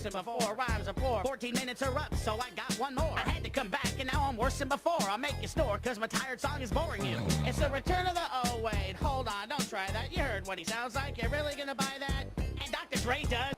Before rhymes are poor, 14 minutes are up, so I got one more. I had to come back and now I'm worse than before. I'll make you snore cause my tired song is boring you. It's the return of the, oh wait, hold on, don't try that. You heard what he sounds like, you're really gonna buy that? And Dr. Dre does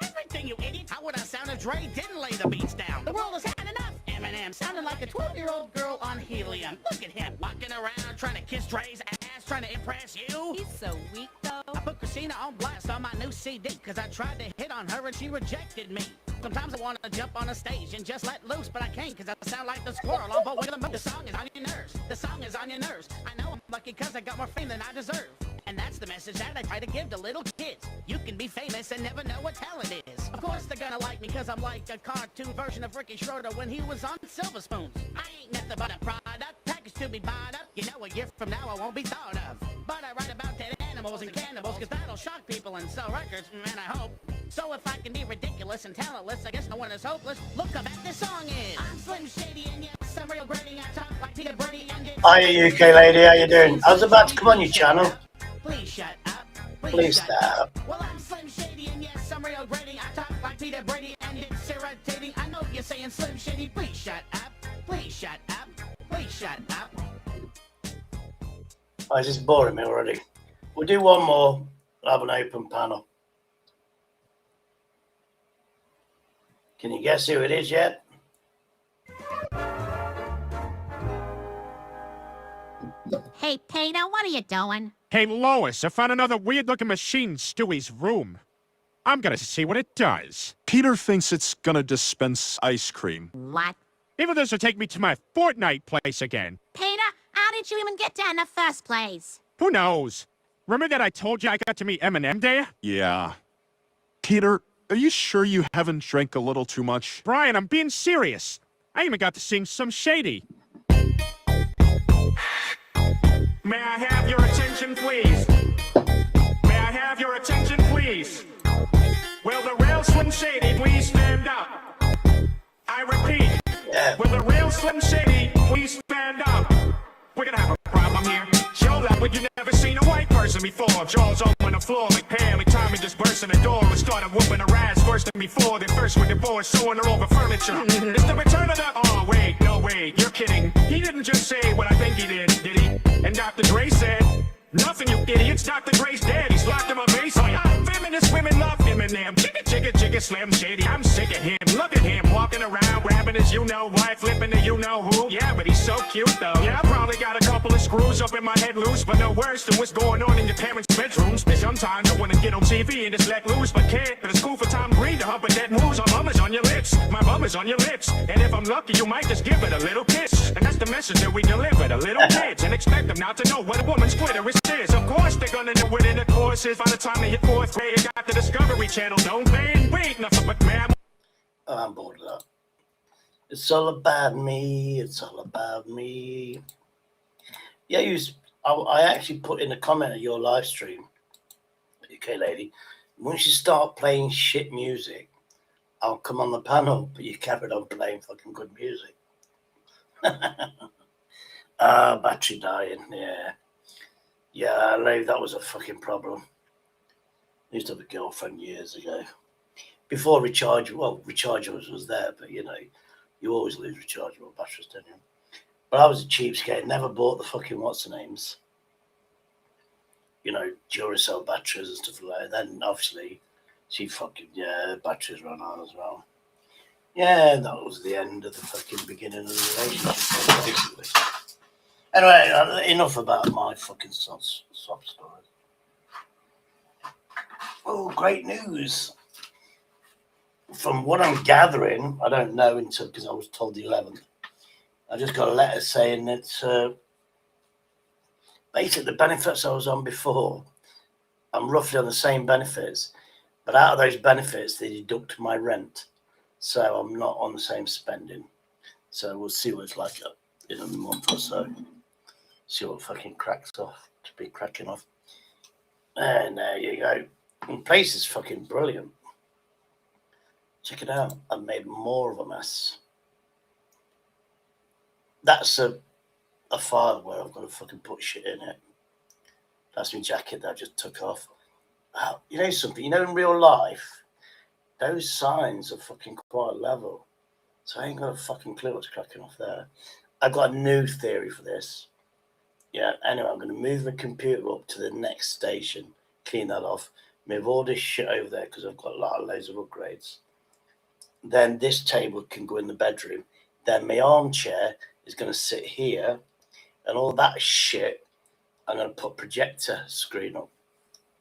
everything, you idiot. How would I sound if Dre didn't lay the beats down? The world has had enough. Eminem sounding like a 12-year-old girl on helium. Look at him, walking around trying to kiss Dre's ass, trying to impress you. He's so weak though. I put Christina on blast on my new CD cause I tried to hit on her and she rejected me. Sometimes I want to jump on a stage and just let loose, but I can't cause I sound like the squirrel on both ways of the moon. The song is on your nerves. The song is on your nerves. I know I'm lucky cause I got more fame than I deserve. And that's the message that I try to give to little kids. You can be famous and never know what talent is. Of course they're gonna like me cause I'm like a cartoon version of Ricky Schroeder when he was on Silver Spoons. I ain't nothing but a product, packaged to be bought up. You know a year from now I won't be thought of. But I write about dead animals and cannibals cause that'll shock people and sell records, and I hope. So if I can be ridiculous and talentless, I guess no one is hopeless. Look how bad this song is. I'm Slim Shady and yes, I'm real gritty. I talk like Peter Brady and it's... Hiya, UK lady, how you doing? I was about to come on your channel. Please shut up. Please stop. Well, I'm Slim Shady and yes, I'm real gritty. I talk like Peter Brady and it's irritating. I know you're saying Slim Shady. Please shut up. Please shut up. Please shut up. Oh, this is boring me already. We'll do one more. We'll have an open panel. Can you guess who it is yet? Hey, Peter, what are you doing? Hey, Lois, I found another weird-looking machine in Stewie's room. I'm gonna see what it does. Peter thinks it's gonna dispense ice cream. What? Either this will take me to my Fortnite place again. Peter, how did you even get there in the first place? Who knows? Remember that I told you I got to meet Eminem there? Yeah. Peter, are you sure you haven't drank a little too much? Brian, I'm being serious. I even got to sing some Shady. May I have your attention, please? May I have your attention, please? Will the real Slim Shady please stand up? I repeat, will the real Slim Shady please stand up? We're gonna have a problem here. Show up, but you never seen a white person before. Jaws on the floor like Pam, like Tommy just burst in the door and started whooping her ass first and before. Then first with divorce, suing her over furniture. It's the return of the... Oh, wait, no, wait, you're kidding. He didn't just say what I think he did he? And Dr. Dre said, nothing, you idiots. Dr. Dre's dead. He's locked in my basement. Feminist women love Eminem. Chicka, Slim Shady. I'm sick of him. Look at him walking around, grabbing his you-know-what, flipping the you-know-who. Yeah, but he's so cute, though. Yeah, I probably got a couple of screws up in my head loose, but no worse than what's going on in your parents' bedrooms. And sometimes I want to get on TV and just let loose, but can't. But it's cool for Tom Green to hump a dead moose. My mama's on your lips. My bum is on your lips. And if I'm lucky, you might just give it a little kiss. And that's the message that we deliver to little kids. And expect them not to know what a woman's clitoris is. Of course they're gonna know what in the course is. By the time they hit fourth grade, they got the Discovery Channel. Don't they? We ain't nothing but man. Oh, I'm bored of that. It's all about me. It's all about me. Yeah, I actually put in a comment of your live stream, UK lady. Once you start playing shit music, I'll come on the panel, but you carried on playing fucking good music. Battery dying, yeah. Yeah, I know that was a fucking problem. I used to have a girlfriend years ago. Before rechargeables was there, but you know, you always lose rechargeable batteries, don't you? But I was a cheapskate, never bought the fucking what's-the-names. You know, Duracell batteries and stuff like that. Then obviously, she fucking, batteries ran out as well. Yeah, that was the end of the fucking beginning of the relationship, basically. Anyway, enough about my fucking sob story. Oh, great news. From what I'm gathering, I don't know until because I was told the 11th. I just got a letter saying that basically the benefits I was on before, I'm roughly on the same benefits, but out of those benefits, they deduct my rent. So I'm not on the same spending. So we'll see what it's like in a month or so. See what fucking cracks off to be cracking off. And there you go. The place is fucking brilliant. Check it out. I've made more of a mess. That's a file where I've got to fucking put shit in it. That's my jacket that I just took off. You know something? You know, in real life, those signs are fucking quite level. So I ain't got a fucking clue what's cracking off there. I've got a new theory for this. Yeah, anyway, I'm going to move the computer up to the next station, clean that off, move all this shit over there because I've got loads of upgrades. Then this table can go in the bedroom. Then my armchair is going to sit here, and all that shit, I'm going to put projector screen up,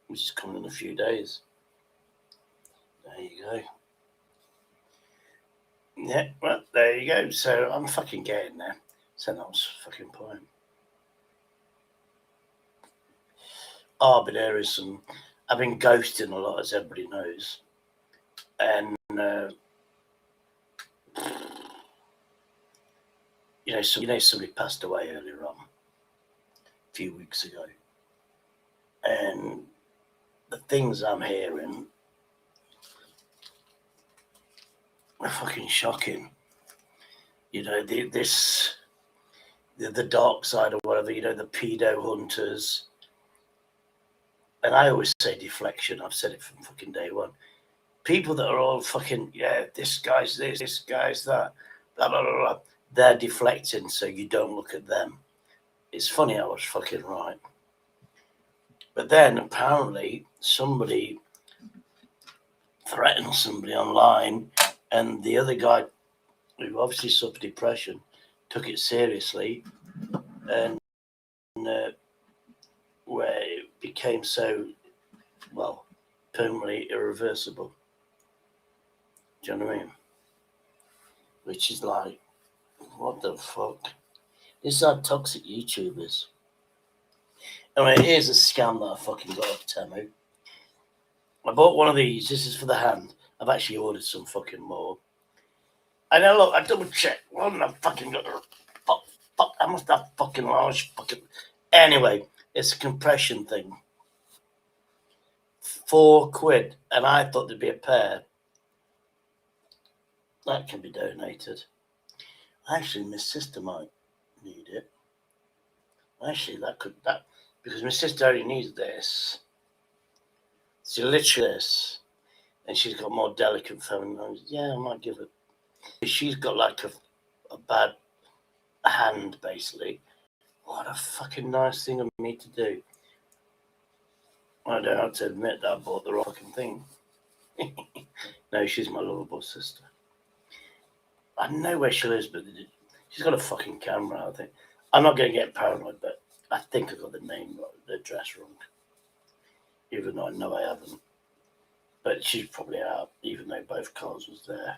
which is coming in a few days. There you go. Yeah, well, there you go. So I'm fucking getting there. So that was fucking point. But there is some. I've been ghosting a lot, as everybody knows, and somebody passed away earlier on, a few weeks ago, and the things I'm hearing are fucking shocking. You know, the dark side or whatever. You know, the pedo hunters. And I always say deflection. I've said it from fucking day one. People that are all fucking, yeah, this guy's this guy's that, blah, blah, blah, blah. They're deflecting so you don't look at them. It's funny, I was fucking right. But then apparently somebody threatened somebody online, and the other guy, who obviously suffered depression, took it seriously, and where it became so, well, permanently irreversible. Do you know what I mean? Which is like, what the fuck? This is how toxic YouTubers. Anyway, here's a scam that I fucking got off Temu. I bought one of these. This is for the hand. I've actually ordered some fucking more. And then look, I double checked. One, I fucking got. Fuck, I must have fucking large fucking. Anyway, it's a compression thing. £4, and I thought there'd be a pair. That can be donated. Actually, my sister might need it. Actually, that because my sister only needs this. So literally this, and she's got more delicate feminine. Yeah, I might give it. She's got like a bad hand, basically. What a fucking nice thing of me to do. I don't have to admit that I bought the wrong fucking thing. No, she's my lovable sister. I know where she lives, but she's got a fucking camera, I think. I'm not going to get paranoid, but I think I got the name wrong, the address wrong. Even though I know I haven't. But she's probably out, even though both cars was there.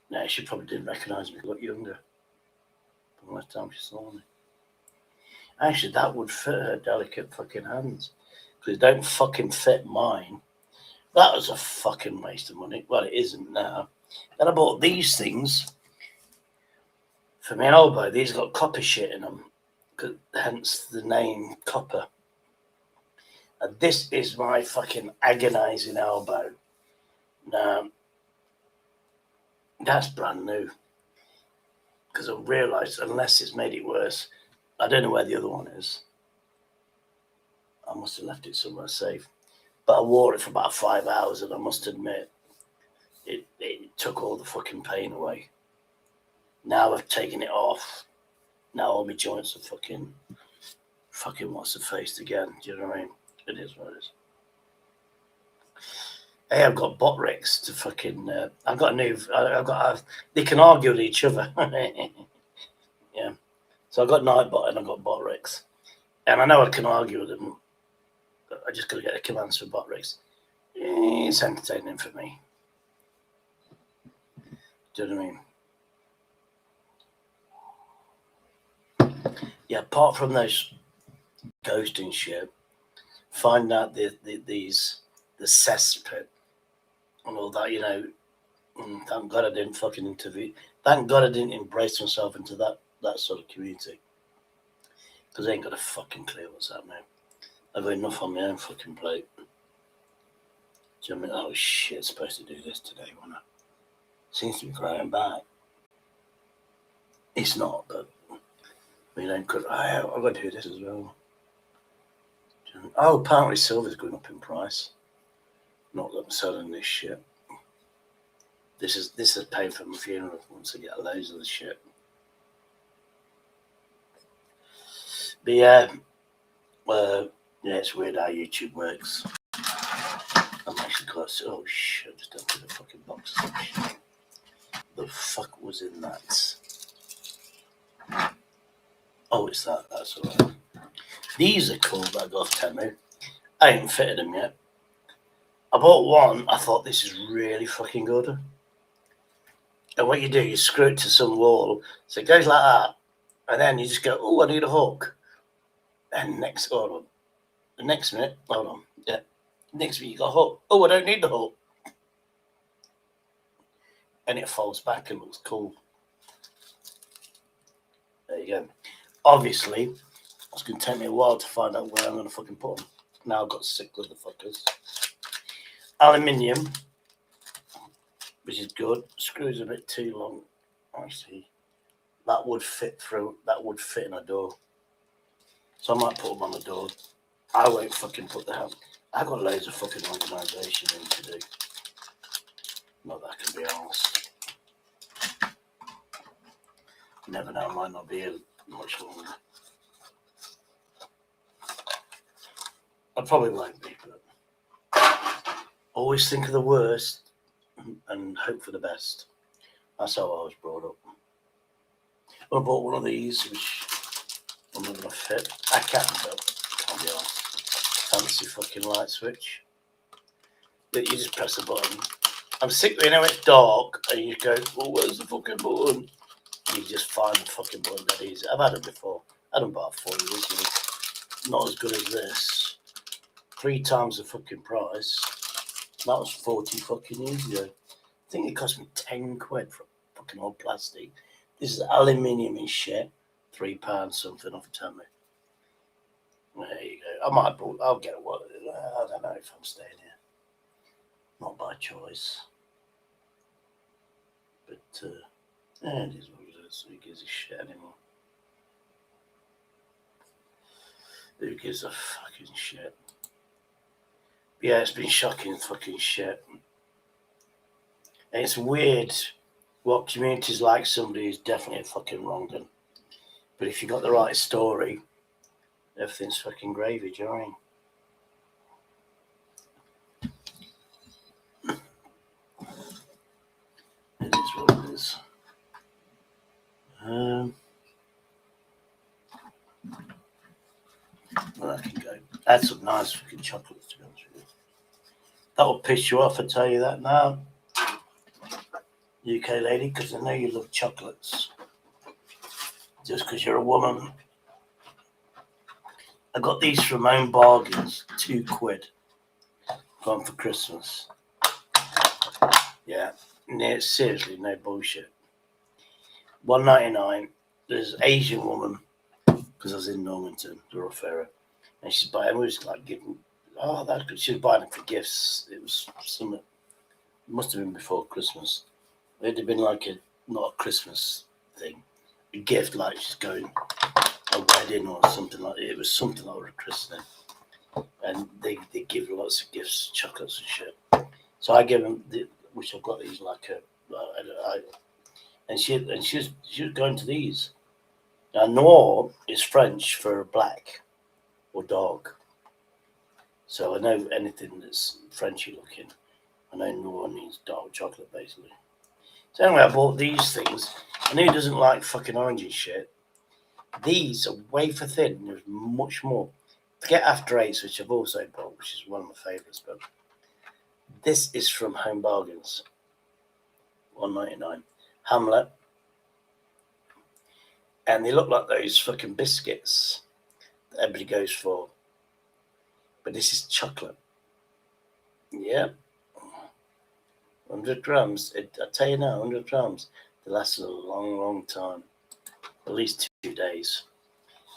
No, she probably didn't recognise me. I got younger. From the last time she saw me. Actually, that would fit her delicate fucking hands. Because it don't fucking fit mine. That was a fucking waste of money. Well, it isn't now. Then I bought these things for my elbow. These got copper shit in them. Hence the name Copper. And this is my fucking agonising elbow. Now, that's brand new. Because I realised, unless it's made it worse, I don't know where the other one is. I must have left it somewhere safe. But I wore it for about 5 hours, and I must admit, it took all the fucking pain away. Now I've taken it off. Now all my joints are fucking what's the face again? Do you know what I mean? It is what it is. Hey, I've got Botrix to fucking. I've got a new. They can argue with each other. Yeah. So I got Nightbot and I got Botrix, and I know I can argue with them. But I just got to get the commands for Botrix. It's entertaining for me. Do you know what I mean? Yeah. Apart from those ghosting shit, find out the cesspit and all that, you know. Thank God I didn't fucking interview. Thank God I didn't embrace myself into that sort of community. Because I ain't got a fucking clue what's happening. I've got enough on my own fucking plate. Do you know what I mean? Oh shit, supposed to do this today, wasn't I? Seems to be growing back. It's not, but I mean, I've got to do this as well. Oh, apparently silver's going up in price. Not that I'm selling this shit. This is paying for my funeral once I get loads of the shit. But yeah, it's weird how YouTube works. I'm actually close. Oh shit! Just emptied the fucking box. The fuck was in that? Oh, it's that. That's alright. These are cool that I got off Temu. I ain't fitted them yet. I bought one. I thought this is really fucking good. And what you do, you screw it to some wall, so it goes like that, and then you just go, oh, I need a hook. And next minute, next minute you got a hook. Oh, I don't need the hook. And it folds back and looks cool. There you go. Obviously, it's going to take me a while to find out where I'm going to fucking put them. Now I've got sick with the fuckers. Aluminium, which is good. Screws a bit too long. Actually, that would fit in a door. So I might put them on the door. I won't fucking put the house. I've got loads of fucking organisation in to do. Not that I can be honest. You never know, I might not be here much longer. I probably won't be, but always think of the worst and hope for the best. That's how I was brought up. I bought one of these, which I'm not going to fit. I can, but can't be honest. Fancy fucking light switch. But you just press a button. I'm sick of it, you know, it's dark, and you go, well, where's the fucking button? You just find the fucking button that easy. I've had it before. I had them about 4 years ago. Not as good as this. 3 times the fucking price. That was 40 fucking years ago. I think it cost me 10 quid for fucking old plastic. This is aluminium and shit. £3 something off a tummy. There you go. I'll get one. I don't know if I'm staying here. Not by choice. But, it is what it is. Who gives a shit anymore? Who gives a fucking shit? Yeah, it's been shocking fucking shit. And it's weird what communities like somebody who's definitely a fucking wrongun. But if you got the right story, everything's fucking gravy, do you know what I mean? It is what it is. Well, that can go. I had some nice fucking chocolates, to be honest with you. That will piss you off, I tell you that now. UK lady, because I know you love chocolates. Just because you're a woman. I got these from Home Bargains, £2. Gone for Christmas. Yeah, seriously, no bullshit. $1.99. There's an Asian woman, because I was in Normanton, the Rough Area, and she's buying. We was like giving. Oh, that's good. She was buying them for gifts. It was some. It must have been before Christmas. It had been like not a Christmas thing, a gift, like she's going a wedding or something like that. It was something like a christening, and they give lots of gifts, chocolates and shit. So I gave them, which I've got these like and she was going to these. Now noir is French for black or dark. So I know anything that's Frenchy looking. I know noir means dark chocolate basically. So anyway, I bought these things. And who doesn't like fucking orange and shit? These are wafer thin. There's much more. Forget After Eights, which I've also bought, which is one of my favourites. But this is from Home Bargains. $1.99. Hamlet. And they look like those fucking biscuits that everybody goes for. But this is chocolate. Yeah. 100 grams. I tell you now, 100 grams. They lasted a long, long time. At least 2 days.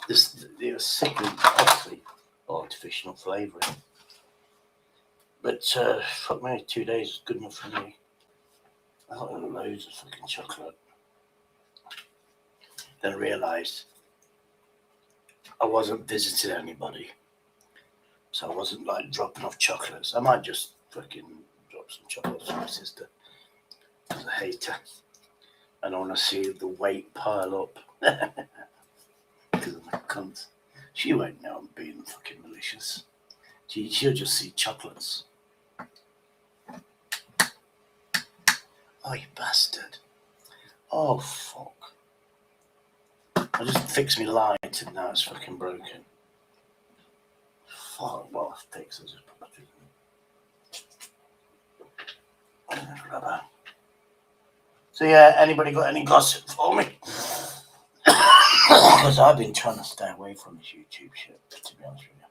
They were sickly, obviously, artificial flavouring. But fuck me, 2 days is good enough for me. I got loads of fucking chocolate. Then I realised I wasn't visiting anybody. So I wasn't like dropping off chocolates. I might just fucking drop some chocolates for my sister. Because I hate her. I don't want to see the weight pile up. Because I'm a cunt. She won't know I'm being fucking malicious. She'll just see chocolates. Oh, you bastard. Oh, fuck. I just fixed my light and now it's fucking broken. Fuck, well, I'll fix it. Rubber. So, yeah, anybody got any gossip for me? Because I've been trying to stay away from this YouTube shit, to be honest with you.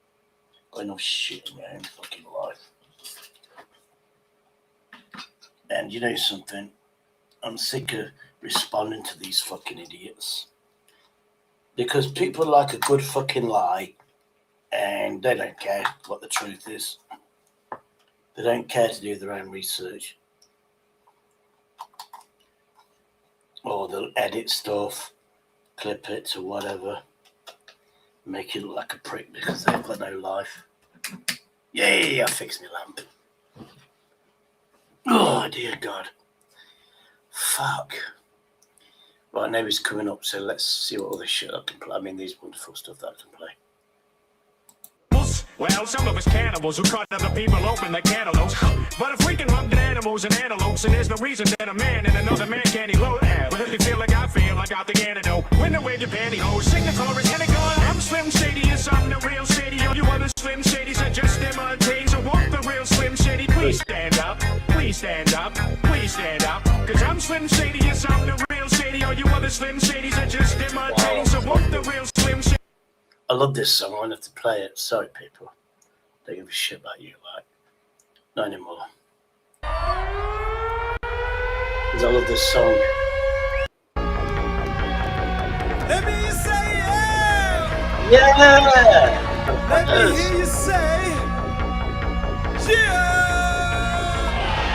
Got enough shit in my own fucking life. And you know something? I'm sick of responding to these fucking idiots. Because people like a good fucking lie and they don't care what the truth is. They don't care to do their own research. Or they'll edit stuff, clip it or whatever, make it look like a prick because they've got no life. Yeah, I fixed my lamp. Oh, dear God. Fuck. Right, Neighbour's coming up, so let's see what other shit I can play. I mean, these wonderful stuff that I can play. Well, some of us cannibals who cut other people open like cantaloupes. But if we can hunt animals and antelopes, and there's no reason that a man and another man can't elope. But if you feel like I got the antidote. When the wave your pantyhose, sing the chorus and it goes. I'm Slim Shady, yes, I'm the real Shady. All you other Slim Shadys are just imitating. So walk the real Slim Shady. Please stand up, please stand up, please stand up. Cause I'm Slim Shady, yes, I'm the real Shady. All you other Slim Shadys are just imitating. So walk the real Slim Shady. I love this song. I wanted to play it. Sorry, people. Don't give a shit about you, like. Not anymore. Because I love this song. Let me say yeah. Yeah! Let me hear you say yeah.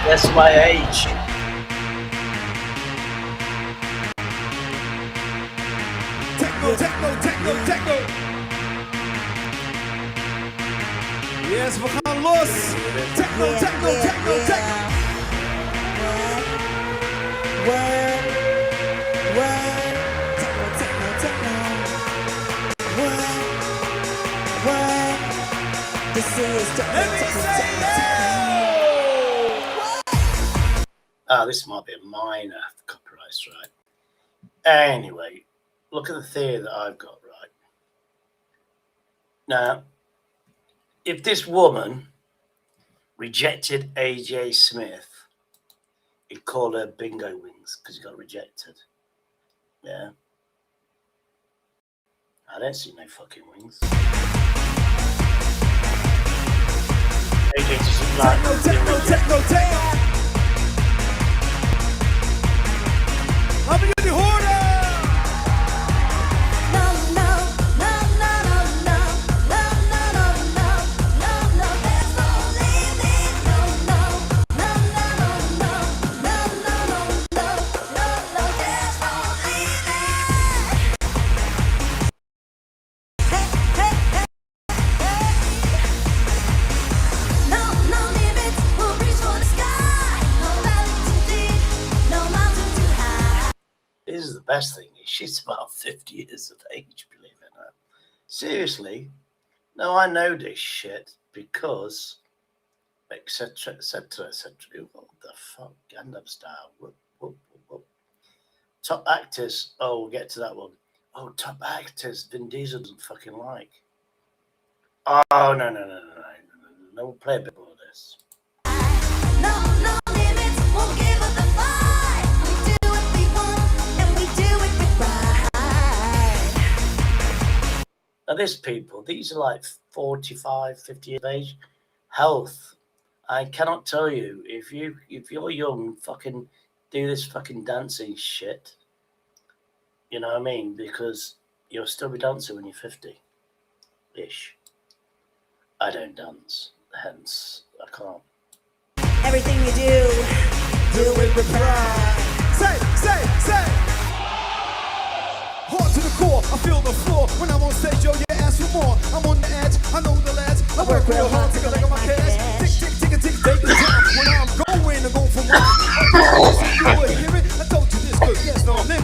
That's my age. Techno, techno, techno, techno. Yes, we gaan los. Techno, techno, techno, techno. Techno, techno, techno. This is techno, techno, techno. This might be a minor copyright strike. Anyway, look at the theory that I've got, right? Now, if this woman rejected AJ Smith, he'd call her bingo wings because he got rejected. Yeah. I don't see no fucking wings. AJ doesn't like Techno, techno, techno. Haben wir die Horde? This is the best thing. She's about 50 years of age, believe it or not. Seriously. No, I know this shit because etc. etc. etc. What the fuck? Gandalf style. Whoop, whoop, whoop, whoop. Top actors. Oh, we'll get to that one. Oh, top actors. Vin Diesel doesn't fucking like. Oh, no. We'll play a bit more of this. No limits, won't give up the fight. We do what we want, and we do it right. Now, these people, these are like 45, 50 years of age. Health. I cannot tell you, if you're young, fucking do this fucking dancing shit. You know what I mean? Because you'll still be dancing when you're 50-ish. I don't dance, hence I can't. Everything you do it with pride. Say. Hard to the core, I feel the floor. When I'm on stage, yo, you ask for more. I'm on the edge, I know the lads. I work real hard to collect my cash. Tick, take the time. When I'm going to go for mine. You will hear it. I told you this, cause there's no limit.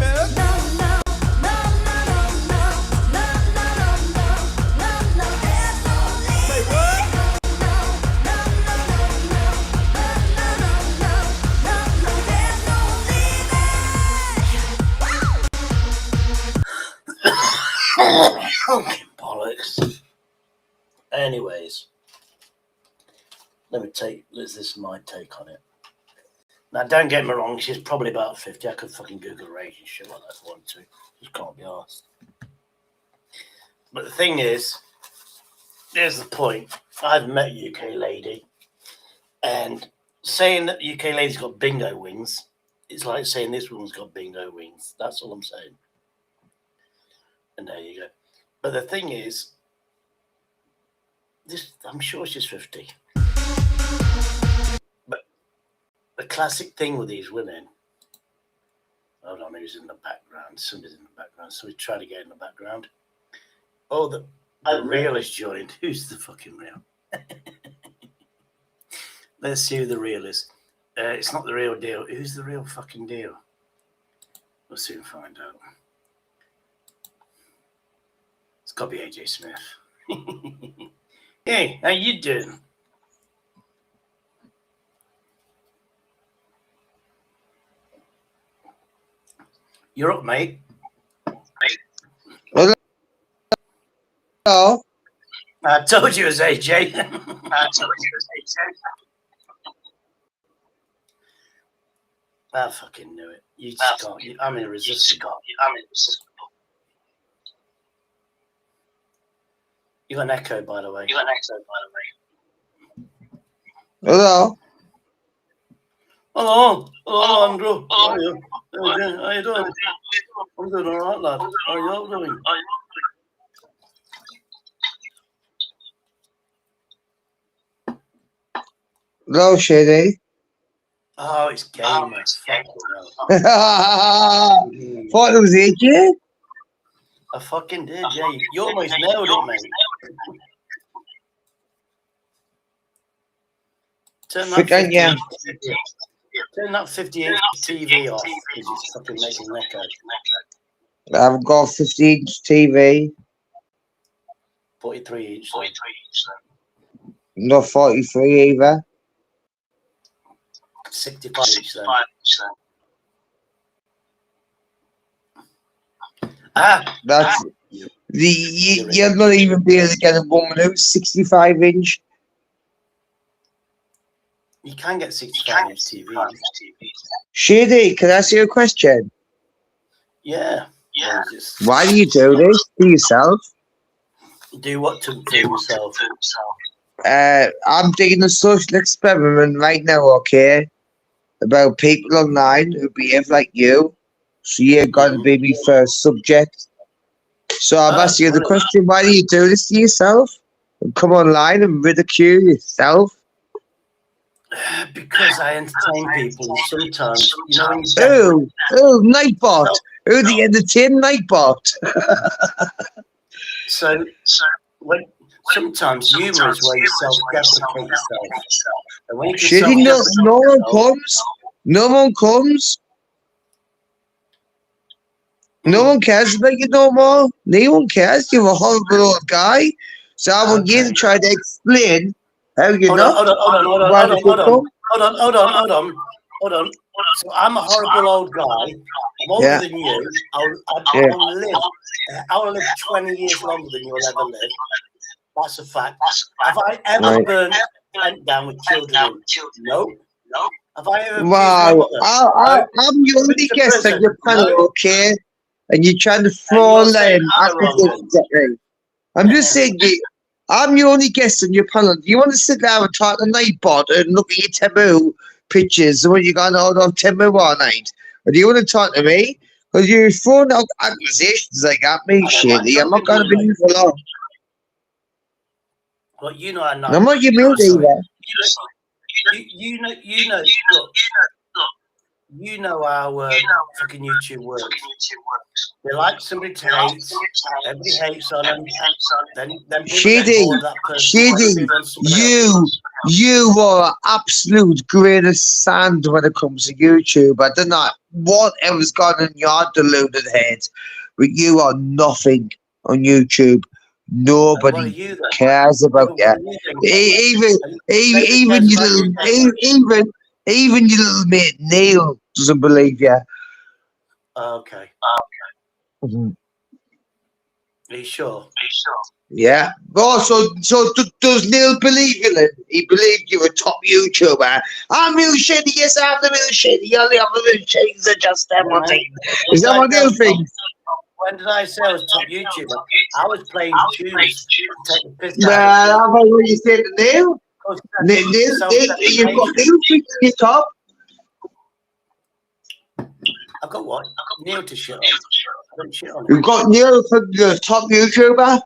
Say what? Okay, bollocks. Anyways, this is my take on it. Now, don't get me wrong, she's probably about 50. I could fucking Google her age and shit like that if I want to. Just can't be arsed. But the thing is, here's the point. I've met a UK lady, and saying that the UK lady's got bingo wings, it's like saying this woman's got bingo wings. That's all I'm saying. And there you go. But the thing is, I'm sure she's 50. But the classic thing with these women, hold on, who's in the background? Somebody's in the background, so we try to get in the background. Oh, the real has joined. Who's the fucking real? Let's see who the real is. It's not the real deal. Who's the real fucking deal? We'll soon find out. It's got to be AJ Smith. Hey, how you doing? You're up, mate. Hello. I told you it was AJ. I fucking knew it. You just can't. I'm irresistible. You got an echo, by the way. Hello. Hello, Andrew. How are you? How you doing? I'm doing all right, lad. How are you all doing? Hello, Shady. Oh, it's game. Thought it was AJ. I fucking did, yeah. You almost nailed it, mate. Turn that 50-inch TV off because it's fucking making an echo. I've got a 50-inch TV. 43 each. Not 43 either. 65 each then. That's you're not even be able to get a woman who's 65-inch. You can get 65-inch TV. Shady, can I ask you a question? Yeah. Why do you do this to yourself? Do what to yourself? I'm doing a social experiment right now, okay? About people online who behave like you. So you're going to be my first subject. So I'm asking you the question, why do you do this to yourself? And come online and ridicule yourself? Because I entertain people sometimes. You know, Oh, Nightbot. Who do you entertain, Nightbot? So when sometimes humour is where you self-deprecate yourself. And when you can Shitty, no one self-deprecate comes. No one comes. No one cares about you no more. No one cares. You're a horrible old guy. So I want you to try to explain how you're Hold not. on. So I'm a horrible old guy. I'm older than you. I'll live 20 years longer than you'll ever live. That's a fact. Have I ever burned down with children? No. Have I ever? Wow. I'm the only guest on your panel, okay? And you're trying to throw in accusations at me. I'm just saying, I'm the only guest on your panel. Do you want to sit down and talk to Nightbot and look at your taboo pictures when you got out of taboo all night? Or do you want to talk to me? Because you're throwing out accusations like at me, shitty. I'm not going to be here for long. Well, you know I'm not. I'm not your mate Sorry. either. You know how fucking YouTube works. They like somebody to hate, everybody hates on them, then people get bored of that person. Shitty, you are an absolute grain of sand when it comes to YouTube. I don't know whatever's gone in your deluded head, but you are nothing on YouTube. Nobody cares about you. Even your little mate Neil doesn't believe you. Okay. Mhm. Are you sure? Yeah. Oh, so does Neil believe you then? He believed you were a top YouTuber. I'm real shitty, yes, I'm the real shitty. All the other real shitties are just everything. Is that what Neil thinks? When did I say I was top YouTuber? I was playing tunes to take the piss out. Well, how about what you said to Neil? Neil, you've got Neil thinking you're top. I've got what? Neil to shit on. I don't shit on him. You've got Neil for the top YouTuber?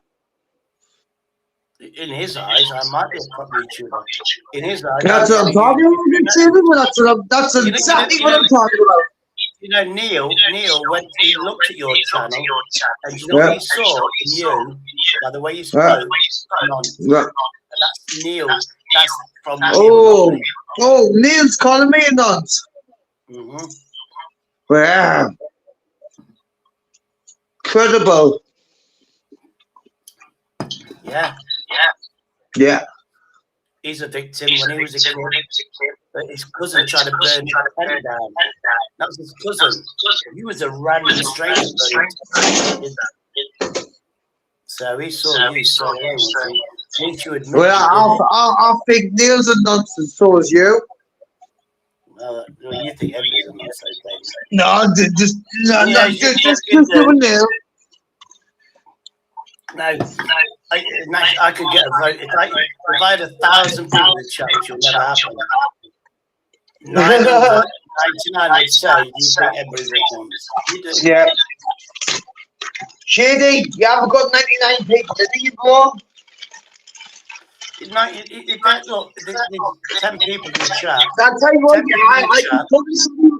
In his eyes, I might be a top YouTuber. In his eyes, That's what I'm talking about. That's exactly what I'm talking about. You know, Neil, when he looked at your channel, and you know what he saw in you, by the way you spoke, and that's Neil. That's from Neil. Oh, Neil's calling me a nonce. Mm-hmm. Wow. Credible. Yeah. He's a victim. When he was a kid, his cousin tried to burn his tent down. That was his cousin. He was a random stranger. So he saw you straight away. Well, I think Neil's a nonsense, so is you. You think everybody's a nonsense, okay? No, just doing Neil. No, I could get a vote. If I had 1,000 people in the chat, which will never happen, 99 would say you think everybody's a nonsense. Yeah. Shady, you haven't got 99 people, do you, bro? Look, there's 10 people in the chat. I'll tell you what, I can probably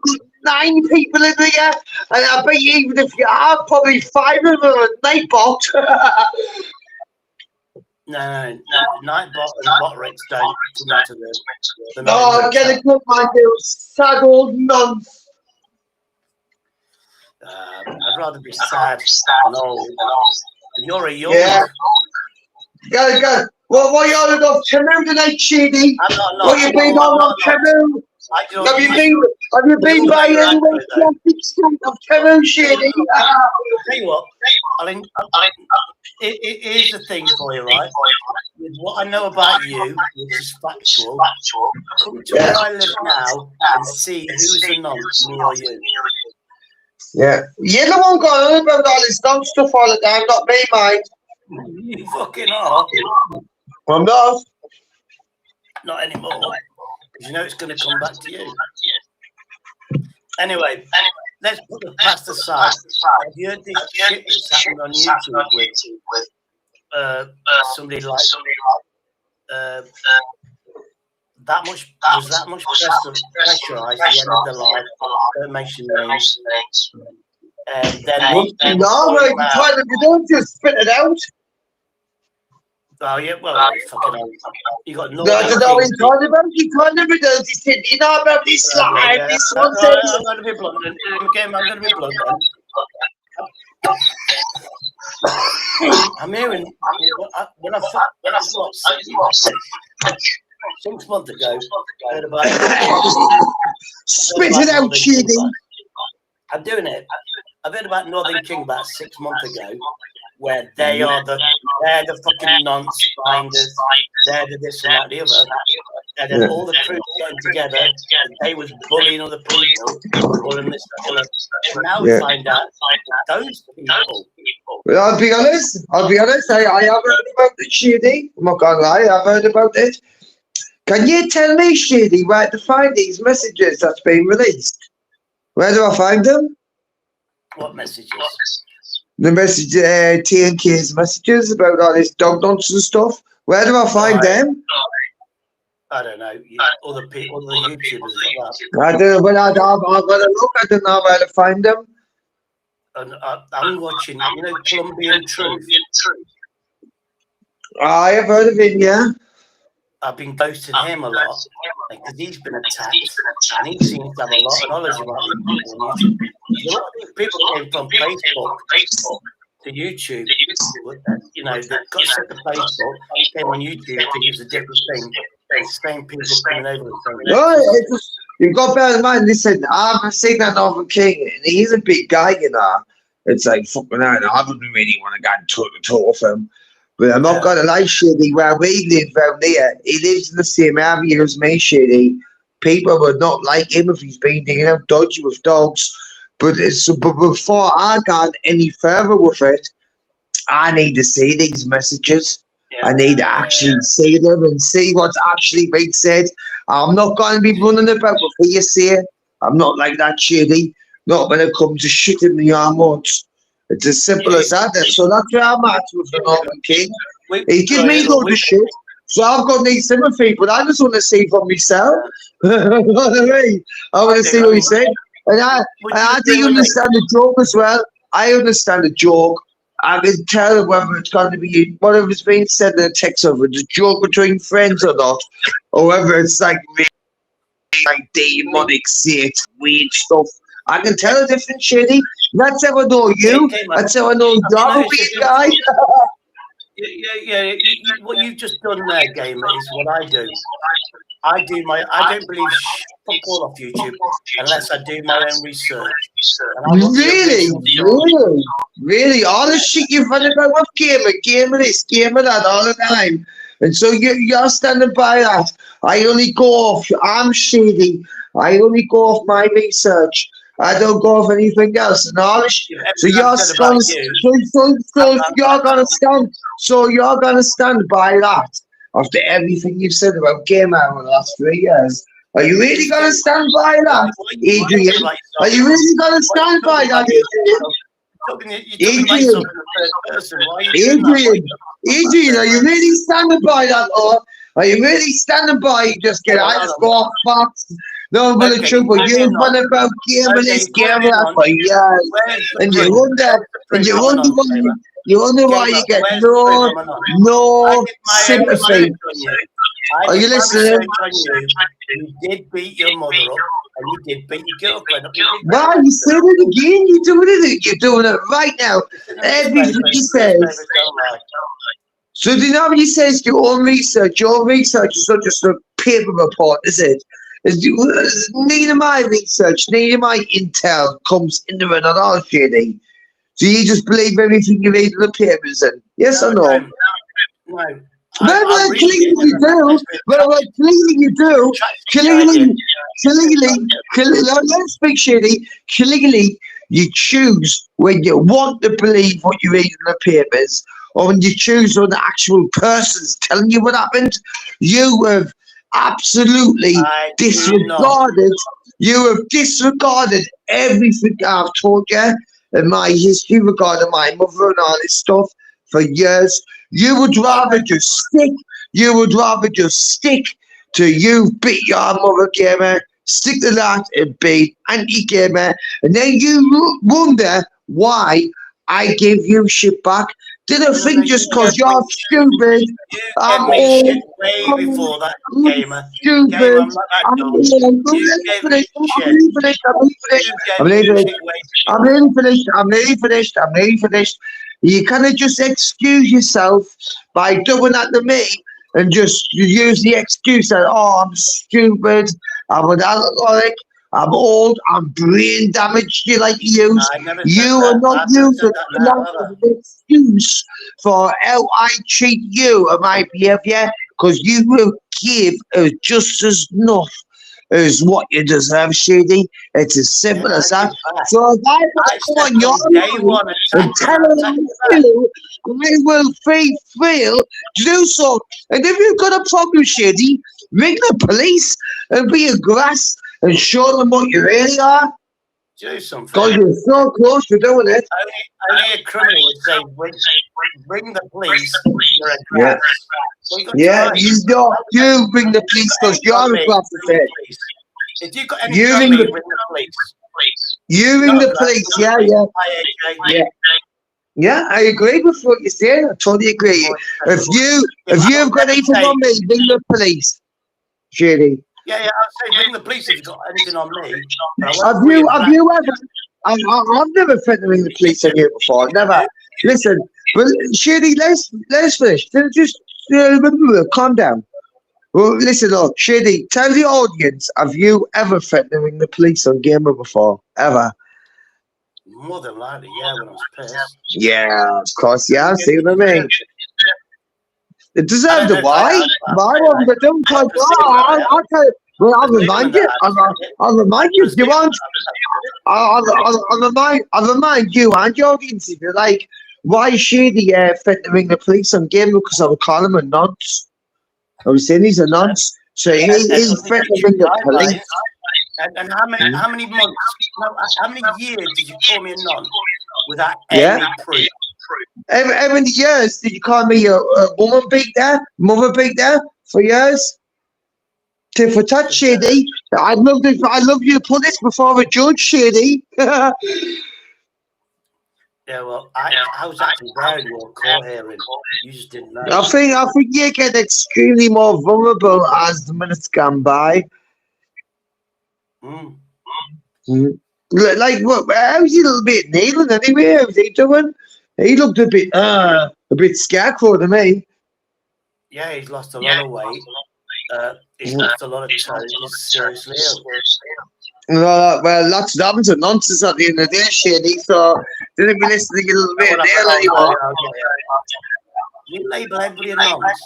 got 9 people in there, and I bet you even if you have, probably 5 of them are Nightbot. No, Nightbot and Botrix don't come out of the Oh, get a good man, you sad old nonce. I'd rather be sad and old. You're a young. Yeah. Go. What you on about Tamu tonight, Shady? What you been on Tamu? Have you been by any way plastic state of Tamu, Shady? Tell you what, here's the thing for you, right? With what I know about you, which is factual, come to where I live now and see who's the nonce, me or you. Yeah. You're the one going on about all this dumb stuff all the time, not me, mate. You fucking are. I'm not. Not anymore. Because you know it's going to come back to you. Anyway, let's put the past aside. Have you heard this shit that's happened on YouTube with somebody like that much pressurized at the end of the life? Don't mention names. And then you don't just spit it out. Oh yeah, well, fucking hell. You got no. I don't know what he's talking about. He can't never do this. He said, you know about this slide. This one says. I'm going to be blunt. I'm going to be blunt. I'm hearing when I 6 months ago, I heard about spit it out, Shady. I'm doing it. I've heard about Northern King about 6 months ago, where they're the fucking nonce finders, they're the this and that, the other, and then all the crew getting together, and they was bullying other people, bullying this, and now we find out those people Well, I'll be honest. I have heard about it, Shady. I'm not gonna lie, I've heard about it. Can you tell me, Shady, where to find these messages that's been released? Where do I find them? What messages? The message, TNK's messages about all this dog nonsense stuff. Where do I find them? I don't know. Other people, other YouTubers got that. I don't know, but I've got to look. I don't know where to find them. And I'm watching, you know, Colombian Truth. I have heard of him, yeah. I've been ghosting him a lot because he's been attacked and he seems to have a lot of knowledge about people on YouTube. A lot of these people came from Facebook to YouTube. You know, they got sick of Facebook, came on YouTube to use a different thing. The same people coming over the same thing. No, you've got to bear in mind, listen, I've seen that Northern King, and he's a big guy, you know. It's like, fucking hell, I wouldn't really want to go and talk to him. But I'm not going to lie, Shady, where we live down there, he lives in the same area as me, Shady. People would not like him if he's been digging out dodgy with dogs. But before I got any further with it, I need to see these messages. I need to actually see them and see what's actually being said. I'm not going to be running about with hearsay. I'm not like that, Shady. Not when it comes to shit in the arms. It's as simple as that. So that's where I'm at with the Northern King. He gives me loads of shit. So I've got these sympathy, but I just want to see for myself. You know what I mean? I want to see what he said. And I do understand the joke as well. I understand the joke. I can tell whether it's going to be, whatever's being said in the text, whether it's a joke between friends or not, or whether it's like really like demonic, shit, weird stuff. I can tell the difference, Shady. That's how I know you. That's how I know you're a weird guy. What you've just done there, Gamer, is what I do. I don't believe fuck all off YouTube unless I do my own research. Really? All the shit you've run about with gamer this, gamer that all the time. And so you're standing by that. I only go off, I'm Shady. I only go off my research. I don't go off anything else. And all this, so you're gonna stand by that after everything you've said about Gamer in the last 3 years. Are you really gonna stand by that, Adrian? Are you really gonna stand by that, Adrian, are you really standing by that, or are you really standing by just get I just go off facts? No, but the truth, but you've run about Gamer this, Gamer that for years, and you wonder why you get no sympathy. Are you listening? You did beat your mother up, and you did beat your girlfriend up. Wow, you said it again. You're doing it right now. Everything he says. So do you know what he says? Your own research. Your research is not just a paper report, is it? Neither my research, neither my intel comes into it at all, Shady. So you just believe everything you read in the papers, then? Yes or no? No. Clearly you do. Let's speak, Shady. Clearly, you choose when you want to believe what you read in the papers, or when you choose when the actual person's telling you what happened. You have absolutely disregarded. You have disregarded everything I've told you in my history regarding my mother and all this stuff for years. You would rather just stick. To you beat your mother, Gamer. Stick to that and be anti-gamer, and then you wonder why I give you shit back. Did I think just because you're stupid? I'm old. Way before that, Gamer. Stupid. I'm nearly finished. You cannot just excuse yourself by doing that to me and just use the excuse that, oh, I'm stupid, I'm an alcoholic, I'm old, I'm brain damaged, you like to use. You are not using that as an excuse for how I treat you and my behaviour, because you will give just as enough is what you deserve, Shady. It's as simple Yeah, as that. I So if I want I to come said on your from day line one and attack tell her how you feel, I will feel to do so. And if you've got a problem, Shady, ring the police and be a grass and show them what you really are. do something. Because you're so close to doing it. Only a criminal would say, bring the police. You're a Yeah. grass. Well, you got Yeah, time. you bring the police because you're a Ring grass the head. police. If you've got You anything on ring me, the- ring the police. You ring Not a the grass, police, not a yeah. Hi, AJ. Yeah. Yeah, I agree with what you're saying. I totally agree. If you've got anything on me, ring the police. Shady. Yeah, I'll say ring the police if you've got anything on me. But I Have won't bring you it have back. you ever I've never threatened to ring the police on you before. Never. Listen, well, Shady, let's finish. Just calm down. Well, listen, look, Shady, tell the audience, have you ever threatened to ring the police on Gamer before? Ever? More than likely, yeah, when I was pissed. Yeah, of course, yeah, see what I mean? It deserved don't a know if I why. have, Why but wasn't it done? I presume that I have. I'll tell you. Well, I'll Presuming remind that you. I have said it. I'll remind you if you want. I'll remind you and your audience if you like. Why is Shady threatened to ring the police on Gamer? Because I would call him a nonce. I was saying he's a nonce. So he's threatened to ring the police. And how many months? No, how many years did you call me a non without Yeah. any proof? How many years did you call me a woman beater, mother beater for years? Tit for tat, Shady. I'd love you to put this before a judge, Shady. Yeah, well, I was actually there in your court hearing. You just didn't know. I think you get extremely more vulnerable as the minutes gone by. Mm. Like what? How's he little bit kneeling anyway? How's he doing? He looked a bit scarecrow to me. Yeah, he's lost a lot of weight. He's lost a lot of toes. He's seriously ill. Well, lots of happens and nonsense at the end of the day, Shady. So didn't be listening a little bit there anymore. You label everybody a nonce.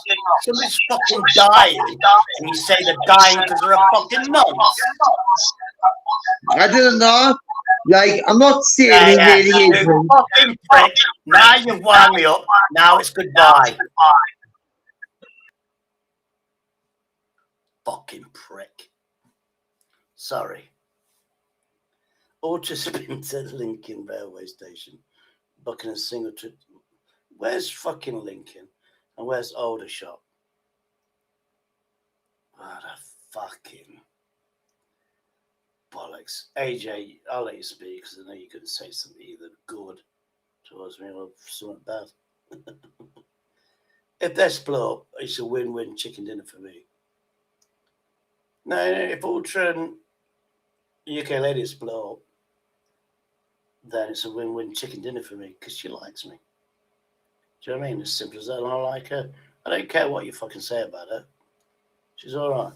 Somebody's fucking dying, and you say they're dying because they're a fucking nonce. I didn't know. Like, I'm not saying he Yeah, really is. you fucking prick. Now you've wound me up. Now it's goodbye. Fucking prick. Sorry. Ultra spin to Lincoln railway station. Booking a single trip. Where's fucking Lincoln? And where's Aldershot? What a fucking bollocks. AJ, I'll let you speak because I know you're going to say something either good towards me or something bad. If they split up, it's a win-win chicken dinner for me. No, if Ultra and UK lady split up, then it's a win-win chicken dinner for me because she likes me. Do you know what I mean? As simple as that. And I like her. I don't care what you fucking say about her. She's all right.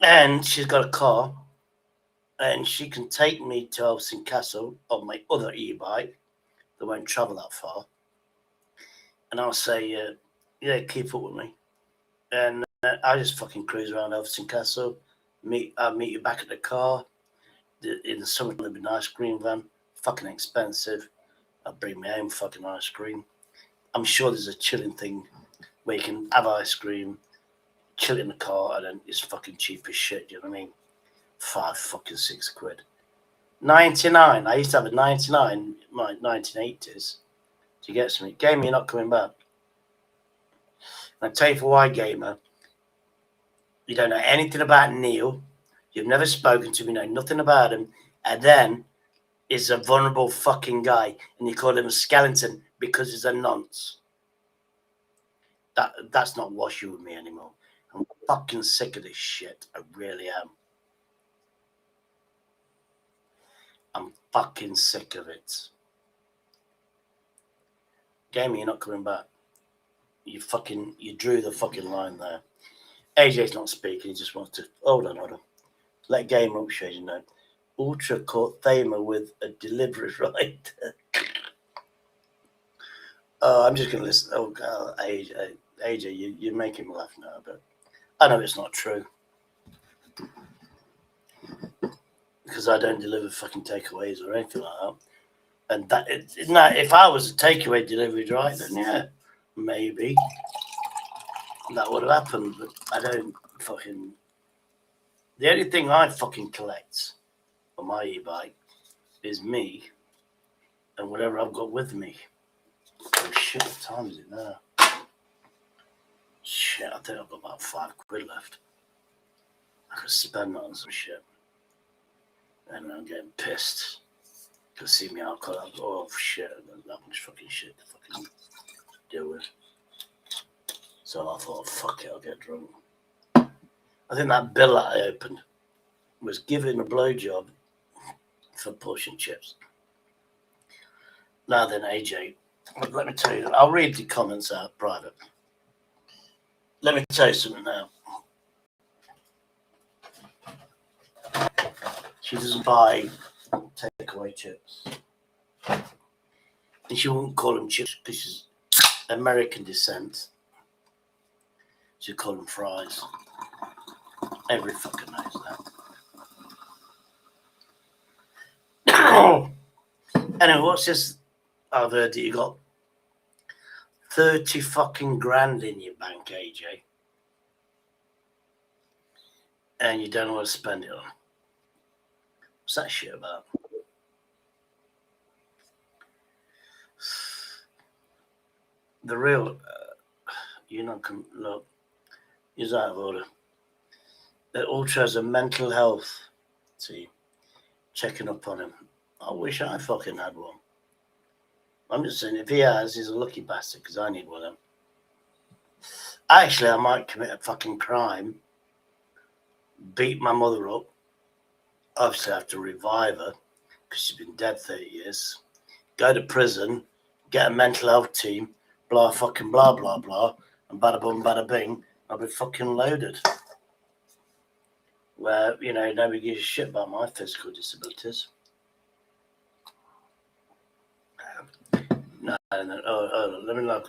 And she's got a car. And she can take me to Elsin Castle on my other e-bike that won't travel that far. And I'll say, yeah, keep up with me. And I just fucking cruise around Elsin Castle. I'll meet you back at the car. In the summer, there'll be an ice cream van. Fucking expensive. I'll bring my own fucking ice cream. I'm sure there's a chilling thing where you can have ice cream, chill in the car, and then it's fucking cheap as shit. Do you know what I mean? 5 fucking 6 quid. 99. I used to have a 99 in my 1980s to get something. Gamer, you're not coming back. And I tell you for why, Gamer. You don't know anything about Neil. You've never spoken to him, you know nothing about him. And then is a vulnerable fucking guy. And you call him a skeleton because he's a nonce. That's not washing with me anymore. I'm fucking sick of this shit. I really am. I'm fucking sick of it. Gamer, you're not coming back. You drew the fucking line there. AJ's not speaking, he just wants to hold on. Let Gamer up, shade, you know. Ultra caught Thamer with a deliberate right. Oh, I'm just going to listen. Oh, God, AJ, you're making me laugh now, but I know it's not true. Because I don't deliver fucking takeaways or anything like that. And that, if I was a takeaway delivery driver, then yeah, maybe that would have happened. But I don't fucking. The only thing I fucking collect on my e-bike is me and whatever I've got with me. Oh shit, what time is it now? Shit, I think I've got about £5 left. I could spend on some shit. And I'm getting pissed. You can see me alcohol. I'm oh shit, that much fucking shit to fucking deal with. So I thought, fuck it, I'll get drunk. I think that bill that I opened was giving a blowjob for portion chips. Now then, AJ, let me tell you, I'll read the comments out private. Let me tell you something now. She doesn't buy takeaway chips. And she won't call them chips because she's American descent. She'll call them fries. Every fucker knows that. Anyway, what's this? I've heard that you got 30 fucking grand in your bank, AJ. And you don't know what to spend it on. What's that shit about? The real, you're not, look, he's out of order. The Ultra has a mental health team checking up on him. I wish I fucking had one. I'm just saying, if he has, he's a lucky bastard because I need one of them. Actually, I might commit a fucking crime, beat my mother up. Obviously, I have to revive her because she's been dead 30 years. Go to prison, get a mental health team, blah, fucking blah, blah, blah, and bada bum, bada bing, I'll be fucking loaded. Where, you know, nobody gives a shit about my physical disabilities. No, let me look.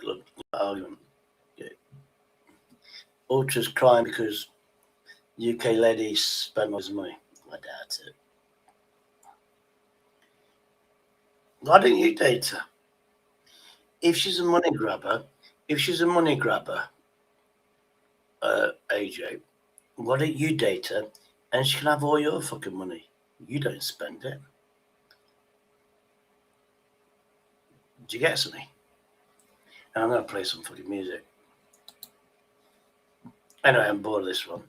Argument. Yeah. Ultra's crying because UK ladies spend all his money. I doubt it. Why don't you date her? If she's a money grabber, AJ, why don't you date her and she can have all your fucking money? You don't spend it. Do you get me? And I'm going to play some fucking music. Anyway, I'm bored of this one.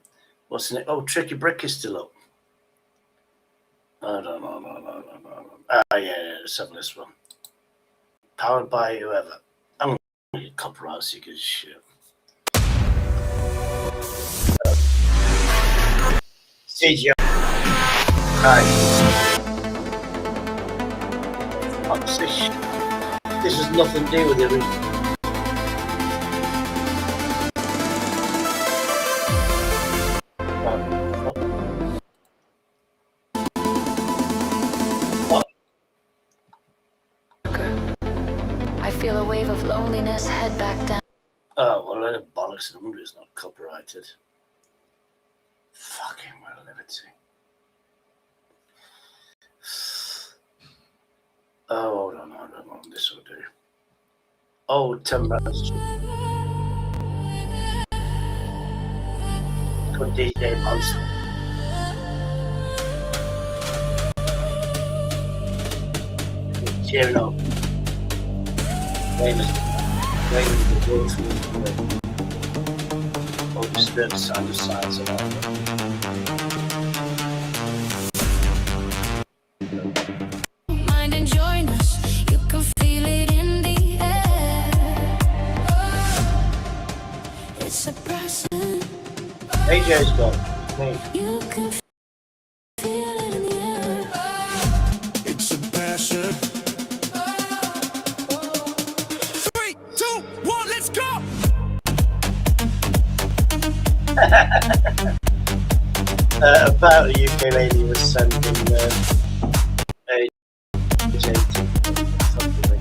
What's the name? Oh, Tricky Brick is still up. No. Yeah, let's have this one. Powered by whoever. I'm going to get copyright seekers shit. CGI. Right. Fuck's this shit. This has nothing to do with the original. I feel a wave of loneliness head back down. Oh, well, I had bollocks. No wonder it's not copyrighted. Fucking relativity. Oh, hold on. This will do. Oh, 10 minutes. Good DJ Monster. Cheering up. Famous the world for the oh, just the sound of science about Mind and join us, you can feel it in the air. It's a present. AJ's got me. You can feel it in the air. It's a passion. 3, 2, 1, let's go! About a UK lady was sending AJ to fucking me.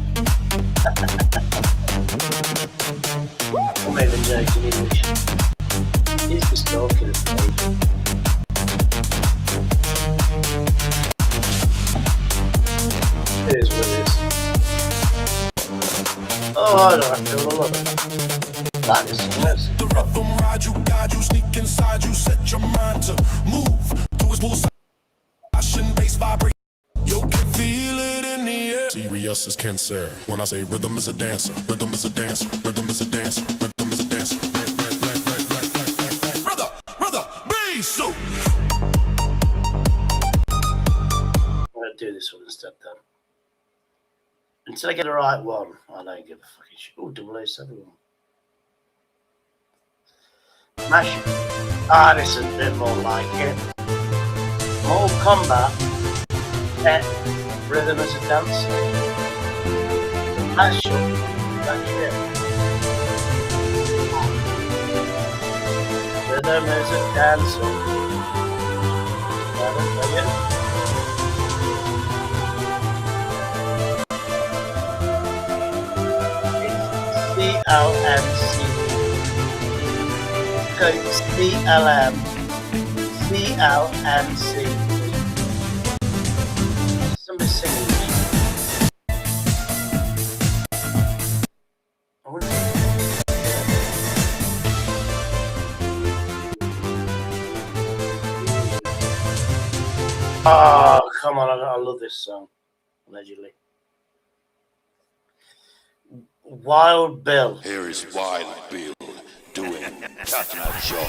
Oh, I don't know. I love it. That is nice. The rhythm ride you, guide you, sneak inside you, set your mind to move to its pulsation, bass vibrate. You can feel it in the air. Serious as cancer. When I say rhythm is a dancer, rhythm is a dancer, rhythm is a dancer, rhythm is a dancer. Brother, bass. So I'm gonna do this one instead then. Until I get the right one, I don't give a fucking shit. Oh, 007 one. Smash. Ah, this is a bit more like it. More combat. Rhythm as a dancer. Smash up. That's it. Rhythm as a dancer. CLMC. CLM. CLMC. Somebody singing. Oh, come on, I love this song. Allegedly. Wild Bill. Here is Wild Bill doing Cutting Show.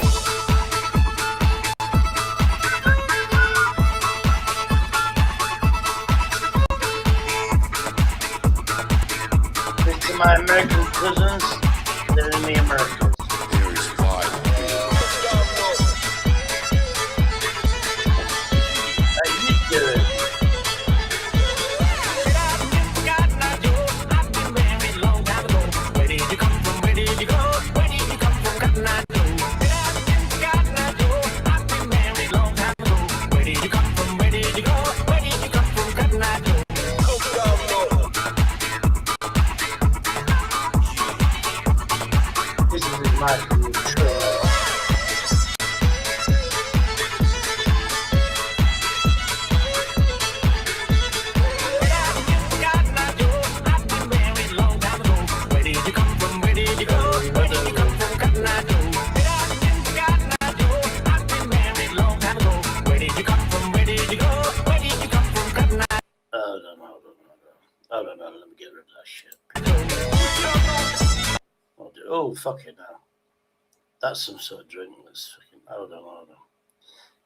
This to my American cousins, they're in the Americas. Here is Wild Bill. How you doing? This is my true. Oh, no, let me get rid of that shit. Oh, fuck it now. That's some sort of drink that's fucking, hold on.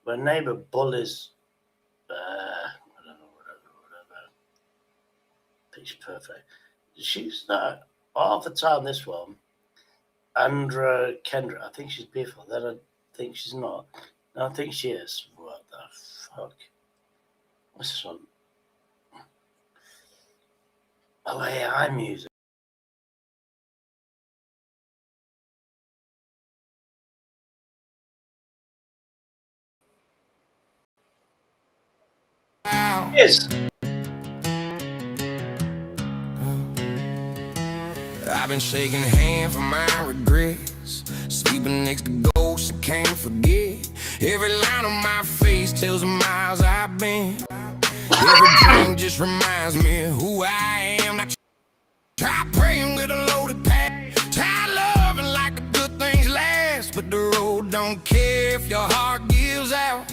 My neighbour bullies, I don't know, whatever. Pitch perfect. She's not, half the time this one, Andra Kendra, I think she's beautiful, then I think she's not. No, I think she is. What the fuck? What's this one? Oh, AI music. Yes. I've been shaking hands for my regrets, sleeping next to ghosts I can't forget. Every line on my face tells the miles I've been. Every dream just reminds me of who I am. I try praying with a loaded pack, try loving like the good things last, but the road don't care if your heart gives out.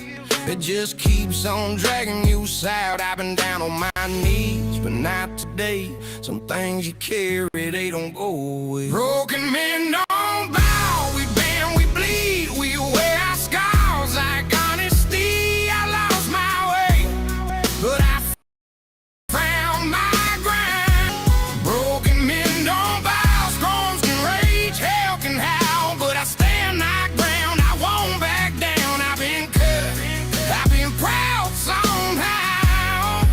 It just keeps on dragging you south. I've been down on my knees, but not today. Some things you carry, they don't go away. Broken men don't bow, we bend, we bleed, we wear our scars like honesty. I lost my way, but I found my ground. Broken men don't bow, storms can rage, hell can howl, but I stand my ground. I won't back down. I've been cut, I've been proud somehow.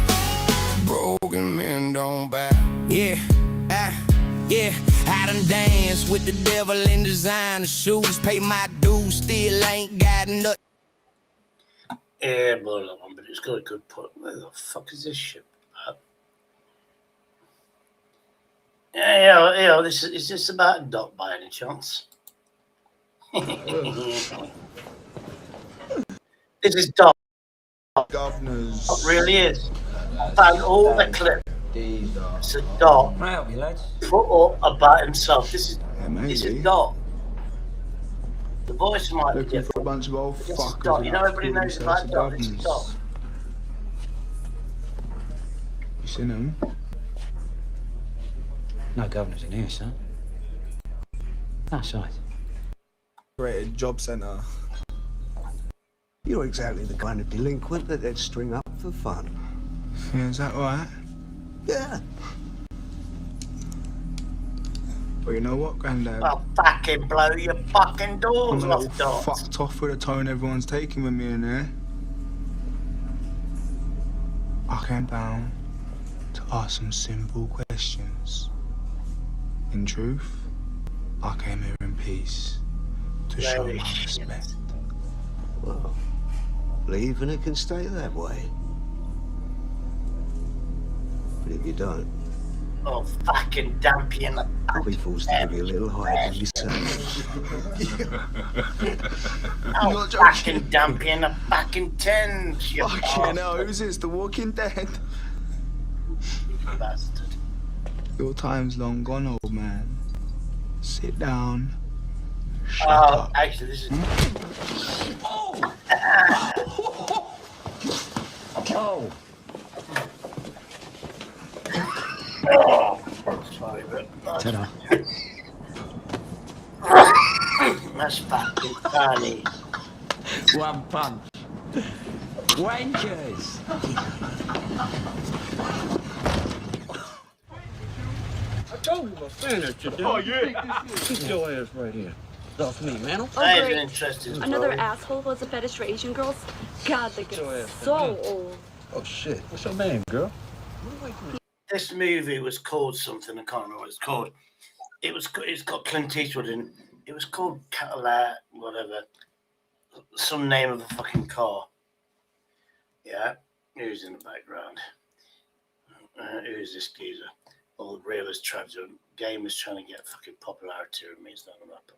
Broken men don't bow. Yeah, I done danced with the devil in designer shoes, pay my dues, still ain't got nothing. Yeah, but it's got a good point. Where the fuck is this shit about? Yeah, is this about a dot by any chance? This is dot. Governors. It really is. I found all the clips It's a dot put up about himself. This is Dot. The voice might be Looking for a different. bunch of old This is fuckers. Dot. You know, that everybody call knows themselves about Dot. This is governors. Dot. You seen him? No governors in here, son. Outside. Created job centre. You're exactly the kind of delinquent that they'd string up for fun. Yeah, is that right? Yeah. Well, you know what, Grandad? I'll fucking blow your fucking doors I'm a off, little Dot. fucked off with the tone everyone's taking with me in there. I came down to ask some simple questions. In truth, I came here in peace to show my respect. Well, leave and it can stay that way. But if you don't, I'll fucking dump you in the I'll be forced to give you a little higher than you say. I'll fucking dump you in the fucking tins, you Fucking hell, bastard. who's this? The Walking Dead? Bastard. Your time's long gone, old man. Sit down. Shut Oh, up. actually, this is. Oh! Sorry, but. Ta-da. That's fucking funny. One punch. Wankers! I told you about saying that shit. Oh, yeah. Keep your ass right here. Off me, man. That is an interesting story. Another asshole was a fetish for Asian girls? God, they get so old. Oh, shit. What's your name, girl? This movie was called something. I can't remember what it's called. It's got Clint Eastwood in. It was called Cadillac, whatever. Some name of a fucking car. Yeah. Who's in the background? Who's this geezer? All the realist tribes are gamers trying to get fucking popularity with me. It's not gonna happen.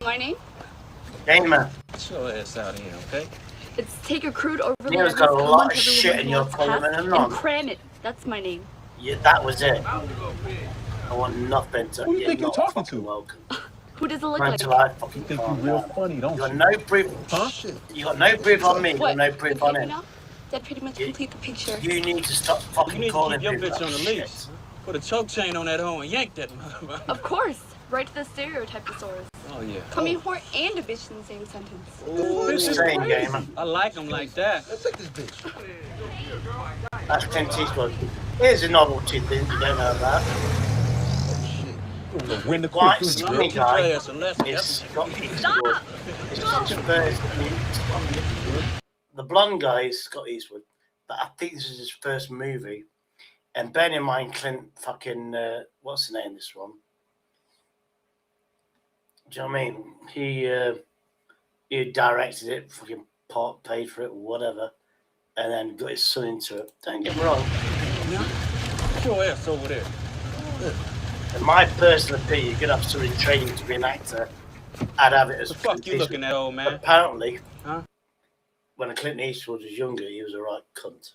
My name? Gamer. Get your ass out of here, okay? It's take a crude overlay Neil's got a lot of shit in your column and cram it. That's my name. Yeah, that was it. I want nothing to. Who you think you're talking to? Welcome. Who does it look Until like? I fucking You think calm you're real down. funny, don't You got you? no proof. Huh? You got no proof on me. You got What? no The proof on paper him. now? That pretty much complete the picture. You need to stop You fucking need to calling keep your people bitch that on the shit. leash. Put a choke chain on that hoe and yank that motherfucker. Of course. Right to the stereotype thesaurus. Oh, yeah. Call me whore and a bitch in the same sentence. This is Same crazy. gamer. I like them like that. That's Clint Eastwood. Here's a novelty thing you don't know about. Win the White quick. skinny Teach your guy ass a lesson. is That's- Scott Eastwood. It's such a first. The blonde guy is Scott Eastwood, but I think this is his first movie. And bear in mind, Clint fucking what's the name of this one? Do you know what I mean? He directed it, fucking paid for it, whatever, and then got his son into it. Don't get me wrong. Get your ass over there. In my personal opinion, you're gonna have to in training to be an actor. I'd have it as The fuck you looking at, old man? Apparently, Huh? when Clint Eastwood was younger, he was a right cunt.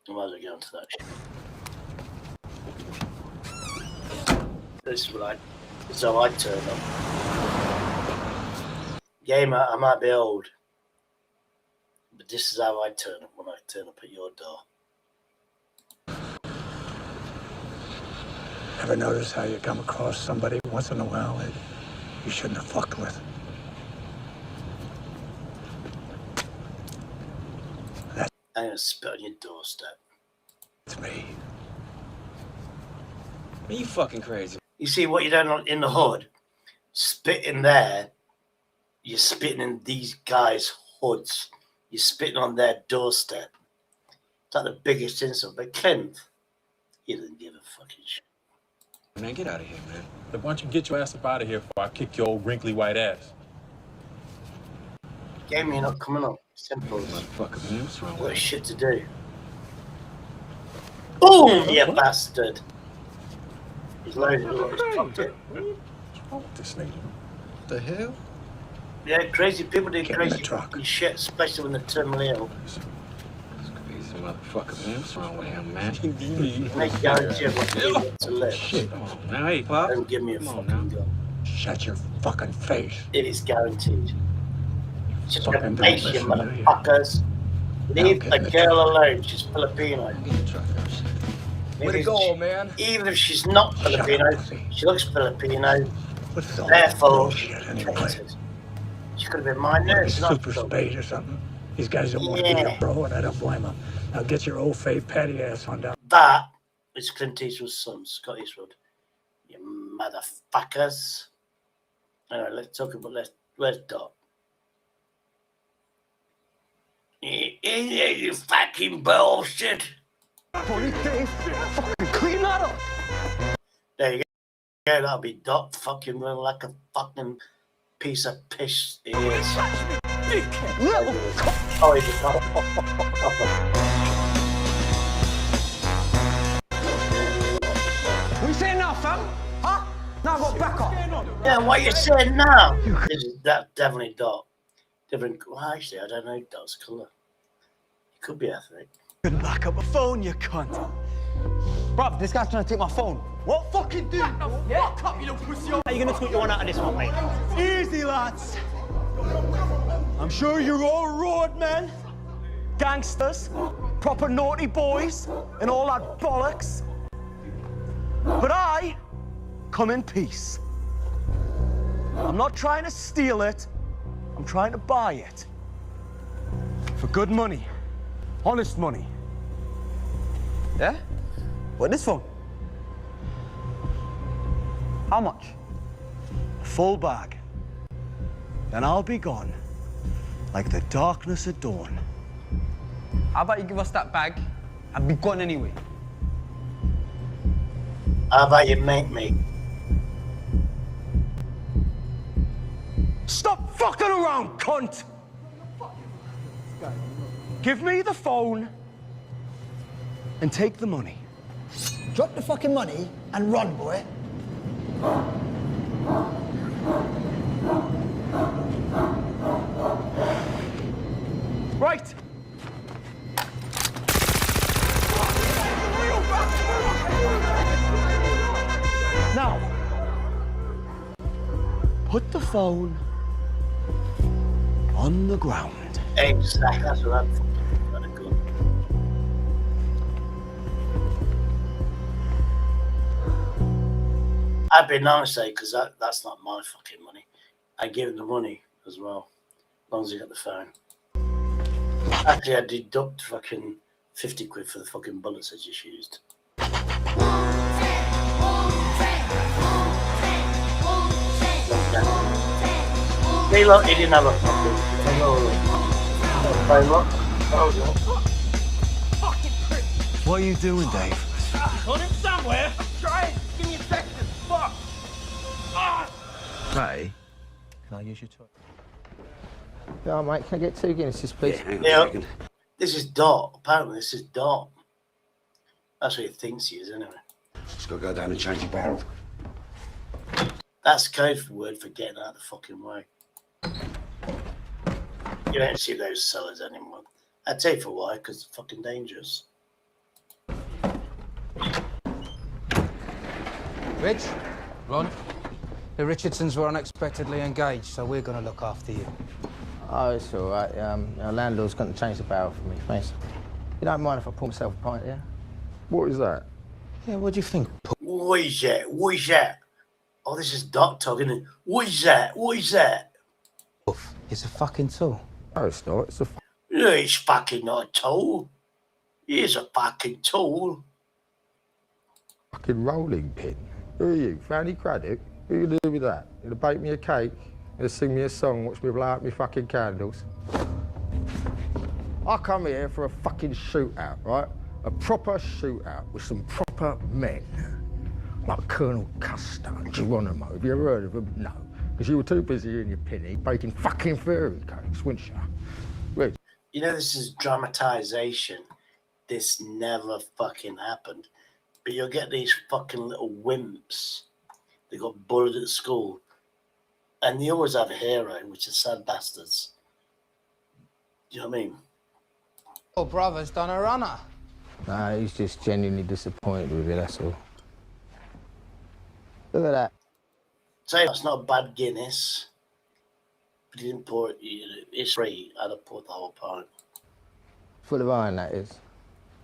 I might as well get onto that shit. This is how I turn up. Gamer, I might be old, but this is how I turn up when I turn up at your door. Ever notice how you come across somebody once in a while that you shouldn't have fucked with? I'm gonna spit on your doorstep. It's me. Are you fucking crazy? You see what you done in the hood? Spitting there, you're spitting in these guys' hoods. You're spitting on their doorstep. It's like the biggest insult. But Clint, he doesn't give a fucking shit. Man, get out of here, man. Why don't you get your ass up out of here before I kick your old wrinkly white ass? Game, you're not coming up. Simple. Motherfucker, man. What's wrong I've got with shit to do. Boom, you bastard. He's loaded. He's dropped it. What's wrong with this nigga? What the hell? Yeah, crazy people do Get in the crazy truck. shit, especially when they're terminally ill. It's crazy, motherfucker, man. What's wrong with him, man? I guarantee if I give it to live. Shit, come on now. Hey, Pop. Don't give me a fucking gun. Shut your fucking face. It is guaranteed. Just Fucking gonna don't face you, listen, do you? motherfuckers. Leave get the in the girl truck. alone. She's Filipino. Way to go, man. Even if she's not Filipino, she looks Filipino. What's all Therefore, that bullshit anyway? She could have been my Like nurse. a Not super spade or something. These guys don't want to be your bro, and I don't blame them. Now get your old fave patty ass on down. That is Clint Eastwood's son, Scott Eastwood. You motherfuckers. Anyway, let's talk about where's Dot? You fucking bullshit. Fucking clean that up. There you go. Yeah, that'll be Dot fucking running like a fucking piece of piss. He is. Oh, he's a cop. What you saying now, fam? Huh? Now I got back up. Yeah, what you saying now? That's definitely Dot. Different. Well, actually, I don't know Dot's colour. He could be ethnic. Couldn't back up a phone, you cunt. Bruv, this guy's trying to take my phone. What fucking do? Yeah? Fuck up, you little pussy. How you gonna tweet your one out of this one, mate? Easy, lads. I'm sure you're all road men, gangsters, proper naughty boys, and all that bollocks. But I come in peace. I'm not trying to steal it. I'm trying to buy it. For good money. Honest money. Yeah? What, this phone? How much? A full bag. Then I'll be gone. Like the darkness at dawn. How about you give us that bag and be gone anyway? How about you make me? Stop fucking around, cunt! Give me the phone and take the money. Drop the fucking money and run, boy. Right. Now, put the phone on the ground. Exactly, that's what I'm fucking gonna go. I'd be nice, because that's not my fucking money. I give him the money as well, as long as he got the phone. Actually, I deduct fucking 50 quid for the fucking bullets I just used. Hey, look, he didn't have a fucking phone. Look. What are you doing, Dave? Hold him somewhere. I'm trying. Give me a second. Fuck. Ray, can I use your toilet? Yeah, mate, can I get 2 Guinnesses, please? Yeah, this is Dot. Apparently, this is Dot. That's what he thinks he is, anyway. Just gotta go down and change your barrel. That's code word for getting out of the fucking way. You don't see those sellers anymore. I'd tell you for why, because it's fucking dangerous. Rich, Ron, the Richardsons were unexpectedly engaged, so we're going to look after you. Oh, it's all right. Our landlord's going to change the barrel for me. Thanks. You don't mind if I pour myself a pint, yeah? What is that? Yeah, what do you think? What is that? What is that? Oh, this is Doc talking. What is that? What is that? It's a fucking tool. Oh, it's not. It's a... No, it's fucking not a tool. It's a fucking tool. fucking rolling pin. Who are you, Fanny Craddock? Who you do with that? You gonna bake me a cake? You gonna sing me a song, watch me blow out me fucking candles? I come here for a fucking shootout, right? A proper shootout with some proper men. Like Colonel Custer and Geronimo. Have you ever heard of them? No. Because you were too busy in your penny baking fucking fairy cakes, weren't you? Rich. You know, this is dramatization. This never fucking happened. But you'll get these fucking little wimps. They got bullied at school. And they always have a hero, which is sad bastards. Do you know what I mean? Your brother's done a runner. Nah, he's just genuinely disappointed with you, that's all. Look at that. Say that's not a bad Guinness. But he didn't pour it. It's free. I'd have poured the whole pint. Full of iron, that is.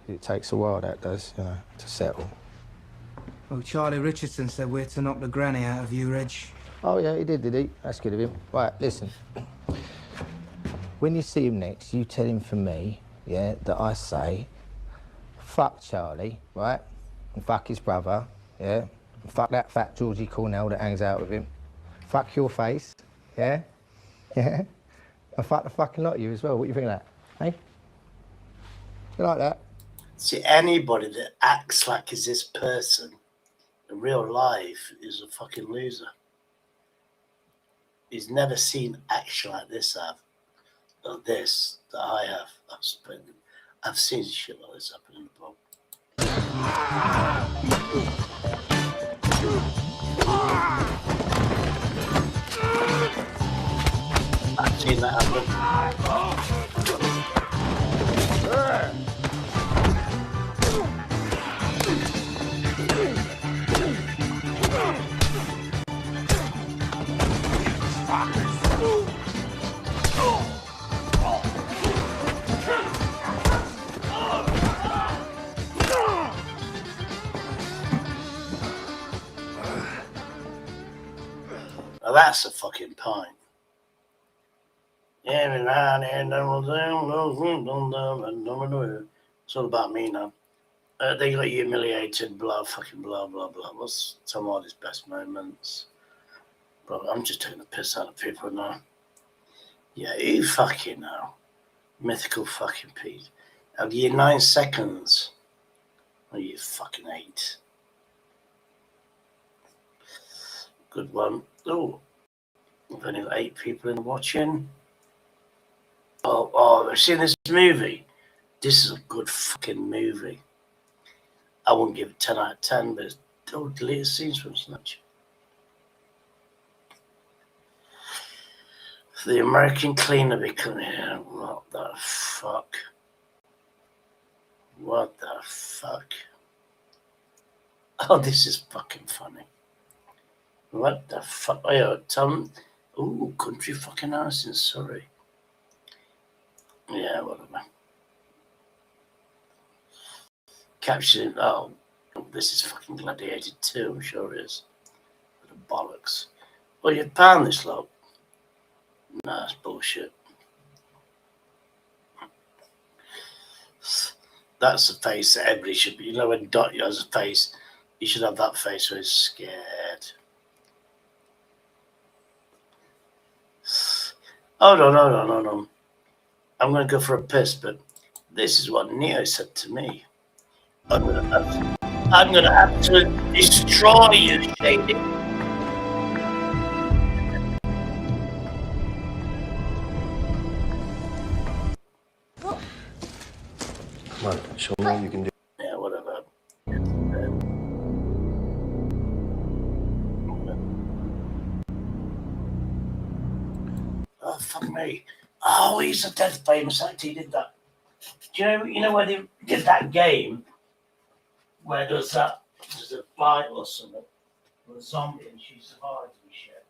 It takes a while, that does, you know, to settle. Well, Charlie Richardson said we're to knock the granny out of you, Reg. Oh, yeah, he did he? That's good of him. Right, listen. When you see him next, you tell him from me, yeah, that I say, fuck Charlie, right? And fuck his brother, yeah? And fuck that fat Georgie Cornell that hangs out with him. Fuck your face, yeah? Yeah? And fuck the fucking lot of you as well. What do you think of that, hey? You like that? See, anybody that acts like is this person in real life is a fucking loser. He's never seen action like this that I have. I've seen shit like this happen in the pub. I've seen that happen. Now that's a fucking pint. It's all about me now. They got humiliated, blah, fucking blah, blah, blah. What's some of his best moments? Bro, I'm just taking the piss out of people now. Yeah, you fucking know. Mythical fucking Pete. I'll give you 9 seconds. Oh, you fucking 8. Good one. Oh, we've only got 8 people in watching. Oh, I've seen this movie. This is a good fucking movie. I wouldn't give it 10 out of 10, but it's deleted scenes from Snatch. The American cleaner becoming here. What the fuck? What the fuck? Oh, this is fucking funny. What the fuck? Oh, yeah, Tom. Ooh, country fucking house in Surrey. Yeah, whatever. Capturing. Oh, this is fucking Gladiator 2, I'm sure it is. What the bollocks. Well, you found this lot. Nah, it's bullshit. That's the face that everybody should be. You know, when Dottie has a face, you should have that face where he's scared. Oh, no. I'm going to go for a piss, but this is what Neo said to me. I'm going to absolutely destroy you, Shady. Come on, show me what you can do. Yeah, whatever. Oh, fuck me. Oh, he's a dead famous actor. He did that. Do you know where they did that game? Where there's a fight or something with a zombie and she survives and shit.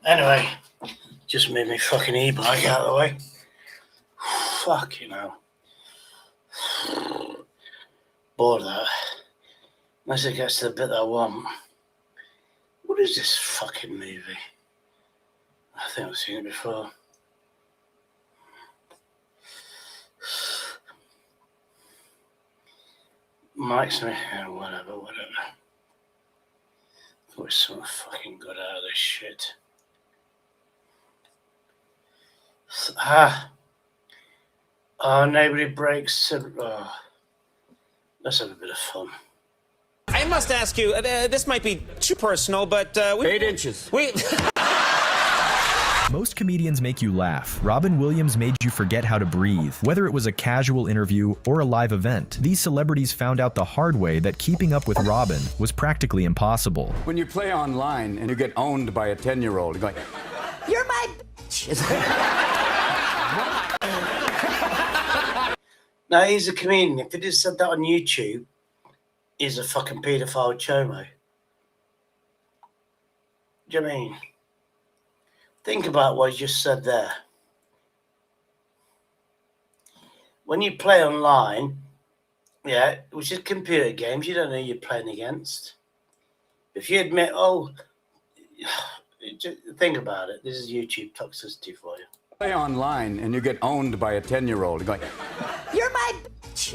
Anyway, just made me fucking e-bike out of the way. Fucking hell. Bored of that. Unless it gets to the bit that I want. What is this fucking movie? I think I've seen it before. Mike Smith, whatever. Thought it's something fucking good out of this shit. Nobody breaks. Let's have a bit of fun. I must ask you, this might be too personal, but 8 inches. Most comedians make you laugh. Robin Williams made you forget how to breathe. Whether it was a casual interview or a live event, these celebrities found out the hard way that keeping up with Robin was practically impossible. When you play online and you get owned by a 10-year-old, you're going, You're my bitch. Now, he's a comedian. If they just said that on YouTube, he's a fucking paedophile chomo. Do you know what I mean? Think about what you just said there. When you play online, yeah, which is computer games, you don't know who you're playing against. If you admit, think about it. This is YouTube toxicity for you. play online and you get owned by a 10-year-old, you're going, You're my bitch.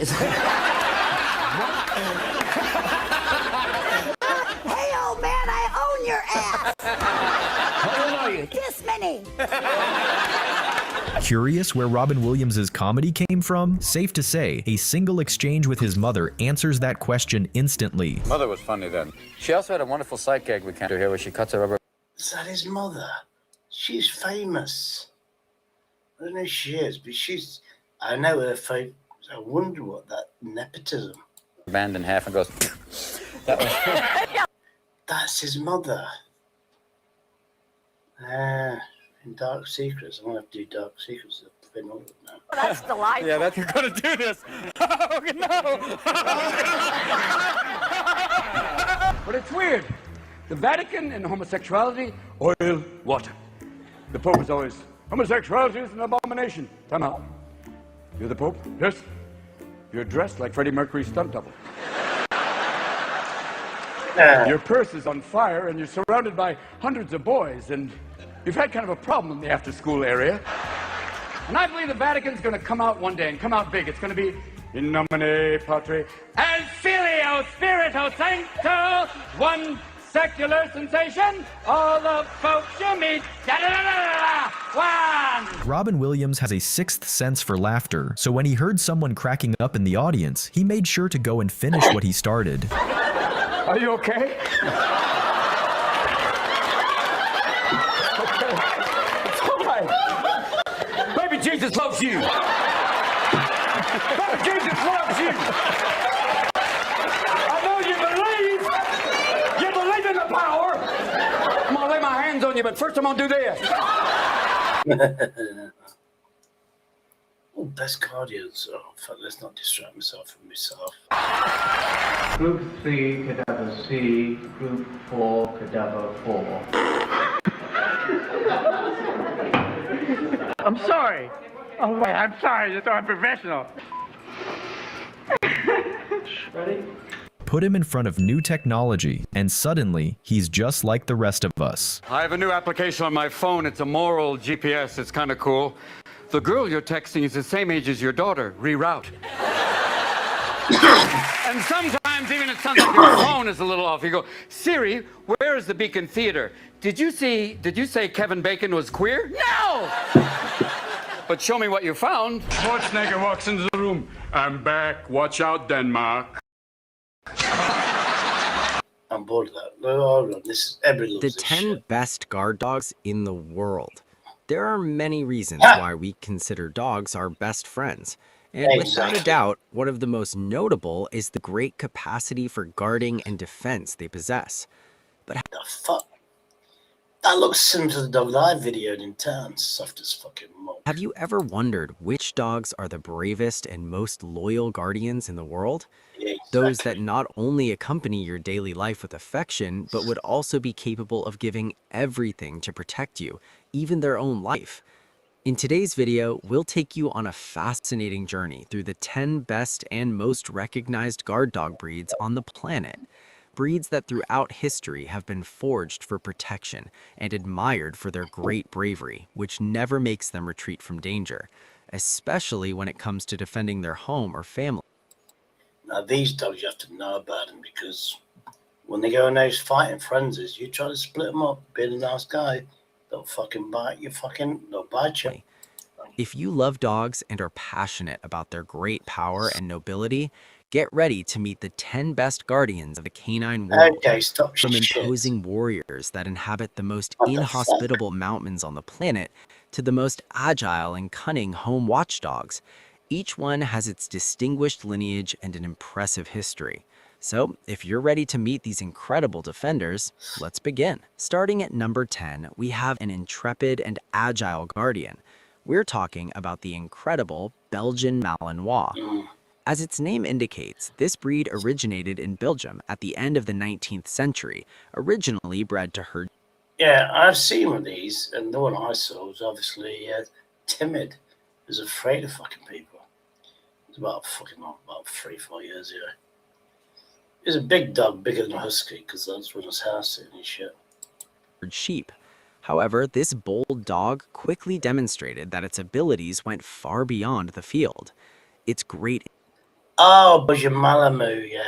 Hey, old man, I own your ass. how old are you? This many. Curious where Robin Williams' comedy came from? Safe to say, a single exchange with his mother answers that question instantly. Mother was funny then. She also had a wonderful sight gag we can't do here where she cuts a rubber. Is that his mother? She's famous. I don't know who she is, but I know her face. I wonder what that nepotism. Band in half and goes, that was. That's his mother. In Dark Secrets. I'm going to have to do Dark Secrets now. That's delightful. Yeah, you're going to do this. Oh, no. But it's weird. The Vatican and homosexuality, oil, water. The Pope is always, homosexuality is an abomination. Time out. You're the Pope? Yes. You're dressed like Freddie Mercury's stunt double. Your purse is on fire and you're surrounded by hundreds of boys and you've had kind of a problem in the after-school area. And I believe the Vatican's going to come out one day and come out big. It's going to be in nomine patri and filio spirito sancto, one secular sensation, all the folks you meet, one. Robin Williams has a sixth sense for laughter, so when he heard someone cracking up in the audience, he made sure to go and finish what he started. Are you okay? It's all right. Baby Jesus loves you. Baby Jesus loves you. I know you believe. You believe in the power. I'm gonna lay my hands on you, but first I'm gonna do this. Oh, best guardians. Oh, fuck, let's not distract myself from myself. Group 3, cadaver C. Group 4, cadaver 4. I'm sorry. Oh, wait, I'm sorry. You're so unprofessional. Ready? Put him in front of new technology, and suddenly, he's just like the rest of us. I have a new application on my phone. It's a moral GPS. It's kind of cool. The girl you're texting is the same age as your daughter. Reroute. And sometimes even it sounds like your phone is a little off. You go, Siri, where is the Beacon Theater? Did you say Kevin Bacon was queer? No! But show me what you found. Schwarzenegger walks into the room. I'm back. Watch out, Denmark. I'm bored of that. No, this is everybody loves The this 10 shit. best guard dogs in the world. There are many reasons why we consider dogs our best friends. And without a doubt, one of the most notable is the great capacity for guarding and defense they possess. But the fuck? That looks similar to the dog that I videoed in town. Soft as fucking malt. have you ever wondered which dogs are the bravest and most loyal guardians in the world? Yeah, Those that not only accompany your daily life with affection, but would also be capable of giving everything to protect you, even their own life. In today's video, we'll take you on a fascinating journey through the 10 best and most recognized guard dog breeds on the planet. Breeds that throughout history have been forged for protection and admired for their great bravery, which never makes them retreat from danger, especially when it comes to defending their home or family. Now, these dogs, you have to know about them because when they go in those fighting frenzies, you try to split them up, being a nice guy, they'll fucking bite you, they'll bite you. If you love dogs and are passionate about their great power and nobility, get ready to meet the 10 best guardians of the canine world. Okay, stop From shit. imposing warriors that inhabit the most What the inhospitable mountains on the planet to the most agile and cunning home watchdogs, each one has its distinguished lineage and an impressive history. So, if you're ready to meet these incredible defenders, let's begin. Starting at number 10, we have an intrepid and agile guardian. We're talking about the incredible Belgian Malinois. As its name indicates, this breed originated in Belgium at the end of the 19th century, originally bred to herd. Yeah, I've seen one of these, and the one I saw was obviously timid. He was afraid of fucking people. It was about 3-4 years ago. He was a big dog, bigger than a husky, because that's what his house is and shit. Sheep. However, this bold dog quickly demonstrated that its abilities went far beyond the field. Its great Oh, Belgian Malamute, yeah,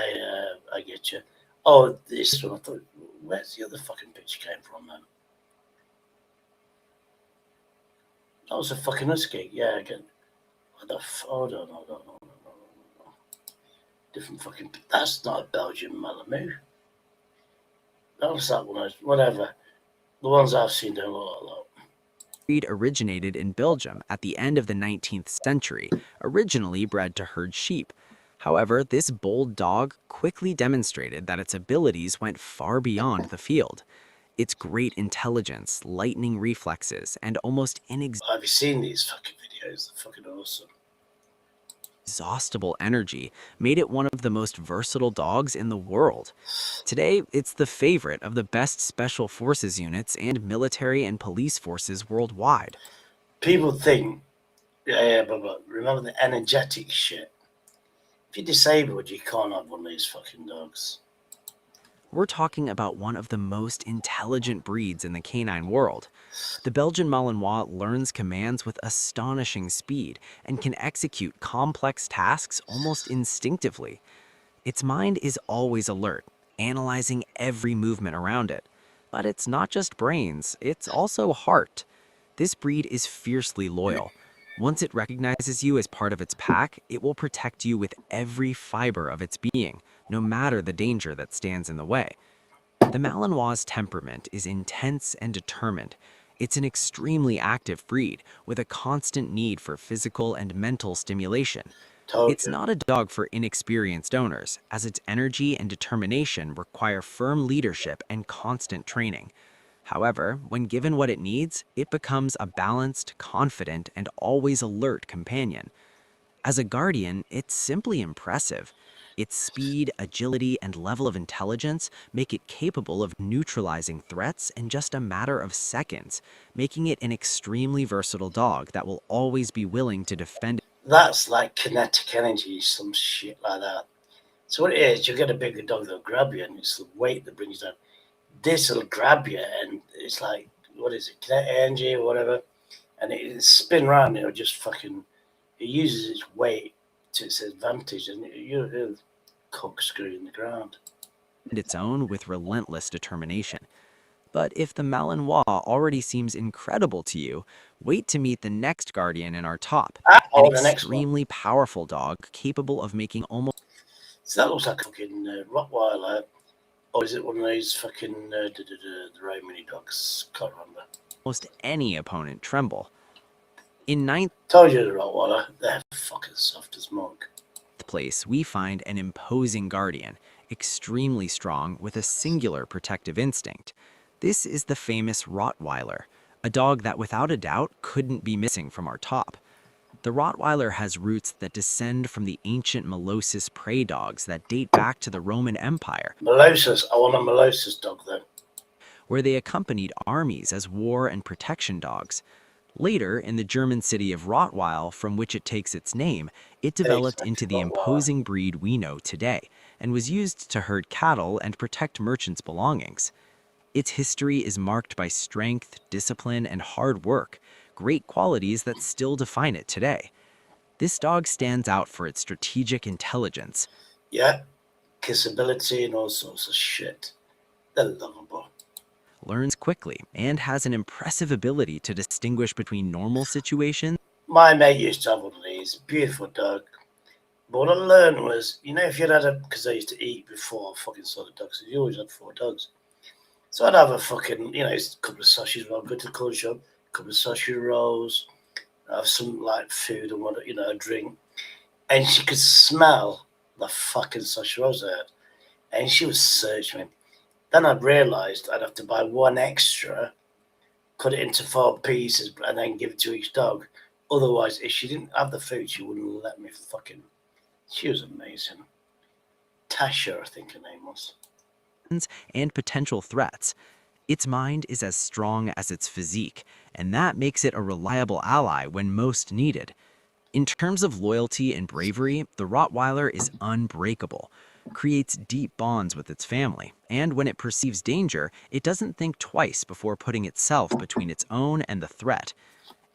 I get you. Oh, this one, I thought, where's the other fucking picture came from then? That was a fucking husky, yeah, again. What the fuck? No. Different fucking, that's not a Belgian Malamute. That was that one, whatever. The ones I've seen don't look like that. breed originated in Belgium at the end of the 19th century, originally bred to herd sheep. However, this bold dog quickly demonstrated that its abilities went far beyond the field. Its great intelligence, lightning reflexes, and almost Have you seen these fucking videos? They're fucking awesome. inexhaustible energy made it one of the most versatile dogs in the world. Today, it's the favorite of the best special forces units and military and police forces worldwide. People think, but remember the energetic shit. If you're disabled, you can't have one of these fucking dogs. We're talking about one of the most intelligent breeds in the canine world. The Belgian Malinois learns commands with astonishing speed and can execute complex tasks almost instinctively. Its mind is always alert, analyzing every movement around it. But it's not just brains, it's also heart. This breed is fiercely loyal. Once it recognizes you as part of its pack, it will protect you with every fiber of its being, no matter the danger that stands in the way. The Malinois' temperament is intense and determined. It's an extremely active breed with a constant need for physical and mental stimulation. It's not a dog for inexperienced owners, as its energy and determination require firm leadership and constant training. However, when given what it needs, it becomes a balanced, confident, and always alert companion. As a guardian, it's simply impressive. Its speed, agility, and level of intelligence make it capable of neutralizing threats in just a matter of seconds, making it an extremely versatile dog that will always be willing to defend. That's like kinetic energy, some shit like that. So what it is, you get a bigger dog that'll grab you, and it's the weight that brings you down. This will grab you, and it's like, what is it, kinetic energy or whatever, and it'll spin around, it'll just fucking, it uses its weight to its advantage, and it'll corkscrew in the ground. Its own with relentless determination. But if the Malinois already seems incredible to you, wait to meet the next guardian in our top. An extremely powerful dog capable of making almost... So that looks like a fucking Rottweiler. Or is it one of those fucking the Romany dogs? Can't remember. Almost any opponent tremble. In ninth Told you the Rottweiler. They're fucking soft as monk. place, we find an imposing guardian, extremely strong with a singular protective instinct. This is the famous Rottweiler, a dog that without a doubt couldn't be missing from our top. The Rottweiler has roots that descend from the ancient Molossus prey dogs that date back to the Roman Empire. Molossus. I want a Molossus dog then. Where they accompanied armies as war and protection dogs. Later, in the German city of Rottweil, from which it takes its name, it developed into the imposing breed we know today, and was used to herd cattle and protect merchants' belongings. Its history is marked by strength, discipline, and hard work, great qualities that still define it today. This dog stands out for its strategic intelligence. Yeah, kissability and all sorts of shit. They're lovable. Learns quickly, and has an impressive ability to distinguish between normal situations. My mate used to have one of these. Beautiful dog. But what I learned was, if you'd had because I used to eat before I fucking saw the dogs, you always had 4 dogs. So I'd have a fucking, a couple of sausage rolls, go to the corner shop, a couple of sausage rolls, have some like food and what, a drink. And she could smell the fucking sausage rolls I had. And she was searching me. Then I'd realised I'd have to buy 1 extra, cut it into 4 pieces, and then give it to each dog. Otherwise, if she didn't have the food, she wouldn't let me fucking. She was amazing. Tasha, I think her name was. And potential threats. Its mind is as strong as its physique, and that makes it a reliable ally when most needed. In terms of loyalty and bravery, the Rottweiler is unbreakable, creates deep bonds with its family, and when it perceives danger, it doesn't think twice before putting itself between its own and the threat.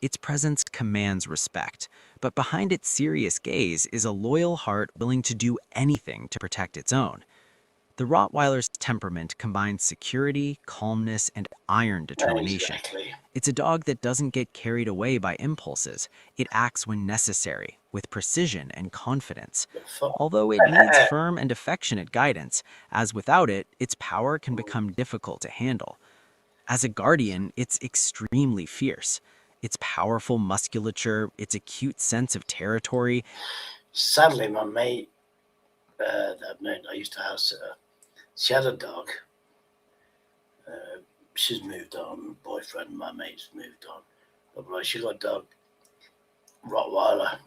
Its presence commands respect, but behind its serious gaze is a loyal heart willing to do anything to protect its own. The Rottweiler's temperament combines security, calmness, and iron determination. Exactly. It's a dog that doesn't get carried away by impulses. It acts when necessary, with precision and confidence. Although it needs firm and affectionate guidance, as without it, its power can become difficult to handle. As a guardian, it's extremely fierce. Its powerful musculature, its acute sense of territory. Sadly, my mate, I used to house her. She had a dog. She's moved on. Boyfriend, my mate's moved on. But like, she got a dog, Rottweiler.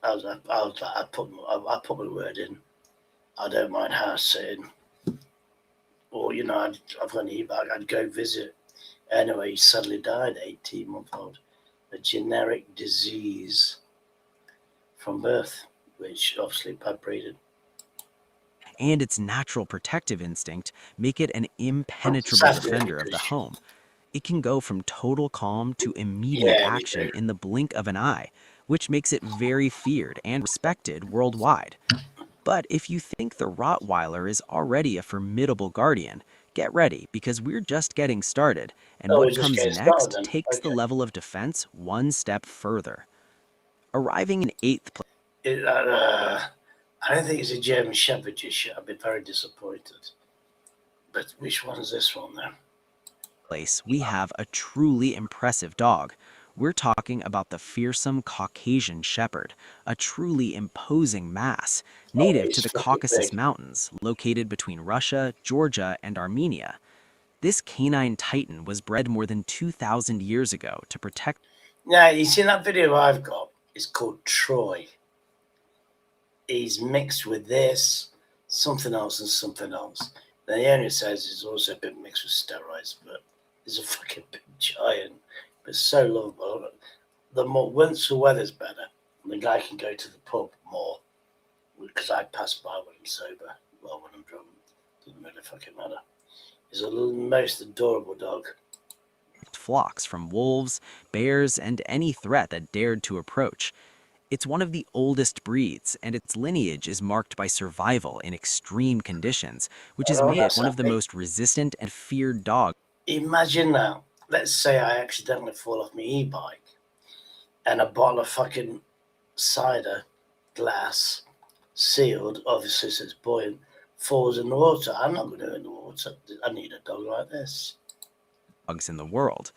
I put my word in. I don't mind house sitting. Or I've got an e-bag. I'd go visit. Anyway, he suddenly died, 18-month-old. A generic disease from birth, which obviously bad breeding. And its natural protective instinct make it an impenetrable defender of the home. It can go from total calm to immediate action in the blink of an eye, which makes it very feared and respected worldwide. But if you think the Rottweiler is already a formidable guardian, get ready because we're just getting started, and what comes next takes the level of defense one step further. Arriving in 8th place. I don't think it's a German Shepherd just yet. I'd be very disappointed. But which one is this one then? We have a truly impressive dog. We're talking about the fearsome Caucasian Shepherd, a truly imposing mass, native to the Caucasus Mountains, located between Russia, Georgia, and Armenia. This canine titan was bred more than 2,000 years ago to protect. Now, you see that video I've got? It's called Troy. He's mixed with this, something else, and something else. Then the owner says he's also been mixed with steroids, but he's a fucking big giant, but so lovable. Once the weather's better, the guy can go to the pub more, because I pass by when I'm sober, well, when I'm drunk, doesn't really fucking matter. He's the most adorable dog. Flocks from wolves, bears, and any threat that dared to approach. It's one of the oldest breeds, and its lineage is marked by survival in extreme conditions, which has made it one of the most resistant and feared dogs. Imagine now, let's say I accidentally fall off my e-bike, and a bottle of fucking cider, glass, sealed, obviously so it's buoyant, falls in the water. I'm not going to go in the water. I need a dog like this. Dogs in the world.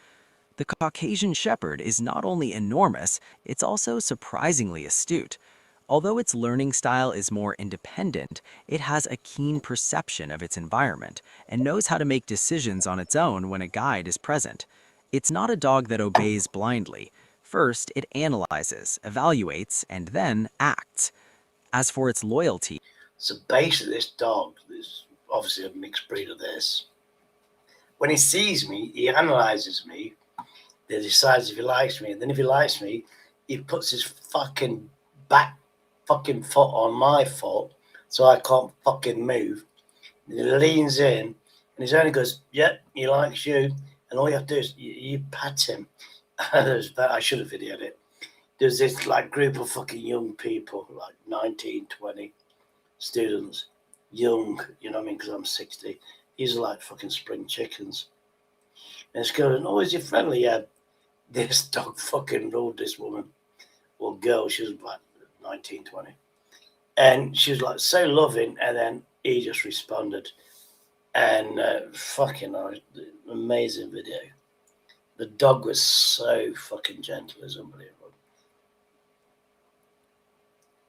The Caucasian Shepherd is not only enormous, it's also surprisingly astute. Although its learning style is more independent, it has a keen perception of its environment and knows how to make decisions on its own when a guide is present. It's not a dog that obeys blindly. First, it analyzes, evaluates, and then acts. As for its loyalty, So basically, this dog is obviously a mixed breed of this. When he sees me, he analyzes me, then decides if he likes me, and then if he likes me, he puts his fucking back fucking foot on my foot so I can't fucking move. And he leans in and he only goes, "Yep, he likes you." And all you have to do is you pat him. I should have videoed it. There's this like group of fucking young people, like 19, 20 students, young, you know what I mean? Because I'm 60. These are like fucking spring chickens. And it's going, "Oh, is you friendly?" Yeah. This dog fucking ruled this woman or girl. She was like 19, 20. And she was like so loving. And then he just responded. And fucking amazing video. The dog was so fucking gentle. It's unbelievable.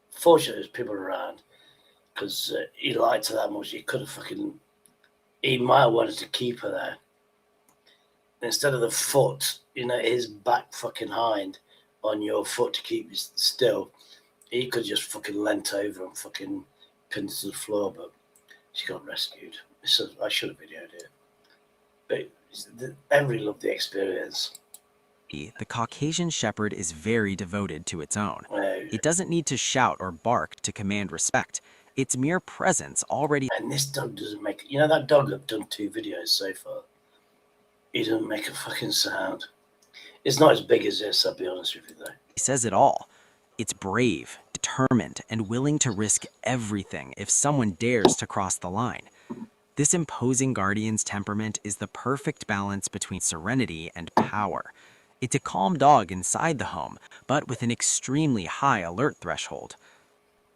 Fortunately, there's people around because he liked her that much. He could have fucking, he might have wanted to keep her there. Instead of the foot, you know, his back fucking hind on your foot to keep you still, he could just fucking leant over and fucking pinned to the floor, but she got rescued. So I should have videoed it. But everybody loved the experience. the Caucasian Shepherd is very devoted to its own. Right. It doesn't need to shout or bark to command respect. Its mere presence already... And this dog doesn't make, you know, that dog I've done 2 videos so far. He doesn't make a fucking sound. It's not as big as this, I'll be honest with you though. He says it all. It's brave, determined, and willing to risk everything if someone dares to cross the line. This imposing guardian's temperament is the perfect balance between serenity and power. It's a calm dog inside the home, but with an extremely high alert threshold.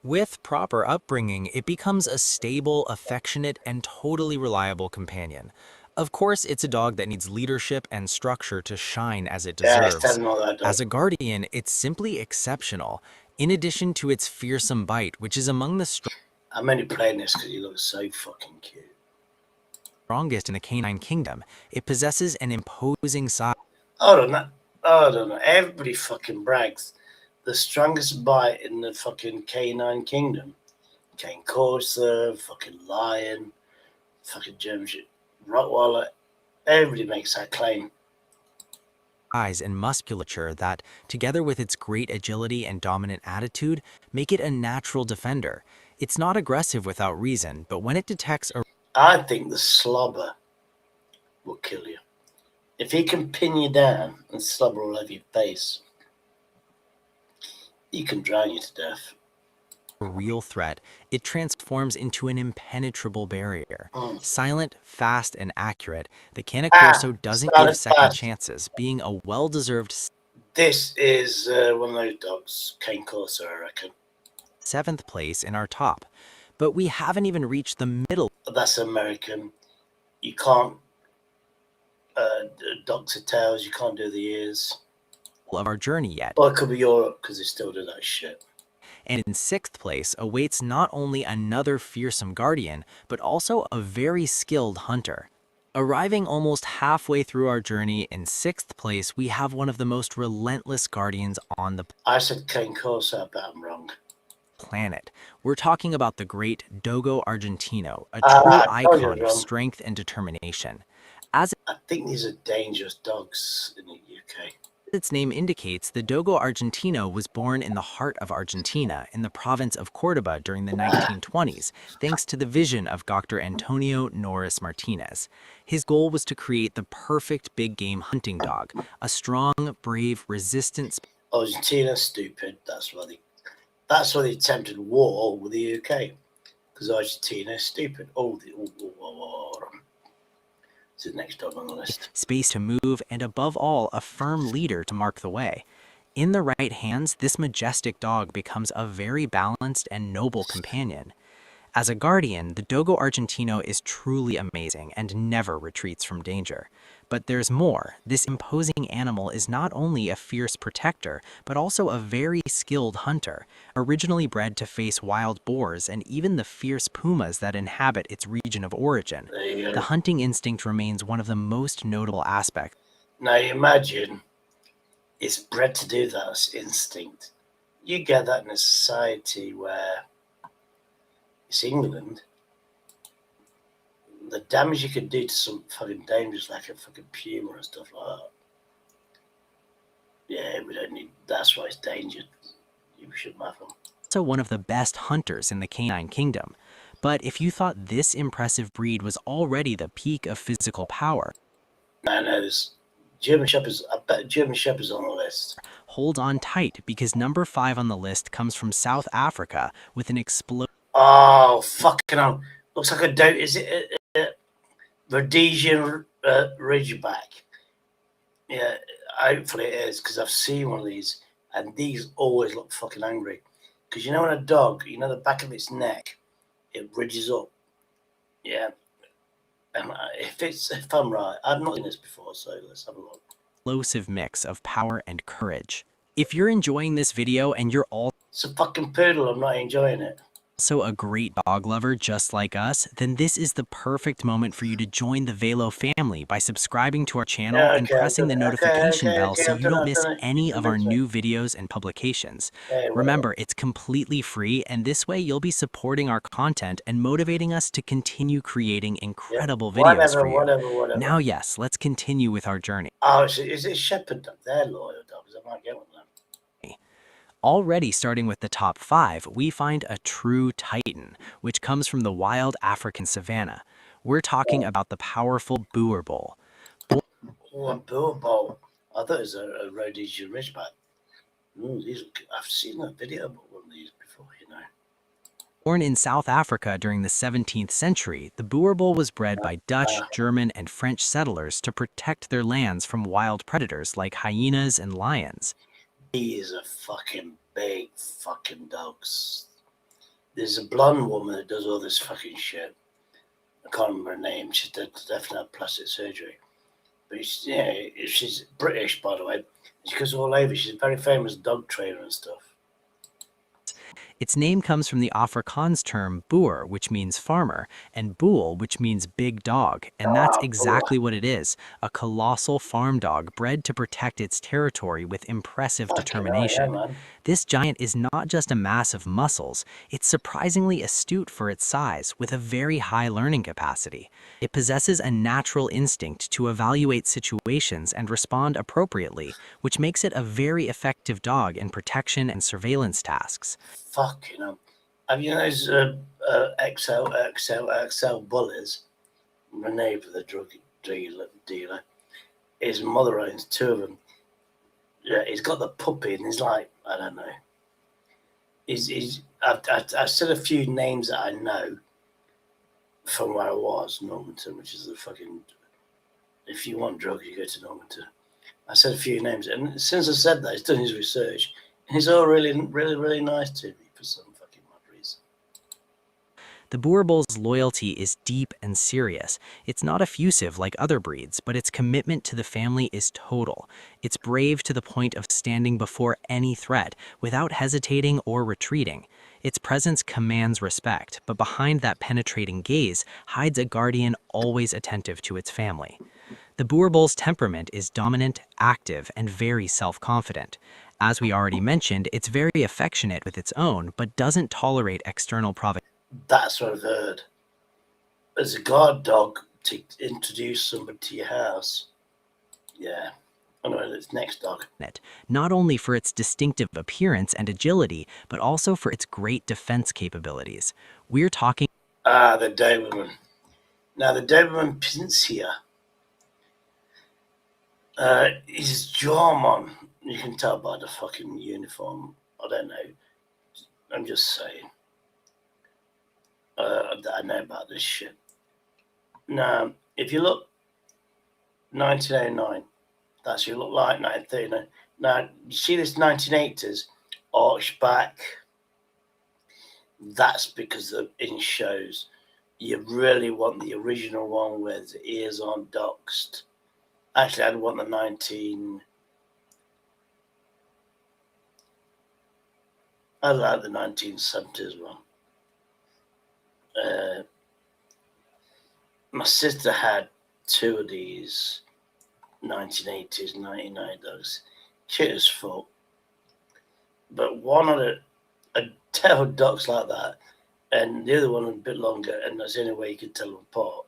With proper upbringing, it becomes a stable, affectionate, and totally reliable companion. Of course, it's a dog that needs leadership and structure to shine as it deserves. As a guardian, it's simply exceptional, in addition to its fearsome bite, which is among the I'm only playing this because he looks so fucking cute. strongest in the canine kingdom. It possesses an imposing size. Hold on. Everybody fucking brags. The strongest bite in the fucking canine kingdom. Cane Corso, fucking lion, fucking German shit, Rottweiler. Everybody makes that claim. Eyes and musculature that, together with its great agility and dominant attitude, make it a natural defender. It's not aggressive without reason, but when it detects a... I think the slobber will kill you. If he can pin you down and slobber all over your face, he can drown you to death. real threat, it transforms into an impenetrable barrier. Silent, fast, and accurate, the Cane Corso doesn't give second chances, being a well-deserved... This is one of those dogs, Cane Corso, I reckon. 7th place in our top. But we haven't even reached the middle. That's American. You can't doctor tails, you can't do the ears. Of our journey yet. Well, it could be Europe because they still do that shit. And in 6th place awaits not only another fearsome guardian, but also a very skilled hunter. Arriving almost halfway through our journey in 6th place, we have one of the most relentless guardians on the I said Cane Corso, but I'm wrong. Planet. We're talking about the great Dogo Argentino, a true icon of strength and determination. As I think these are dangerous dogs in the UK. Its name indicates, the Dogo Argentino was born in the heart of Argentina, in the province of Cordoba during the 1920s, thanks to the vision of Dr. Antonio Norris Martinez. His goal was to create the perfect big game hunting dog, a strong, brave, resistant... Argentina's stupid. That's why they attempted war with the UK, because Argentina is stupid. It's the next dog on the list. Space to move, and above all, a firm leader to mark the way. In the right hands, this majestic dog becomes a very balanced and noble companion. As a guardian, the Dogo Argentino is truly amazing and never retreats from danger. But there's more. This imposing animal is not only a fierce protector, but also a very skilled hunter, originally bred to face wild boars and even the fierce pumas that inhabit its region of origin. The hunting instinct remains one of the most notable aspects. Now imagine It's bred to do that. It's instinct. You get that in a society where it's England. The damage you could do to some fucking dangerous, like a fucking puma and stuff like that. Yeah, we don't need. That's why it's dangerous. You shouldn't have them. Also one of the best hunters in the canine kingdom. But if you thought this impressive breed was already the peak of physical power, No, there's German Shepherds. I bet German Shepherds on the list. hold on tight because number 5 on the list comes from South Africa with an explosive. Oh, fucking hell. Looks like a dope. Is it a Rhodesian Ridgeback? Yeah, hopefully it is, because I've seen one of these, and these always look fucking angry. Because you know when a dog, you know the back of its neck, it ridges up. Yeah. And if I'm right, I've not seen this before, so let's have a look. Explosive mix of power and courage. If you're enjoying this video and you're It's a fucking poodle, I'm not enjoying it. also a great dog lover just like us, then this is the perfect moment for you to join the Velo family by subscribing to our channel Yeah, and okay, pressing the notification bell so I've you don't done miss it. any of our Eventually. new videos and publications. Hey, Remember, it's completely free, and this way you'll be supporting our content and motivating us to continue creating incredible videos for you. Whatever. Now, yes, let's continue with our journey. Oh, is it shepherd dog? They're loyal dogs. I might get one of them. Already starting with the top 5, we find a true titan, which comes from the wild African savanna. We're talking about the powerful boer bull. Oh, a boer bull. I thought it was a Rhodesian Ridgeback. I've seen a video about one of these before, you know. Born in South Africa during the 17th century, the boer bull was bred by Dutch, German, and French settlers to protect their lands from wild predators like hyenas and lions. These are fucking big fucking dogs. There's a blonde woman that does all this fucking shit. I can't remember her name. She's definitely had plastic surgery. But she's British, by the way. She goes all over. She's a very famous dog trainer and stuff. Its name comes from the Afrikaans term boer, which means farmer, and boel, which means big dog. And that's exactly what it is, a colossal farm dog bred to protect its territory with impressive determination. Yeah, This giant is not just a mass of muscles, it's surprisingly astute for its size, with a very high learning capacity. It possesses a natural instinct to evaluate situations and respond appropriately, which makes it a very effective dog in protection and surveillance tasks. Fuck, you know. Have you know those XL bullies? Renee, for the drug dealer. His mother owns 2 of them. Yeah, he's got the puppy, and he's like, I don't know. I've said a few names that I know from where I was, Normanton, which is the fucking. If you want drugs, you go to Normanton. I said a few names, and since I said that, he's done his research, and he's all really nice to me for some fucking odd reason. The boer bull's loyalty is deep and serious. It's not effusive like other breeds, but its commitment to the family is total. It's brave to the point of standing before any threat without hesitating or retreating. Its presence commands respect, but behind that penetrating gaze hides a guardian always attentive to its family. The boer bull's temperament is dominant, active, and very self-confident. As we already mentioned, it's very affectionate with its own, but doesn't tolerate external provocation. That's what I've heard. As a guard dog to introduce somebody to your house. Yeah. I know its next dog. Not only for its distinctive appearance and agility, but also for its great defense capabilities. We're talking. The Doberman. Now, the Doberman Pinscher is German. You can tell by the fucking uniform. I don't know. I'm just saying. I know about this shit. Now, if you look 1909, that's what you look like 1939. Now, you see this 1980s arched back? That's because in shows, you really want the original one where the ears aren't doxed. Actually, I'd want the 1970s one. My sister had 2 of these 1980s, 99 dogs, cute as fuck. But one had a tail ducks like that, and the other one was a bit longer, and that's the only way you could tell them apart.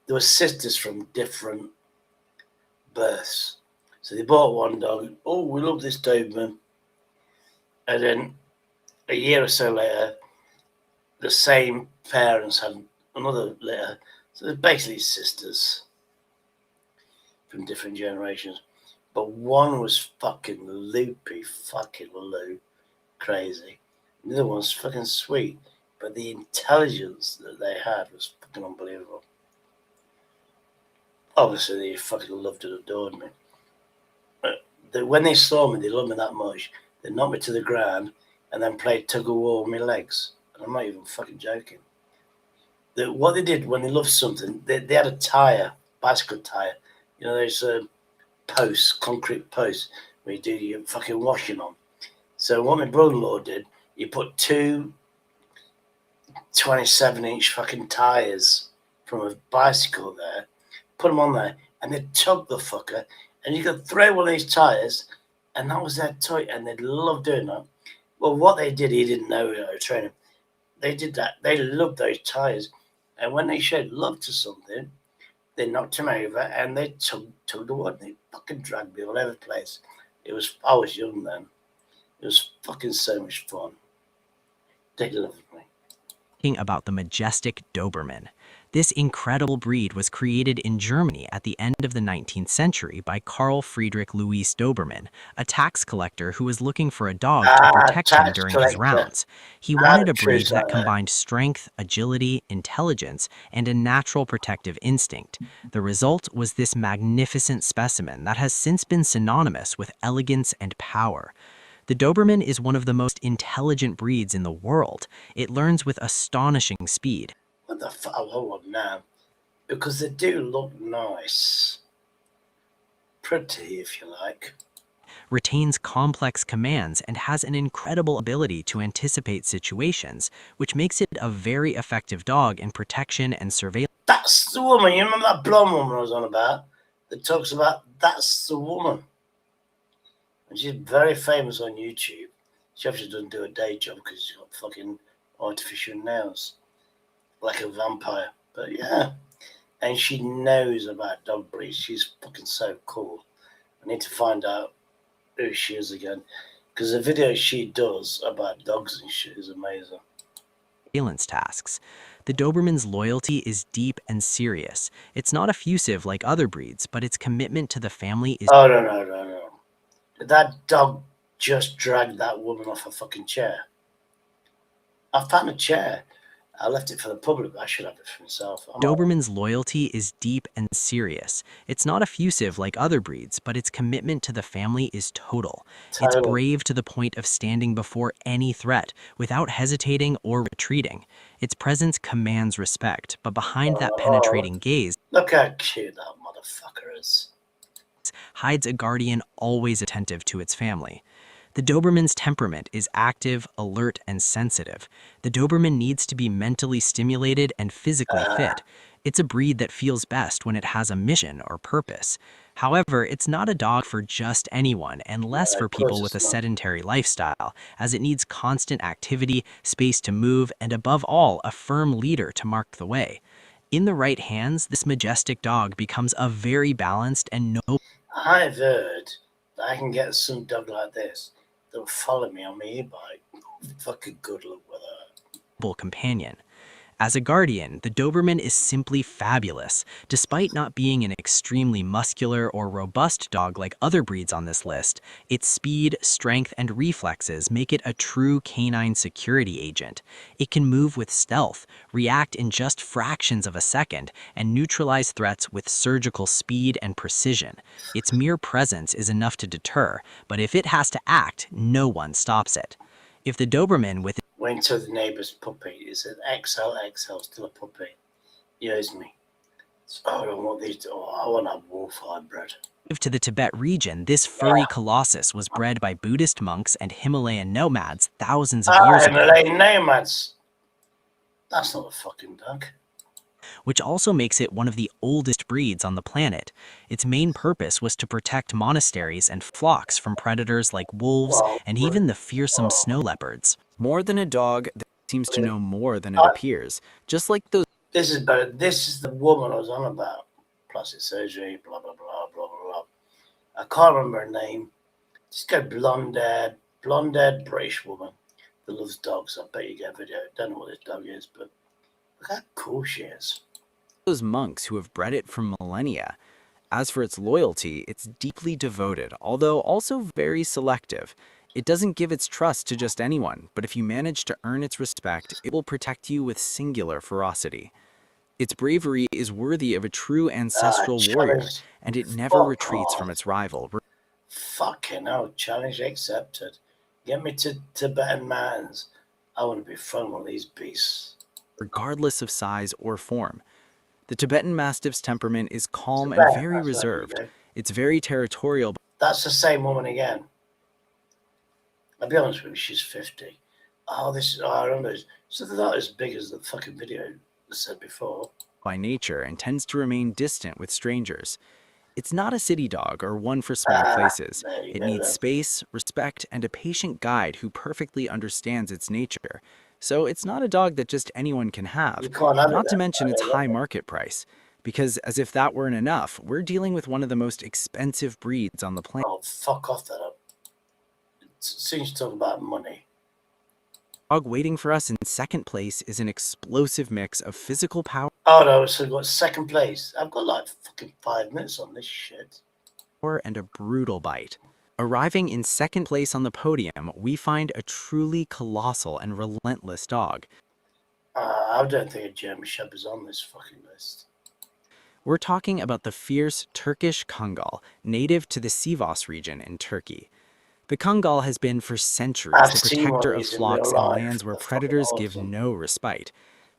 They were sisters from different births. So they bought one dog. Oh, we love this Doberman. And then a year or so later, the same parents had another litter. So they're basically sisters from different generations. But one was fucking loopy, fucking crazy. The other one's fucking sweet. But the intelligence that they had was fucking unbelievable. Obviously, they fucking loved and adored me. But when they saw me, they loved me that much. They knocked me to the ground and then played tug of war with my legs. And I'm not even fucking joking. What they did when they loved something, they had a tyre, bicycle tyre. You know, there's posts, concrete posts, where you do your fucking washing on. So what my brother-in-law did, he put two 27-inch fucking tyres from a bicycle there, put them on there, and they'd tug the fucker, and you could throw one of these tyres, and that was their toy, and they'd love doing that. Well, what they did, he didn't know how to train him. They did that. They loved those tyres, and when they showed love to something, they knocked him over, and they tugged the wood. They fucking dragged me all over the place. I was young then. It was fucking so much fun. They loved me. About the majestic Doberman. This incredible breed was created in Germany at the end of the 19th century by Carl Friedrich Louis Doberman, a tax collector who was looking for a dog to protect him during his rounds. He wanted a breed that combined strength, agility, intelligence, and a natural protective instinct. The result was this magnificent specimen that has since been synonymous with elegance and power. The Doberman is one of the most intelligent breeds in the world. It learns with astonishing speed. What the fuck? Hold on now. Because they do look nice. Pretty, if you like. Retains complex commands and has an incredible ability to anticipate situations, which makes it a very effective dog in protection and surveillance. That's the woman. You remember that blonde woman I was on about? That talks about that's the woman. And she's very famous on YouTube. She obviously doesn't do a day job because she's got fucking artificial nails. Like a vampire. But yeah. And she knows about dog breeds. She's fucking so cool. I need to find out who she is again. Because the video she does about dogs and shit is amazing. Surveillance tasks. The Doberman's loyalty is deep and serious. It's not effusive like other breeds, but its commitment to the family is... Oh, no. That dog just dragged that woman off a fucking chair. I found a chair. I left it for the public, but I should have it for myself. Doberman's loyalty is deep and serious. It's not effusive like other breeds, but its commitment to the family is total. It's brave to the point of standing before any threat without hesitating or retreating. Its presence commands respect, but behind that penetrating gaze, look how cute that motherfucker is. Hides a guardian always attentive to its family. The Doberman's temperament is active, alert, and sensitive. The Doberman needs to be mentally stimulated and physically fit. It's a breed that feels best when it has a mission or purpose. However, it's not a dog for just anyone, and less for people with a sedentary lifestyle, as it needs constant activity, space to move, and above all, a firm leader to mark the way. In the right hands, this majestic dog becomes a very balanced and noble... I've heard that I can get some dog like this that'll follow me on my e-bike. Fucking good luck with that. Companion. As a guardian, the Doberman is simply fabulous. Despite not being an extremely muscular or robust dog like other breeds on this list, its speed, strength, and reflexes make it a true canine security agent. It can move with stealth, react in just fractions of a second, and neutralize threats with surgical speed and precision. Its mere presence is enough to deter, but if it has to act, no one stops it. If the Doberman with went to the neighbour's puppy. He said, XL, still a puppy. He owes me. So, I don't want these. I want to have wolf hybrid. To the Tibet region, this furry colossus was bred by Buddhist monks and Himalayan nomads thousands of years ago. Himalayan nomads. That's not a fucking dog. which also makes it one of the oldest breeds on the planet. Its main purpose was to protect monasteries and flocks from predators like wolves and even the fearsome snow leopards. More than a dog that seems to know more than it appears, just like those. This is better. This is the woman I was on about. Plastic surgery, blah, blah, blah, blah, blah, blah. I can't remember her name. Just go blonde-haired British woman that loves dogs. I bet you get a video. Don't know what this dog is, but look how cool she is. Those monks who have bred it for millennia. As for its loyalty, it's deeply devoted, although also very selective. It doesn't give its trust to just anyone, but if you manage to earn its respect, it will protect you with singular ferocity. Its bravery is worthy of a true ancestral warrior, and it never retreats from its rival. Fucking hell, challenge accepted. Get me to Tibetan mountains. I want to be fun with these beasts. Regardless of size or form. The Tibetan Mastiff's temperament is calm and very reserved. It's very territorial. That's the same woman again. I'll be honest with you, she's 50. Oh, I remember this. So they're not as big as the fucking video I said before. By nature and tends to remain distant with strangers. It's not a city dog or one for small places. It needs space, respect, and a patient guide who perfectly understands its nature. So it's not a dog that just anyone can have, not to mention its high market price. Because as if that weren't enough, we're dealing with one of the most expensive breeds on the planet. Oh, fuck off that up. Seems to talk about money. Dog waiting for us in second place is an explosive mix of physical power. Oh no, so we've got second place. I've got like fucking 5 minutes on this shit. And a brutal bite. Arriving in second place on the podium, we find a truly colossal and relentless dog. I don't think a German Shepherd's on this fucking list. We're talking about the fierce Turkish Kangal, native to the Sivas region in Turkey. The Kangal has been for centuries the protector of flocks in lands where predators give no respite.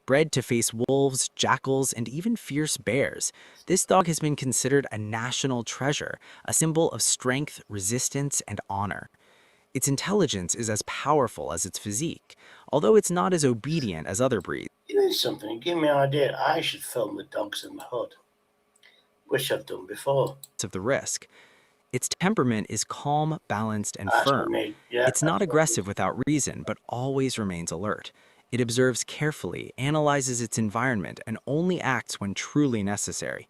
Bred to face wolves, jackals, and even fierce bears, this dog has been considered a national treasure, a symbol of strength, resistance, and honor. Its intelligence is as powerful as its physique, although it's not as obedient as other breeds. You know something? Give me an idea. I should film the dogs in the hood, which I've done before. Of the risk. Its temperament is calm, balanced, and firm. It's not aggressive without reason, but always remains alert. It observes carefully, analyzes its environment, and only acts when truly necessary.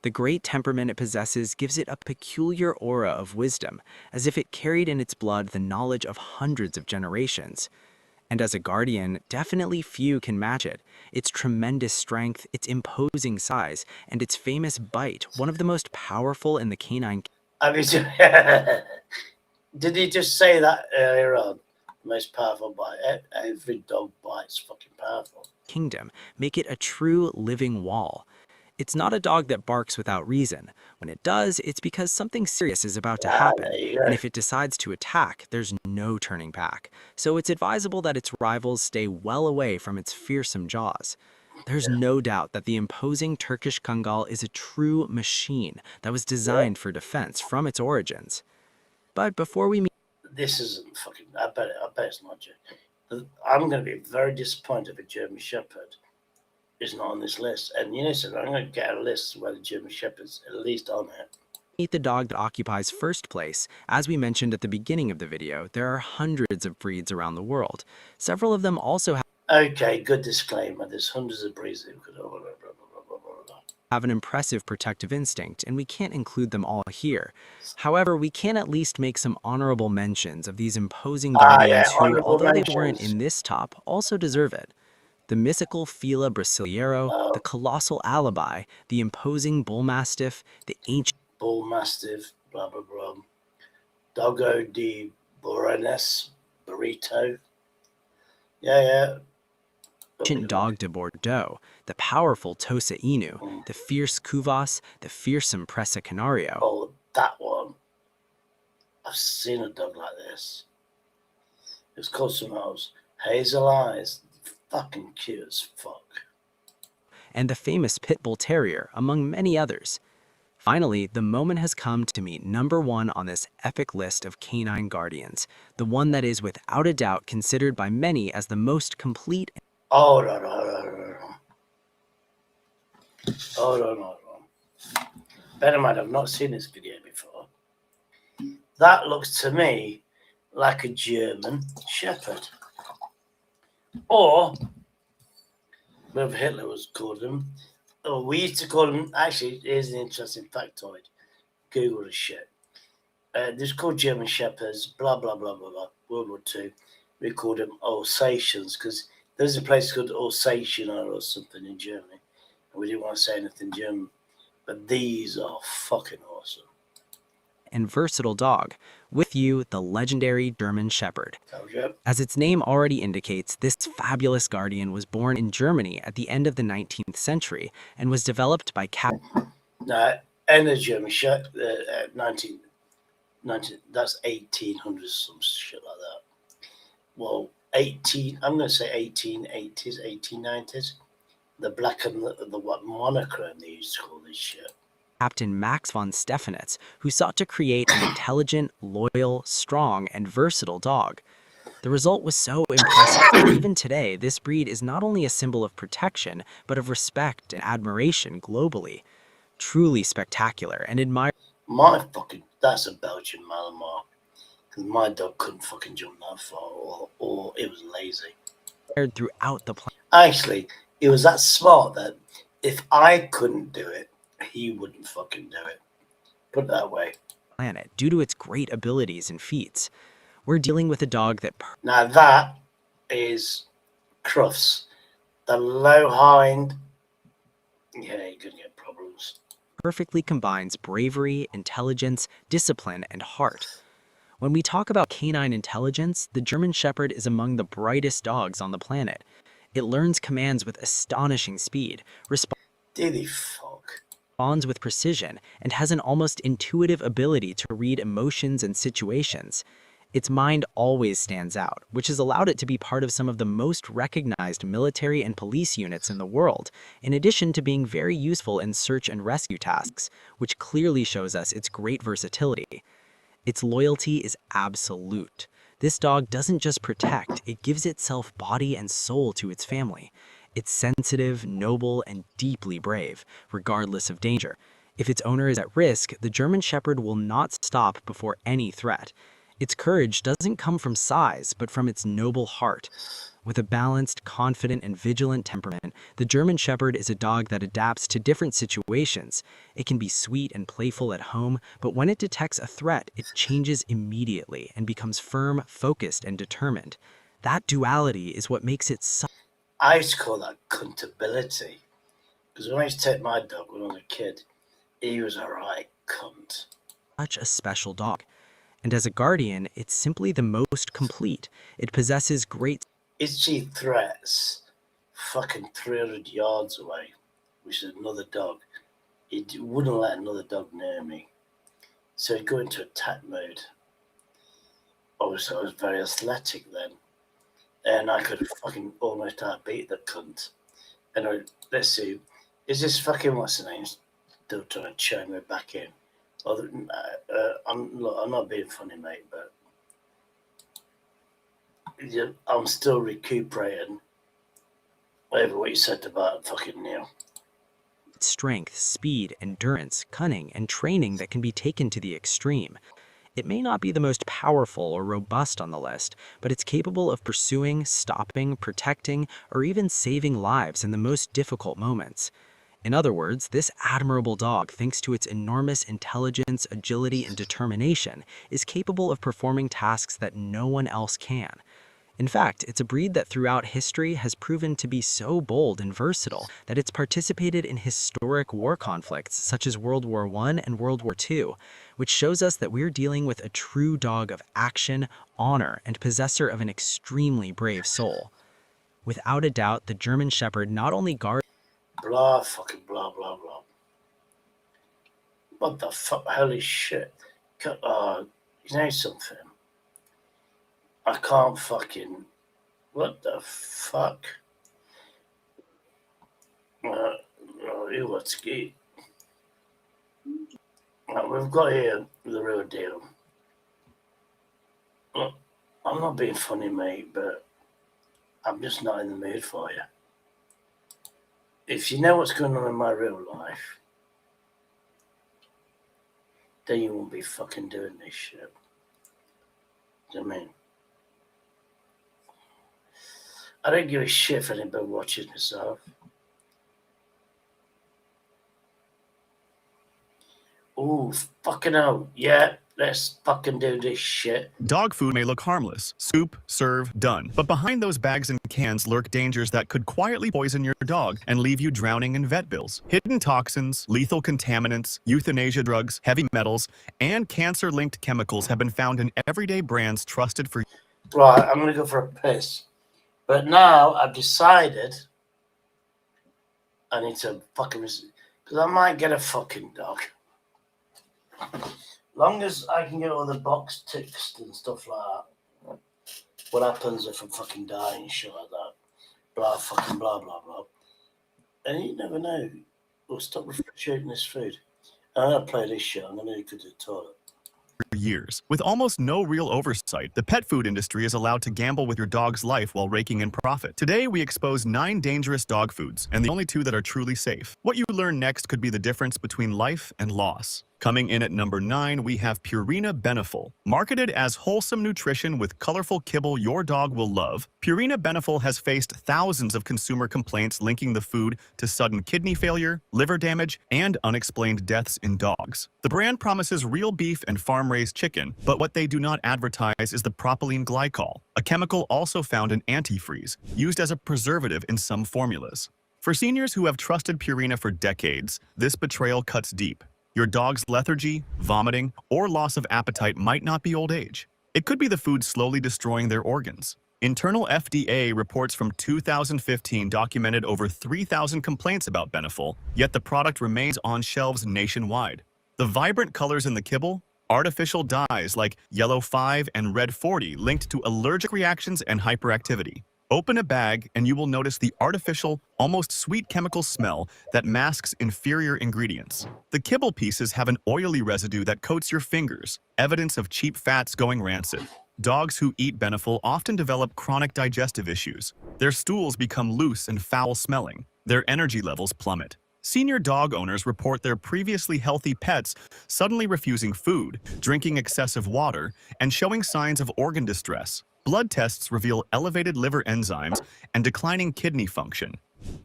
The great temperament it possesses gives it a peculiar aura of wisdom, as if it carried in its blood the knowledge of hundreds of generations. And as a guardian, definitely few can match it. Its tremendous strength, its imposing size, and its famous bite, one of the most powerful in the canine. I mean, did he just say that earlier on? Most powerful bite. Every dog bite's fucking powerful. Kingdom make it a true living wall. It's not a dog that barks without reason. When it does, it's because something serious is about to happen. And if it decides to attack, there's no turning back. So it's advisable that its rivals stay well away from its fearsome jaws. There's no doubt that the imposing Turkish Kangal is a true machine that was designed for defense from its origins. But before we meet... This isn't fucking... I bet it's not German. I'm going to be very disappointed if a German Shepherd is not on this list. And you know something, I'm going to get a list where the German Shepherd's at least on it. Meet the dog that occupies first place. As we mentioned at the beginning of the video, there are hundreds of breeds around the world. Several of them also Okay, good disclaimer. There's hundreds of breeds that could have an impressive protective instinct, and we can't include them all here. However, we can at least make some honorable mentions of these imposing guardians who, although they weren't in this top, also deserve it. The mythical Fila Brasileiro, the colossal Alibi, the imposing Bull Mastiff, the ancient Bull Mastiff, blah, blah, blah. Doggo di Borenes, Burrito. Yeah. ancient dog de Bordeaux, the powerful Tosa Inu, the fierce Kuvas, the fearsome Presa Canario. Oh, that one. I've seen a dog like this. It's called something else. Hazel eyes. Fucking cute as fuck. And the famous Pit Bull Terrier, among many others. Finally, the moment has come to meet number one on this epic list of canine guardians, the one that is without a doubt considered by many as the most complete. Oh, no. Hold on. Bear in mind, I've not seen this video before. That looks to me like a German Shepherd. Or, whatever Hitler was called them. Or we used to call them, actually, here's an interesting factoid. Google the shit. They're called German Shepherds, blah, blah, blah, blah, blah. World War II. We called them Alsatians because there's a place called Alsatia or something in Germany. And we didn't want to say anything German. But these are fucking awesome. And versatile dog. With you, the legendary German Shepherd. Yep. As its name already indicates, this fabulous guardian was born in Germany at the end of the 19th century and was developed by No, and the German Shepherd, 19, that's 1800s, some shit like that. Well, I'm going to say 1880s, 1890s. The black and the what monochrome they used to call this shit. Captain Max von Stephanitz, who sought to create an intelligent, loyal, strong, and versatile dog. The result was so impressive that even today, this breed is not only a symbol of protection, but of respect and admiration globally. Truly spectacular and admired. That's a Belgian Malamar. Because my dog couldn't fucking jump that far, or it was lazy. Throughout the planet. Actually, it was that smart that if I couldn't do it, he wouldn't fucking do it. Put it that way. Planet due to its great abilities and feats. We're dealing with a dog that. Now that is Crufts. The low hind. Yeah, you're gonna get problems. Perfectly combines bravery, intelligence, discipline, and heart. When we talk about canine intelligence, the German Shepherd is among the brightest dogs on the planet. It learns commands with astonishing speed, responds with precision, and has an almost intuitive ability to read emotions and situations. Its mind always stands out, which has allowed it to be part of some of the most recognized military and police units in the world, in addition to being very useful in search and rescue tasks, which clearly shows us its great versatility. Its loyalty is absolute. This dog doesn't just protect, it gives itself body and soul to its family. It's sensitive, noble, and deeply brave, regardless of danger. If its owner is at risk, the German Shepherd will not stop before any threat. Its courage doesn't come from size, but from its noble heart. With a balanced, confident, and vigilant temperament, the German Shepherd is a dog that adapts to different situations. It can be sweet and playful at home, but when it detects a threat, it changes immediately and becomes firm, focused, and determined. That duality is what makes it I used to call that cuntability. Because when I used to take my dog when I was a kid, he was a right cunt. such a special dog. And as a guardian, it's simply the most complete. It possesses great. Itchy threats fucking 300 yards away, which is another dog. It wouldn't let another dog near me. So he'd go into attack mode. Obviously, I was very athletic then. And I could fucking almost outbeat the cunt. And let's see, is this fucking, what's the name, still trying to churn me back in? I'm not being funny, mate, but I'm still recuperating over what you said about fucking Neil. Strength, speed, endurance, cunning, and training that can be taken to the extreme. It may not be the most powerful or robust on the list, but it's capable of pursuing, stopping, protecting, or even saving lives in the most difficult moments. In other words, this admirable dog, thanks to its enormous intelligence, agility, and determination, is capable of performing tasks that no one else can. In fact, it's a breed that throughout history has proven to be so bold and versatile that it's participated in historic war conflicts such as World War I and World War II, which shows us that we're dealing with a true dog of action, honor, and possessor of an extremely brave soul. Without a doubt, the German Shepherd not only guards Blah, fucking blah, blah, blah. What the fuck? Holy shit. You know something? I can't fucking... What the fuck? Let's get... We've got here the real deal. Look, I'm not being funny, mate, but I'm just not in the mood for you. if you know what's going on in my real life, then you won't be fucking doing this shit. Do you know what I mean? I don't give a shit if anybody watches myself. Ooh, fucking hell. Yeah, let's fucking do this shit. Dog food may look harmless. Scoop, serve, done. But behind those bags and cans lurk dangers that could quietly poison your dog and leave you drowning in vet bills. Hidden toxins, lethal contaminants, euthanasia drugs, heavy metals, and cancer-linked chemicals have been found in everyday brands trusted for... Right, I'm going to go for a piss. But now I've decided I need to fucking... Because I might get a fucking dog. Long as I can get all the box ticks and stuff like that. What happens if I'm fucking dying and shit like that? Blah, fucking blah, blah, blah. And you never know. We'll stop refrigerating this food. I'm going to play this shit. I'm going to go to the toilet. Years. With almost no real oversight, the pet food industry is allowed to gamble with your dog's life while raking in profit. Today, we expose 9 dangerous dog foods, and the only 2 that are truly safe. What you learn next could be the difference between life and loss. Coming in at number 9, we have Purina Beneful. Marketed as wholesome nutrition with colorful kibble your dog will love, Purina Beneful has faced thousands of consumer complaints linking the food to sudden kidney failure, liver damage, and unexplained deaths in dogs. The brand promises real beef and farm-raised chicken, but what they do not advertise is the propylene glycol, a chemical also found in antifreeze, used as a preservative in some formulas. For seniors who have trusted Purina for decades, this betrayal cuts deep. Your dog's lethargy, vomiting, or loss of appetite might not be old age. It could be the food slowly destroying their organs. Internal FDA reports from 2015 documented over 3,000 complaints about Beneful, yet the product remains on shelves nationwide. The vibrant colors in the kibble, artificial dyes like yellow 5 and red 40 linked to allergic reactions and hyperactivity. Open a bag and you will notice the artificial, almost sweet chemical smell that masks inferior ingredients. The kibble pieces have an oily residue that coats your fingers, evidence of cheap fats going rancid. Dogs who eat Beneful often develop chronic digestive issues. Their stools become loose and foul-smelling. Their energy levels plummet. Senior dog owners report their previously healthy pets suddenly refusing food, drinking excessive water, and showing signs of organ distress. Blood tests reveal elevated liver enzymes and declining kidney function.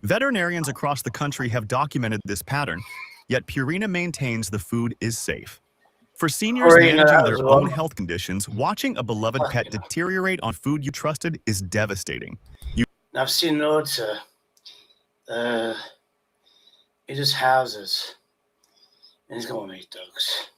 Veterinarians across the country have documented this pattern, yet Purina maintains the food is safe. For seniors managing their own health conditions, watching a beloved pet deteriorate on food you trusted is devastating. I've seen loads of he just houses and he's going to eat dogs.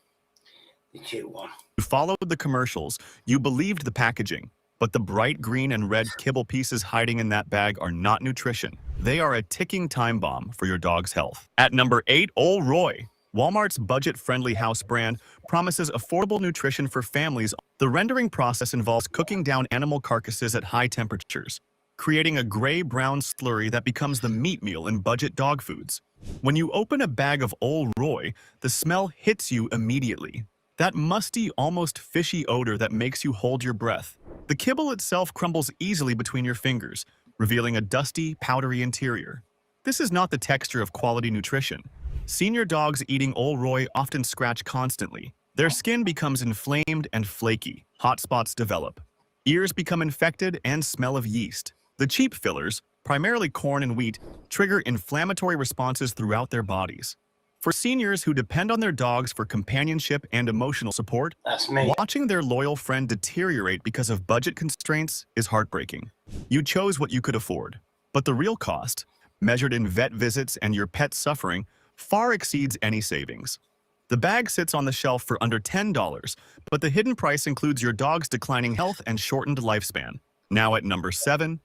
The cute one. You followed the commercials, you believed the packaging. But the bright green and red kibble pieces hiding in that bag are not nutrition. They are a ticking time bomb for your dog's health. At number 8, Ol' Roy. Walmart's budget-friendly house brand promises affordable nutrition for families. The rendering process involves cooking down animal carcasses at high temperatures, creating a gray-brown slurry that becomes the meat meal in budget dog foods. When you open a bag of Ol' Roy, the smell hits you immediately. That musty, almost fishy odor that makes you hold your breath. The kibble itself crumbles easily between your fingers, revealing a dusty, powdery interior. This is not the texture of quality nutrition. Senior dogs eating Ol' Roy often scratch constantly. Their skin becomes inflamed and flaky. Hot spots develop. Ears become infected and smell of yeast. The cheap fillers, primarily corn and wheat, trigger inflammatory responses throughout their bodies. For seniors who depend on their dogs for companionship and emotional support, that's me. Watching their loyal friend deteriorate because of budget constraints is heartbreaking. You chose what you could afford, but the real cost, measured in vet visits and your pet's suffering, far exceeds any savings. The bag sits on the shelf for under $10, but the hidden price includes your dog's declining health and shortened lifespan. Now at number 7,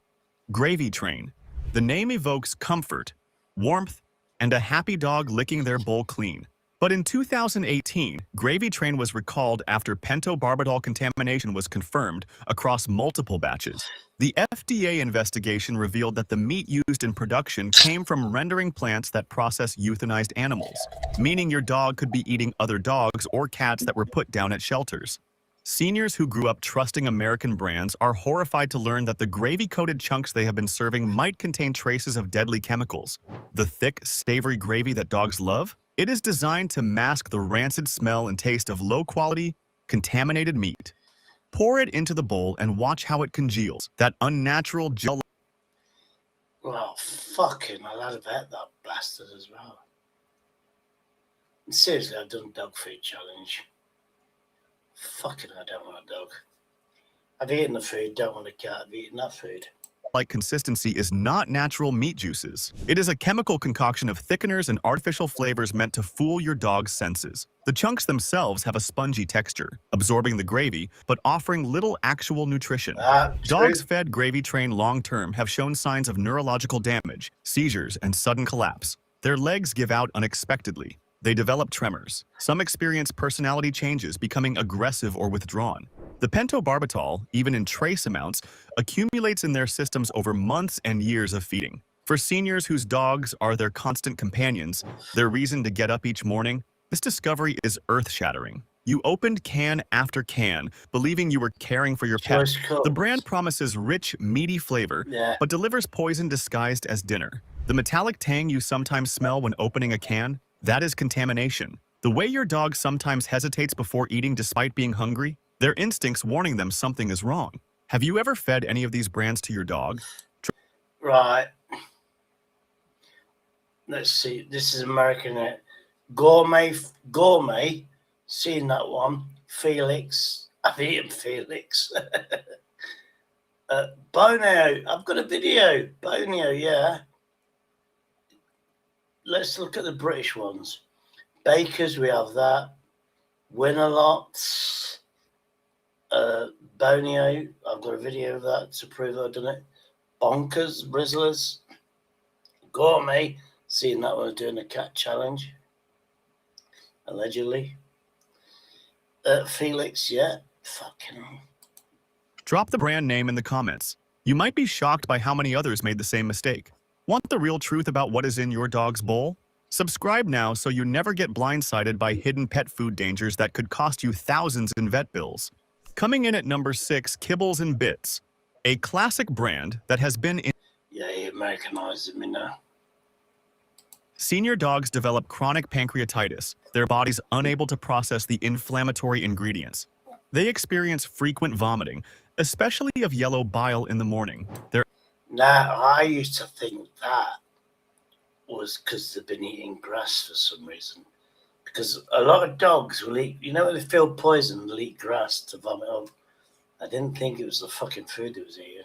Gravy Train. The name evokes comfort, warmth, and a happy dog licking their bowl clean. But in 2018, Gravy Train was recalled after pentobarbital contamination was confirmed across multiple batches. The FDA investigation revealed that the meat used in production came from rendering plants that process euthanized animals, meaning your dog could be eating other dogs or cats that were put down at shelters. Seniors who grew up trusting American brands are horrified to learn that the gravy-coated chunks they have been serving might contain traces of deadly chemicals. The thick, savory gravy that dogs love? It is designed to mask the rancid smell and taste of low-quality, contaminated meat. Pour it into the bowl and watch how it congeals. That unnatural gel. Well, fucking, I'll have had that bastard as well. Seriously, I've done dog food challenge. Fucking, I don't want a dog. I've eaten the food, don't want a cat. I've eaten that food. Like consistency is not natural meat juices. It is a chemical concoction of thickeners and artificial flavors meant to fool your dog's senses. The chunks themselves have a spongy texture, absorbing the gravy, but offering little actual nutrition. Dogs fed gravy train long-term have shown signs of neurological damage, seizures, and sudden collapse. Their legs give out unexpectedly. They develop tremors. Some experience personality changes, becoming aggressive or withdrawn. The pentobarbital, even in trace amounts, accumulates in their systems over months and years of feeding. For seniors whose dogs are their constant companions, their reason to get up each morning, this discovery is earth-shattering. You opened can after can, believing you were caring for your pet. The brand promises rich, meaty flavor, but delivers poison disguised as dinner. The metallic tang you sometimes smell when opening a can, that is contamination. The way your dog sometimes hesitates before eating despite being hungry, their instincts warning them something is wrong. Have you ever fed any of these brands to your dog? Right. Let's see. This is American. Gourmet. Seen that one. Felix. I've eaten Felix. Bonio. I've got a video. Bonio, yeah. Let's look at the British ones. Baker's, we have that. Winalot. Bonio. I've got a video of that to prove that I've done it. Bonkers, Brizzlers. Gourmet. Seeing that one doing a cat challenge. Allegedly. Felix, yeah. Fucking hell. Drop the brand name in the comments. You might be shocked by how many others made the same mistake. Want the real truth about what is in your dog's bowl? Subscribe now so you never get blindsided by hidden pet food dangers that could cost you thousands in vet bills. Coming in at number 6, Kibbles and Bits, a classic brand that has been in... Yeah, he Americanized me now. Senior dogs develop chronic pancreatitis, their bodies unable to process the inflammatory ingredients. They experience frequent vomiting, especially of yellow bile in the morning. Now, I used to think that was because they've been eating grass for some reason. Because a lot of dogs will eat, you know, when they feel poison, they'll eat grass to vomit up. I didn't think it was the fucking food they was eating.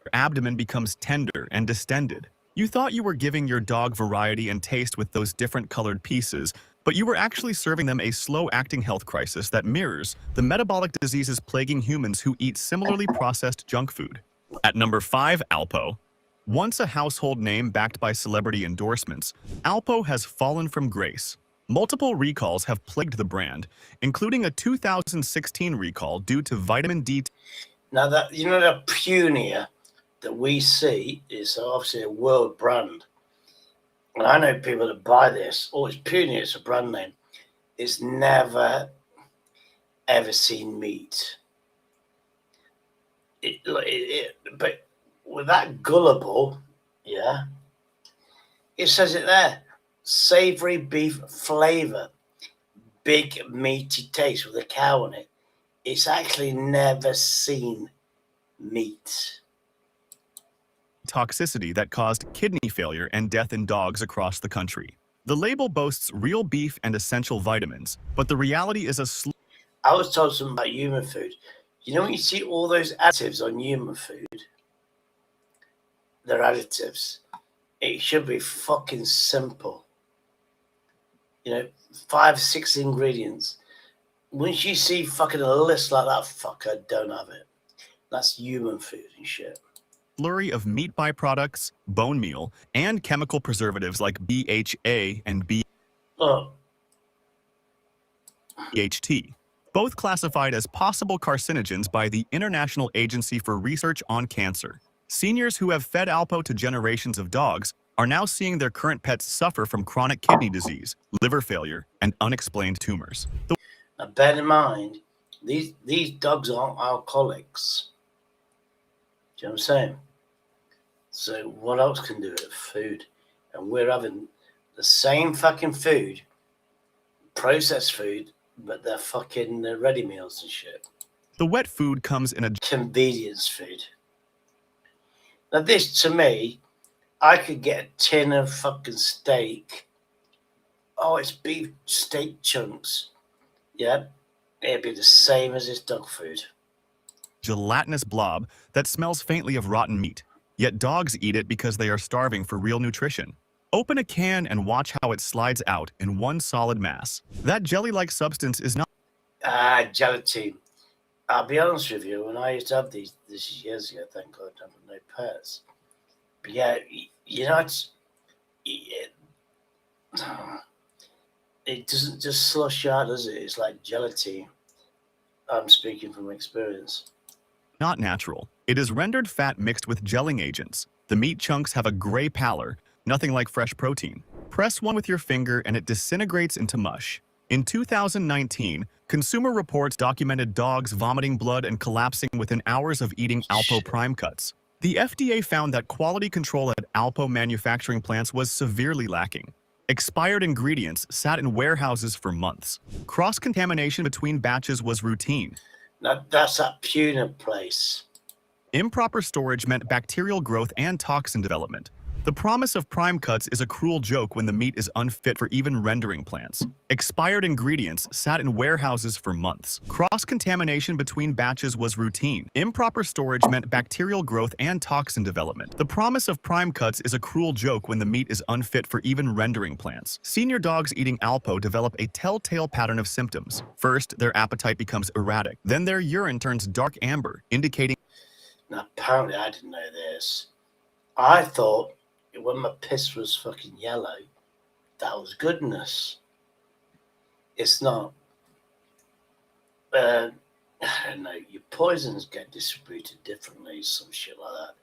Their abdomen becomes tender and distended. You thought you were giving your dog variety and taste with those different colored pieces, but you were actually serving them a slow-acting health crisis that mirrors the metabolic diseases plaguing humans who eat similarly processed junk food. At number 5, Alpo. Once a household name backed by celebrity endorsements, Alpo has fallen from grace. Multiple recalls have plagued the brand, including a 2016 recall due to vitamin D. Now, that, you know, the Punia that we see is obviously a world brand. And I know people that buy this. Oh, it's Punia, it's a brand name. It's never, ever seen meat. But with that gullible, yeah, it says it there. Savory beef flavor, big meaty taste with a cow on it. It's actually never seen meat. Toxicity that caused kidney failure and death in dogs across the country. The label boasts real beef and essential vitamins, but the reality is I was told something about human food. You know when you see all those additives on human food? They're additives. It should be fucking simple. You know, 5, 6 ingredients. Once you see fucking a list like that, fuck, I don't have it. That's human food and shit. Flurry of meat byproducts, bone meal, and chemical preservatives like BHA and BHT, both classified as possible carcinogens by the International Agency for Research on Cancer. Seniors who have fed Alpo to generations of dogs are now seeing their current pets suffer from chronic kidney disease, liver failure, and unexplained tumors. Now, bear in mind, These dogs aren't alcoholics. Do you know what I'm saying? So what else can do it? Food. And we're having the same fucking food, processed food, but they're fucking ready meals and shit. The wet food comes in a convenience food. Now this, to me, I could get a tin of fucking steak. Oh, it's beef steak chunks. Yeah, it'd be the same as this dog food. gelatinous blob that smells faintly of rotten meat. Yet dogs eat it because they are starving for real nutrition. Open a can and watch how it slides out in one solid mass. That jelly-like substance is not Gelatine. I'll be honest with you, when I used to have these, this is years ago, thank God I have no pets. But yeah, you know, it doesn't just slush out, does it? It's like gelatine. I'm speaking from experience. not natural. It is rendered fat mixed with gelling agents. The meat chunks have a gray pallor, nothing like fresh protein. Press one with your finger and it disintegrates into mush. In 2019, Consumer Reports documented dogs vomiting blood and collapsing within hours of eating Alpo Prime cuts. The FDA found that quality control at Alpo manufacturing plants was severely lacking. Expired ingredients sat in warehouses for months. Cross-contamination between batches was routine. Now, that's that Puna place. Improper storage meant bacterial growth and toxin development. The promise of prime cuts is a cruel joke when the meat is unfit for even rendering plants. Expired ingredients sat in warehouses for months. Cross-contamination between batches was routine. Improper storage meant bacterial growth and toxin development. The promise of prime cuts is a cruel joke when the meat is unfit for even rendering plants. Senior dogs eating Alpo develop a telltale pattern of symptoms. First, their appetite becomes erratic. Then their urine turns dark amber, indicating... Now, apparently I didn't know this. I thought when my piss was fucking yellow, that was goodness. It's not. I don't know. Your poisons get distributed differently, some shit like that.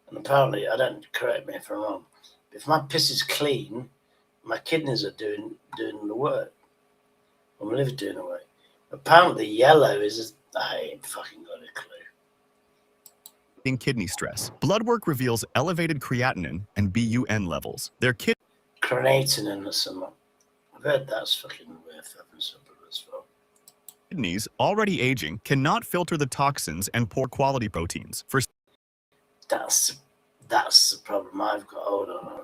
And apparently, I don't, correct me if I'm wrong, but if my piss is clean, my kidneys are doing the work. And my liver's doing the work. Apparently, yellow is. I ain't fucking got a clue. in kidney stress. Blood work reveals elevated creatinine and BUN levels. Their creatinine or something. I've heard that's fucking worth having something as well. Kidneys, already aging, cannot filter the toxins and poor quality proteins. That's the problem I've got. Hold on.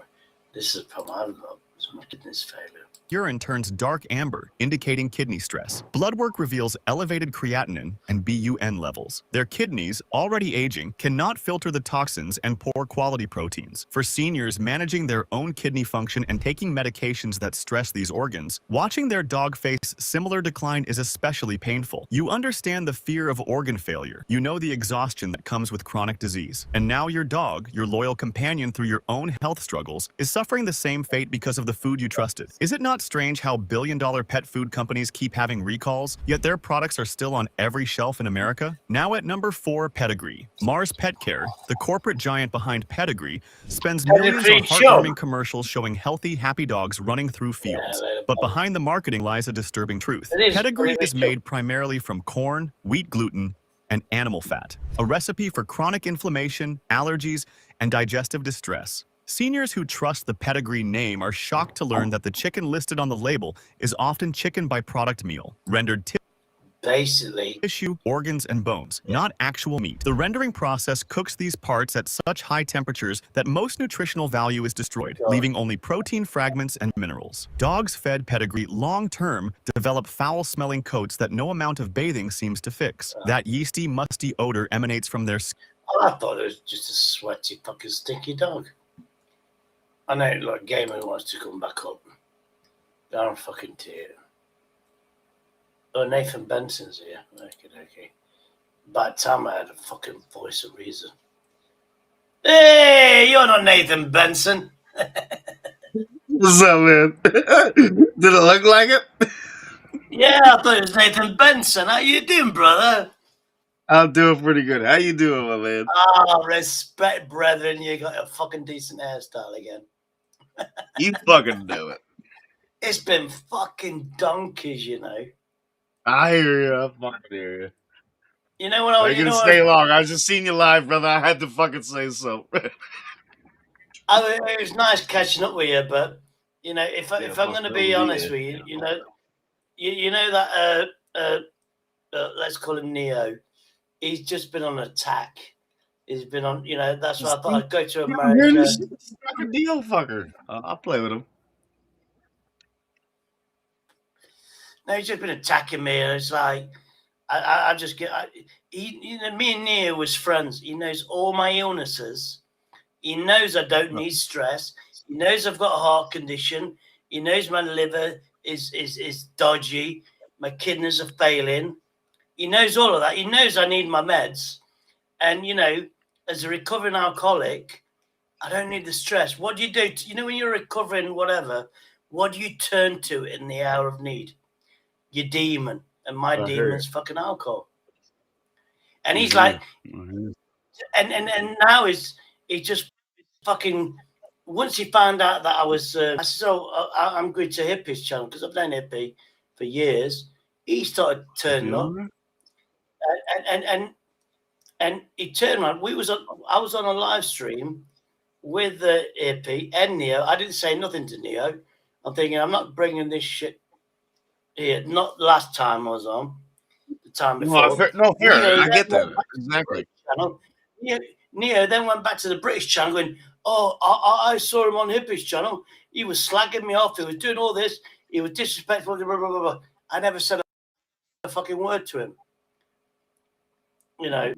This is the problem I've got. It's my kidneys failure. Urine turns dark amber, indicating kidney stress. Blood work reveals elevated creatinine and BUN levels. Their kidneys, already aging, cannot filter the toxins and poor quality proteins. For seniors managing their own kidney function and taking medications that stress these organs, watching their dog face similar decline is especially painful. You understand the fear of organ failure. You know the exhaustion that comes with chronic disease. And now your dog, your loyal companion through your own health struggles, is suffering the same fate because of the food you trusted. Is it not strange how billion-dollar pet food companies keep having recalls, yet their products are still on every shelf in America? Now at number 4, Pedigree. Mars Pet Care, the corporate giant behind Pedigree, spends millions on heartwarming commercials showing healthy, happy dogs running through fields. But behind the marketing lies a disturbing truth. Pedigree is made primarily from corn, wheat gluten, and animal fat, a recipe for chronic inflammation, allergies, and digestive distress. Seniors who trust the Pedigree name are shocked to learn that the chicken listed on the label is often chicken byproduct meal, rendered basically tissue, organs, and bones, not actual meat. The rendering process cooks these parts at such high temperatures that most nutritional value is destroyed, leaving only protein fragments and minerals. Dogs fed Pedigree long-term develop foul-smelling coats that no amount of bathing seems to fix. That yeasty, musty odor emanates from their skin. I thought it was just a sweaty, fucking stinky dog. I know, like, Gamer wants to come back up. Down fucking tear. Oh, Nathan Benson's here. Okay. By the time I had a fucking voice of reason. Hey, you're not Nathan Benson. What's up, man? Did it look like it? Yeah, I thought it was Nathan Benson. How you doing, brother? I'm doing pretty good. How you doing, my man? Ah, respect, brethren. You got a fucking decent hairstyle again. You fucking do it. It's been fucking donkeys, you know. I hear you. I fucking hear you. You know what I I was. ain't You gonna know stay what long. I was just seeing you live, brother. I had to fucking say so. it was nice catching up with you, but you know, if Yeah, I'm going to be honest yeah. with you, you know that let's call him Neo. He's just been on attack. He's been on. You know, that's why I thought I'd go to America. This is fucking deal, fucker. I'll play with him. No, he's just been attacking me, and it's like I just get. Me and Neo was friends. He knows all my illnesses. He knows I don't need stress. He knows I've got a heart condition. He knows my liver is dodgy. My kidneys are failing. He knows all of that. He knows I need my meds. And, you know, as a recovering alcoholic, I don't need the stress. What do? You know, when you're recovering whatever, what do you turn to in the hour of need? Your demon. And my demon's fucking alcohol. And he's like, and now he's just fucking. Once he found out that I was, I said, I'm going to Hippie's channel because I've known Hippie for years. He started turning up, and he turned around. I was on a live stream with Hippie and Neo. I didn't say nothing to Neo. I'm thinking I'm not bringing this shit here. Not last time I was on, the time before. No, fair. Neo I get that. Exactly. Neo then went back to the British channel going, oh, I saw him on Hippie's channel. He was slagging me off. He was doing all this. He was disrespectful. Blah, blah, blah, blah. I never said a fucking word to him. You know,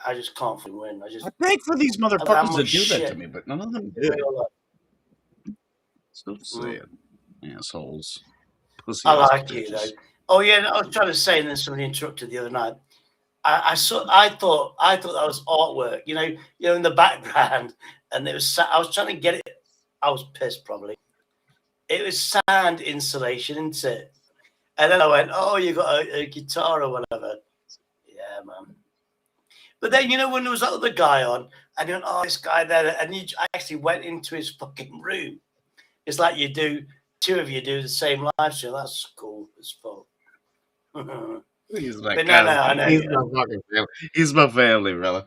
I just can't fucking win. I beg for these motherfuckers to do that to me, but none of them did. So sad. Assholes. Pussy I ass like bitches. you, though. Oh, yeah, I was trying to say, and then somebody interrupted the other night. I thought that was artwork, you know, in the background, and it was. I was trying to get it. I was pissed, probably. It was sound insulation, isn't it? And then I went, "Oh, you got a guitar or whatever." Yeah, man. But then you know when there was that other guy on, and you went, "Oh, this guy there," and I actually went into his fucking room. It's like you do. Two of you do the same live show. That's cool as fuck. He's my But no, I know. He's my fucking family. He's my family, brother.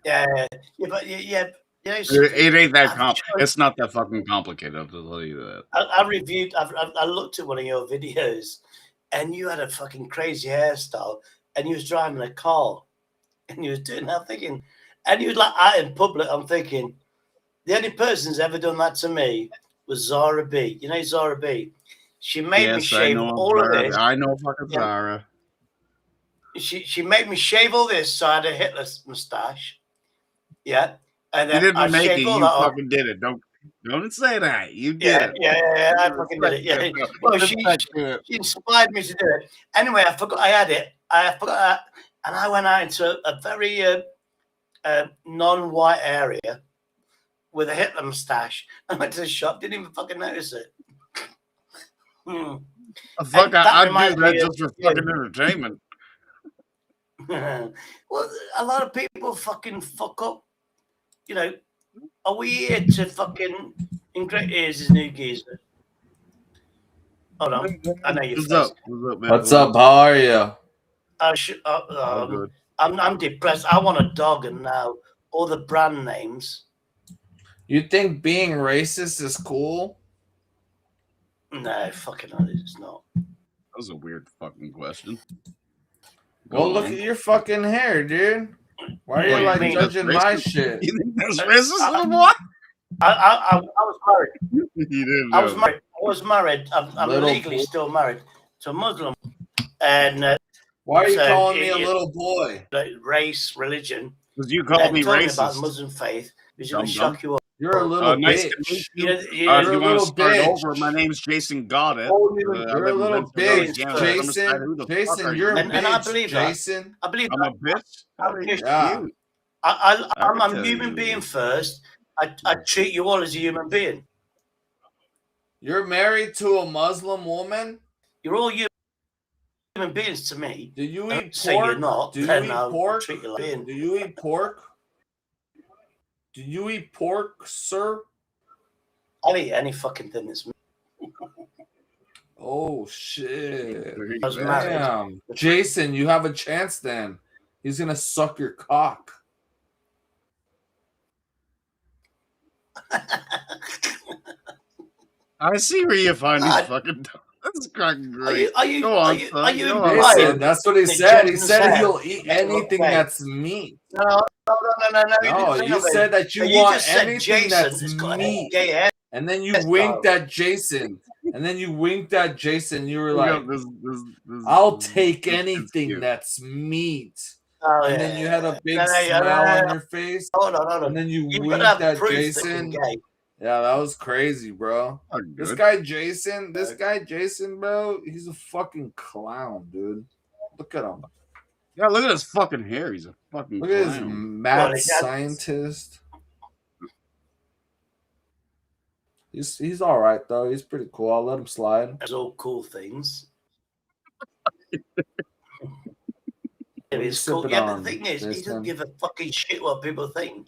Yeah, but yeah. You know, It ain't that it's not that fucking complicated. I'll tell you that. I reviewed. I looked at one of your videos, and you had a fucking crazy hairstyle, and you was driving a car, and you was doing that thinking, and you was like out in public. I'm thinking, the only person who's ever done that to me was Zara B. You know Zara B. She made me shave all of this. I know fucking Zara. She made me shave all this, so I had a Hitler mustache. Yeah. And then You didn't I make it. shaved all You that fucking did it. Don't say that. You did it. Yeah. I fucking did it. Yeah. Well, she inspired me to do it. Anyway, I forgot I had it. I forgot that, and I went out into a very non-white area with a Hitler mustache. I went to the shop, didn't even fucking notice it. Fuck, I'd do that just for fucking entertainment. Well, a lot of people fucking fuck up. You know, are we here to fucking here's his new geezer. Hold on. I know your face. What's up? What's up, man? What's up? How are you? I'm depressed. I want a dog and now all the brand names. You think being racist is cool? No, fucking hell, it's not. That was a weird fucking question. Well, look at your fucking hair, dude. Why are you like judging my shit? You think that's racist, little boy? I was married. You didn't I was married. I'm legally still married to a Muslim. And why are you calling me a little boy? Race, religion. Because you called me racist. About Muslim faith, which is going to shock you up. You're a little nice bitch. To meet you. You're if you a want to little start bitch. over, my name's Jason Goddard. You're a little bitch, Jason. Jason, you're a bitch. And I believe that. Jason. I believe I'm a bitch. Yeah. I'm a human being first. I treat you all as a human being. You're married to a Muslim woman? You're all human beings to me. Do you eat pork? Say you're not. Do you eat pork? Do you eat pork? Do you eat pork, sir? I'll eat any fucking thing that's me. Oh shit! was married. Damn, Jason, you have a chance. Then he's gonna suck your cock. I see where you find these fucking. That's fucking great. Are you Go on, Jason, son. Go on. Jason, that's what he that said. He Jason said said he'll eat that, anything okay. that's meat. No. No, you said that you You want just said anything Jason that's has got a meat, gay hair. and then you winked at Jason, and then you winked at Jason. You were Look like, up this- "I'll this- take this- anything cute. that's meat." Oh, And then you had a big No, smile on your face, Hold on. and then you You've got to winked have at proof that Jason. you're gay. Yeah, that was crazy, bro. This good. guy Jason, bro, he's a fucking clown, dude. Look at him. Yeah, look at his fucking hair. He's a fucking Look at his clown. mad scientist. He's all right though. He's pretty cool. I'll let him slide. That's all cool things. What are you It's cool. sipping Yeah, but on, the thing is, he Jason? doesn't give a fucking shit what people think.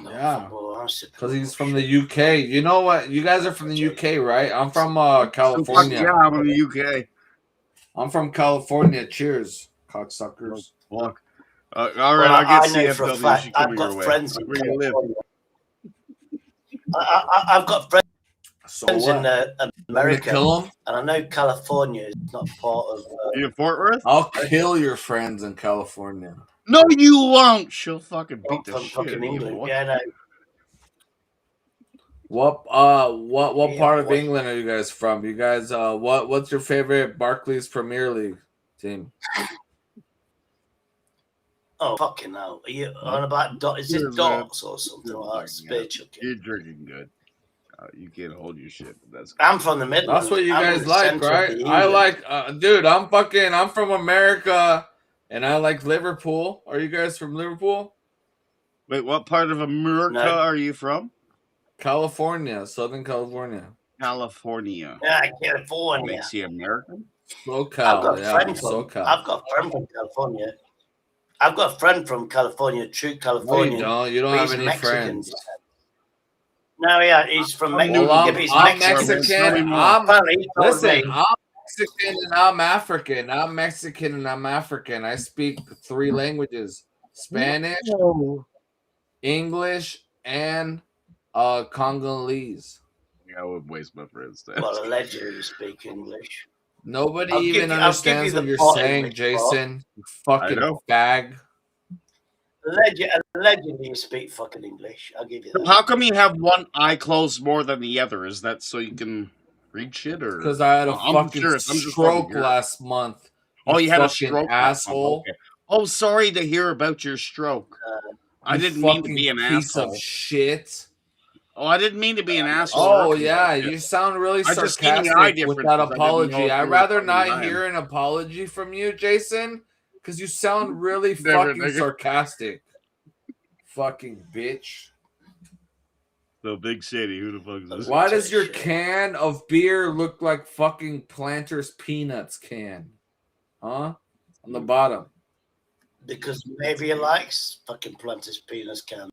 Yeah, Well, I'm sipping because he's from the UK. You know what? You guys are from the UK, right? I'm from California. Yeah, I'm in the UK. I'm from California. Cheers, cocksuckers. Fuck. All right, Well, I'll get I know for a CFW. fact She I've coming your got way. friends in Where you live? California. I've got friends what? in America, kill 'em? and I know California is not part of. You in Fort Worth? I'll kill your friends in California. No, you won't. She'll fucking beat the from shit out fucking of you, England. boy. Yeah, no. What Yeah, part of what- England are you guys from? You guys what's your favorite Barclays Premier League team? Oh fucking hell! Are you on about is it Cheers, dots or something like that? Fucking Spear hell. chucking. You're drinking good. You can't hold your shit. But that's I'm from the Midlands. That's what you I'm in guys the like, centre of right? the I England. like dude, I'm from America and I like Liverpool. Are you guys from Liverpool? Wait, what part of America No. are you from? California, Southern California. California. Yeah, California. Makes you American? I've got SoCal, a yeah, friend from. SoCal. I've got a friend from California. I've got a friend from California, true No, California. you don't. You don't but have he's any Mexican. friends. No, yeah, he's from Mexico. Well, Yeah, but he's I'm Mexican. Mexican. Apparently, he told Listen, me- I'm Mexican and I'm African. I'm Mexican and I'm African. I speak 3 languages: Spanish, English, and Congolese. Yeah, I would waste my friends. Well, allegedly speak English. Nobody I'll give even you- I'll give understands you what the you're part saying, English part. Jason. You fucking know. fag. Allegedly, you speak fucking English. I'll give you So that. how come you have one eye closed more than the other? Is that so you can read shit, or Because I had a I'm fucking curious. I'm just stroke fucking curious. last month. Oh, you had a fucking stroke, last month. asshole. Okay. Oh, sorry to hear about your stroke. I You didn't mean to fucking be an piece asshole. of shit. Oh, I didn't mean to be an asshole. Oh or yeah, anything. you sound really I just seen the eye sarcastic with difference that because I didn't know apology. if you I'd were rather fucking not lying. hear an apology from you, Jason, because you sound really Never, fucking nigga. sarcastic. Fucking bitch. The big city. Who the fuck is this? Why does your can of beer look like fucking Planters Peanuts can? Huh? On the bottom. Because maybe he likes fucking Planters Peanuts can.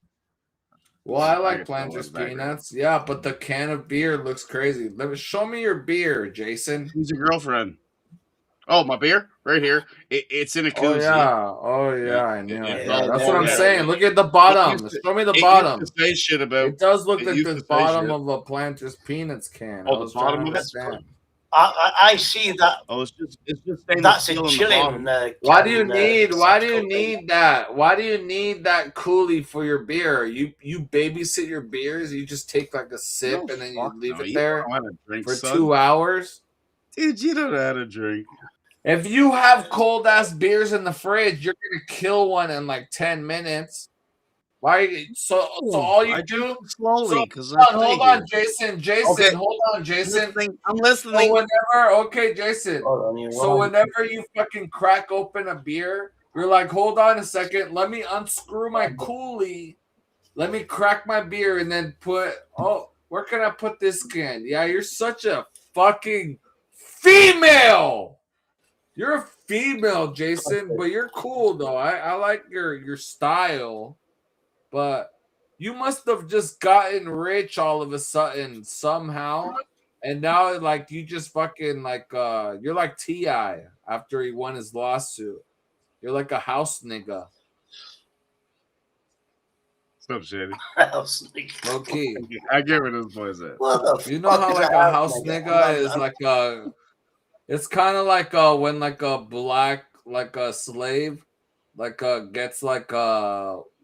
Well, I I like guess Planters that was Peanuts. Yeah, but the can of beer looks crazy. Show me your beer, Jason. Who's your girlfriend? Oh, my beer right here. It's in a Oh koozie. yeah, oh yeah, I know. It's Yeah, all that's there, what I'm yeah. saying. Look at the It bottom. used to- Show me the it bottom. used to say shit about. It does look it like used the to say bottom shit. of a Planters Peanuts can. Oh, I the was trying bottom to of it? understand. I see that. Oh, it's just saying That's the a seal on the chilling. bottom. Why do you can, need? Why do you sexual thing. need that? Why do you need that coolie for your beer? You babysit your beers. You just take like a sip No, and then you fuck leave no. it You there don't know how to drink, for son. 2 hours. Dude, you don't know how to drink. If you have cold ass beers in the fridge, you're gonna kill one in like 10 minutes. Why? So all you I do drink them slowly because hold on, Jason. Okay. Hold on, Jason. I'm listening. So whenever, Jason. Hold on, you're So wrong. whenever you fucking crack open a beer, you're like, hold on a second, let me unscrew my coolie, let me crack my beer, and then where can I put this can? Yeah, you're such a fucking female. You're a female, Jason, but you're cool though. I like your style, but you must have just gotten rich all of a sudden somehow, And now, like, you just fucking like you're like T.I. after he won his lawsuit. You're like a house nigga. What's up, Shady? House nigga. Low key. I get where this boy's at. What the You know fuck how is like a a house house nigga? nigga is like it's kind of like when like a black like a slave like gets like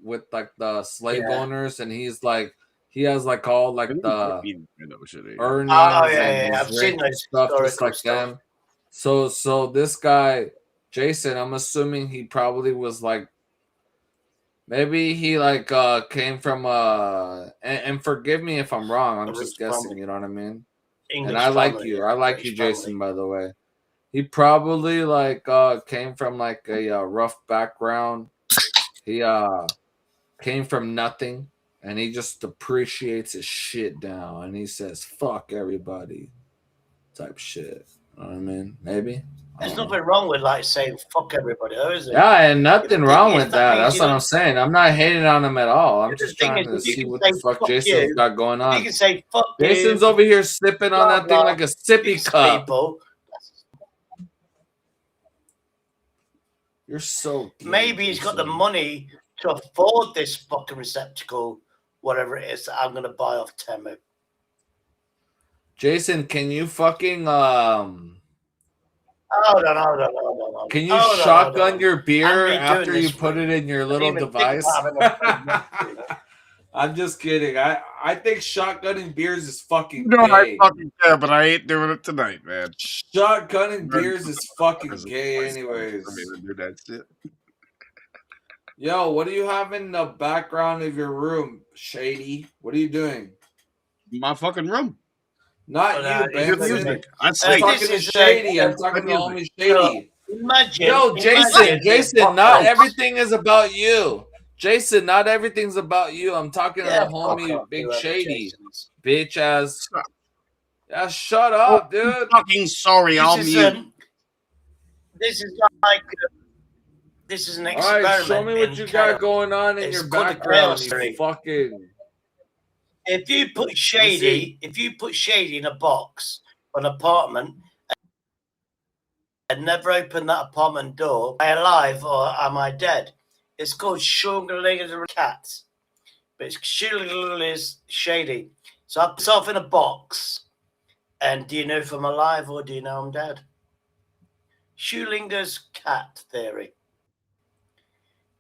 with like the slave Yeah. owners, and he's like he has like all like the earnings Oh, yeah, and yeah. he's I've seen rich and those stuff just historical like stuff. them. So this guy Jason, I'm assuming he probably was like maybe he like came from and forgive me if I'm wrong, I'm just guessing, you know what I mean? English And I like family, you. yeah, I like British you, Jason, family. by the way. He probably like came from like a rough background. He came from nothing, and he just appreciates his shit down, and he says fuck everybody type shit. You know what I mean? Maybe. There's nothing wrong with like saying fuck everybody, though, is there? Yeah, and nothing wrong with If that. means That's you what don't- I'm saying. I'm not hating on him at all. I'm The just thing trying is, to if you see can what say the fuck fuck Jason's you, got going if on. you can say fuck Jason's you, over here sipping on blah, that thing blah, like a sippy these cup. people, You're so gay, maybe he's got the Jason. money to afford this fucking receptacle, whatever it is that I'm going to buy off Temu. Jason, can you fucking Hold on, hold on, hold on. can you Hold on, shotgun hold on. your beer I'm redoing after you this put room. it in your I little didn't even think device? about having a I'm just kidding. I think shotgunning beers is fucking No, I gay. fucking care, but I ain't doing it tonight, man. Shotgunning beers is fucking There's a gay place anyways. for me to do that shit. Yo, what do you have in the background of your room, Shady? What are you doing? My fucking room. Not you, Hear Benson. music. I I'm sleep. talking to Shady. I'm talking to homie Shady. Imagine. Yo, imagine Jason, not podcast. everything is about you. Jason, not everything's about you. I'm talking to Yeah, the fuck homie off, Big whoever Shady. Jason's. Bitch ass. Yeah, shut up, dude. Fucking sorry, I'll This is, mute. this is like this is an All experiment. right, show me what in you chaos. got going on in It's your called the background, chaos you theory. fucking. If you put Shady in a box, an apartment, and never open that apartment door, am I alive or am I dead? It's called Shungalingas and Cats. But it's Shungalingas Shady. So I put myself in a box, and do you know if I'm alive or do you know I'm dead? Schulinger's cat theory.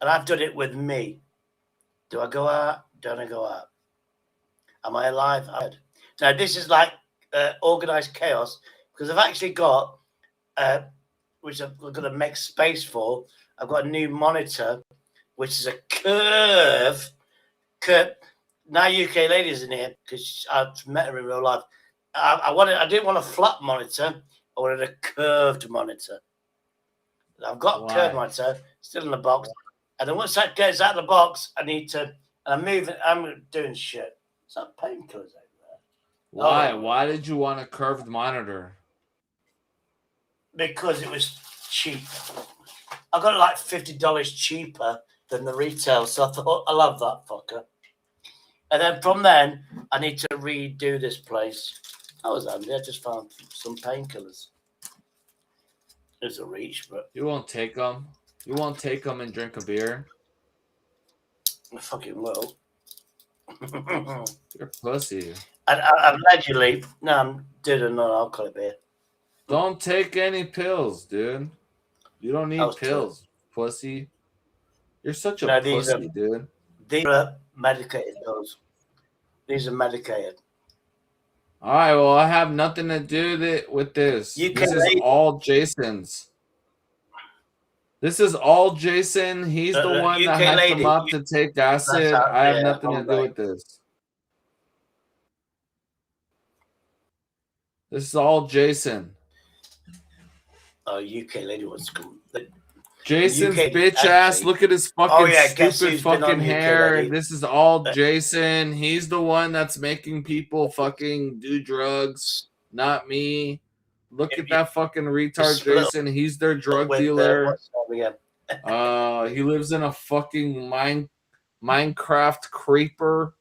And I've done it with me. Do I go out? Don't I go out? Am I alive? I'm dead. Now, this is like organized chaos because I've actually got, which I'm going to make space for, I've got a new monitor, which is a curve. Now UK ladies in here because I've met her in real life. I didn't want a flat monitor. I wanted a curved monitor. I've got a curved monitor still in the box, and then once that gets out of the box, I need to. And I'm moving. I'm doing shit. It's like painkillers over there. Why? Oh. Why did you want a curved monitor? Because it was cheap. I got it like $50 cheaper than the retail, so I thought I love that fucker. And then from then, I need to redo this place. I was handy. I just found some painkillers. It's a reach, but You won't take them. You won't take them and drink a beer. I fucking will. You're a pussy. Allegedly, no, I'm doing a non-alcoholic beer. Don't take any pills, dude. You don't need was pills, pussy. You're such a No, these pussy, are- dude. These are medicated pills. These are medicated. All right, well, I have nothing to do with this. You This can is lay- all Jason's. This is all Jason. He's the Look, one that UK hyped lady, him up to take acid. how- I have yeah, nothing to I'm do right. with this. This is all Jason. Oh, UK lady wants to come. Jason's UK bitch ass. actually- Look at his fucking Oh, yeah, guess stupid who's been on fucking UK hair. Lady? This is all Jason. He's the one that's making people fucking do drugs, not me. Look at that fucking retard split Jason. He's their drug with, dealer. what's her name again? He lives in a fucking Minecraft creeper.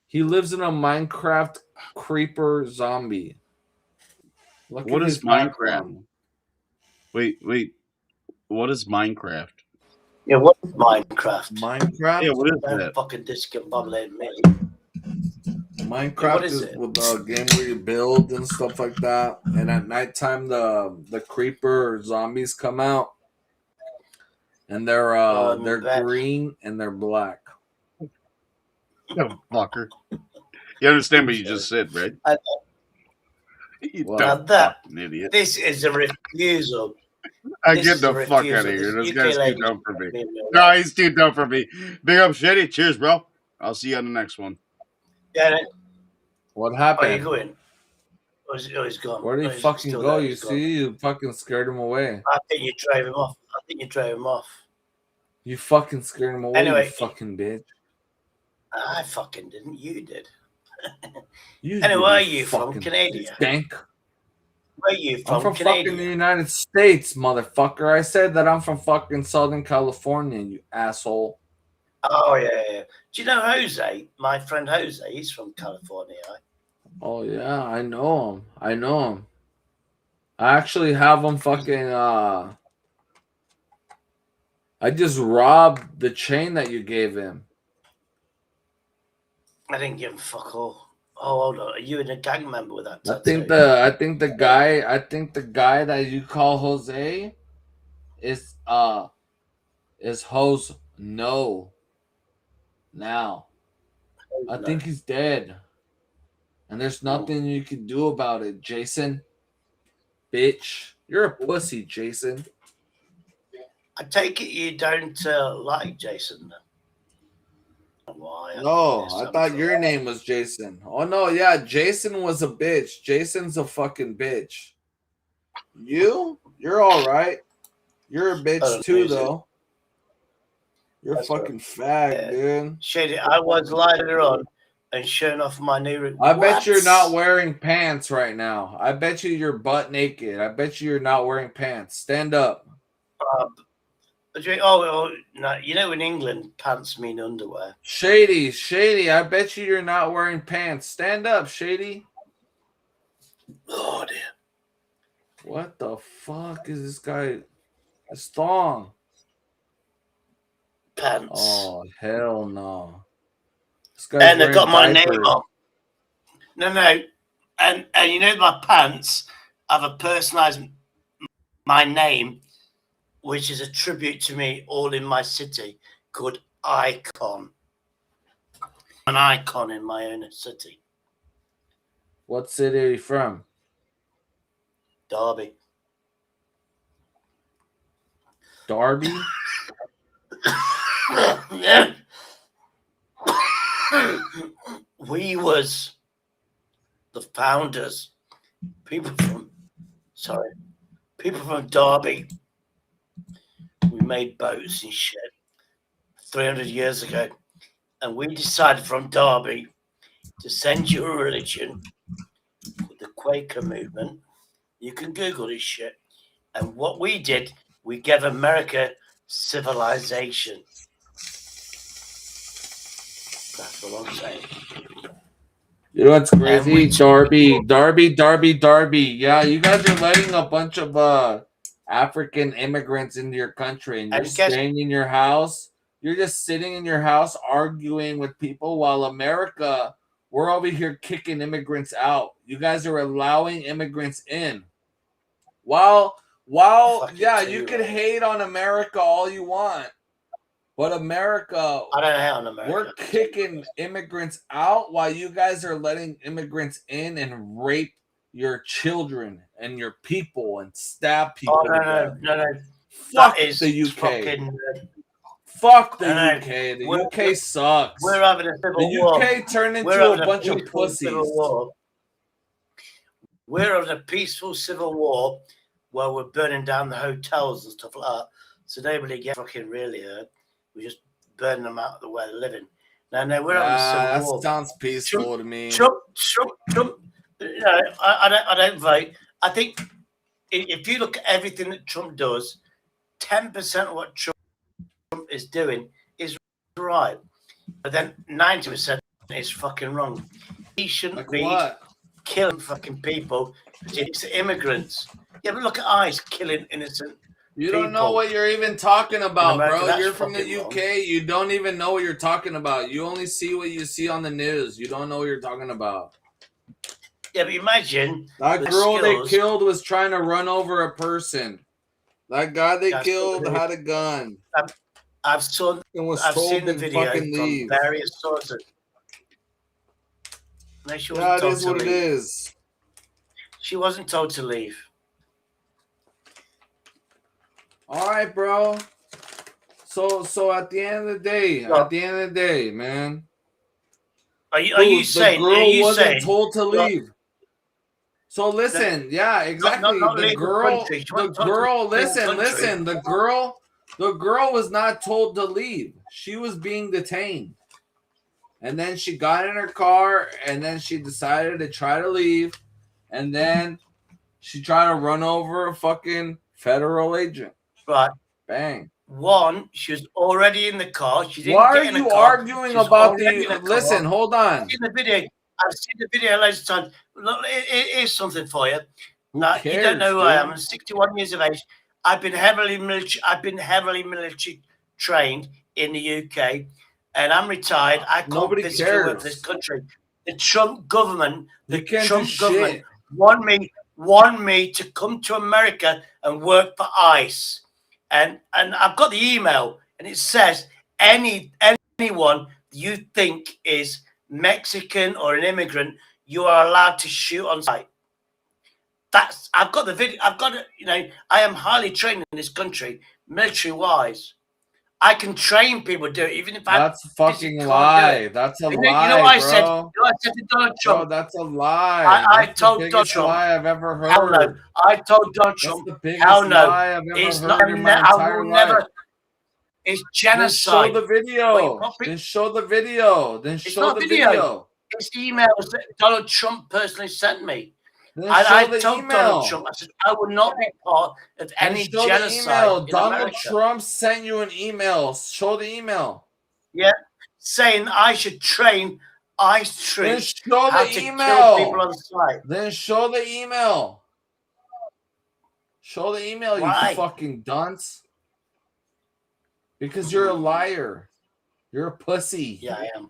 He lives in a Minecraft creeper zombie. Look What at is his Minecraft? background. Wait. What is Minecraft? Yeah, what is Minecraft? Minecraft? Yeah, what is Don't that? fucking discombobulate me. Minecraft what is is it? with the game where you build and stuff like that. And at nighttime, the creeper or zombies come out, and they're green and they're black. No, fucker. You understand what you just said, right? You dumb fucking idiot. This is a refusal. Get the fuck out of here. This guy's too dumb for me. No, he's too dumb for me. Big up, Shady. Cheers, bro. I'll see you on the next one. Yeah. What Oh, happened? you going? Oh, he's gone. Where did he he's fucking still go? there, You he's see, you fucking scared him away. I think you drove him off. You fucking scared him away, Anyway. you fucking bitch. I fucking didn't. You did. You Anyway, did, where are you from? fucking Canada. Stank. Where are you from? I'm from Canada. fucking the United States, motherfucker. I said that I'm from fucking Southern California, you asshole. Oh, yeah. Do you know Jose? My friend Jose, he's from California. Oh, yeah, I know him. I actually have him fucking, I just robbed the chain that you gave him. I didn't give him fuck all. Oh, hold on. Are you in a gang member with that tattoo? I think the guy that you call Jose is Hose No. Now. I think he's dead. And there's nothing you can do about it, Jason. Bitch. You're a pussy, Jason. I take it you don't like Jason then? Why? No, I thought your name was Jason. Oh, no, yeah, Jason was a bitch. Jason's a fucking bitch. You're all right. You're a bitch too, though. You're a fucking fag, dude. Shady, I was later on and showing off my new... I bet you're not wearing pants right now. I bet you're butt naked. I bet you're not wearing pants. Stand up. No, you know in England, pants mean underwear. Shady, I bet you're not wearing pants. Stand up, Shady. Oh, dear. What the fuck is this guy? It's thong. Pants. Oh, hell no. And they got my name on. No. And you know my pants have a personalized my name, which is a tribute to me all in my city, called Icon. An icon in my own city. What city are you from? Derby. Derby? Yeah. We was the founders. People from Derby. We made boats and shit 300 years ago. And we decided from Derby to send you a religion with the Quaker movement. You can Google this shit. And what we did, we gave America civilization. That's what I'm saying. You know what's crazy? Derby. Yeah, you guys are letting a bunch of African immigrants into your country, and you're staying in your house. You're just sitting in your house arguing with people while America, we're over here kicking immigrants out. You guys are allowing immigrants in. While yeah, you can hate on America all you want. But America, I don't hate on America. We're kicking immigrants out while you guys are letting immigrants in and rape your children and your people and stab people. Oh, no. Fuck that is the UK. Fucking, fuck the UK. The UK sucks. We're having a civil war. The UK turned into a bunch of pussies. We're having a peaceful civil war where we're burning down the hotels and stuff like that. So nobody gets fucking really hurt. We just burn them out of the way they're living. No, we're having a civil war. That sounds peaceful to me. Trump. No, I don't vote. I think if you look at everything that Trump does, 10% of what Trump is doing is right, but then 90% is fucking wrong. He shouldn't be killing fucking people It's immigrants. Yeah, but look at ICE killing innocent. You don't know people. what you're even talking about, America, bro. that's You're from the fucking UK. wrong. You don't even know what you're talking about. You only see what you see on the news. You don't know what you're talking about. Yeah, but imagine That the girl they skills. killed was trying to run over a person. That guy they That's killed what it had a gun I've seen and was I've told seen the to video fucking from leave. various sources. No, she Yeah, wasn't it told is to what it leave. is. She wasn't told to leave. All right, bro. So at the end of the day, man. Are you saying? The girl Are you wasn't saying, told to leave. So listen, yeah, exactly. not The leave girl, country. She the wasn't told to girl. leave the Listen, country. The girl was not told to leave. She was being detained, and then she got in her car, and then she decided to try to leave, and then she tried to run over a fucking federal agent. Right. Bang. One, she was already in the car. She didn't Why get are in a you car. arguing She was about already in a the? car. Listen, hold on. I've seen the video. I've seen the video loads of times. Look, here's something for you. Who You cares, don't know who I am. dude? I'm 61 years of age. I've been heavily military trained in the UK, and I'm retired. I can't Nobody physically work for cares. this country. The Trump government, You can't do shit. want me to come to America and work for ICE, and I've got the email, and it says anyone you think is Mexican or an immigrant, you are allowed to shoot on sight. I've got the video. I've got it. You know, I am highly trained in this country, military wise. I can train people to do it, even if That's a fucking lie. That's a lie, you know what I said? bro. You know what I said to Donald Trump? Bro, that's a lie. I That's told the Donald biggest Trump, lie I've ever heard. hell no. I told Donald That's Trump, the biggest hell no. lie I've ever It's heard not. in my I entire will life. never. It's Then genocide. show the video. Then show the video. Then It's show not the video. video. It's emails that Donald Trump personally sent me. Then I show the told email. Donald Trump, I said, I will not be part of Then any show the genocide email. in Donald America. Trump sent you an email. Show the email. Yeah, saying I should train ICE Then troops show how the to kill email. people on sight. Then show the email. Show the email, Why? you fucking dunce. Because you're a liar. You're a pussy. Yeah, I am.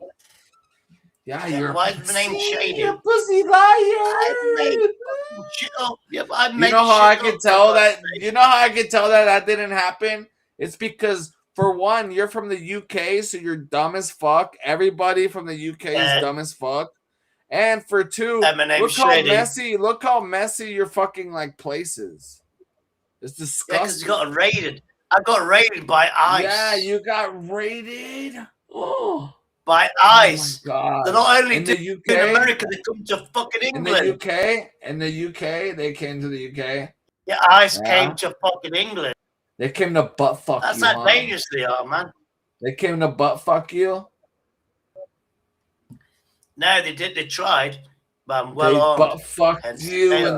Yeah, you're Why a is the name pussy. Shady? You're a pussy liar. I made shit up. Yeah, but I You made know how I shit can up. tell that? You know how I can tell that that didn't happen? It's because, for one, you're from the UK, so you're dumb as fuck. Everybody from the UK is dumb as fuck. And for two, my name's Shady. look how messy your fucking like places. It's Yeah, because disgusting. got raided. I got raided by ICE. Yeah, you got raided. Oh. By ICE. Oh my God. They not only In do the UK, in America, they come to fucking England. in the UK, they came to the UK. Yeah, ICE Yeah. came to fucking England. They came to butt fuck That's you. how huh? dangerous they are, man. They came to butt fuck you. No, they did. They tried, but I'm well They armed. butt fucked Hence the you, chaos.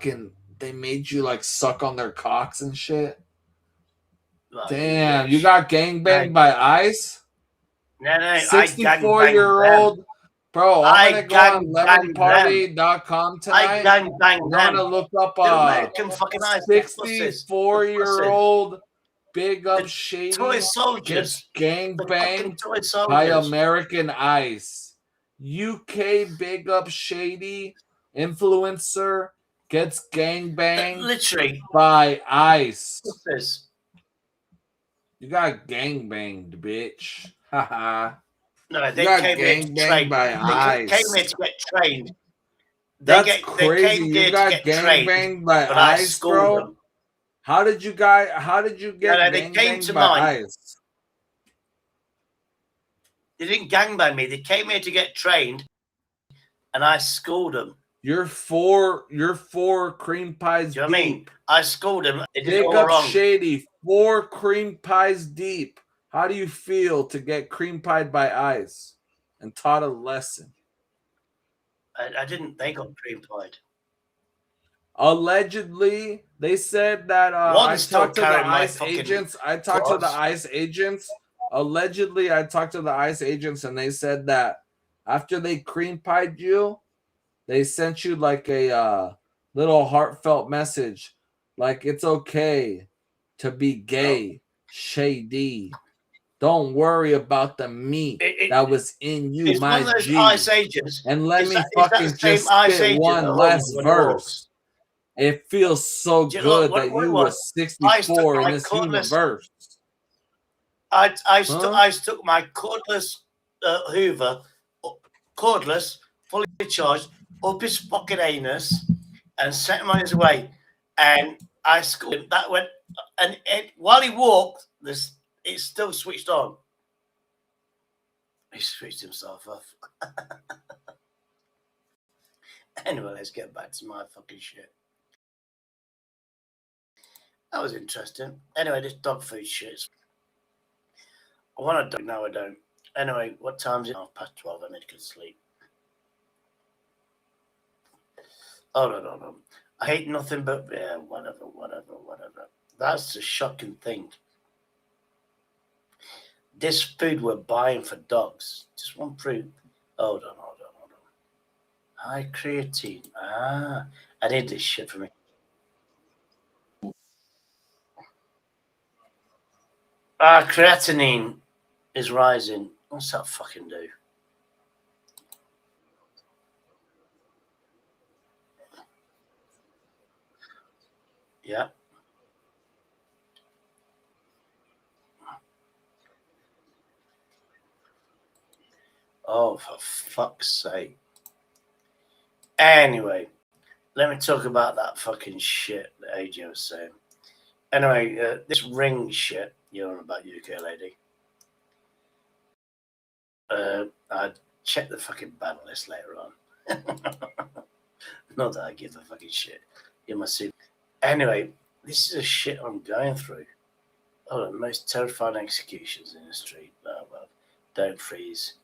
and they made you like suck on their cocks and shit. Well, Damn, you got gangbanged by ICE? No, I 64-year-old. Bro, I'm going to go on lemonparty.com tonight. I gangbang I'm them. going to look up The American fucking ICE. 64-year-old big up shady toy soldiers. gets gangbanged toy by soldiers. American ICE. UK big up shady influencer gets gangbanged Literally. by ICE. What's this? You got gangbanged, bitch. Haha. No, they got came here to gangbanged train. by They ICE. came here to get trained. That's crazy. They came here You got to get trained, gangbanged by but I ICE, schooled bro. them. How did you get No, they came gangbanged to by mine. ICE? They didn't gangbang me. They came here to get trained, and I schooled them. You're four cream pies Do you know what I mean? deep. I schooled them. They did Big it all up wrong. shady. 4 cream pies deep. How do you feel to get cream pied by ICE and taught a lesson? I didn't. They got cream pied. Allegedly, they said that I One's still talked to the carrying my ICE fucking agents. I talked to the cross. ICE agents. Allegedly, I talked to the ICE agents, and they said that after they cream pied you, They sent you like a little heartfelt message, like it's okay to be gay, shady. Don't worry about the meat that was in you, It's one of my those G. ice ages. And let Is me that the fucking same just ice spit ages one that last Roman verse. It feels so Do you know good that what it you was? were I stuck 64 in my this cordless. universe. I Huh? stuck my cordless Hoover, cordless, fully charged, up his fucking anus, and sent him on his way. And I schooled him. That went, and while he walked, it's still switched on. He switched himself off. Anyway, let's get back to my fucking shit. That was interesting. Anyway, this dog food shit. I want a dog, no I don't. Anyway, what time is it? 12:30. I need to go to sleep. Oh, no. I hate nothing but, yeah, whatever. That's the shocking thing. This food we're buying for dogs, just one fruit. Hold on. High creatine. I need this shit for me. Creatinine is rising. What's that fucking do? Yeah. Oh, for fuck's sake. Anyway, let me talk about that fucking shit that AJ was saying. Anyway, this ring shit you're on about, UK lady. I'd check the fucking ban list later on. Not that I give a fucking shit. You must see. Anyway, this is a shit I'm going through. Oh, the most terrifying executions in the street. Oh, well, don't freeze.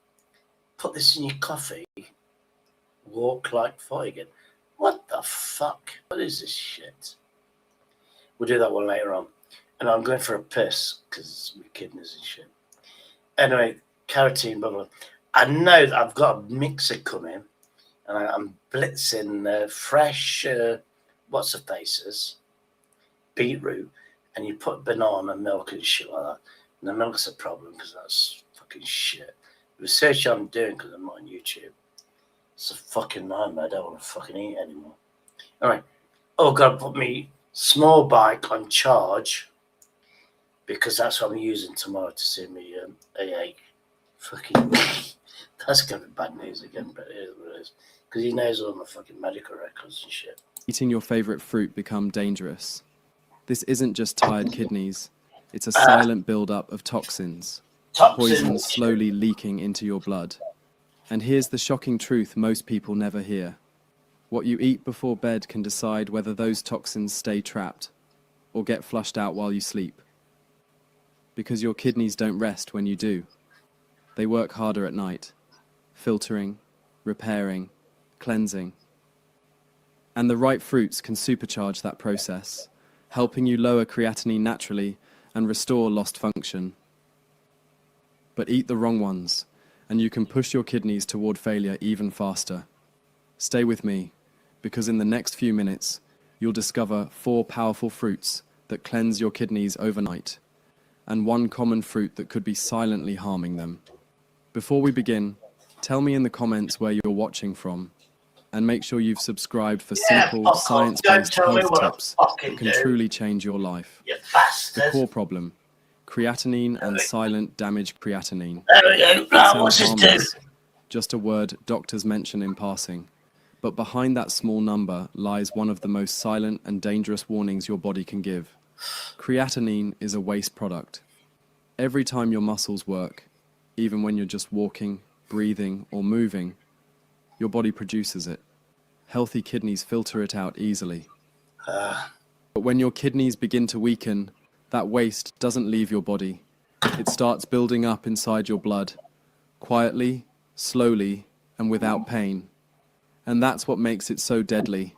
Put this in your coffee. Walk like Feugen. What the fuck? What is this shit? We'll do that one later on. And I'm going for a piss because my kidneys and shit. Anyway, carotene, blah, blah. I know that I've got a mixer coming and I'm blitzing fresh, what's the faces? Beetroot. And you put banana milk and shit like that. And the milk's a problem because that's fucking shit. The research I'm doing because I'm not on YouTube. It's a fucking nightmare. I don't want to fucking eat anymore. All right. Oh, God, put me small bike on charge because that's what I'm using tomorrow to see me AA. Fucking, that's going to be bad news again, but it is what it is. Because he knows all my fucking medical records and shit. Eating your favorite fruit become dangerous. This isn't just tired kidneys. It's a silent build-up of toxins. Poison slowly leaking into your blood. And here's the shocking truth most people never hear. What you eat before bed can decide whether those toxins stay trapped or get flushed out while you sleep. Because your kidneys don't rest when you do. They work harder at night, filtering, repairing, cleansing. And the right fruits can supercharge that process, helping you lower creatinine naturally and restore lost function. But eat the wrong ones, and you can push your kidneys toward failure even faster. Stay with me, because in the next few minutes, you'll discover 4 powerful fruits that cleanse your kidneys overnight, and 1 common fruit that could be silently harming them. Before we begin, tell me in the comments where you're watching from, and make sure you've subscribed for simple, science-based health tips that can truly change your life. The core problem: creatinine and silent damaged creatinine. There we go. It Now, sounds what's this do? harmless, just a word doctors mention in passing. But behind that small number lies one of the most silent and dangerous warnings your body can give. Creatinine is a waste product. Every time your muscles work, even when you're just walking, breathing, or moving, your body produces it. Healthy kidneys filter it out easily. But when your kidneys begin to weaken, that waste doesn't leave your body. It starts building up inside your blood, quietly, slowly, and without pain. And that's what makes it so deadly.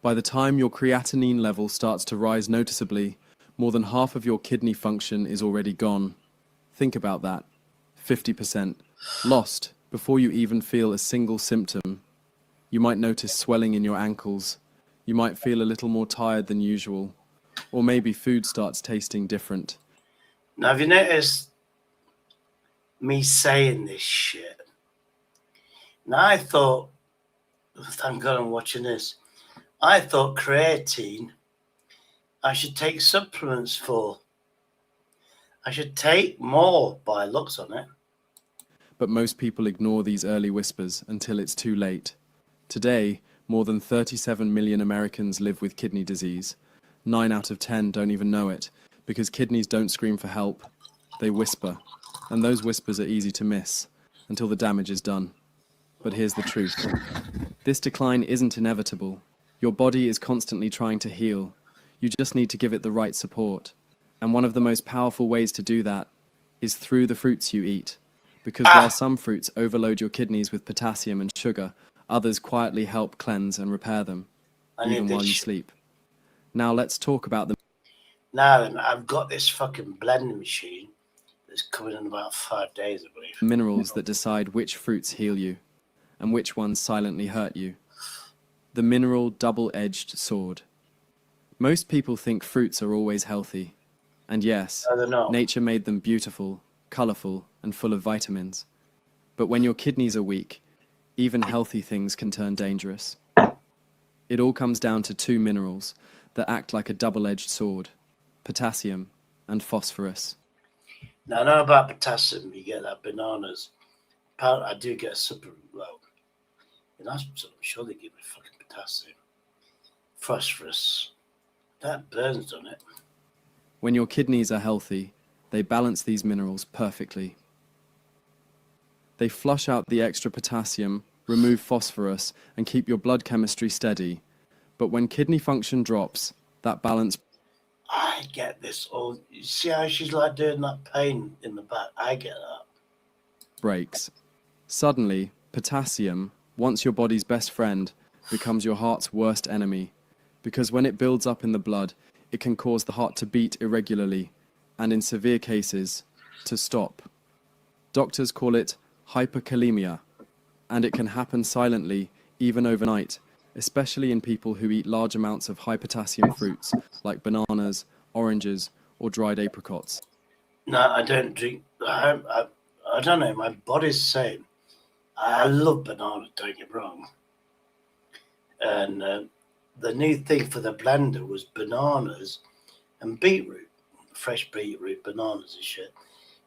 By the time your creatinine level starts to rise noticeably, more than half of your kidney function is already gone. Think about that. 50% lost before you even feel a single symptom. You might notice swelling in your ankles. You might feel a little more tired than usual. Or maybe food starts tasting different. Now, have you noticed me saying this shit? Now, I thought, thank God I'm watching this, I thought creatine I should take supplements for. I should take more by looks on it. But most people ignore these early whispers until it's too late. Today, more than 37 million Americans live with kidney disease. 9 out of 10 don't even know it, because kidneys don't scream for help. They whisper, and those whispers are easy to miss, until the damage is done. But here's the truth. This decline isn't inevitable. Your body is constantly trying to heal. You just need to give it the right support. And one of the most powerful ways to do that is through the fruits you eat. Because while some fruits overload your kidneys with potassium and sugar, others quietly help cleanse and repair them, even while you sleep. Now let's talk about the... Now then, I've got this fucking blending machine that's coming in about 5 days, I believe. minerals that decide which fruits heal you, and which ones silently hurt you. The mineral double-edged sword. Most people think fruits are always healthy. And yes, nature made them beautiful, colourful, and full of vitamins. But when your kidneys are weak, even healthy things can turn dangerous. It all comes down to 2 minerals that act like a double-edged sword: potassium and phosphorus. Now, I know about potassium, you get that bananas. Apparently, I do get a supplement. Well, in hospital, I'm sure they give me fucking potassium. Phosphorus. That burns, doesn't it? When your kidneys are healthy, they balance these minerals perfectly. They flush out the extra potassium, remove phosphorus, and keep your blood chemistry steady. But when kidney function drops, that balance... I get this all. You see how she's like doing that pain in the back? I get that. breaks. Suddenly, potassium, once your body's best friend, becomes your heart's worst enemy. Because when it builds up in the blood, it can cause the heart to beat irregularly, and in severe cases, to stop. Doctors call it hyperkalemia, and it can happen silently, even overnight, especially in people who eat large amounts of high potassium fruits, like bananas, oranges, or dried apricots. No, I don't drink. I don't know. My body's saying I love bananas. Don't get me wrong. And the new thing for the blender was bananas and beetroot, fresh beetroot, bananas and shit.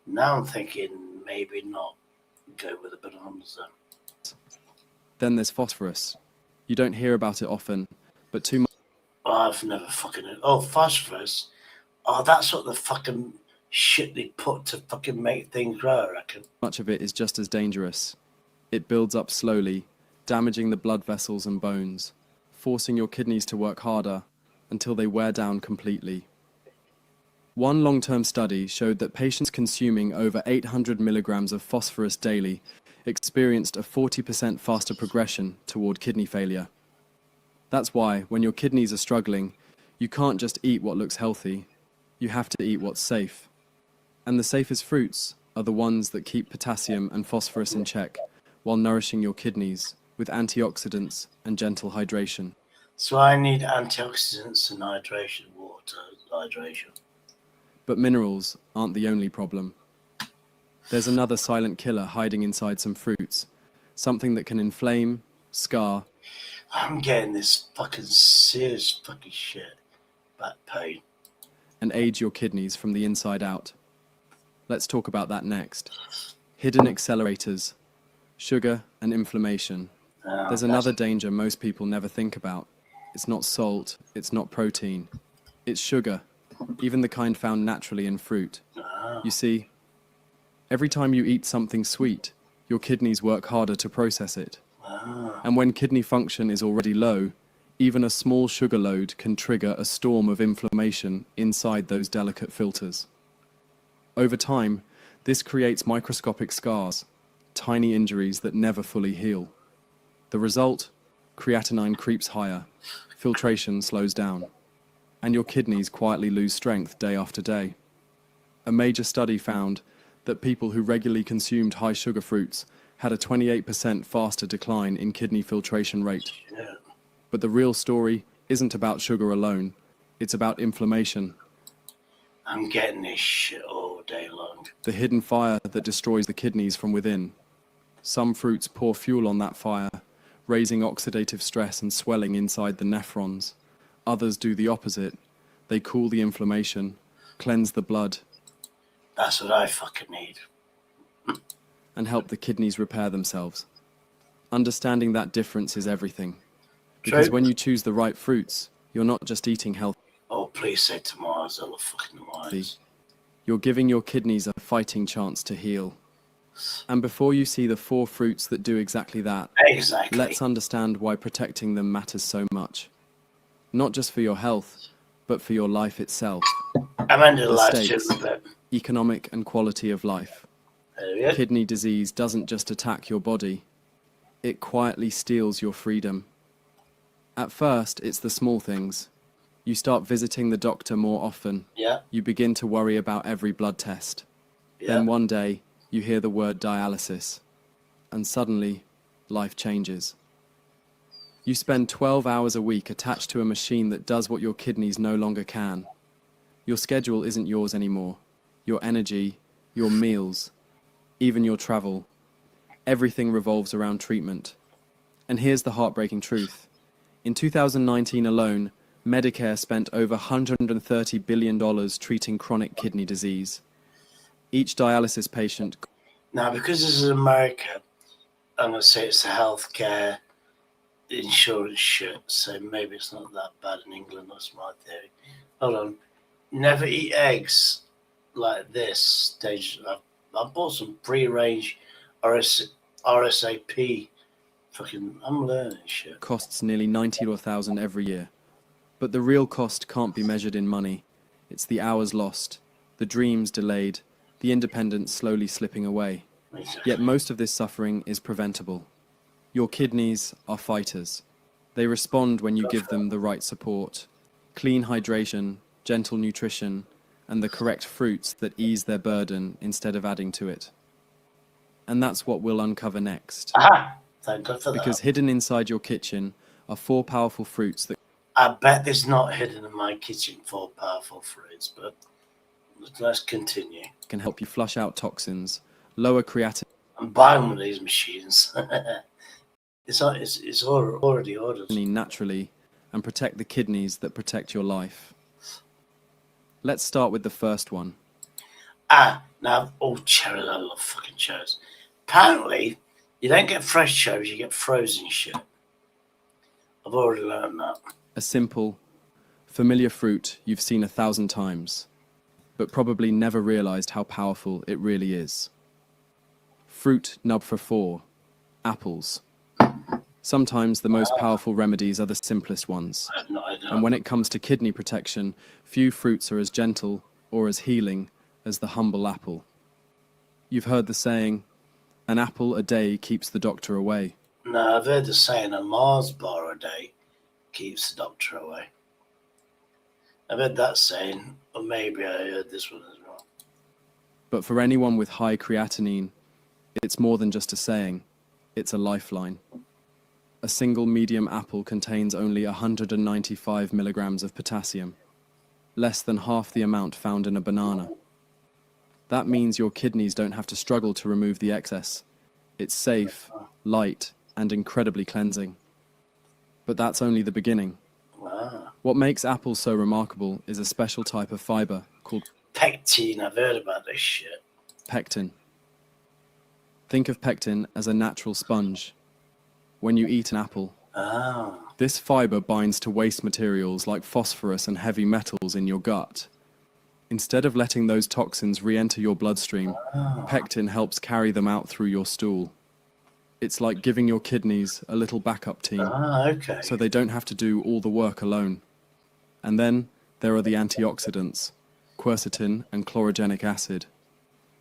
Now I'm thinking maybe not go with the bananas then. Then there's phosphorus. You don't hear about it often, but too much. Oh, I've never fucking. Oh, phosphorus. Oh, that's what the fucking shit they put to fucking make things grow, I reckon. Much of it is just as dangerous. It builds up slowly, damaging the blood vessels and bones, forcing your kidneys to work harder until they wear down completely. One long-term study showed that patients consuming over 800 milligrams of phosphorus daily experienced a 40% faster progression toward kidney failure. That's why, when your kidneys are struggling, you can't just eat what looks healthy. You have to eat what's safe. And the safest fruits are the ones that keep potassium and phosphorus in check, while nourishing your kidneys with antioxidants and gentle hydration. So I need antioxidants and hydration, water, hydration. But minerals aren't the only problem. There's another silent killer hiding inside some fruits, something that can inflame, scar. I'm getting this fucking serious fucking shit. Back pain. And age your kidneys from the inside out. Let's talk about that next. Hidden accelerators, sugar and inflammation. There's another danger most people never think about. It's not salt, it's not protein. It's sugar, even the kind found naturally in fruit. You see, every time you eat something sweet, your kidneys work harder to process it. And when kidney function is already low, even a small sugar load can trigger a storm of inflammation inside those delicate filters. Over time, this creates microscopic scars, tiny injuries that never fully heal. The result? Creatinine creeps higher, filtration slows down, and your kidneys quietly lose strength day after day. A major study found that people who regularly consumed high sugar fruits had a 28% faster decline in kidney filtration rate. Yeah. But the real story isn't about sugar alone. It's about inflammation. I'm getting this shit all day long. The hidden fire that destroys the kidneys from within. Some fruits pour fuel on that fire, raising oxidative stress and swelling inside the nephrons. Others do the opposite. They cool the inflammation, cleanse the blood, That's what I fucking need. and help the kidneys repair themselves. Understanding that difference is everything. Because True. when you choose the right fruits, you're not just eating healthy. Oh, please say tomatoes. I love fucking tomatoes. You're giving your kidneys a fighting chance to heal. And before you see the 4 fruits that do exactly that, Exactly. let's understand why protecting them matters so much. Not just for your health, but for your life itself. I'm under the The life stakes, too, but economic and quality of life. Kidney disease doesn't just attack your body, it quietly steals your freedom. At first, it's the small things. You start visiting the doctor more often. Yeah. You begin to worry about every blood test. Yeah. Then one day, you hear the word dialysis, and suddenly, life changes. You spend 12 hours a week attached to a machine that does what your kidneys no longer can. Your schedule isn't yours anymore. Your energy, your meals, even your travel. Everything revolves around treatment. And here's the heartbreaking truth. In 2019 alone, Medicare spent over $130 billion treating chronic kidney disease. Each dialysis patient... Now, because this is America, I'm going to say it's the healthcare insurance shit, so maybe it's not that bad in England. That's my theory. Hold on. Never eat eggs like this. I bought some pre-range RSAP. Fucking, I'm learning shit. costs nearly $90,000 every year. But the real cost can't be measured in money. It's the hours lost, the dreams delayed, the independence slowly slipping away. Yet most of this suffering is preventable. Your kidneys are fighters. They respond when you give them the right support. Clean hydration, gentle nutrition, and the correct fruits that ease their burden instead of adding to it. And that's what we'll uncover next. Aha! Thank God for Because that. hidden inside your kitchen are 4 powerful fruits that I bet there's not hidden in my kitchen 4 powerful fruits, but let's continue. can help you flush out toxins, lower creatinine. I'm buying one of these machines. It's already ordered. Naturally, and protect the kidneys that protect your life. Let's start with the first one. Now, cherries, I love fucking cherries. Apparently, you don't get fresh cherries, you get frozen shit. I've already learned that. A simple, familiar fruit you've seen 1,000 times, but probably never realized how powerful it really is. Fruit number 4, apples. Sometimes the most powerful remedies are the simplest ones. And when it comes to kidney protection, few fruits are as gentle or as healing as the humble apple. You've heard the saying, an apple a day keeps the doctor away. No, I've heard the saying, a Mars bar a day keeps the doctor away. I've heard that saying, or maybe I heard this one as well. But for anyone with high creatinine, it's more than just a saying, it's a lifeline. A single medium apple contains only 195 milligrams of potassium, less than half the amount found in a banana. That means your kidneys don't have to struggle to remove the excess. It's safe, light, and incredibly cleansing. But that's only the beginning. Wow. What makes apples so remarkable is a special type of fiber called Pectin, I've heard about this shit. pectin. Think of pectin as a natural sponge. When you eat an apple, this fiber binds to waste materials like phosphorus and heavy metals in your gut. Instead of letting those toxins re-enter your bloodstream, pectin helps carry them out through your stool. It's like giving your kidneys a little backup team, so they don't have to do all the work alone. And then there are the antioxidants, quercetin and chlorogenic acid.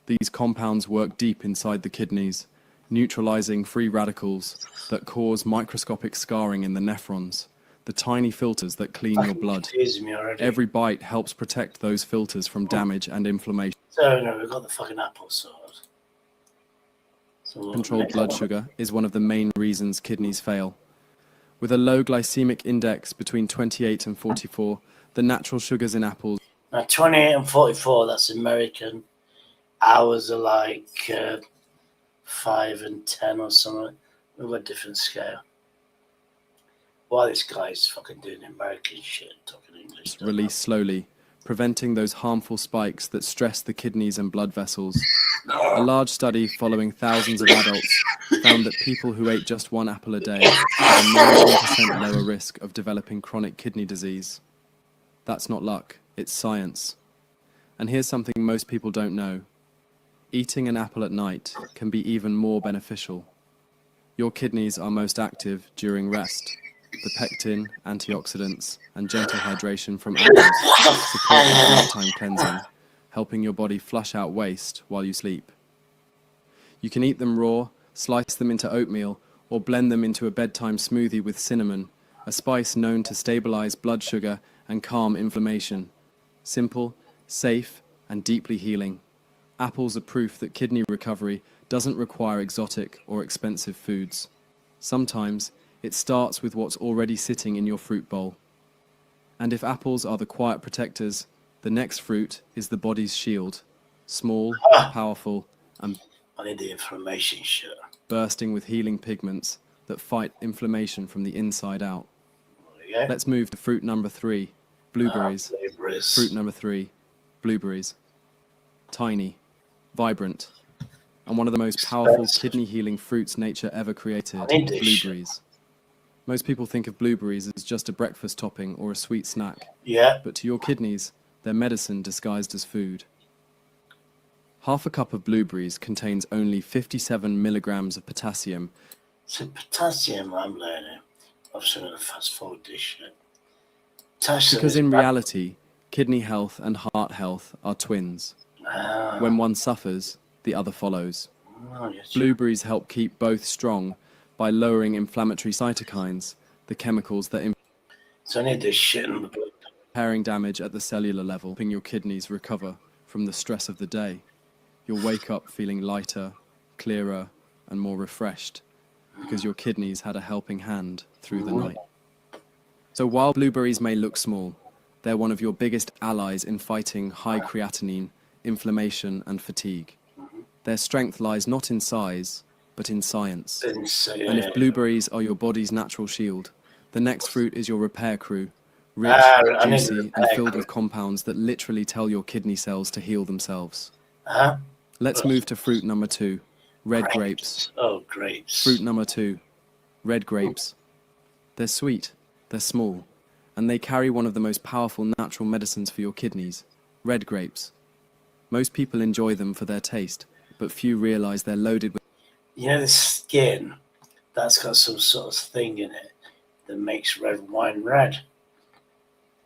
These compounds work deep inside the kidneys, neutralizing free radicals that cause microscopic scarring in the nephrons, the tiny filters that clean your blood. Every bite helps protect those filters from damage and inflammation. So, no, we've got the fucking apple sorted. Controlled blood sugar is one of the main reasons kidneys fail. With a low glycemic index between 28 and 44, the natural sugars in apples. Now 28 and 44, that's American. Ours are like 5 and 10 or something. We've got a different scale. Why this guy's fucking doing American shit, talking English. Release slowly, preventing those harmful spikes that stress the kidneys and blood vessels. A large study following thousands of adults found that people who ate just one apple a day had a 19% lower risk of developing chronic kidney disease. That's not luck, it's science. And here's something most people don't know. Eating an apple at night can be even more beneficial. Your kidneys are most active during rest. The pectin, antioxidants, and gentle hydration from apples support the nighttime cleansing, helping your body flush out waste while you sleep. You can eat them raw, slice them into oatmeal, or blend them into a bedtime smoothie with cinnamon, a spice known to stabilize blood sugar and calm inflammation. Simple, safe, and deeply healing. Apples are proof that kidney recovery doesn't require exotic or expensive foods. Sometimes, it starts with what's already sitting in your fruit bowl. And if apples are the quiet protectors, the next fruit is the body's shield. Small, powerful, and I need the inflammation shit. Bursting with healing pigments that fight inflammation from the inside out. Yeah. Let's move to fruit number 3, blueberries. Blueberries. Fruit number 3, blueberries. Tiny, vibrant, and one of the most powerful kidney healing fruits nature ever created, blueberries. Most people think of blueberries as just a breakfast topping or a sweet snack. Yeah. But to your kidneys, they're medicine disguised as food. Half a cup of blueberries contains only 57 milligrams of potassium. So potassium, I'm learning. I'm just going to fast forward this shit. Potassium Because is in bad. reality, kidney health and heart health are twins. When one suffers, the other follows. Oh, yes, Blueberries help keep both strong by lowering inflammatory cytokines, the chemicals that So I need this shit in the blood. repairing damage at the cellular level, helping your kidneys recover from the stress of the day. You'll wake up feeling lighter, clearer, and more refreshed because your kidneys had a helping hand through the night. So while blueberries may look small, they're one of your biggest allies in fighting high creatinine, inflammation, and fatigue. Their strength lies not in size, but in science. And if blueberries are your body's natural shield, the next fruit is your repair crew, rich, juicy, and filled with compounds that literally tell your kidney cells to heal themselves. Let's move to fruit number 2, red grapes. Oh, grapes. Fruit number 2, red grapes. They're sweet, they're small, and they carry one of the most powerful natural medicines for your kidneys, red grapes. Most people enjoy them for their taste, but few realize they're loaded with... You know the skin, that's got some sort of thing in it that makes red wine red.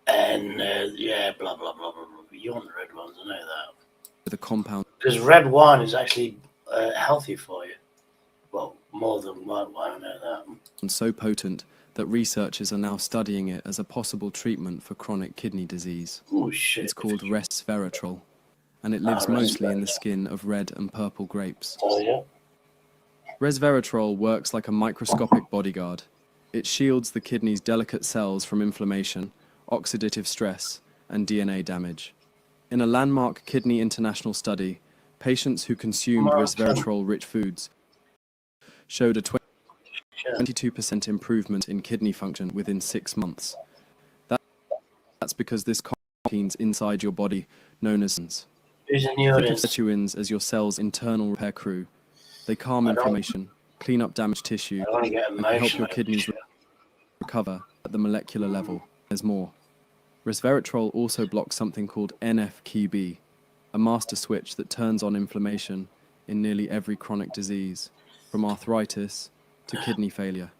And yeah, blah, blah, blah, blah, blah. You want the red ones, I know that. ...with a compound... Because red wine is actually healthy for you. Well, more than white wine, I know that. ...and so potent that researchers are now studying it as a possible treatment for chronic kidney disease. Oh, shit. It's called resveratrol, and it lives mostly in the skin of red and purple grapes. Oh, yeah. Resveratrol works like a microscopic bodyguard. It shields the kidney's delicate cells from inflammation, oxidative stress, and DNA damage. In a landmark Kidney International study, patients who consumed resveratrol-rich foods showed a 22% improvement in kidney function within 6 months. That's because this contains inside your body, known as Who's in the think of audience? sirtuins as your cell's internal repair crew. They calm inflammation, clean up damaged tissue, I wanna get and help emotional your kidneys recover at the molecular level. There's more. Resveratrol also blocks something called NF-κB, a master switch that turns on inflammation in nearly every chronic disease, from arthritis to kidney failure.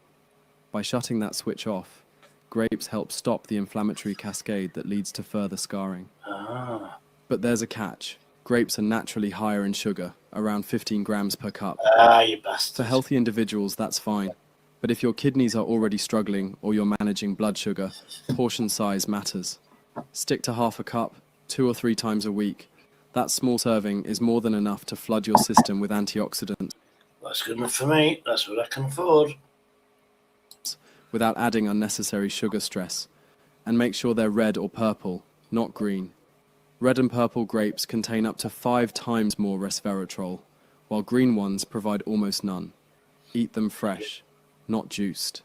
By shutting that switch off, grapes help stop the inflammatory cascade that leads to further scarring. Ah. But there's a catch. Grapes are naturally higher in sugar, around 15 grams per cup. Ah, you bastard. For healthy individuals, that's fine. But if your kidneys are already struggling or you're managing blood sugar, portion size matters. Stick to half a cup, 2 or 3 times a week. That small serving is more than enough to flood your system with antioxidants That's good enough for me. That's what I can afford. Without adding unnecessary sugar stress. And make sure they're red or purple, not green. Red and purple grapes contain up to 5 times more resveratrol, while green ones provide almost none. Eat them fresh, not juiced.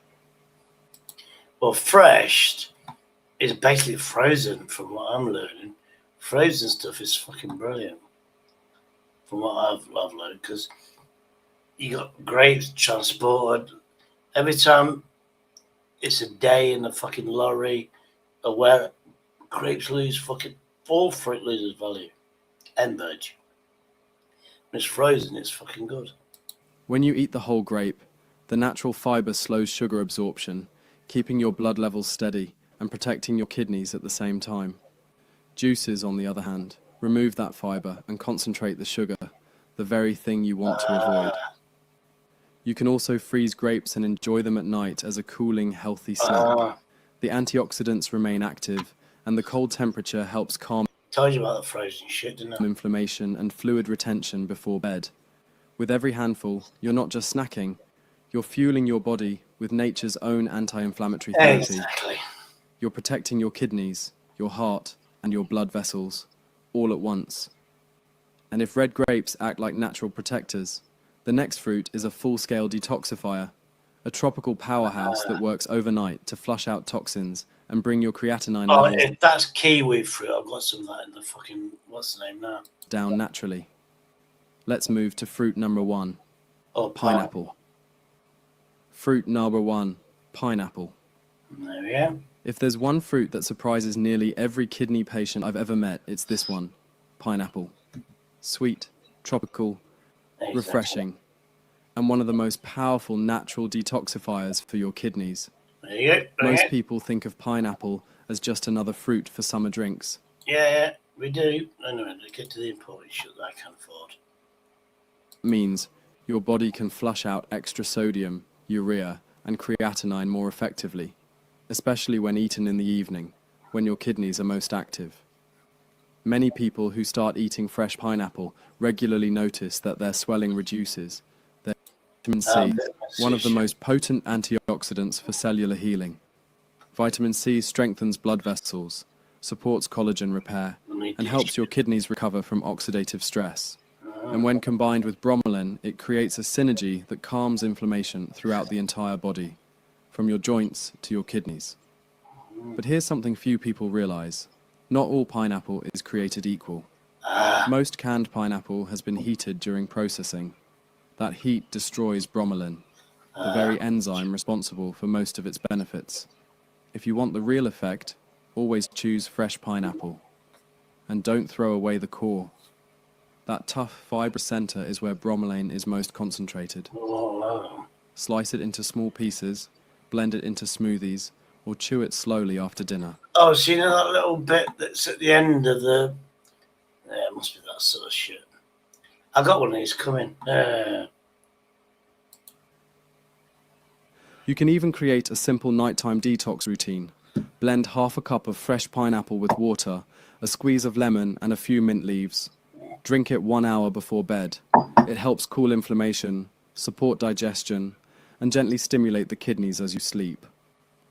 Well, fresh is basically frozen, from what I'm learning. Frozen stuff is fucking brilliant, from what I've learned, because you got grapes transported. Every time it's a day in a fucking lorry, or where grapes lose fucking, all fruit loses value and veg. When it's frozen, it's fucking good. When you eat the whole grape, the natural fiber slows sugar absorption, keeping your blood levels steady and protecting your kidneys at the same time. Juices, on the other hand, remove that fiber and concentrate the sugar, the very thing you want to avoid. You can also freeze grapes and enjoy them at night as a cooling, healthy snack. The antioxidants remain active, and the cold temperature helps calm Told you about the frozen shit, didn't I? inflammation and fluid retention before bed. With every handful, you're not just snacking, you're fueling your body with nature's own anti-inflammatory therapy. Exactly. You're protecting your kidneys, your heart, and your blood vessels, all at once. And if red grapes act like natural protectors, the next fruit is a full-scale detoxifier, a tropical powerhouse that works overnight to flush out toxins and bring your creatinine levels If that's kiwi fruit, I've got some of that in the fucking, what's the name now? down naturally. Let's move to fruit number 1, pineapple. Fruit number 1, pineapple. There we go. If there's one fruit that surprises nearly every kidney patient I've ever met, it's this one, pineapple. Sweet, tropical, refreshing, and one of the most powerful natural detoxifiers for your kidneys. There you go. Most people think of pineapple as just another fruit for summer drinks. Yeah, we do. Anyway, to get to the important shit that I can afford. Means your body can flush out extra sodium, urea, and creatinine more effectively, especially when eaten in the evening, when your kidneys are most active. Many people who start eating fresh pineapple regularly notice that their swelling reduces. Their vitamin C, one of the most potent antioxidants for cellular healing. Vitamin C strengthens blood vessels, supports collagen repair, and helps your kidneys recover from oxidative stress. And when combined with bromelain, it creates a synergy that calms inflammation throughout the entire body, from your joints to your kidneys. But here's something few people realize. Not all pineapple is created equal. Most canned pineapple has been heated during processing. That heat destroys bromelain, the very enzyme responsible for most of its benefits. If you want the real effect, always choose fresh pineapple. And don't throw away the core. That tough fibrous center is where bromelain is most concentrated. Slice it into small pieces, blend it into smoothies, or chew it slowly after dinner. Oh, so you know that little bit that's at the end of the... Yeah, it must be that sort of shit. I got one of these coming. You can even create a simple nighttime detox routine. Blend half a cup of fresh pineapple with water, a squeeze of lemon, and a few mint leaves. Drink it 1 hour before bed. It helps cool inflammation, support digestion, and gently stimulate the kidneys as you sleep.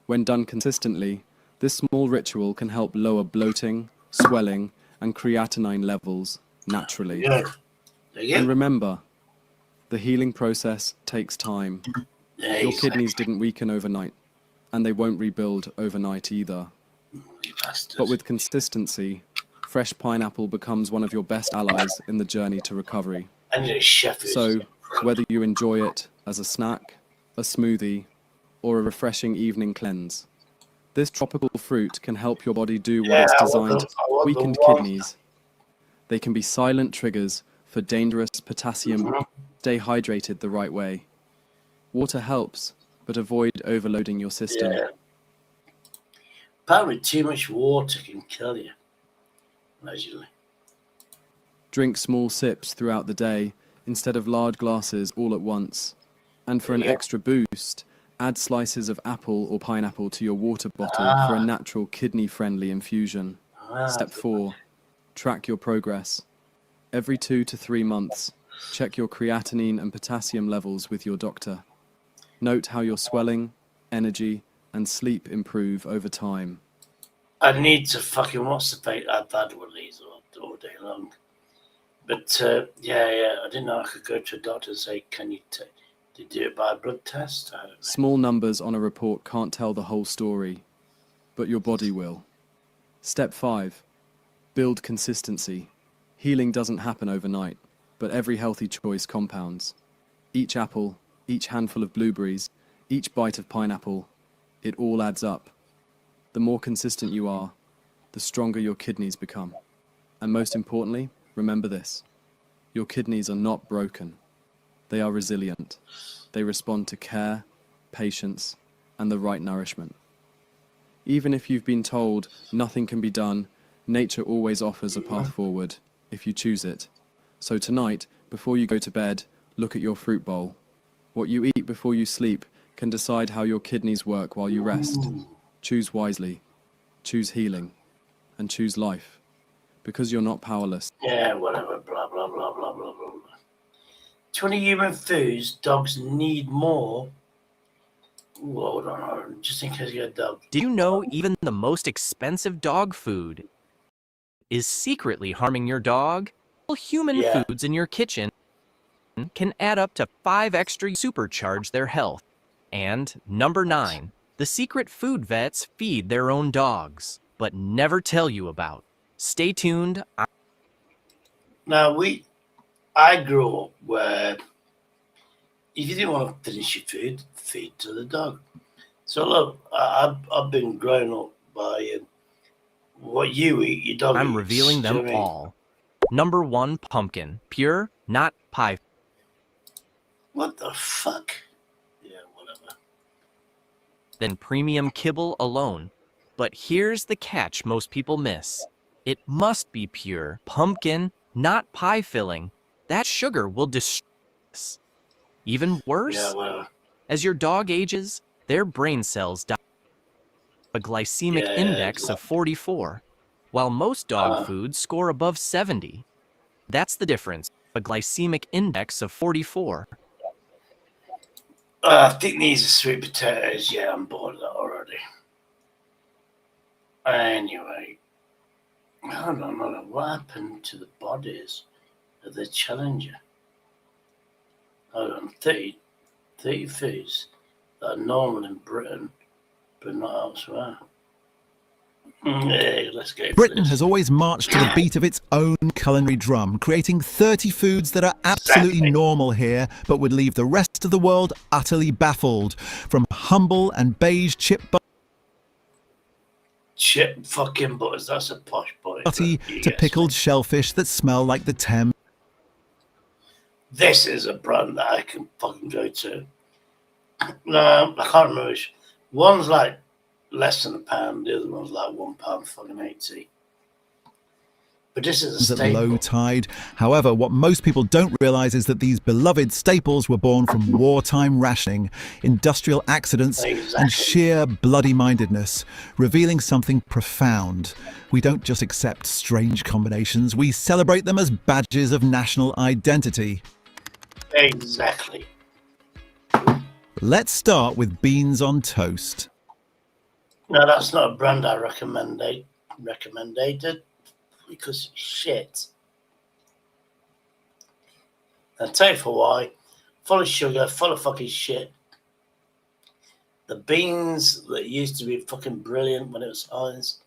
When done consistently, this small ritual can help lower bloating, swelling, and creatinine levels naturally. And remember, the healing process takes time. Your kidneys didn't weaken overnight, and they won't rebuild overnight either. But with consistency, fresh pineapple becomes one of your best allies in the journey to recovery. So, whether you enjoy it as a snack, a smoothie, or a refreshing evening cleanse, this tropical fruit can help your body do what it's designed to: weakened kidneys. They can be silent triggers for dangerous potassium. Stay hydrated the right way. Water helps, but avoid overloading your system. Apparently too much water can kill you, allegedly. Drink small sips throughout the day instead of large glasses all at once. And for an extra boost, add slices of apple or pineapple to your water bottle for a natural kidney-friendly infusion. Step 4. Track your progress. Every 2 to 3 months, Check your creatinine and potassium levels with your doctor. Note how your swelling, energy, and sleep improve over time. I need to fucking what's the fate? I've had one of these all day long. But yeah, I didn't know I could go to a doctor and say, "Can you do it by a blood test?" I don't know. Small numbers on a report can't tell the whole story, but your body will. Step 5. Build consistency. Healing doesn't happen overnight, but every healthy choice compounds. Each apple, each handful of blueberries, each bite of pineapple, it all adds up. The more consistent you are, the stronger your kidneys become. And most importantly, remember this. Your kidneys are not broken. They are resilient. They respond to care, patience, and the right nourishment. Even if you've been told nothing can be done, nature always offers a path forward, if you choose it. So tonight, before you go to bed, look at your fruit bowl. What you eat before you sleep can decide how your kidneys work while you rest. Choose wisely, choose healing, and choose life. Because you're not powerless. Yeah, whatever, blah, blah, blah, blah, blah, blah. 20 human foods dogs need more. Ooh, hold on, just in case you get a dog. Do you know even the most expensive dog food is secretly harming your dog? Human foods in your kitchen can add up to 5 extra supercharge their health. And number 9, the secret food vets feed their own dogs, but never tell you about. Stay tuned. Now, I grew up where if you didn't want to finish your food, feed to the dog. So look, I've been grown up by what you eat, your dog I'm eats. revealing Do you know them what I mean? all. Number 1, pumpkin. Pure, not pie. What the fuck? Yeah, whatever. Then premium kibble alone. But here's the catch most people miss. It must be pure pumpkin, not pie filling. That sugar will destroy us. Even worse, as your dog ages, their brain cells die. A glycemic index of 44, while most dog foods score above 70. That's the difference. A glycemic index of 44. I think these are sweet potatoes. Yeah, I'm bored of that already. Anyway, hold on. What happened to the bodies of the Challenger? Hold on, 30 foods that are normal in Britain, but not elsewhere. Yeah, let's go. Britain has always marched to the beat of its own culinary drum, creating 30 foods that are absolutely normal here, but would leave the rest of the world utterly baffled. From humble and beige chip Chip fucking butters, that's a posh boy. butty to pickled shellfish that smell like the Thames. This is a brand that I can fucking go to. No, I can't remember which. One's like less than £1, the other one's like £1 fucking 80. But this is a At staple. low tide. However, what most people don't realise is that these beloved staples were born from wartime rationing, industrial accidents, and sheer bloody-mindedness, revealing something profound. We don't just accept strange combinations, we celebrate them as badges of national identity. Exactly. Let's start with beans on toast. No, that's not a brand I recommended because it's shit. I'll tell you for why. Full of sugar, full of fucking shit. The beans that used to be fucking brilliant when it was Heinz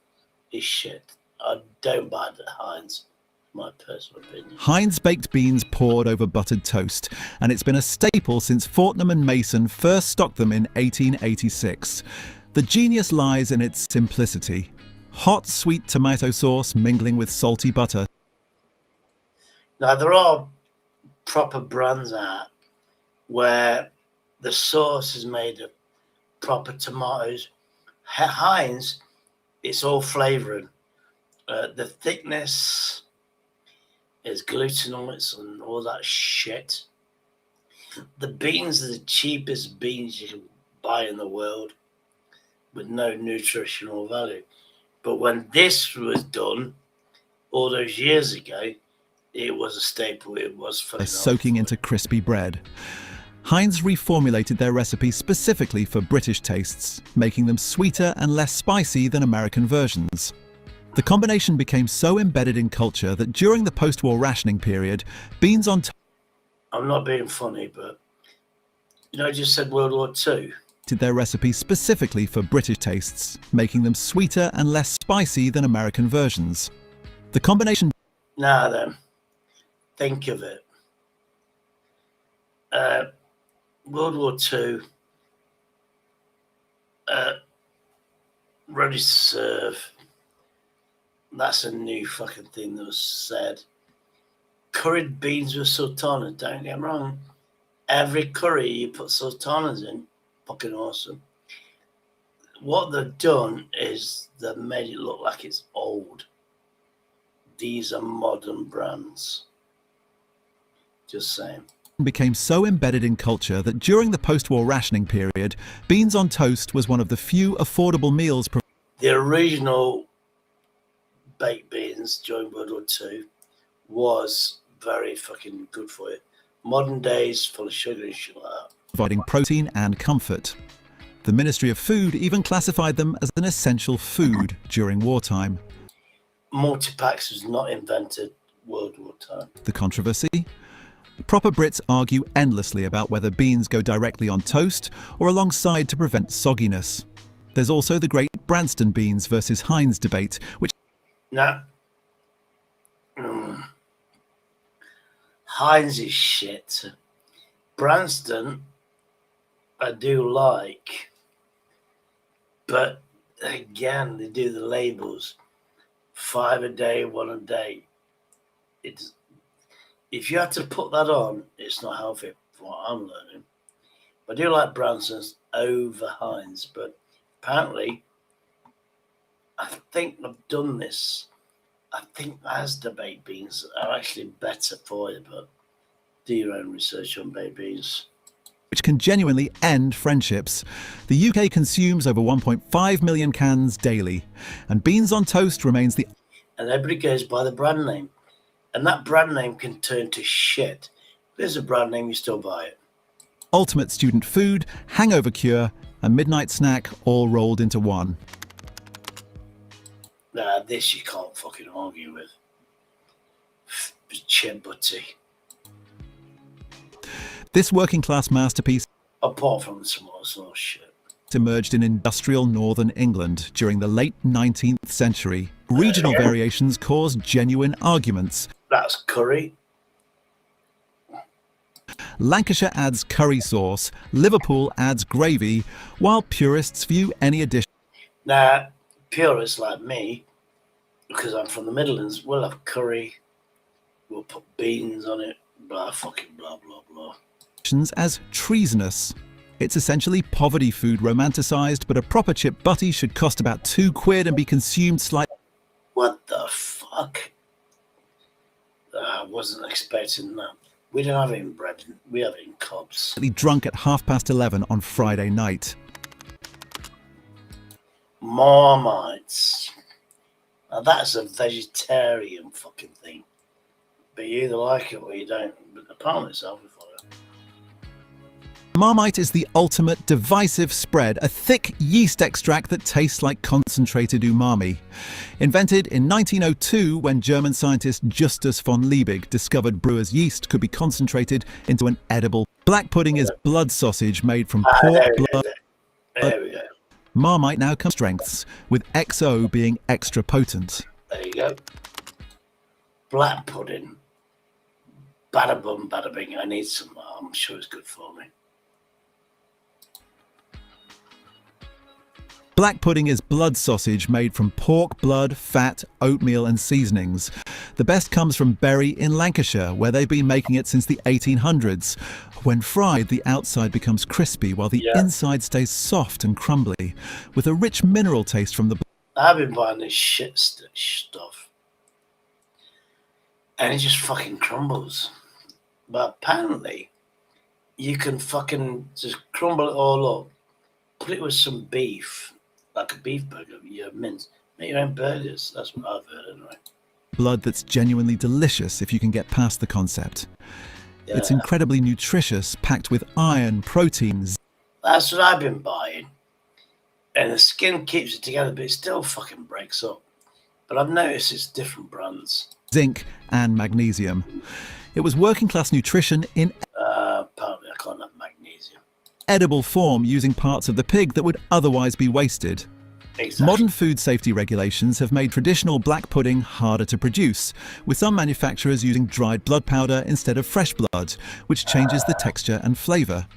is shit. I don't buy the Heinz, my personal opinion. Heinz baked beans poured over buttered toast, and it's been a staple since Fortnum and Mason first stocked them in 1886. The genius lies in its simplicity. Hot, sweet tomato sauce mingling with salty butter. Now, there are proper brands out where the sauce is made of proper tomatoes. Heinz, it's all flavouring. The thickness is glutinous and all that shit. The beans are the cheapest beans you can buy in the world with no nutritional value. But when this was done all those years ago, It was a staple. It was fucking soaking into crispy bread. Heinz reformulated their recipe specifically for British tastes, making them sweeter and less spicy than American versions. The combination became so embedded in culture that during the post-war rationing period, beans on toast. I'm not being funny, but I just said World War II. Their recipe specifically for British tastes, making them sweeter and less spicy than American versions. The combination. Now then, think of it. World War II, ready to serve. That's a new fucking thing that was said. Curried beans with sultanas, don't get me wrong. Every curry you put sultanas in, fucking awesome. What they've done is they've made it look like it's old. These are modern brands. Just saying. Became so embedded in culture that during the post-war rationing period, beans on toast was one of the few affordable meals. The original baked beans during World War II was very fucking good for you. Modern days, full of sugar and shit like that. Providing protein and comfort. The Ministry of Food even classified them as an essential food during wartime. Multi-packs was not invented World War time. The controversy? Proper Brits argue endlessly about whether beans go directly on toast or alongside to prevent sogginess. There's also the great Branston beans versus Heinz debate, which... No. Heinz is shit. Branston, I do like. But again, they do the labels. 5 a day, 1 a day. It's... If you had to put that on, it's not healthy from what I'm learning. I do like Branston's over Heinz, but apparently, I think I've done this. I think Asda baked beans are actually better for you, but do your own research on baked beans. Which can genuinely end friendships. The UK consumes over 1.5 million cans daily, and beans on toast remains the... And everybody goes by the brand name. And that brand name can turn to shit. If there's a brand name, you still buy it. Ultimate student food, hangover cure, and midnight snack all rolled into one. Nah, this you can't fucking argue with. Chip butty. This working class masterpiece, apart from the small sort of shit, emerged in industrial northern England during the late 19th century. Regional variations caused genuine arguments. That's curry. Lancashire adds curry sauce, Liverpool adds gravy, while purists view any addition. Now, purists like me, because I'm from the Midlands, we'll have curry, we'll put beans on it, blah, fucking blah, blah, blah. As treasonous. It's essentially poverty food romanticised, but a proper chip butty should cost about £2 and be consumed slightly. What the fuck? I wasn't expecting that. We don't have it in bread, we have it in cobs. Drunk at 11:30 on Friday night. Marmites. Now that's a vegetarian fucking thing. But you either like it or you don't. But apparently it's healthy for you. Marmite is the ultimate divisive spread, a thick yeast extract that tastes like concentrated umami. Invented in 1902 when German scientist Justus von Liebig discovered brewer's yeast could be concentrated into an edible. Black pudding is blood sausage made from pork blood. There we go. Marmite now comes strengths, with XO being extra potent. There you go. Black pudding. Bada bum, bada bing. I need some. I'm sure it's good for me. Black pudding is blood sausage made from pork, blood, fat, oatmeal and seasonings. The best comes from Bury in Lancashire, where they've been making it since the 1800s. When fried, the outside becomes crispy while the inside stays soft and crumbly, with a rich mineral taste from the... I've been buying this shit stuff. And it just fucking crumbles. But apparently, you can fucking just crumble it all up, put it with some beef, like a beef burger, you have mince, make your own burgers. That's what I've heard anyway. blood that's genuinely delicious if you can get past the concept. It's incredibly nutritious, packed with iron, proteins. That's what I've been buying. And the skin keeps it together, but it still fucking breaks up. But I've noticed it's different brands. Zinc and magnesium. It was working class nutrition in Apparently I can't have magnesium. edible form using parts of the pig that would otherwise be wasted. Exactly. Modern food safety regulations have made traditional black pudding harder to produce, with some manufacturers using dried blood powder instead of fresh blood, which changes the texture and flavour.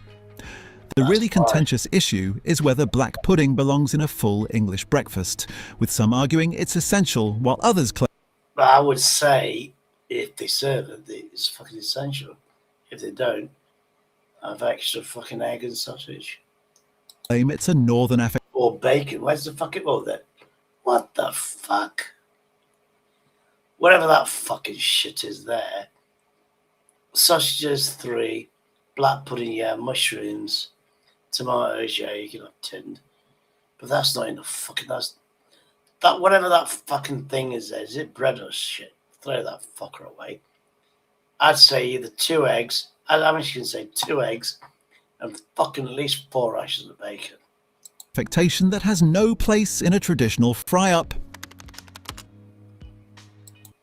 The really contentious issue is whether black pudding belongs in a full English breakfast, with some arguing it's essential, while others claim. But I would say if they serve it, it's fucking essential. If they don't, have extra fucking egg and sausage. It's a Northern African. Or bacon. Where's the fucking roll then? What the fuck? Whatever that fucking shit is there. Sausages 3, black pudding, yeah, mushrooms, tomatoes, yeah, you can have tinned. But that's not enough fucking, that whatever that fucking thing is there, is it bread or shit? Throw that fucker away. I'd say either 2 eggs, I'm just gonna say 2 eggs and fucking at least 4 rashers of bacon. Affectation that has no place in a traditional fry-up.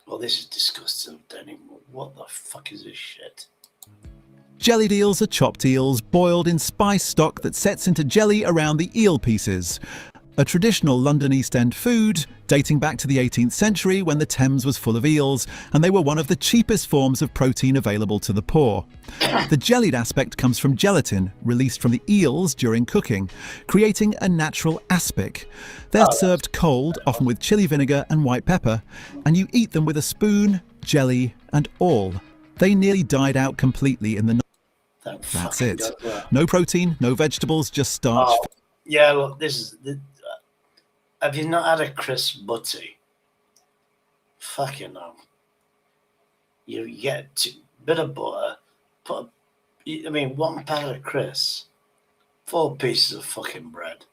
Well, this is disgusting. Don't even, what the fuck is this shit? Jellied eels are chopped eels boiled in spice stock that sets into jelly around the eel pieces. A traditional London East End food dating back to the 18th century when the Thames was full of eels and they were one of the cheapest forms of protein available to the poor. The jellied aspect comes from gelatin released from the eels during cooking, creating a natural aspic. They're served cold, often with chili vinegar and white pepper, and you eat them with a spoon, jelly and all. They nearly died out completely in the. That's it. No protein, no vegetables, just starch. Oh, yeah, look, this is. Have you not had a crisp butty? Fucking hell. You get a bit of butter, one packet of crisps, 4 pieces of fucking bread.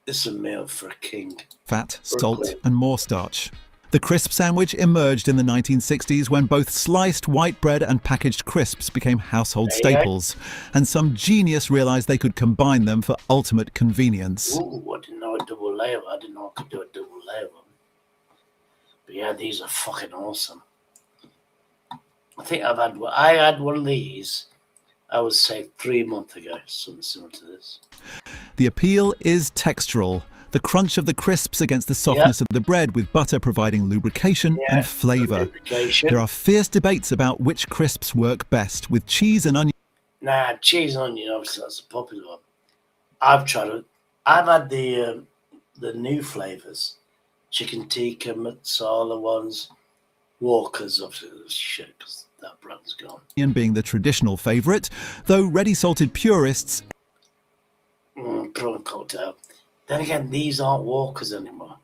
It's a meal for a king. Fat, salt, and more starch. The crisp sandwich emerged in the 1960s when both sliced white bread and packaged crisps became household staples, and some genius realized they could combine them for ultimate convenience. Ooh, I didn't know a double layer. I didn't know I could do a double layer one. But yeah, these are fucking awesome. I think I had one of these, I would say 3 months ago, something similar to this. The appeal is textural. The crunch of the crisps against the softness of the bread, with butter providing lubrication and flavour. There are fierce debates about which crisps work best, with cheese and onion. Nah, cheese and onion, obviously that's a popular one. I've tried it. I've had the new flavours. Chicken tikka, masala ones, Walkers, obviously shit, because that brand's gone. Being the traditional favourite, though ready salted purists. Prawn cocktail. Then again, these aren't Walkers anymore.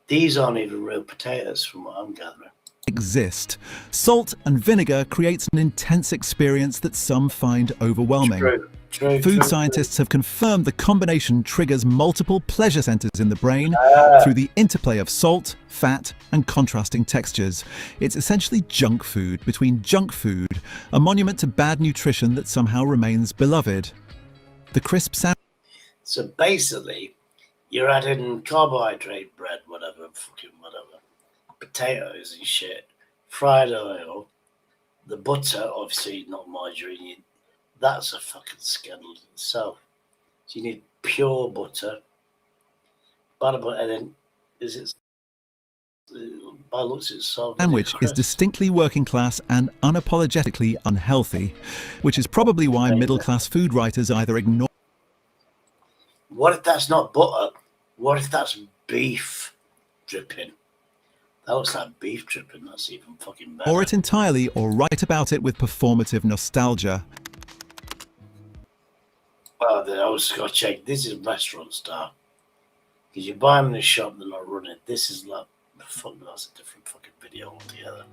These aren't even real potatoes from what I'm gathering. Exist. Salt and vinegar creates an intense experience that some find overwhelming. Food scientists have confirmed the combination triggers multiple pleasure centers in the brain through the interplay of salt, fat, and contrasting textures. It's essentially junk food between junk food, a monument to bad nutrition that somehow remains beloved. The crisp sandwich. So basically, you're adding carbohydrate bread, whatever, potatoes and shit, fried oil, the butter, obviously not margarine. That's a fucking scandal in itself. So you need pure butter, and then by looks itself. Sandwich is distinctly working class and unapologetically unhealthy, which is probably why middle class food writers either ignore. What if that's not butter? What if that's beef dripping? That looks like beef dripping. That's even fucking better. Or it entirely, or write about it with performative nostalgia. Well, then I was got to check. This is restaurant style. Because you buy them in the shop, they're not running. This is like, fuck, that's a different fucking video altogether.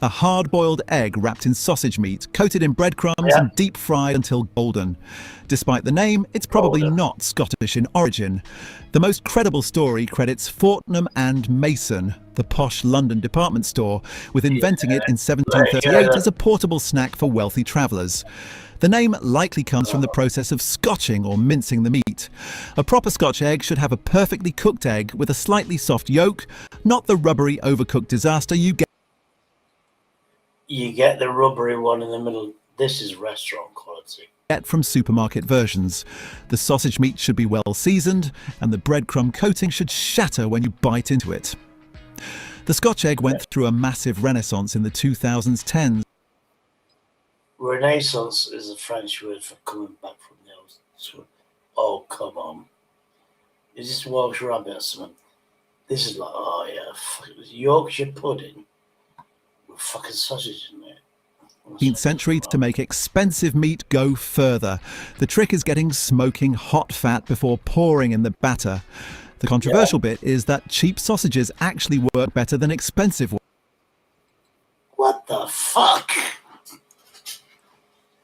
a hard-boiled egg wrapped in sausage meat, coated in breadcrumbs and deep fried until golden. Despite the name, it's probably not Scottish in origin. The most credible story credits Fortnum and Mason, the posh London department store, with inventing it in 1738 as a portable snack for wealthy travellers. The name likely comes from the process of scotching or mincing the meat. A proper Scotch egg should have a perfectly cooked egg with a slightly soft yolk, not the rubbery overcooked disaster you get. You get the rubbery one in the middle. This is restaurant quality. From supermarket versions. The sausage meat should be well seasoned, and the breadcrumb coating should shatter when you bite into it. The Scotch egg went through a massive renaissance in the 2010s. Renaissance is a French word for coming back from the old. Oh, come on. Is this Welsh rabbit or something? This is like, oh yeah, Yorkshire pudding with fucking sausage in it. 19th century to make expensive meat go further. The trick is getting smoking hot fat before pouring in the batter. The controversial bit is that cheap sausages actually work better than expensive ones. What the fuck?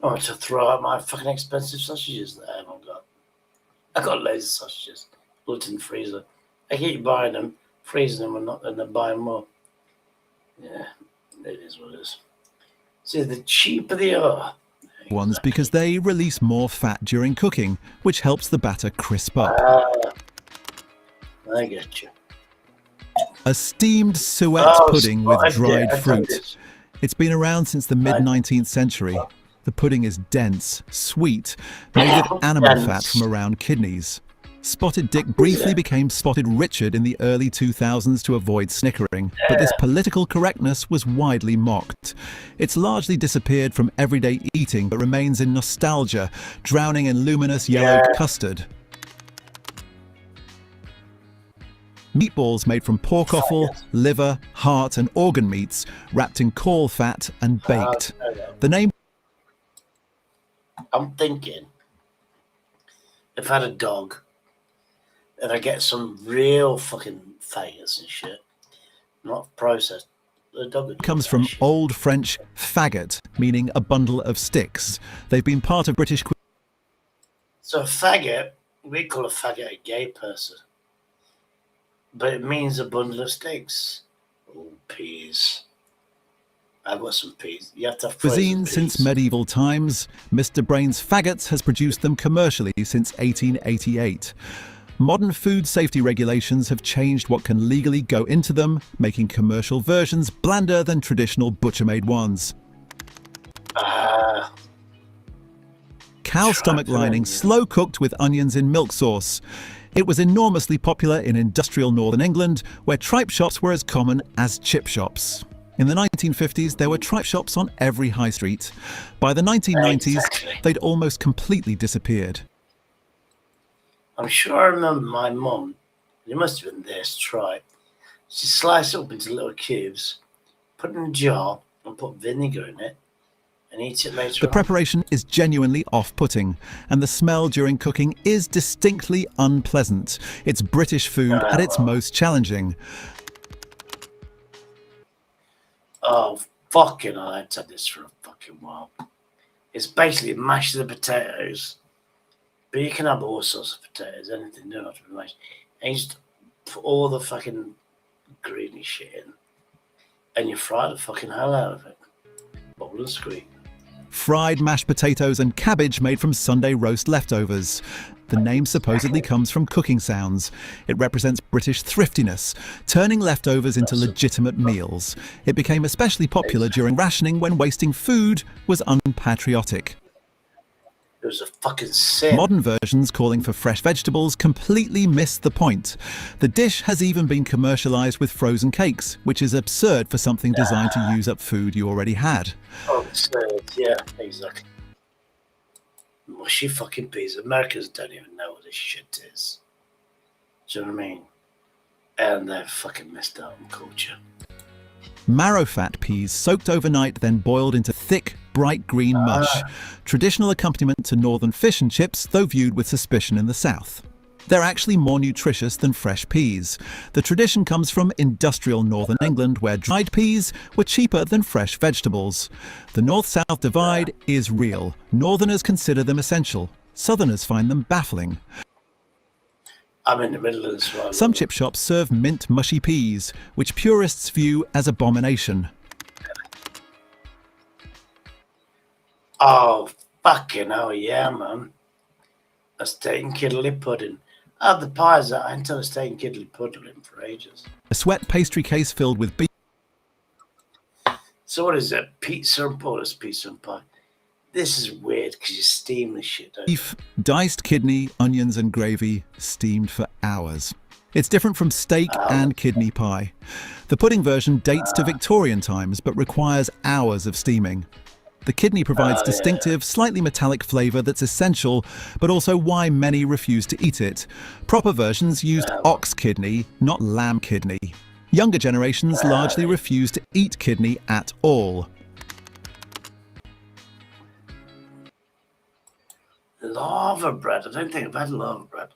I want to throw out my fucking expensive sausages that I haven't got. I got loads of sausages, gluten freezer. I keep buying them, freezing them, and then buying more. Yeah, it is what it is. See, the cheaper they are. Ones because they release more fat during cooking, which helps the batter crisp up. I get you. A steamed suet pudding with dried fruit. It's been around since the mid-19th century. The pudding is dense, sweet, made with animal fat from around kidneys. Spotted Dick briefly became Spotted Richard in the early 2000s to avoid snickering, but this political correctness was widely mocked. It's largely disappeared from everyday eating but remains in nostalgia, drowning in luminous yellow custard. Meatballs made from pork offal, liver, heart and organ meats, wrapped in caul fat and baked. The name... I'm thinking, if I had a dog, and I get some real fucking faggots and shit, not processed, the dog comes from Old French faggot, meaning a bundle of sticks. They've been part of British... So a faggot, we call a faggot a gay person. But it means a bundle of sticks. Oh, peas. I've got some peas. You have to have cuisine since medieval times. Mr. Brain's Faggots has produced them commercially since 1888. Modern food safety regulations have changed what can legally go into them, making commercial versions blander than traditional butcher-made ones. Cow stomach lining, slow cooked with onions in milk sauce. It was enormously popular in industrial northern England, where tripe shops were as common as chip shops. In the 1950s, there were tripe shops on every high street. By the 1990s, they'd almost completely disappeared. I'm sure I remember my mum, it must have been this tripe. She sliced it up into little cubes, put it in a jar, and put vinegar in it, and eat it later The preparation is genuinely off-putting, and the smell during cooking is distinctly unpleasant. It's British food at its most challenging. Oh, fucking hell, I've had this for a fucking while. It's basically mashed the potatoes, but you can have all sorts of potatoes, anything, don't have to be mashed. And you just put all the fucking greeny shit in, and you fry the fucking hell out of it. Bowl and screen. Fried mashed potatoes and cabbage made from Sunday roast leftovers. The name supposedly comes from cooking sounds. It represents British thriftiness, turning leftovers into legitimate meals. It became especially popular during rationing when wasting food was unpatriotic. It was a fucking sin. Modern versions calling for fresh vegetables completely miss the point. The dish has even been commercialized with frozen cakes, which is absurd for something designed to use up food you already had. Oh, absurd, yeah, exactly. Mushy fucking peas. Americans don't even know what this shit is. Do you know what I mean? And they've fucking missed out on culture. Marrow fat peas soaked overnight, then boiled into thick, bright green mush. Traditional accompaniment to northern fish and chips, though viewed with suspicion in the south. They're actually more nutritious than fresh peas. The tradition comes from industrial northern England, where dried peas were cheaper than fresh vegetables. The north-south divide is real. Northerners consider them essential. Southerners find them baffling. I'm in the middle of this one. Some chip shops serve mint mushy peas, which purists view as abomination. Oh, fucking hell, yeah, man. A steak and kiddly pudding. I had the pies that I ain't had a steak and kiddly pudding for ages. A sweat pastry case filled with beef. So what is it? Pizza and pie? It's pizza and pie. This is weird because you steam this shit, don't you? Beef, diced kidney, onions and gravy, steamed for hours. It's different from steak and kidney pie. The pudding version dates to Victorian times but requires hours of steaming. The kidney provides distinctive, slightly metallic flavour that's essential, but also why many refuse to eat it. Proper versions used ox kidney, not lamb kidney. Younger generations largely refuse to eat kidney at all. Lava bread. I don't think I've had lava bread.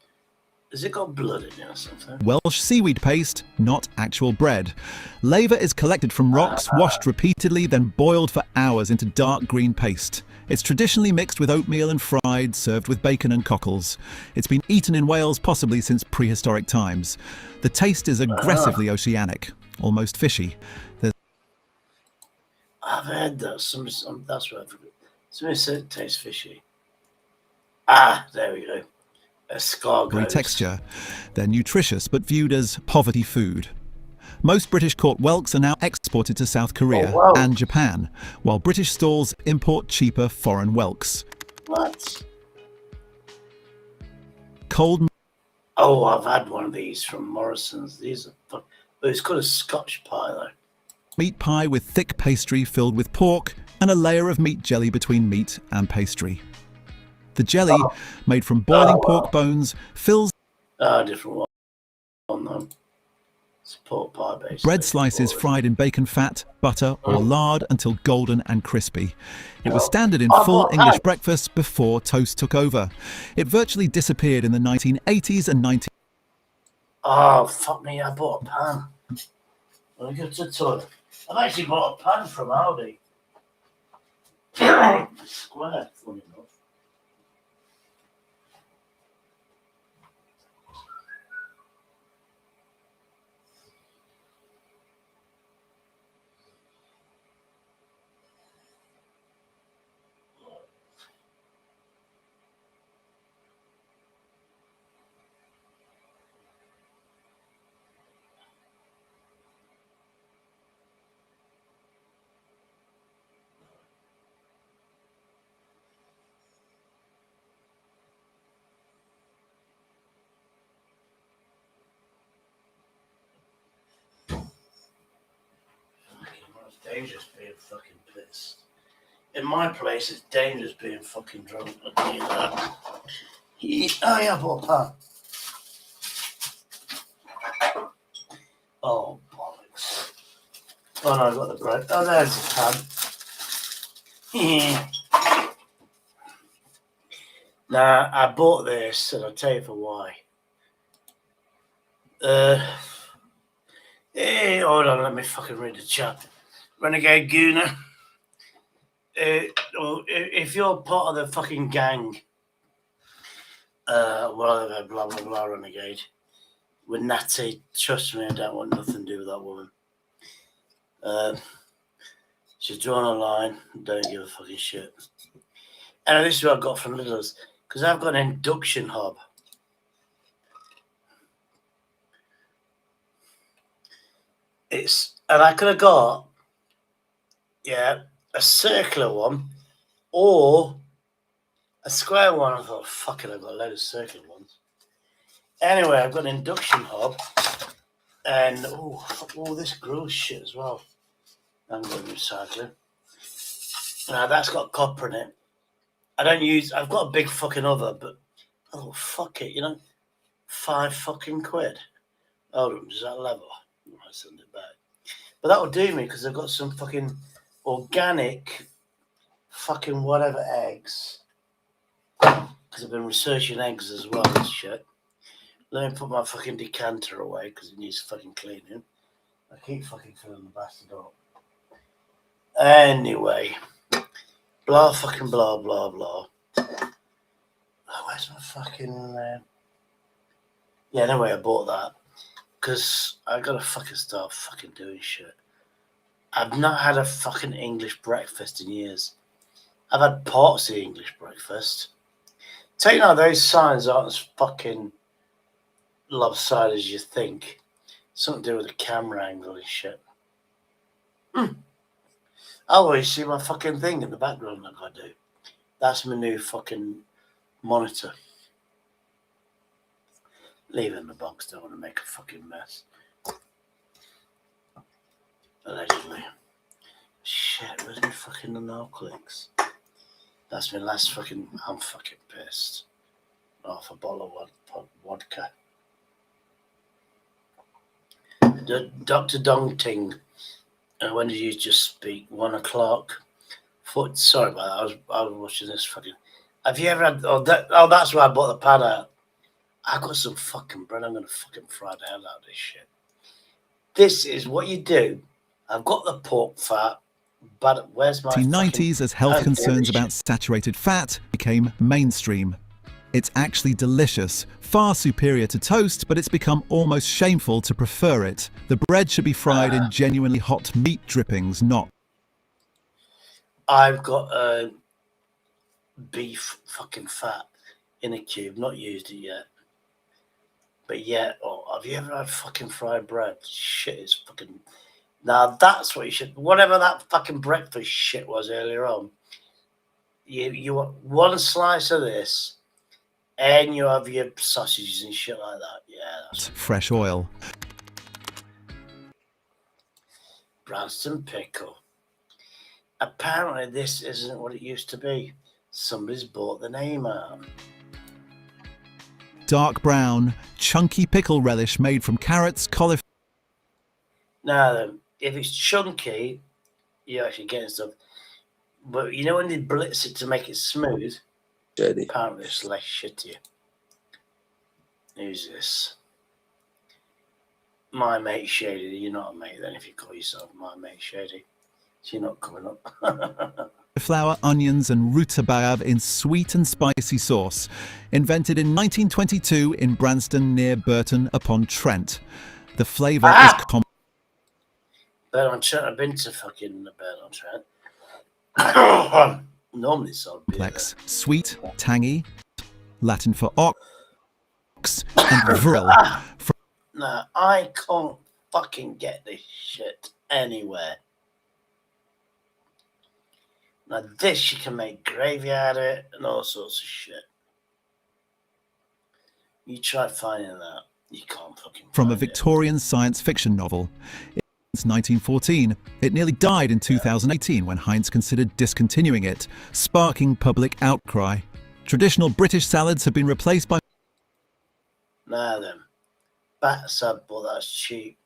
Has it got blood in it or something? Welsh seaweed paste, not actual bread. Laver is collected from rocks, washed repeatedly, then boiled for hours into dark green paste. It's traditionally mixed with oatmeal and fried, served with bacon and cockles. It's been eaten in Wales possibly since prehistoric times. The taste is aggressively oceanic, almost fishy. I've heard that. That's what I've heard. Somebody said it tastes fishy. There we go. Escargots. Texture. They're nutritious but viewed as poverty food. Most British caught whelks are now exported to South Korea and Japan, while British stalls import cheaper foreign whelks. What? Cold. Oh, I've had one of these from Morrison's. These are fun. But it's called a Scotch pie, though. Meat pie with thick pastry filled with pork and a layer of meat jelly between meat and pastry. The jelly, made from boiling pork bones, fills different one though. It's pork pie based. Bread slices fried in bacon fat, butter or lard until golden and crispy. It was standard in full English breakfast before toast took over. It virtually disappeared in the 1980s and 19... Oh, fuck me, I bought a pan. When I go to the toilet, I've actually bought a pan from Aldi. Square, funny enough. Dangerous being fucking pissed. In my place, it's dangerous being fucking drunk. I'll tell you that. Oh yeah, I bought a pan. Oh bollocks! Oh no, I got the bread. Oh, there's the pan. Now I bought this, and I'll tell you for why. Hold on, let me fucking read the chat. Renegade Gooner. If you're part of the fucking gang, whatever, blah blah blah, Renegade, with Natty, trust me, I don't want nothing to do with that woman. She's drawn a line, don't give a fucking shit. And this is what I got from Lidl's, because I've got an induction hob. And I could have got, a circular one or a square one. I thought, fuck it, I've got a load of circular ones. Anyway, I've got an induction hob and all this gross shit as well. I'm going to recycle. Now that's got copper in it. I've got a big fucking oven, but fuck it, 5 fucking quid. Hold on, does that level? I send it back. But that will do me because I've got some fucking organic fucking whatever eggs. Because I've been researching eggs as well and shit. Let me put my fucking decanter away because it needs fucking cleaning. I keep fucking filling the bastard up. Anyway, blah fucking blah blah blah. Oh, where's my fucking? Yeah, anyway, I bought that because I gotta fucking start fucking doing shit. I've not had a fucking English breakfast in years. I've had parts of the English breakfast. Tell you now, those signs aren't as fucking lopsided as you think. Something to do with the camera angle and shit. I always see my fucking thing in the background like I do. That's my new fucking monitor. Leave it in the box, don't want to make a fucking mess. Allegedly. Shit, where's my fucking nail clicks? That's my last fucking... I'm fucking pissed. Half a bottle of vodka. Dr. Dongting. When did you just speak? 1 o'clock. Sorry about that. I was watching this fucking... Have you ever had... Oh, that's why I bought the pad out. I got some fucking bread. I'm going to fucking fry the hell out of this shit. This is what you do. I've got the pork fat, but where's my 1990s as health concerns about saturated fat became mainstream. It's actually delicious, far superior to toast, but it's become almost shameful to prefer it. The bread should be fried in genuinely hot meat drippings, not... I've got beef fucking fat in a cube, not used it yet. But yeah, have you ever had fucking fried bread? Shit is fucking... Now that's what you should... Whatever that fucking breakfast shit was earlier on, you want one slice of this, and you have your sausages and shit like that. Yeah, that's... Fresh oil. Branston pickle. Apparently this isn't what it used to be. Somebody's bought the name out. Dark brown, chunky pickle relish made from carrots, cauliflower... Now then, if it's chunky, you're actually getting stuff. But you know when they blitz it to make it smooth? Apparently it's less shitty. Who's this? My mate Shady. You're not a mate then if you call yourself my mate Shady. So you're not coming up. Flour, onions and rutabaga in sweet and spicy sauce. Invented in 1922 in Branston near Burton-upon-Trent. The flavour is Burton-on-Trent. I've been to fucking Burton-on-Trent. Normally so complex, sweet, tangy, Latin for ox, and vril. Nah, I can't fucking get this shit anywhere. Now this, you can make gravy out of it and all sorts of shit. You try finding that, you can't fucking From a Victorian science fiction novel. Since 1914, it nearly died in 2018 when Heinz considered discontinuing it, sparking public outcry. Traditional British salads have been replaced by... Now then, batter salad, but that's cheap.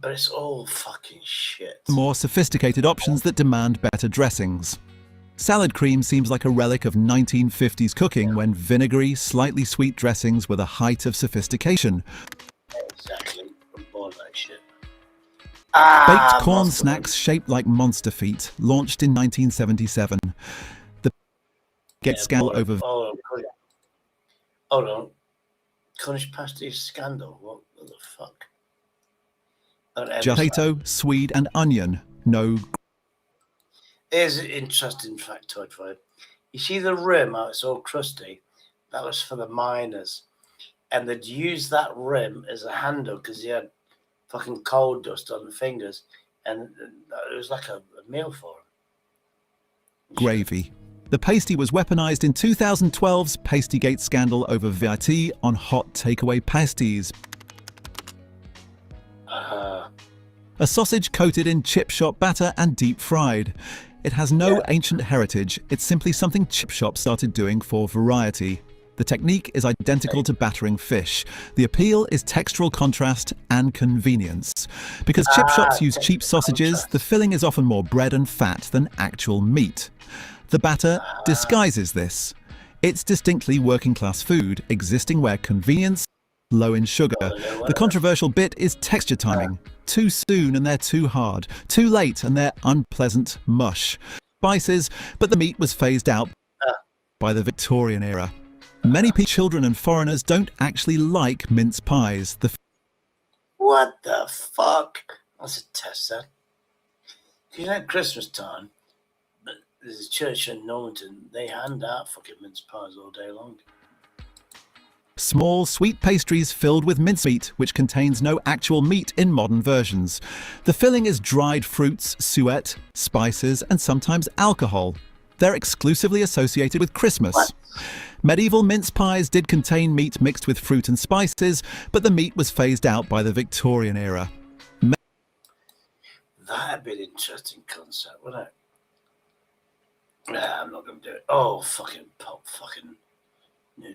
But it's all fucking shit. More sophisticated options that demand better dressings. Salad cream seems like a relic of 1950s cooking when vinegary, slightly sweet dressings were the height of sophistication. Exactly. I'm bored of that shit. Baked corn snacks shaped like monster feet, launched in 1977. The get scandal over... Hold on. Cornish pasty scandal? What the fuck? Potato, swede and onion. No. Here's an interesting factoid for you. You see the rim, how it's all crusty? That was for the miners. And they'd use that rim as a handle because he had fucking coal dust on the fingers. And it was like a meal for them. Gravy. The pasty was weaponized in 2012's Pastygate scandal over VAT on hot takeaway pasties. A sausage coated in chip shop batter and deep fried. It has no ancient heritage, it's simply something chip shop started doing for variety. The technique is identical to battering fish. The appeal is textural contrast and convenience. Because chip shops use cheap sausages, the filling is often more bread and fat than actual meat. The batter disguises this. It's distinctly working class food, existing where convenience, low in sugar. The controversial bit is texture timing. Too soon and they're too hard. Too late and they're unpleasant mush. Spices, but the meat was phased out by the Victorian era. Many children and foreigners don't actually like mince pies. What the fuck? That's a test, that. You know, at Christmas time, there's a church in Normanton, they hand out fucking mince pies all day long. Small, sweet pastries filled with mincemeat, which contains no actual meat in modern versions. The filling is dried fruits, suet, spices, and sometimes alcohol. They're exclusively associated with Christmas. What? Medieval mince pies did contain meat mixed with fruit and spices, but the meat was phased out by the Victorian era. That'd be an interesting concept, wouldn't it? Nah, I'm not going to do it. Oh, fucking pop, fucking.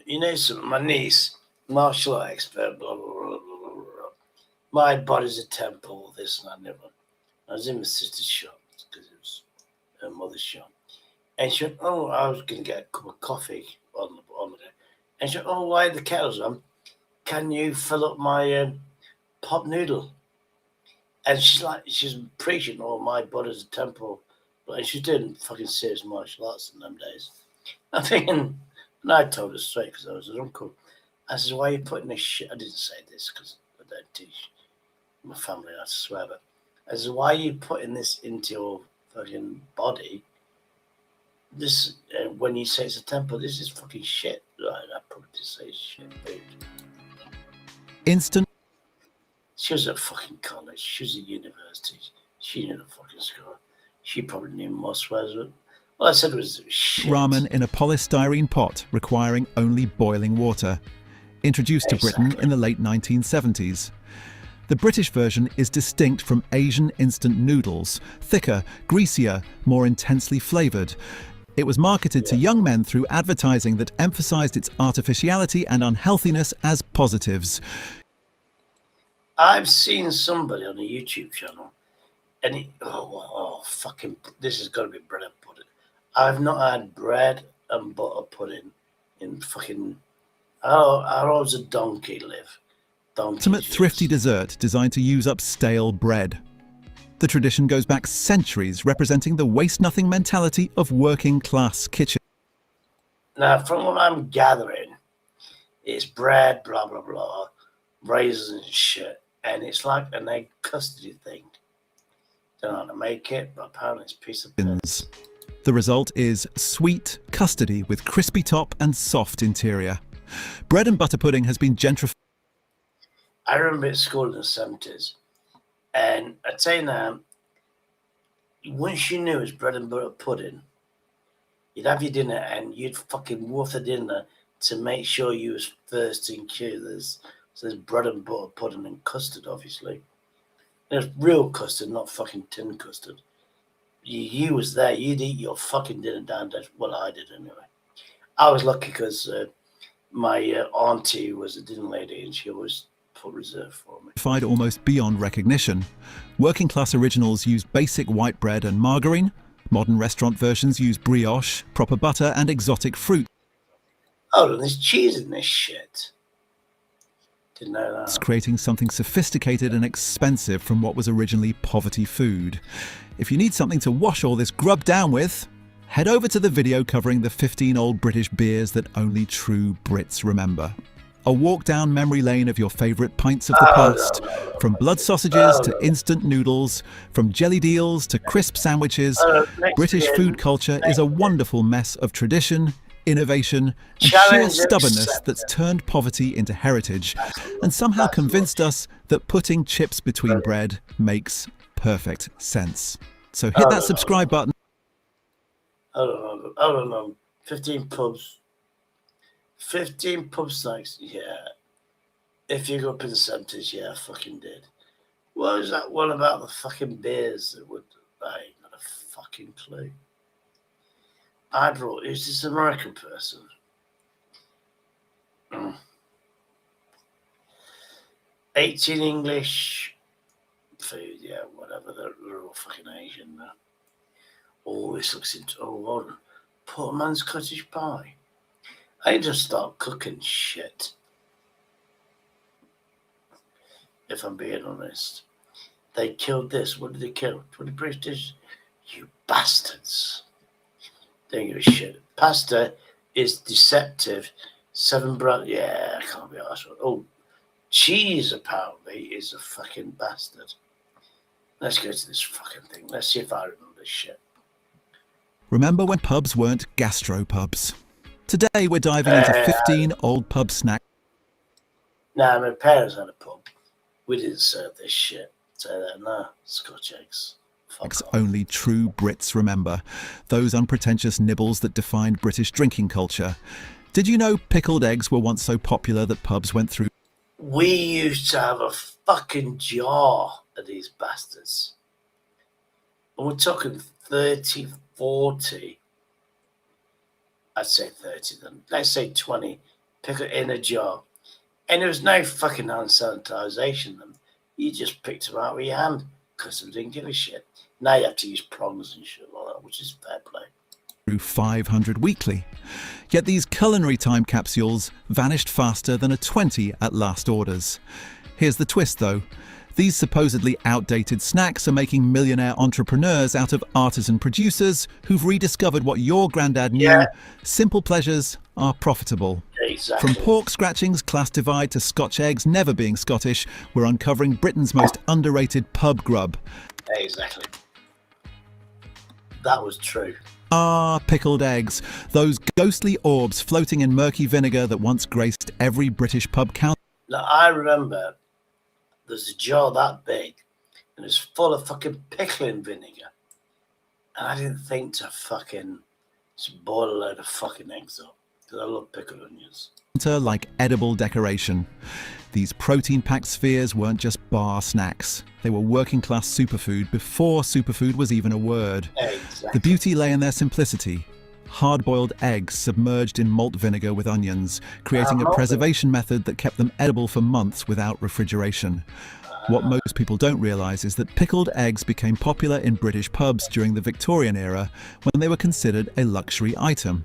You know, my niece, martial art expert, blah, blah, blah, blah, blah. My body's a temple, this and that, never. I was in my sister's shop because it was her mother's shop. And she went, oh, I was going to get a cup of coffee on the day. And she went, oh, why the kettle's on? Can you fill up my pop noodle? And she's preaching, oh, my body's a temple. But she's doing fucking serious martial arts in them days. I'm thinking, and I told her straight because I was her uncle. I said, why are you putting this shit? I didn't say this because I don't teach my family how to swear, but I said, why are you putting this into your fucking body? This, when you say it's a temple, this is fucking shit. Right, I probably just say shit, dude. Instant. She was at fucking college. She was at university. She knew the fucking score. She probably knew more swears. All I said was shit. Ramen in a polystyrene pot requiring only boiling water. Introduced to Britain in the late 1970s. The British version is distinct from Asian instant noodles, thicker, greasier, more intensely flavoured. It was marketed to young men through advertising that emphasised its artificiality and unhealthiness as positives. I've seen somebody on a YouTube channel, and fucking, this has got to be bread and pudding. I've not had bread and butter pudding in fucking, how old does a donkey live? Ultimate thrifty dessert designed to use up stale bread. The tradition goes back centuries, representing the waste-nothing mentality of working-class kitchen. Now, from what I'm gathering, it's bread, blah, blah, blah, raisins and shit, and it's like an egg custody thing. Don't know how to make it, but apparently it's a piece of bread. The result is sweet custody with crispy top and soft interior. Bread and butter pudding has been gentrified. I remember at school in the 70s, and I'd say now, once you knew it was bread and butter pudding, you'd have your dinner and you'd fucking wolf the dinner to make sure you was first in queue. So there's bread and butter pudding and custard, obviously. There's real custard, not fucking tin custard. You was there, you'd eat your fucking dinner down there. Well, I did anyway. I was lucky because my auntie was a dinner lady and she always put reserve for me. Almost beyond recognition. Working class originals use basic white bread and margarine. Modern restaurant versions use brioche, proper butter and exotic fruit. Oh, and there's cheese in this shit. Didn't know that. It's creating something sophisticated and expensive from what was originally poverty food. If you need something to wash all this grub down with, head over to the video covering the 15 old British beers that only true Brits remember. A walk down memory lane of your favourite pints of the past, from blood sausages to instant noodles, from jelly deals to crisp sandwiches. British food culture is a wonderful mess of tradition, innovation, and sheer stubbornness that's turned poverty into heritage, and somehow convinced us that putting chips between bread makes perfect sense. So hit that subscribe button. Hold on. 15 pubs. 15 pub snacks, yeah. If you grew up in the 70s, yeah, I fucking did. What was that one about the fucking beers that would... I ain't got a fucking clue. I brought... Who's this American person? 18 English food, yeah, whatever. They're all fucking Asian now. Oh, this looks into... Oh, hold on. Poor man's cottage pie. I just start cooking shit. If I'm being honest. They killed this. What did they kill? 20 British? You bastards. Don't give a shit. Pasta is deceptive. 7 brothers. Yeah, I can't be arsed. Oh, cheese apparently is a fucking bastard. Let's go to this fucking thing. Let's see if I remember this shit. Remember when pubs weren't gastropubs? Today we're diving into 15 old pub snacks. Nah, my parents had a pub. We didn't serve this shit. Say that, nah. Scotch eggs. Only true Brits remember. Those unpretentious nibbles that defined British drinking culture. Did you know pickled eggs were once so popular that pubs went through? We used to have a fucking jar of these bastards. And we're talking 30, 40. I'd say 30 then. Let's say 20. Pick it in a jar. And there was no fucking hand sanitization then. You just picked them out with your hand because they didn't give a shit. Now you have to use prongs and shit like that, which is fair play. Through 500 weekly. Yet these culinary time capsules vanished faster than a 20 at last orders. Here's the twist though. These supposedly outdated snacks are making millionaire entrepreneurs out of artisan producers who've rediscovered what your granddad knew. Yeah. Simple pleasures are profitable. Exactly. From pork scratchings, class divide to Scotch eggs never being Scottish, we're uncovering Britain's most underrated pub grub. Exactly. That was true. Pickled eggs. Those ghostly orbs floating in murky vinegar that once graced every British pub counter. Now, I remember there's a jar that big and it's full of fucking pickling vinegar. And I didn't think to fucking just boil a load of fucking eggs up because I love pickled onions. Like edible decoration. These protein-packed spheres weren't just bar snacks. They were working-class superfood before superfood was even a word. Exactly. The beauty lay in their simplicity. Hard-boiled eggs submerged in malt vinegar with onions, creating a preservation method that kept them edible for months without refrigeration. What most people don't realise is that pickled eggs became popular in British pubs during the Victorian era when they were considered a luxury item.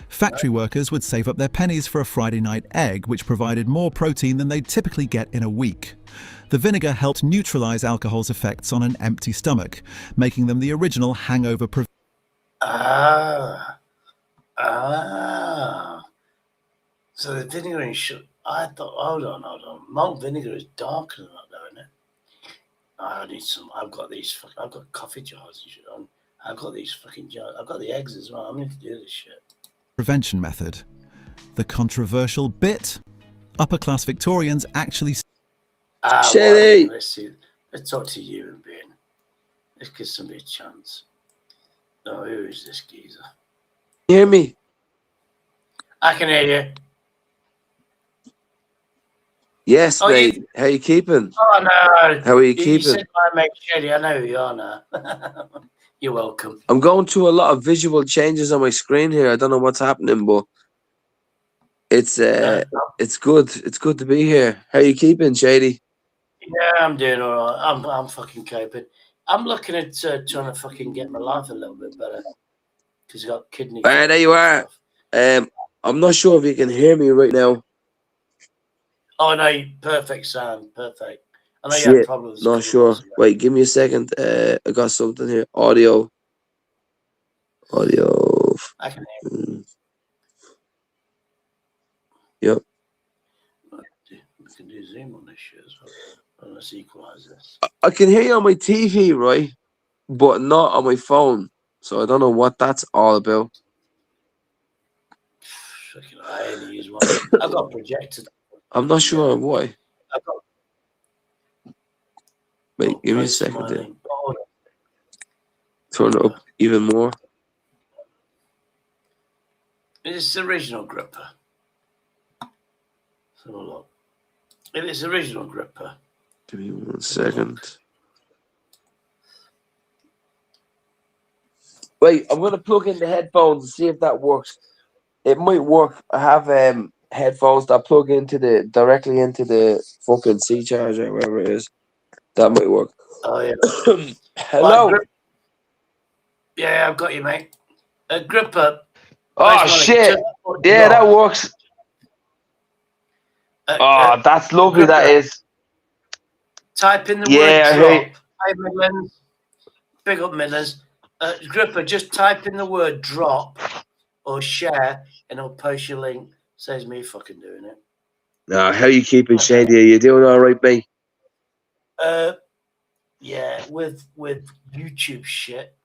Factory workers would save up their pennies for a Friday night egg, which provided more protein than they'd typically get in a week. The vinegar helped neutralise alcohol's effects on an empty stomach, making them the original hangover preventer. So the vinegar in sugar. I thought, hold on. Malt vinegar is darker than that, though, isn't it? I need some. I've got these. I've got coffee jars and shit on. I've got these fucking jars. I've got the eggs as well. I'm going to do this shit. Prevention method. The controversial bit. Upper-class Victorians actually. Well, let's see. Let's talk to you and Ben. Let's give somebody a chance. Oh, who is this geezer? You hear me? I can hear you. Yes, mate. How you keeping? Oh, no. How are you You keeping? said my mate Shady. I know who you are now. You're welcome. I'm going through a lot of visual changes on my screen here. I don't know what's happening, but it's good. It's good to be here. How you keeping, Shady? Yeah, I'm doing all right. I'm fucking coping. I'm looking at trying to fucking get my life a little bit better because I got kidney. There you are. I'm not sure if you can hear me right now. Oh no, perfect sound, perfect. I know you have problems. Not sure. Wait, give me a second. I got something here. Audio. I can hear you. Yep. We can do Zoom on this shit as well. Let's equalize this. I can hear you on my TV, right? But not on my phone. So I don't know what that's all about. I only use one. I've got projected. I'm not sure why. I've got. Wait, give me a second there. Turn it up even more. It's the original gripper. Let's have a look. It is the original gripper. Give me 1 second. Wait, I'm gonna plug in the headphones and see if that works. It might work. I have headphones that plug directly into the fucking C charger, wherever it is. That might work. Oh yeah. Hello. Yeah, I've got you, mate. Gripper. Oh shit! Yeah, that works. Oh, that's lovely. That is. Type in the Yeah, I word hear you. drop. Hey, Midlands. Big up Midlands. Gripper, just type in the word drop or share and it'll post your link. Saves me fucking doing it. How you keeping, Shady? Are you doing all right, mate? Yeah, with YouTube shit,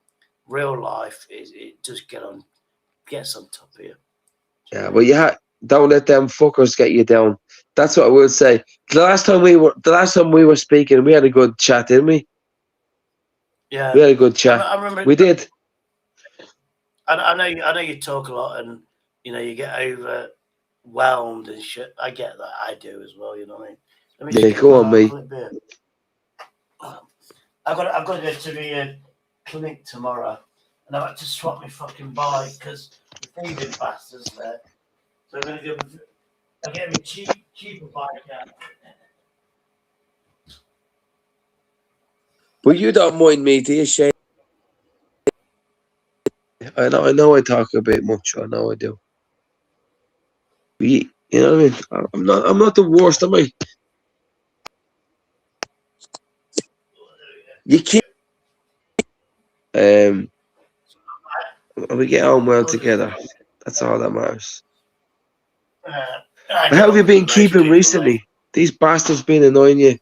real life it does gets on top of you. Yeah, well, don't let them fuckers get you down. That's what I would say. The last time we were speaking, we had a good chat, didn't we? Yeah, we had a good chat. I remember. We did. I know you talk a lot, and you know you get overwhelmed and shit. I get that. I do as well. You know what I mean? Let me just get Go on, mate. I've got to go to the clinic tomorrow, and I've had to swap my fucking bike because the thieving bastards there. So I'm gonna get me cheaper bike out. Well, you don't mind me, do you, Shane? I know I talk a bit much. I know I do. You know what I mean? I'm not the worst, am I? You keep we get on well together. That's all that matters. How have you been keeping recently? These bastards been annoying you.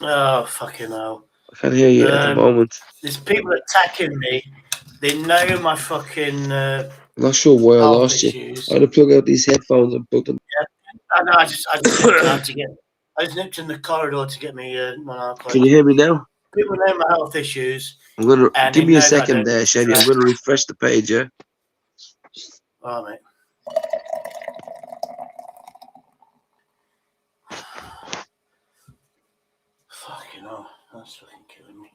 Oh fucking hell! I can't hear you at the moment. There's people attacking me. They know my fucking. I'm not sure why I lost you. I'm gonna plug out these headphones and put them. Yeah, I know. I just nipped out to get. I just nipped in the corridor to get me my. Can you hear me now? People know my health issues. I'm gonna give me a second there, Shady. I'm gonna refresh the page, yeah. All right, mate. Fucking hell, that's fucking killing me.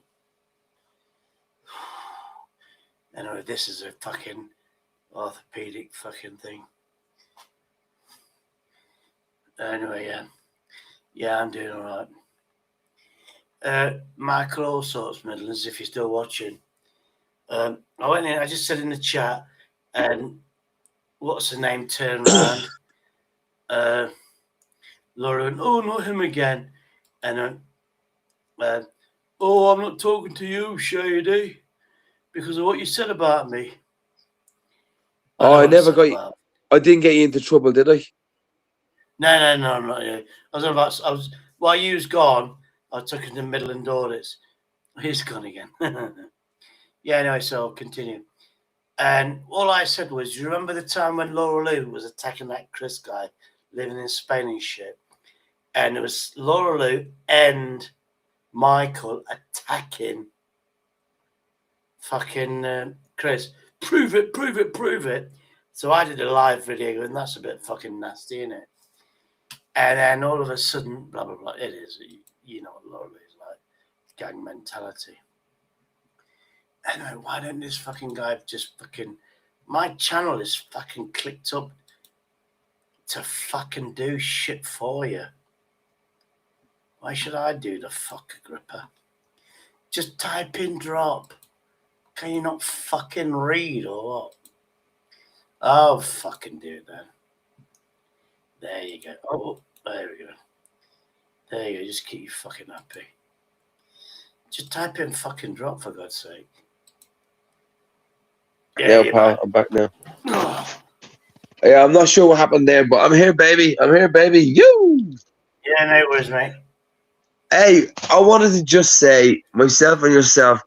Anyway, this is a fucking orthopedic fucking thing. Anyway, yeah, I'm doing all right. Michael All Sorts Midlands, if you're still watching. I went in, I just said in the chat, and what's her name turned around. Laura went, oh, not him again. And oh, I'm not talking to you, Shady, because of what you said about me. I never got you. I didn't get you into trouble, did I? No, I'm not. While you was gone, I took him to Midland Audits. He's gone again. Yeah, anyway, so I'll continue. And all I said was, you remember the time when Laura Lou was attacking that Chris guy living in Spain and shit? And it was Laura Lou and Michael attacking fucking Chris. Prove it. So I did a live video, and that's a bit fucking nasty, isn't it? And then all of a sudden, blah, blah, blah. It is. You know what Laura Lou is like. Gang mentality. Anyway, why don't this fucking guy just fucking... My channel is fucking clicked up to fucking do shit for you. Why should I do the fucker, Gripper? Just type in drop. Can you not fucking read or what? Oh, fucking do it then. There you go. Oh, there we go. There you go. Just keep you fucking happy. Just type in fucking drop, for God's sake. Yeah, pal. I'm back now. Yeah, I'm not sure what happened there, but I'm here, baby. You! Yeah, no worries, mate. Hey, I wanted to just say, myself and yourself,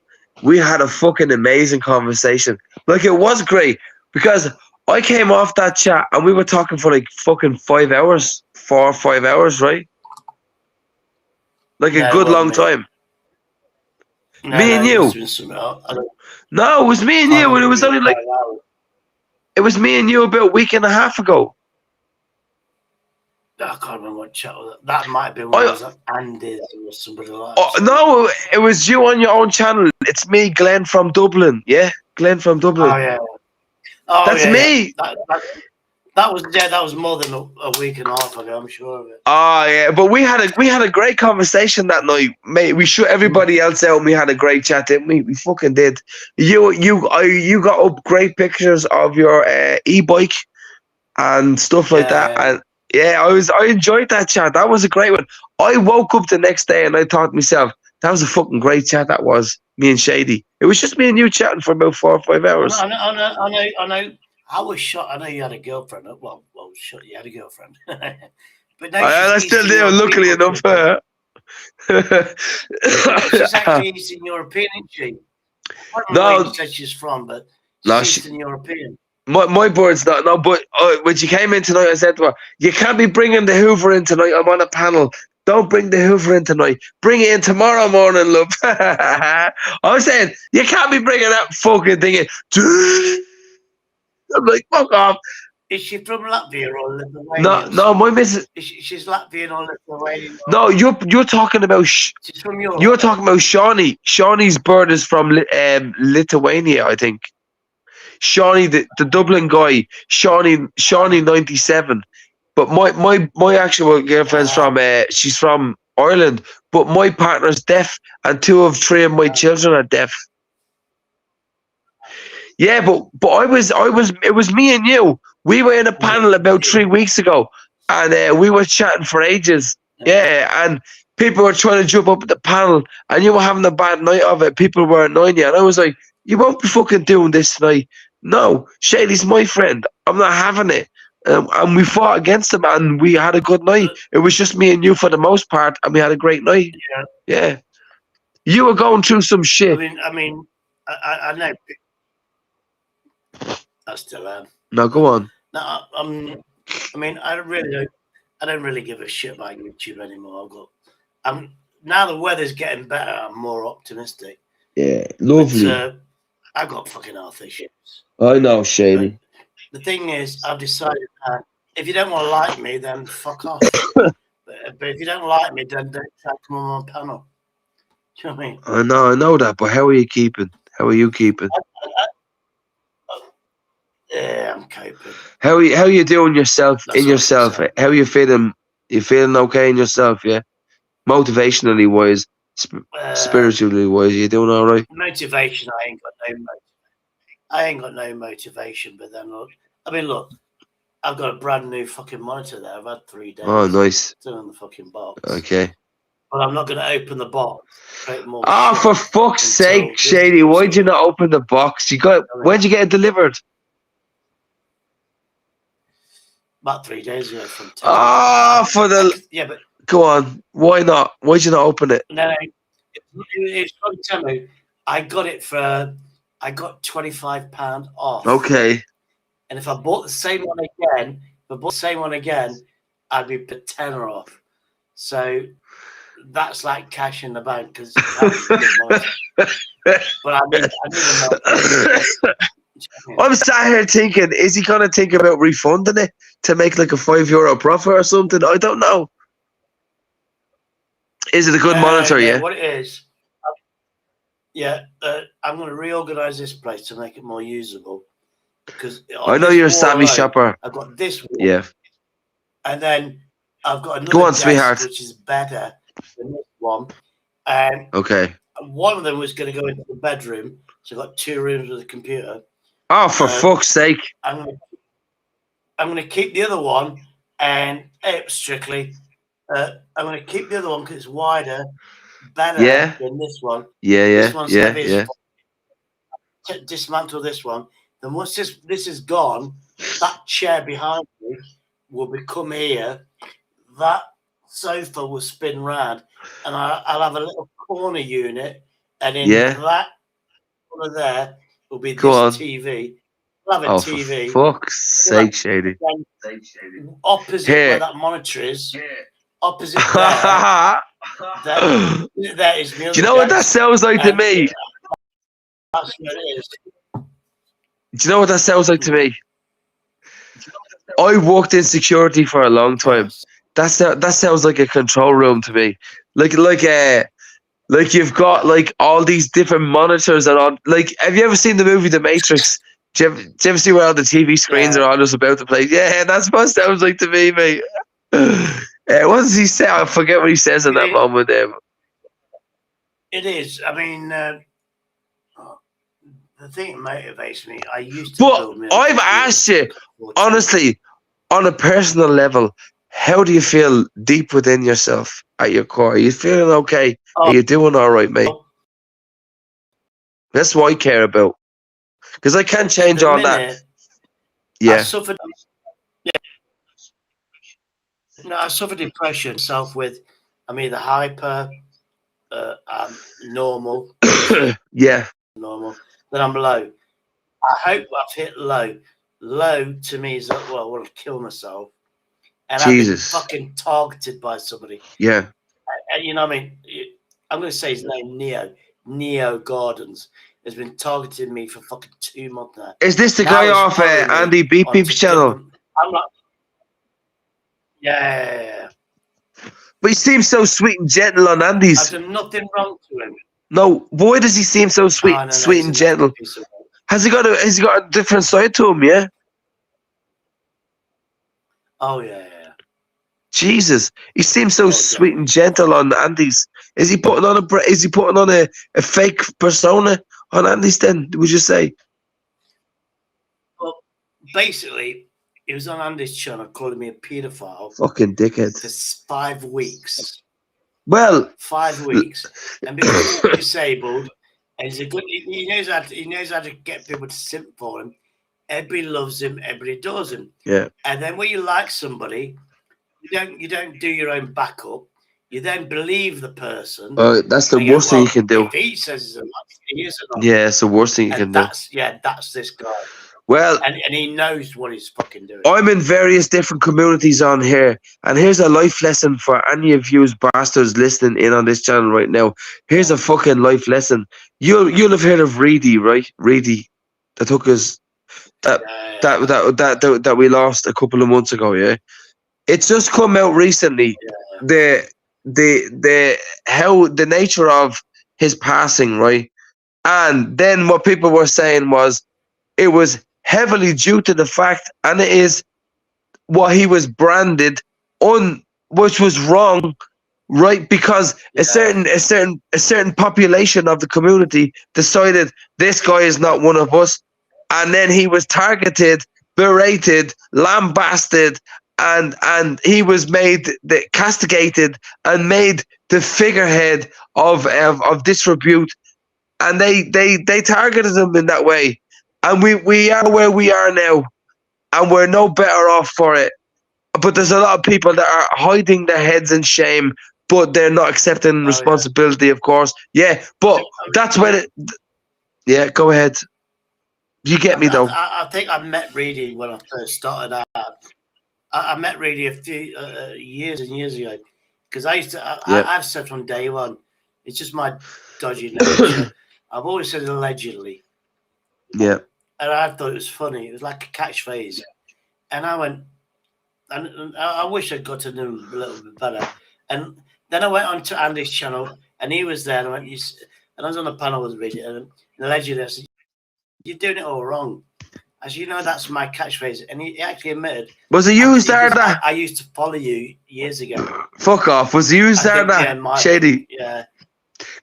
we had a fucking amazing conversation. Like, it was great, because I came off that chat and we were talking for like fucking 5 hours, 4 or 5 hours, right? Like a good long time. Me and you. No, it was me and you, and it was only like... It was me and you about a week and a half ago. I can't remember what chat was. That might be one of Andy's or somebody like that. Oh, no, it was you on your own channel. It's me, Glenn from Dublin. Yeah, Glenn from Dublin. Oh, yeah. Oh, That's yeah, me. That was more than a week and a half ago. I'm sure of it. Oh yeah, but we had a great conversation that night, mate. We shut everybody else out, and we had a great chat, didn't we? We fucking did. You got up great pictures of your e-bike and stuff like that, and yeah, I enjoyed that chat. That was a great one. I woke up the next day and I thought to myself, that was a fucking great chat. That was me and Shady. It was just me and you chatting for about 4 or 5 hours. I know. I was shocked. I know you had a girlfriend. Well, shut. You had a girlfriend. But no, I still do. Luckily enough. She's actually Eastern European, isn't she? I don't know where she's from, but she's Eastern European. My board's not. No, but when she came in tonight, I said to her, "You can't be bringing the Hoover in tonight. I'm on a panel. Don't bring the Hoover in tonight. Bring it in tomorrow morning, love." I was saying, you can't be bringing that fucking thing in. I'm like, fuck off. Is she from Latvia or Lithuania? No, my missus. She's Latvian or Lithuanian. No, you're talking about. She's from Europe. You're talking about Shawnee. Shawnee's bird is from Lithuania, I think. Shawnee, the Dublin guy, Shawnee 97. But my actual girlfriend's from she's from Ireland. But my partner's deaf, and 2 of 3 of my children are deaf. Yeah, but it was me and you. We were in a panel about 3 weeks ago, and we were chatting for ages. Yeah, and people were trying to jump up at the panel, and you were having a bad night of it. People were annoying you, and I was like, "You won't be fucking doing this tonight." No, Shady's my friend. I'm not having it. And we fought against him, and we had a good night. It was just me and you for the most part, and we had a great night. Yeah. You were going through some shit. I mean, I know. I still am. No, go on. No, I mean, I don't really give a shit about YouTube anymore. Now the weather's getting better. I'm more optimistic. Yeah, lovely. But, I got fucking health issues. I know, Shady. The thing is, I've decided that if you don't want to like me, then fuck off. but if you don't like me, then don't try to come on my panel. Do you know what I mean? I know that, but how are you keeping? How are you keeping? Yeah, I'm coping. How are you doing yourself in yourself? How are you feeling? You feeling okay in yourself? Yeah, motivationally wise, spiritually wise, you doing all right? Motivation, I ain't got no motivation. But then look, I've got a brand new fucking monitor there. I've had 3 days. Oh, nice. Still in the fucking box. Okay. But I'm not going to open the box. Oh, for fuck's sake, Shady! Why'd you not open the box? When'd you get it delivered? About 3 days ago from. For the. Yeah, but go on. Why not? Why'd you not open it? No, it's trying to tell me. I got £25 off. Okay. And if I bought the same one again, I'd be put tenner off. So that's like cash in the bank because. But I need I'm sat here thinking, is he gonna think about refunding it to make like a €5 profit or something? I don't know. Is it a good monitor? Yeah. What it is? I'm going to reorganize this place to make it more usable. Because I know you're a savvy shopper. I've got this one. Yeah. And then I've got another go on, desk, sweetheart, which is better than this one. And okay. One of them was going to go into the bedroom. So I've got 2 rooms with a computer. Oh, for fuck's sake. I'm going to keep the other one and strictly. I'm going to keep the other one because it's wider, better than this one. This one's heavy. Dismantle this one. Then once this is gone, that chair behind me will become here. That sofa will spin round, and I'll have a little corner unit, and in that corner there will be this TV. I'll have a TV. For fuck's sake, Shady. Opposite where that monitor is. Opposite there. That is the other. Do you know what that sounds like to me? That's what it is. Do you know what that sounds like to me? I worked in security for a long time. That sounds like a control room to me. Like you've got like all these different monitors and on. Like, have you ever seen the movie The Matrix? Do you ever see where all the TV screens are all just about to play? Yeah, that's what it sounds like to me, mate. What does he say? I forget what he says in that moment. It is. I mean, the thing that motivates me, I used to But build my own I've computers asked you, before honestly, on a personal level, how do you feel deep within yourself at your core? Are you feeling okay? Are you doing all right, mate? That's what I care about. Because I can't change all that. I Yeah. suffered. Yeah. No, I suffer depression myself with. I'm either hyper, I'm normal. Yeah. Normal. Then I'm low. I hope I've hit low. Low to me is that, well, I want to kill myself. And Jesus. I've been fucking targeted by somebody. Yeah. And you know what I mean? I'm going to say his name, Neo Gardens, has been targeting me for fucking 2 months now. Is this the Now guy he's off following me Andy Beep onto Beep's channel? different- I'm not. Yeah. But he seems so sweet and gentle on Andy's. I've done nothing wrong to him. No, why does he seem so sweet, Oh, no, sweet he's and a gentle? nasty piece of work. Has he got a different side to him? Yeah. Oh yeah. Jesus, he seems so sweet and gentle on Andy's. Is he putting on a fake persona on Andy's? Then would you say? Well, basically, he was on Andy's channel calling me a paedophile. Fucking dickhead. For 5 weeks. Well, 5 weeks, and because he's disabled, and he's a good. He knows how to get people to simp for him. Everybody loves him. Everybody adores him. Yeah. And then when you like somebody, you don't do your own backup. You then believe the person. That's the and you go, worst thing you can do. If he says he's a nasty, he is a nasty. Yeah, it's the worst thing you can do. That's this guy. Well, and he knows what he's fucking doing. I'm in various different communities on here, and here's a life lesson for any of you bastards listening in on this channel right now. Here's a fucking life lesson. You'll have heard of Reedy, right? Reedy, that took us that we lost a couple of months ago. Yeah, it's just come out recently. The nature of his passing, right? And then what people were saying was it was heavily due to the fact, and it is what he was branded on, which was wrong, right? Because a certain population of the community decided this guy is not one of us, and then he was targeted, berated, lambasted, and he was made castigated and made the figurehead of disrepute, and they targeted him in that way. And we are where we are now, and we're no better off for it. But there's a lot of people that are hiding their heads in shame, but they're not accepting responsibility, of course. Yeah, but that's when it... Yeah, go ahead. You get me, though. I think I met Reedy when I first started out. I met Reedy a few years and years ago, because I used to... I've said from day one, it's just my dodgy nature. I've always said allegedly. Yeah. And I thought it was funny. It was like a catchphrase. And I went, and I wish I'd got to know him a little bit better. And then I went on to Andy's channel, and he was there. And I went, and I was on the panel with Reedy, and allegedly I said, "You're doing it all wrong." As you know, that's my catchphrase. And he actually admitted. Was it you who started that? I used to follow you years ago. Fuck off. Was it you who started that? Shady. Yeah.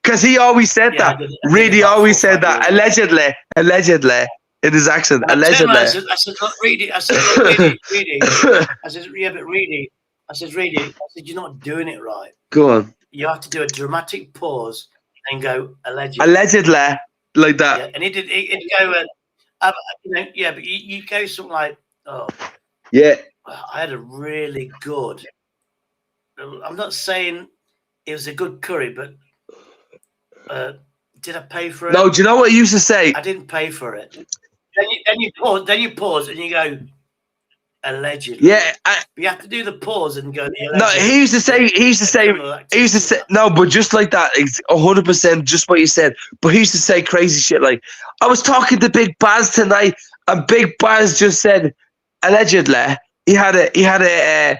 Because he always said that. Reedy always said that. Allegedly. In his accent, allegedly. I said, look, Reedy. I said, look, Reedy. I said, yeah, but Reedy. I said, Reedy. I said, you're not doing it right. Go on. You have to do a dramatic pause and go allegedly. Allegedly, like that. Yeah, and he'd go, yeah, but you go something like, oh. Yeah. I had a really good. I'm not saying it was a good curry, but did I pay for it? No, do you know what he used to say? I didn't pay for it. Then you pause and you go, allegedly. Yeah, but you have to do the pause and go. No, he used to say, no, but just like that, 100%, just what you said. But he used to say crazy shit like, I was talking to Big Baz tonight, and Big Baz just said, allegedly, he had a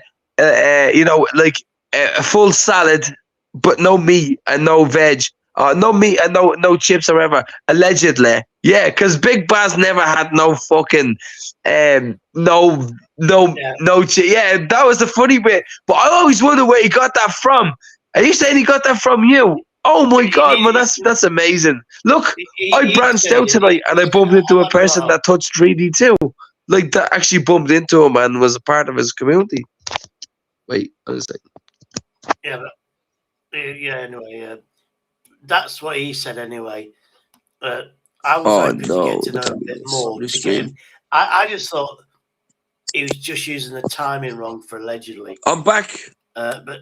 full salad, but no meat and no veg. No meat and no chips or whatever. Allegedly, Yeah, because Big Bass never had no fucking, yeah, that was the funny bit. But I always wonder where he got that from. Are you saying he got that from you? Oh my god, man, that's amazing. Look, I branched out tonight and I bumped into a person that touched 3D too. Like that actually bumped into him and was a part of his community. Wait, what is it? Yeah, but, anyway, that's what he said anyway. I was hoping to get to know a bit more. I just thought he was just using the timing wrong for allegedly. I'm back. But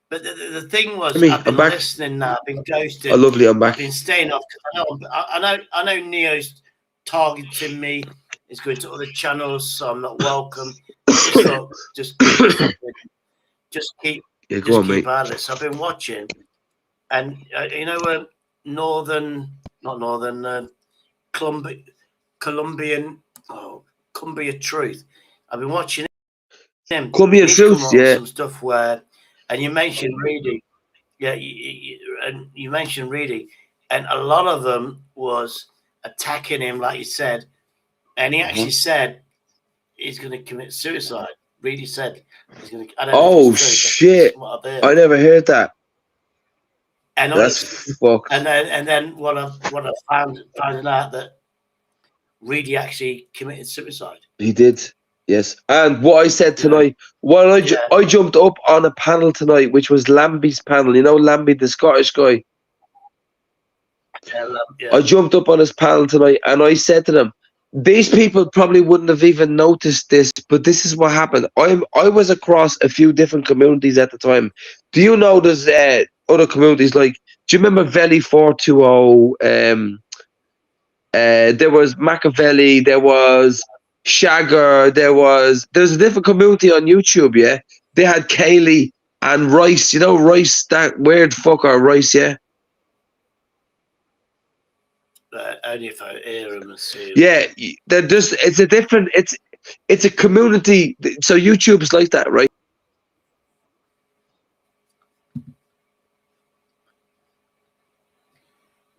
the thing was, I've been listening now. I've been ghosted. Oh, lovely, I'm back. I've been staying off because I know Neo's targeting me. He's going to other channels, so I'm not welcome. I just thought, just keep out of this. I've been watching, and Columbia Truth. I've been watching him. Columbia Truth, yeah. Some stuff where, and you mentioned reading, and you mentioned reading, and a lot of them was attacking him, like you said, and he actually said he's going to commit suicide. Reedy said he's going to. I don't know shit! I never heard that. And that's fucked. And then what I found out that Reedy actually committed suicide. He did, yes. And what I said tonight, I jumped up on a panel tonight, which was Lambie's panel. You know Lambie, the Scottish guy. I jumped up on his panel tonight, and I said to them, these people probably wouldn't have even noticed this, but this is what happened. I was across a few different communities at the time. Do you know there's other communities like? Do you remember Valley 420? There was Machiavelli. There was Shagger. There's a different community on YouTube. Yeah, they had Kaylee and Rice. You know Rice, that weird fucker Rice. Yeah. Only if I hear him and see him. Yeah, they're just, it's a community. So YouTube is like that, right?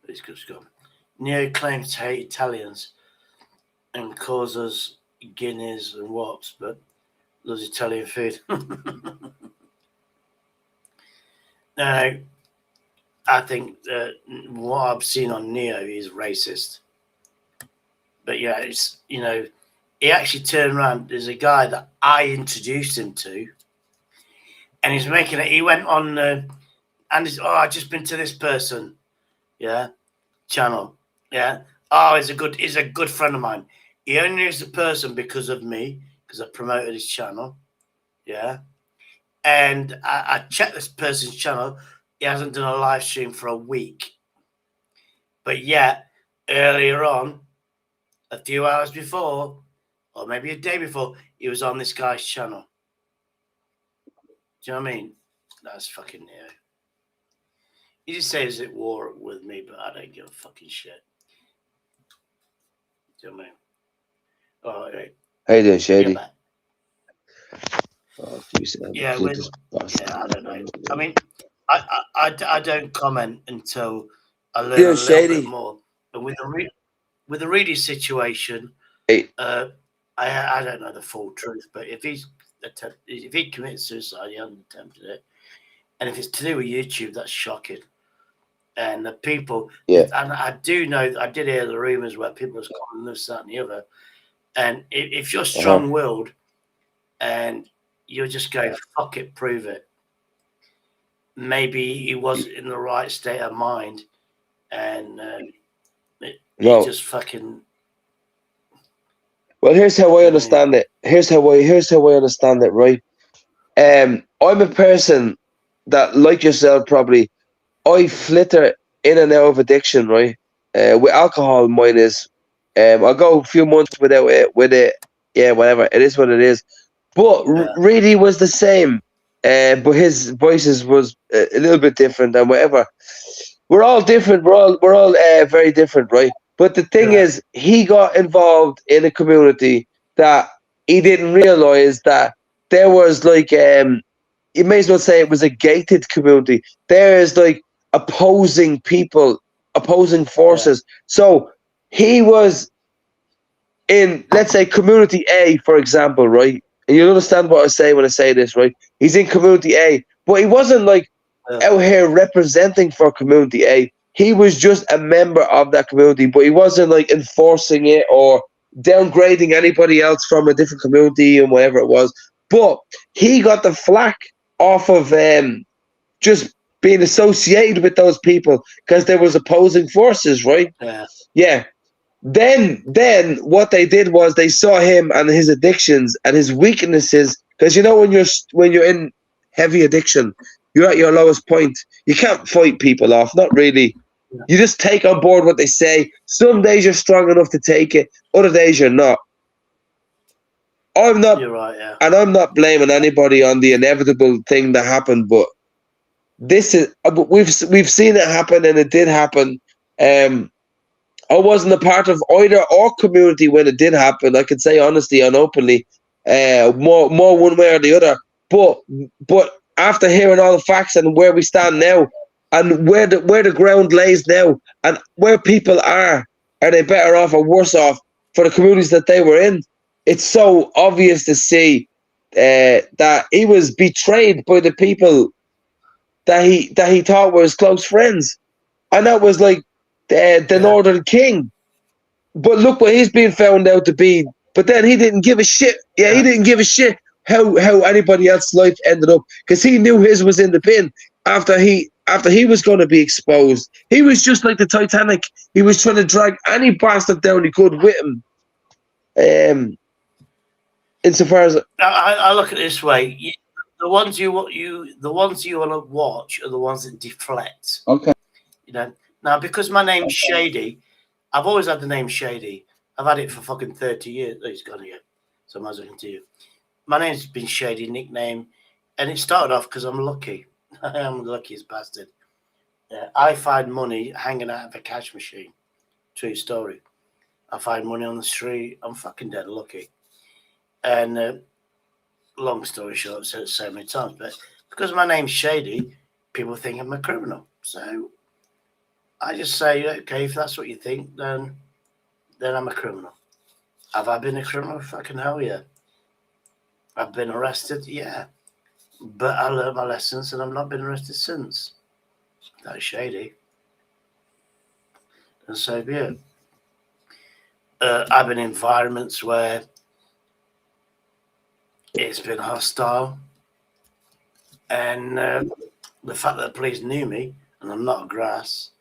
It's gone. Neo claims to hate Italians and calls us guineas and wops, but loves Italian food. Now, I think what I've seen on Neo is racist. But yeah, it's, he actually turned around. There's a guy that I introduced him to, and he's making it. He went on, and he's, I've just been to this person, channel, he's a good friend of mine. He only knows the person because of me, because I promoted his channel, and I checked this person's channel. He hasn't done a live stream for a week. But yet, earlier on, a few hours before, or maybe a day before, he was on this guy's channel. Do you know what I mean? That's fucking Neo. He just says at war with me, but I don't give a fucking shit. Do you know what I mean? All right. How you doing, Shady? I don't know. I mean, I don't comment until I learn a little bit more. But with the Reedy situation, I don't know the full truth. But if he committed suicide, he hasn't attempted it. And if it's to do with YouTube, that's shocking. And the people, and I do know, I did hear the rumors where people are calling this, that, and the other. And if you're strong-willed and you're just going, fuck it, prove it. Maybe he wasn't in the right state of mind, and he just fucking. Well, here's how I understand it. Here's how I understand it. Right, I'm a person that, like yourself, probably I flitter in and out of addiction. Right, with alcohol, mine is. I'll go a few months without it. With it, whatever. It is what it is. But really was the same. But his voices was a little bit different and whatever. We're all different. We're all very different, right? But the thing is, he got involved in a community that he didn't realize that there was like you may as well say it was a gated community. There's like opposing people, opposing forces. So he was in, let's say, community A, for example, right? And you'll understand what I say when I say this, right? He's in community A, but he wasn't like out here representing for community A. He was just a member of that community, but he wasn't like enforcing it or downgrading anybody else from a different community and whatever it was. But he got the flack off of just being associated with those people because there was opposing forces, right? Yeah. Yeah. Then what they did was they saw him and his addictions and his weaknesses. Because you know when you're in heavy addiction, you're at your lowest point. You can't fight people off, not really. You just take on board what they say. Some days you're strong enough to take it, other days you're not. I'm not, You're right, yeah. and I'm not blaming anybody on the inevitable thing that happened, but this is we've seen it happen, and it did happen. I wasn't a part of either or community when it did happen. I can say honestly and openly, more one way or the other. But after hearing all the facts and where we stand now, and where the ground lays now, and where people are they better off or worse off for the communities that they were in? It's so obvious to see that he was betrayed by the people that he thought were his close friends, and that was like the Northern King. But look what he's being found out to be. But then he didn't give a shit. Yeah, he didn't give a shit how anybody else's life ended up, because he knew his was in the bin after he was going to be exposed. He was just like the Titanic. He was trying to drag any bastard down he could with him. Insofar as I look at it this way, the ones you want to watch are the ones that deflect. Okay. You know, now because my name's Shady, I've always had the name Shady. I've had it for fucking 30 years. Oh, he's gone again. So I might as well continue. My name's been Shady, nickname, and it started off because I'm lucky. I am the luckiest bastard. I find money hanging out of a cash machine. True story. I find money on the street. I'm fucking dead lucky. And long story short, I've said it so many times, but because my name's Shady, people think I'm a criminal. So I just say, okay, if that's what you think, then I'm a criminal. Have I been a criminal? Fucking hell, yeah. I've been arrested, yeah. But I learned my lessons and I've not been arrested since. That's Shady. And so be it. I've been in environments where it's been hostile. And the fact that the police knew me and I'm not a grass.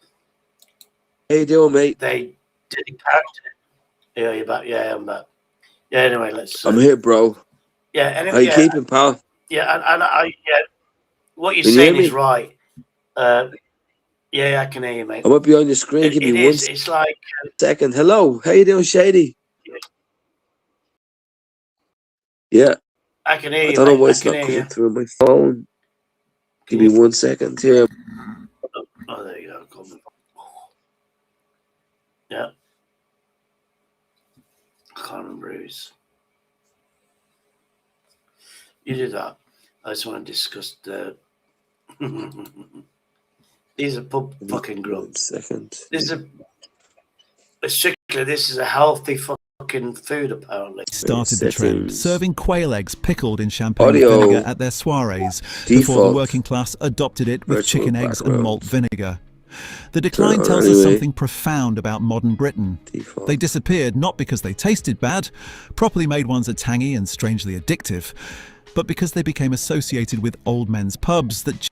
How you doing, mate? They didn't count it. Yeah, you're back. Yeah, I'm back. Yeah, anyway, let's. I'm here, bro. Yeah, anyway. How you keeping, pal? Yeah, and what you're Can you saying hear me? is right. Yeah, I can hear you, mate. I might be on your screen. Give me one It's like second. Hello, how you doing, Shady? Yeah. I can hear you. I don't know mate. why I it's can not hear coming you. through my phone. Give me 1 second here. Oh, there you go. Yeah. I can't remember who's. You did that. I just want to discuss the. These are fucking grubs. Second. This is a healthy fucking food, apparently. Started the trend, serving quail eggs pickled in champagne Audio vinegar at their soirees before the default. working class adopted it with Virtual chicken eggs and background. malt vinegar. The decline Turn on tells us anyway. something profound about modern Britain. Default. They disappeared not because they tasted bad, properly made ones are tangy and strangely addictive, but because they became associated with old men's pubs that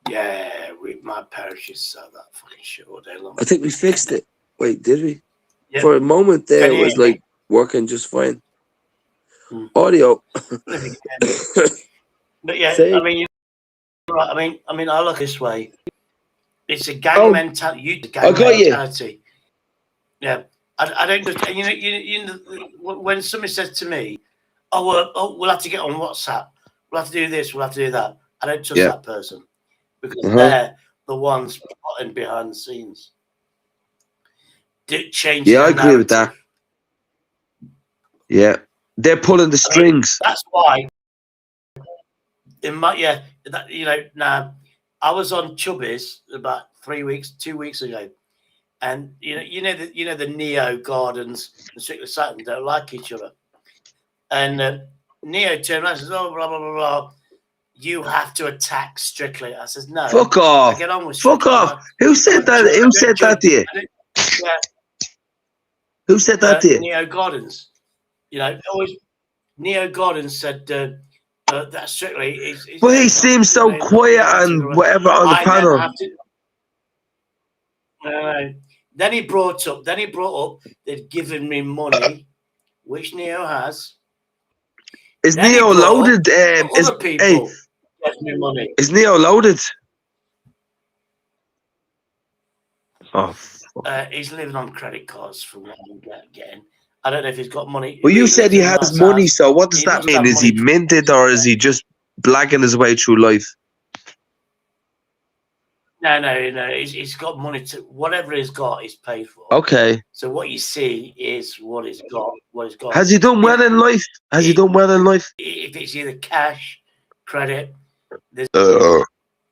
Yeah, my parents used to sell that fucking shit all day long. I think we fixed it. Wait, did we? Yeah. For a moment there, Can it you was hear me? like working just fine. Audio. But yeah, Say- I mean, you're right. I mean, I look this way. It's a gang mentality. You gang I got you. mentality. Yeah, I don't. You know, when somebody says to me, "Oh, we'll have to get on WhatsApp. We'll have to do this. We'll have to do that." I don't trust that person because they're the ones plotting behind the scenes. Changing. Yeah, I the agree with narrative. that. Yeah. They're pulling the strings. That's why. Now I was on Chubby's about 2 weeks ago, And you know the Neo Gardens and Strictly Sutton don't like each other. And Neo turned around and says, "Oh, blah blah blah blah. You have to attack Strictly." I says, "No, Fuck off. I get on with Fuck Strictly. off. Who said that? Who said that to you? Yeah, Who said that to you? Neo Gardens. You know, always Neo Gardens said that Strictly is. But he seems so quiet and whatever on the I panel. then have to. Then he brought up they'd given me money, which Neo has. Is Then he Neo brought loaded? up other people gave me money. Is Neo loaded? Oh, he's living on credit cards from what I'm getting. I don't know if he's got money. well, you said he lives in a has nice money, house. so what does He that must mean? have Is he money. minted or is he just blagging his way through life? No. He's got money to whatever he's got. He's paid for. Okay. So what you see is what he's got. What he's got. Has he done well in life? Has he done well in life? If it's either cash, credit, there's.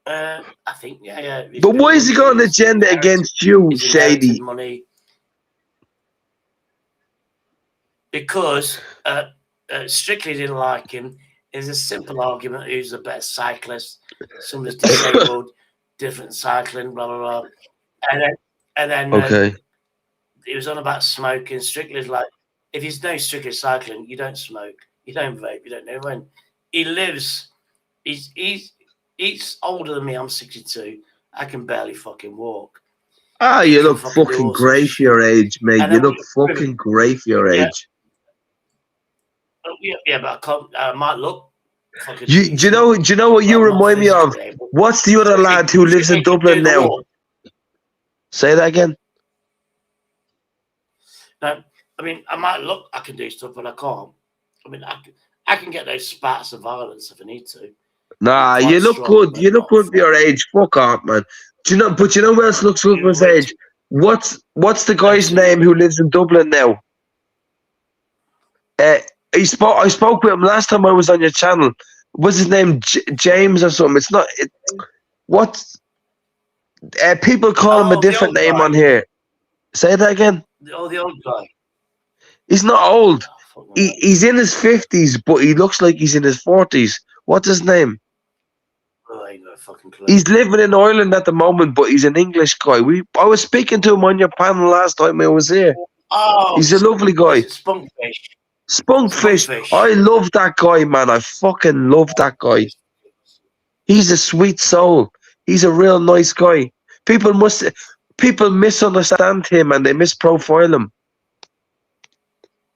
I think yeah. But why has he got an agenda against you, He's Shady? inherited money because Strictly didn't like him. There's a simple argument: who's the best cyclist? Somebody's disabled, different cycling, blah blah blah. And then Okay. he was on about smoking. Strictly's like, if you know Strictly cycling, you don't smoke, you don't vape, you don't know when. He lives. He's older than me. I'm 62. I can barely fucking walk. Ah, He you can look fucking do fucking all sorts great of for your age, mate. And You then look fucking great for your Yeah. age. Yeah, but I can't. I might look fucking. Do you know what you Well, not remind me of? physically able. What's the other lad who lives in Strictly can Dublin do the now? walk. Say that again. No, I mean, I might look. I can do stuff, but I can't. I mean, I can get those spats of violence if I need to. Nah, I'm quite you look strong, good. but You look not good for your age. Fuck off, man. Do you know? But you know who else looks good for his age? What's the guy's name who lives in Dublin now? I spoke with him last time I was on your channel. What's his name? James or something? It's not. What's people call him a the different old name guy. on here. Say that again. The old guy. He's not old. He's in his 50s, but he looks like he's in his 40s. What's his name? Oh, I ain't got a fucking clue. He's living in Ireland at the moment, but he's an English guy. I was speaking to him on your panel last time I was here. Oh, He's a lovely guy. Spunkfish. Spunkfish. I love that guy, man. I fucking love that guy. He's a sweet soul. He's a real nice guy. People misunderstand him and they misprofile him.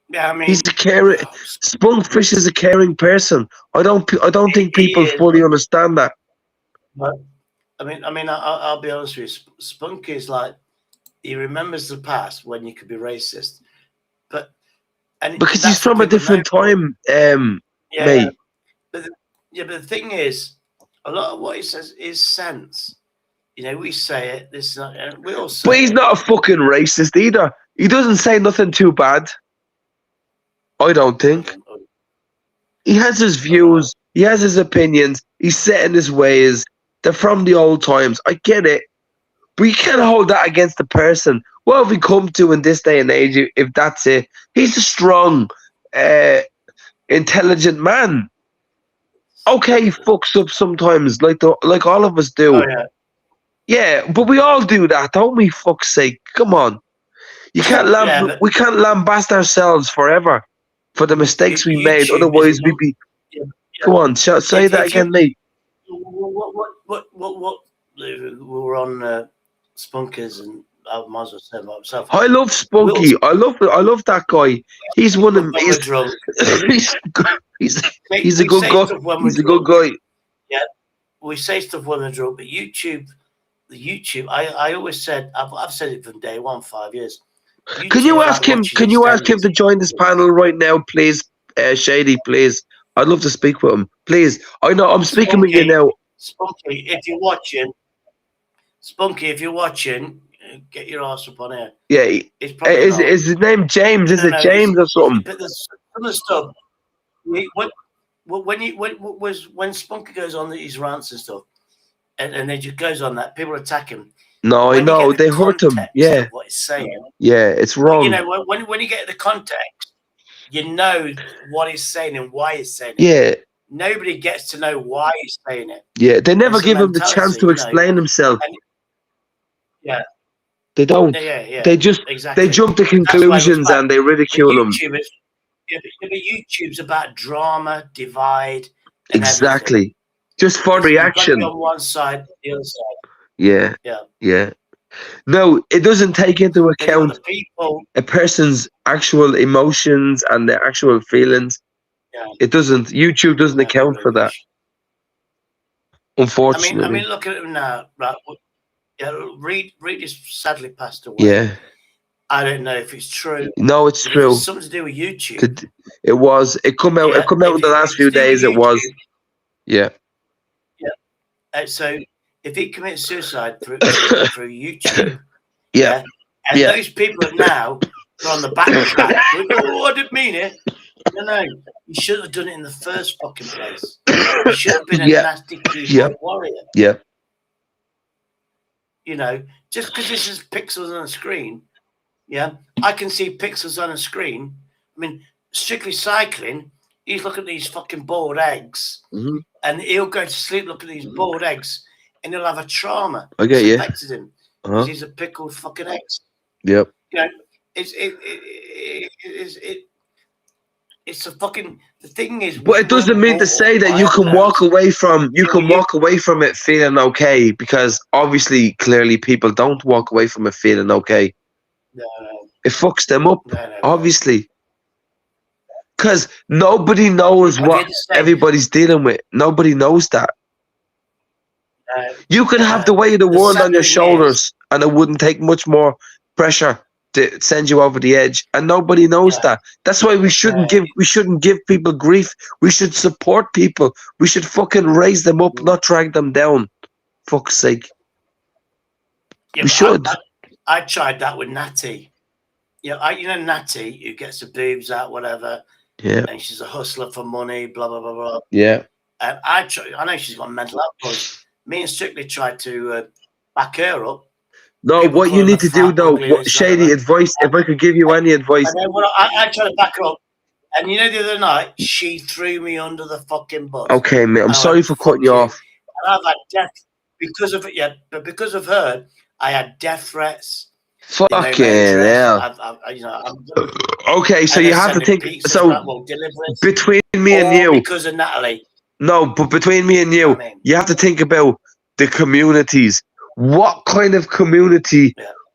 Yeah, I mean, He's a caring. Spunkfish is a caring person. I don't think people is. fully understand that. But I mean, I'll be honest with you. Spunk is like he remembers the past when you could be racist, Because he's from a different time, mate. But the thing is, a lot of what he says is sense. You know, we say it. This we all say. But he's not a fucking racist either. He doesn't say nothing too bad. I don't think. He has his views. He has his opinions. He's set in his ways. They're from the old times. I get it. But you can't hold that against the person. What have we come to in this day and age if that's it? He's a strong, intelligent man. Okay, he fucks up sometimes, like all of us do. Oh, yeah. Yeah, but we all do that, don't we? Fuck's sake, come on. You can't we can't lambast ourselves forever for the mistakes we made. Otherwise, we'd be. Go on, say that again, mate. What? We were on Spunkers, and I might as well say about myself. I love Spunky. I love that guy. He's one of he's a good guy. He's a good guy. Yeah, we say stuff when we're drunk, but YouTube. I always said I've said it from day one, 5 years. Can you ask him? Can you ask him to join this panel right now, please, Shady? Please, I'd love to speak with him. Please, I know I'm speaking with you now. Spunky, if you're watching, get your ass up on here. Yeah, is his name James? Is it James or something? But there's some of the stuff. When Spunky goes on these rants and stuff, and then just goes on that, people attack him. No, I when you know get the they hurt him. context Yeah, of what it's saying, yeah, it's you wrong. know, when you get the context, you know what he's saying and why he's saying it. Yeah, Nobody gets to know why he's saying it. yeah. They never It's a give him the chance mentality, to you know. explain himself. And, yeah, They don't. yeah, They just exactly. they jump to That's why conclusions and they ridicule him. YouTubers, but YouTube's about drama, divide, and everything. Exactly. Just for You've got to reaction. be on one side, the other side. Yeah. Yeah. Yeah. No, it doesn't take into Then you've got account the people. a person's actual emotions and their actual feelings. Yeah. It doesn't. YouTube doesn't account for that. Unfortunately. I mean, look at him now, right? Yeah, Reed is sadly passed away. Yeah. I don't know if it's true. No, it's but true. If it's something to do with YouTube. It was. It come out. Yeah, It come out in the last few days. It was. Yeah. Yeah. So if he commits suicide through YouTube, Yeah. and Yeah. those people are now on the back track. Oh, I didn't mean it. No, you shouldn't have done it in the first fucking place. You should have been a nasty keyboard warrior. Yeah. You know, just because this is pixels on a screen, yeah, I can see pixels on a screen. I mean, Strictly Cycling, he's looking at these fucking boiled eggs, and he'll go to sleep looking at these boiled eggs, and he'll have a trauma. I get you. Affected him because he's a pickled fucking eggs. Yep. You know, it's a fucking. The thing is, But it doesn't mean to say that you can walk away from it feeling okay, because obviously, clearly, people don't walk away from it feeling okay. No. It fucks them up, No. obviously, because nobody knows what everybody's dealing with. Nobody knows that. You can have the weight of the world on your shoulders, and it wouldn't take much more pressure to send you over the edge, and nobody knows that. That's why we shouldn't give people grief. We should support people. We should fucking raise them up, not drag them down. Fuck's sake. Yeah, we should. I tried that with Natty. Yeah, you know Natty, who gets the boobs out, whatever. Yeah. And she's a hustler for money, blah blah blah blah. Yeah. And I know she's got mental health problems. Me and Strictly tried to back her up. No, People what call you her need to do fat, though, ugly, and shady advice. If I could give you any advice, And then I tried to back her up, and you know, the other night she threw me under the fucking bus. okay, mate. I'm sorry for cutting you off. And I've had death because of it. Yeah, but because of her, I had death threats. Fucking hell. Okay, so you have to think. So between me and you, because of Natalie. No, but between me and you, you have to think about the communities. What kind of community,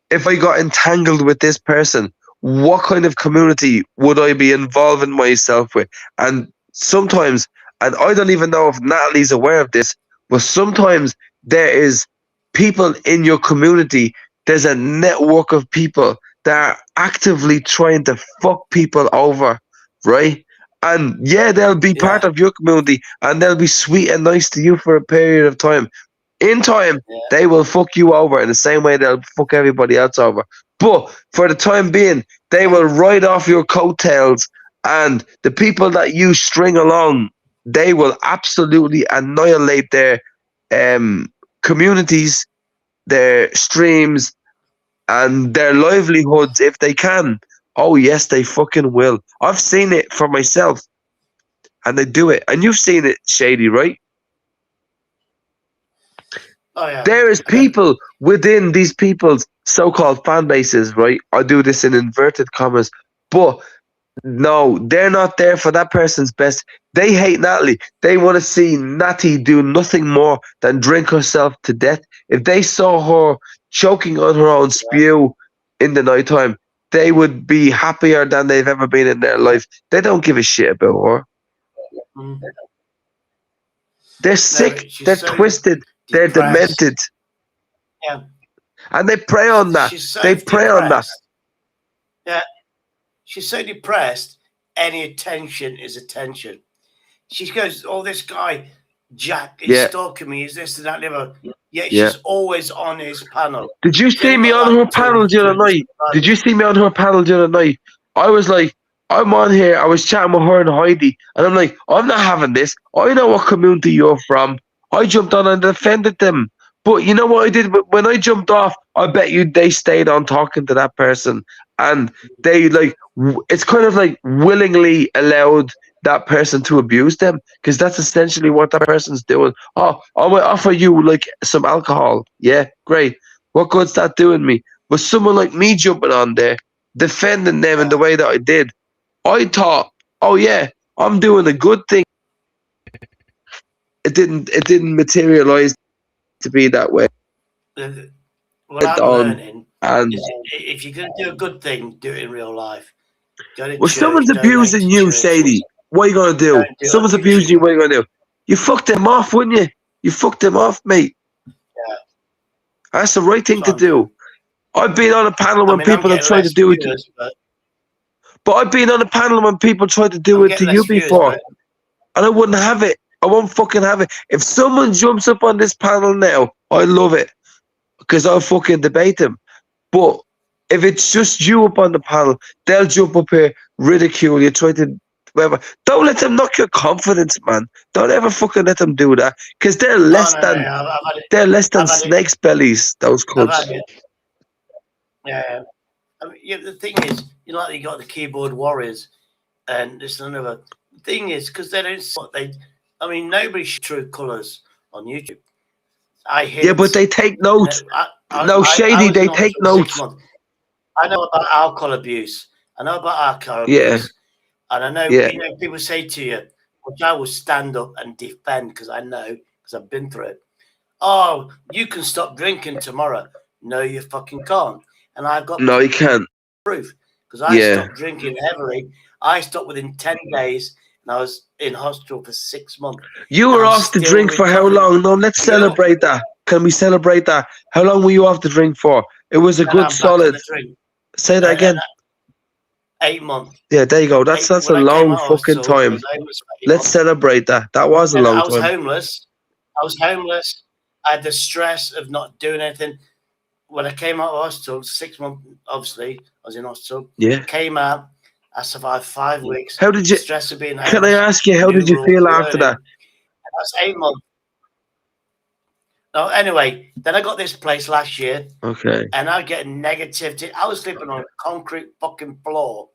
if I got entangled with this person, what kind of community would I be involving myself with? And sometimes, and I don't even know if Natalie's aware of this, but sometimes there is people in your community, there's a network of people that are actively trying to fuck people over, right? And yeah, they'll be part of your community and they'll be sweet and nice to you for a period of time. In time, they will fuck you over in the same way they'll fuck everybody else over. But for the time being, they will ride off your coattails, and the people that you string along, they will absolutely annihilate their communities, their streams, and their livelihoods if they can. Oh yes, they fucking will. I've seen it for myself, and they do it. And you've seen it, Shady, right? Oh, yeah. There is people within these people's so-called fan bases, right? I do this in inverted commas, but no, they're not there for that person's best. They hate Natalie. They want to see Natty do nothing more than drink herself to death. If they saw her choking on her own spew in the nighttime, they would be happier than they've ever been in their life. They don't give a shit about her. They're sick. They're twisted. They're demented. Yeah. And they prey on that. They prey on that. Yeah. She's so depressed, any attention is attention. She goes, oh, this guy, Jack, is stalking me, is this and that, never. Yet she's always on his panel. Did you see me on her panel the other night? Did you see me on her panel the other night? I was like, I'm on here, I was chatting with her and Heidi, and I'm like, I'm not having this. I know what community you're from. I jumped on and defended them. But you know what I did? When I jumped off, I bet you they stayed on talking to that person. And they, like, it's kind of like willingly allowed that person to abuse them, because that's essentially what that person's doing. Oh, I might offer you, like, some alcohol. Yeah, great. What good's that doing me? But someone like me jumping on there, defending them in the way that I did, I thought, oh yeah, I'm doing a good thing. It didn't materialize to be that way. What I'm On learning and is if you're going to do a good thing, do it in real life. Go to well, church, someone's donate abusing to you, churches. Shady. What are you gonna do? Don't do it Someone's on abusing you. YouTube. What are you gonna do? You fucked them off, wouldn't you? You fucked them off, mate. Yeah. That's the right thing That's to what I'm doing. do. I've been on a panel I when mean, I'm people have getting tried to less do it, viewers, but I've been on a panel when people tried to do I'm it to getting you less viewers, before, but and I wouldn't have it. I won't fucking have it. If someone jumps up on this panel now, I love it because I'll fucking debate them. But if it's just you up on the panel, they'll jump up here, ridicule you, try to whatever. Don't let them knock your confidence, man. Don't ever fucking let them do that, because they're less no, than I've had it. they're less than I've had it. snakes' bellies. Those I've cunts. had it. Yeah. I mean, yeah. The thing is, you got the keyboard warriors, and this and another. The thing is, because they don't see what they. I mean, nobody shows true colours on YouTube. I hint. Yeah, but they take notes. No, I Shady, was they in take hospital 6 notes. months. I know about alcohol abuse. I know about alcohol Yeah, abuse. And I know, yeah. people say to you, which I will stand up and defend because I know, because I've been through it. Oh, you can stop drinking tomorrow. No, you fucking can't. And I've got No, you can't. proof because I Yeah. stopped drinking heavily. I stopped within 10 days and I was in hospital for 6 months. You were off the drink for how long? No, let's celebrate that. Can we celebrate that? How long were you off the drink for? It was a And good I'm back on solid. the drink. Say that again. 8 months. Yeah, there you go. That's a When I came long out of fucking hospital, I time. was homeless for 8 Let's months. celebrate that. That was a And long I was time. homeless. I had the stress of not doing anything. When I came out of hospital, 6 months, obviously, I was in hospital. Yeah. Came out. I survived 5 weeks. How did you? Stress of being Can I homeless. ask you, how New did you rules, feel after learning. that? And that's 8 months. Oh, anyway, then I got this place last year. Okay. And I get negativity. I was sleeping on a concrete fucking floor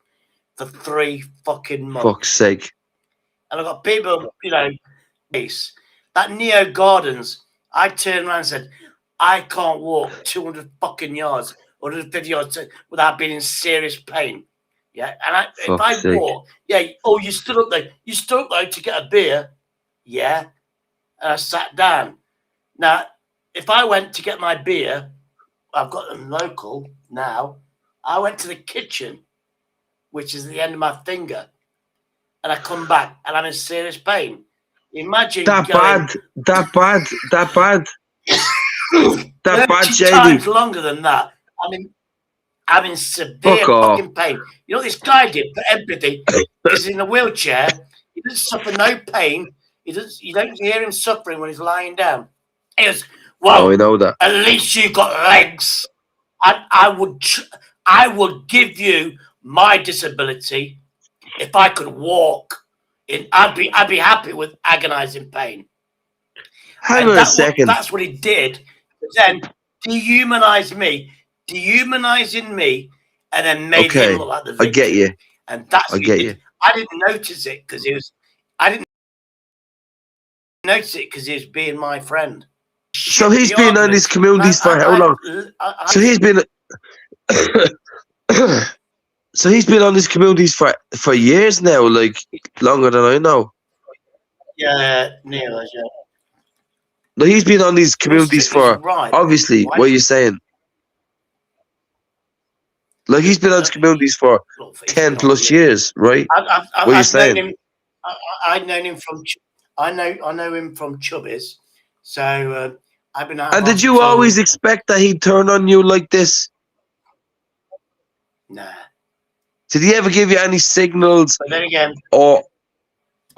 for 3 fucking months. Fuck's sake. And I got people, base. That Neo Gardens, I turned around and said, I can't walk 200 fucking yards, 150 yards without being in serious pain. Yeah. And if I Fuck's sake. walk, yeah, oh, you stood up there. You stood up there to get a beer. Yeah. And I sat down. Now, if I went to get my beer, I've got them local now. I went to the kitchen, which is the end of my finger, and I come back and I'm in serious pain. Imagine That going bad. That bad. That bad. That bad, 30 Shady. times longer than that. I mean, I'm in severe Fuck off. fucking pain. You know what this guy did for empathy? He's in a wheelchair. He doesn't suffer no pain. You don't hear him suffering when he's lying down. He goes, well, Oh, I know that. at least you got legs. I would give you my disability if I could walk. I'd be happy with agonizing pain. Hang on a second. That's what he did. But then dehumanizing me, and then made Okay. him look like the victim. I get you. And that's I what he get did. you. I didn't notice it because he was. I didn't notice it because he was being my friend. So he's been on these communities for how long? So he's been. So he's been on these communities for years now, like longer than I know. Yeah, Neil, yeah. No, he's been on these communities for right. obviously. Why- What are you saying? Like he's been on these communities for 10+ years, right? What are you I've saying? known him. I've known him from. I know him from Chubbies. So I've been out. And of did you hospital. always expect that he'd turn on you like this? Nah. Did he ever give you any signals But then again, or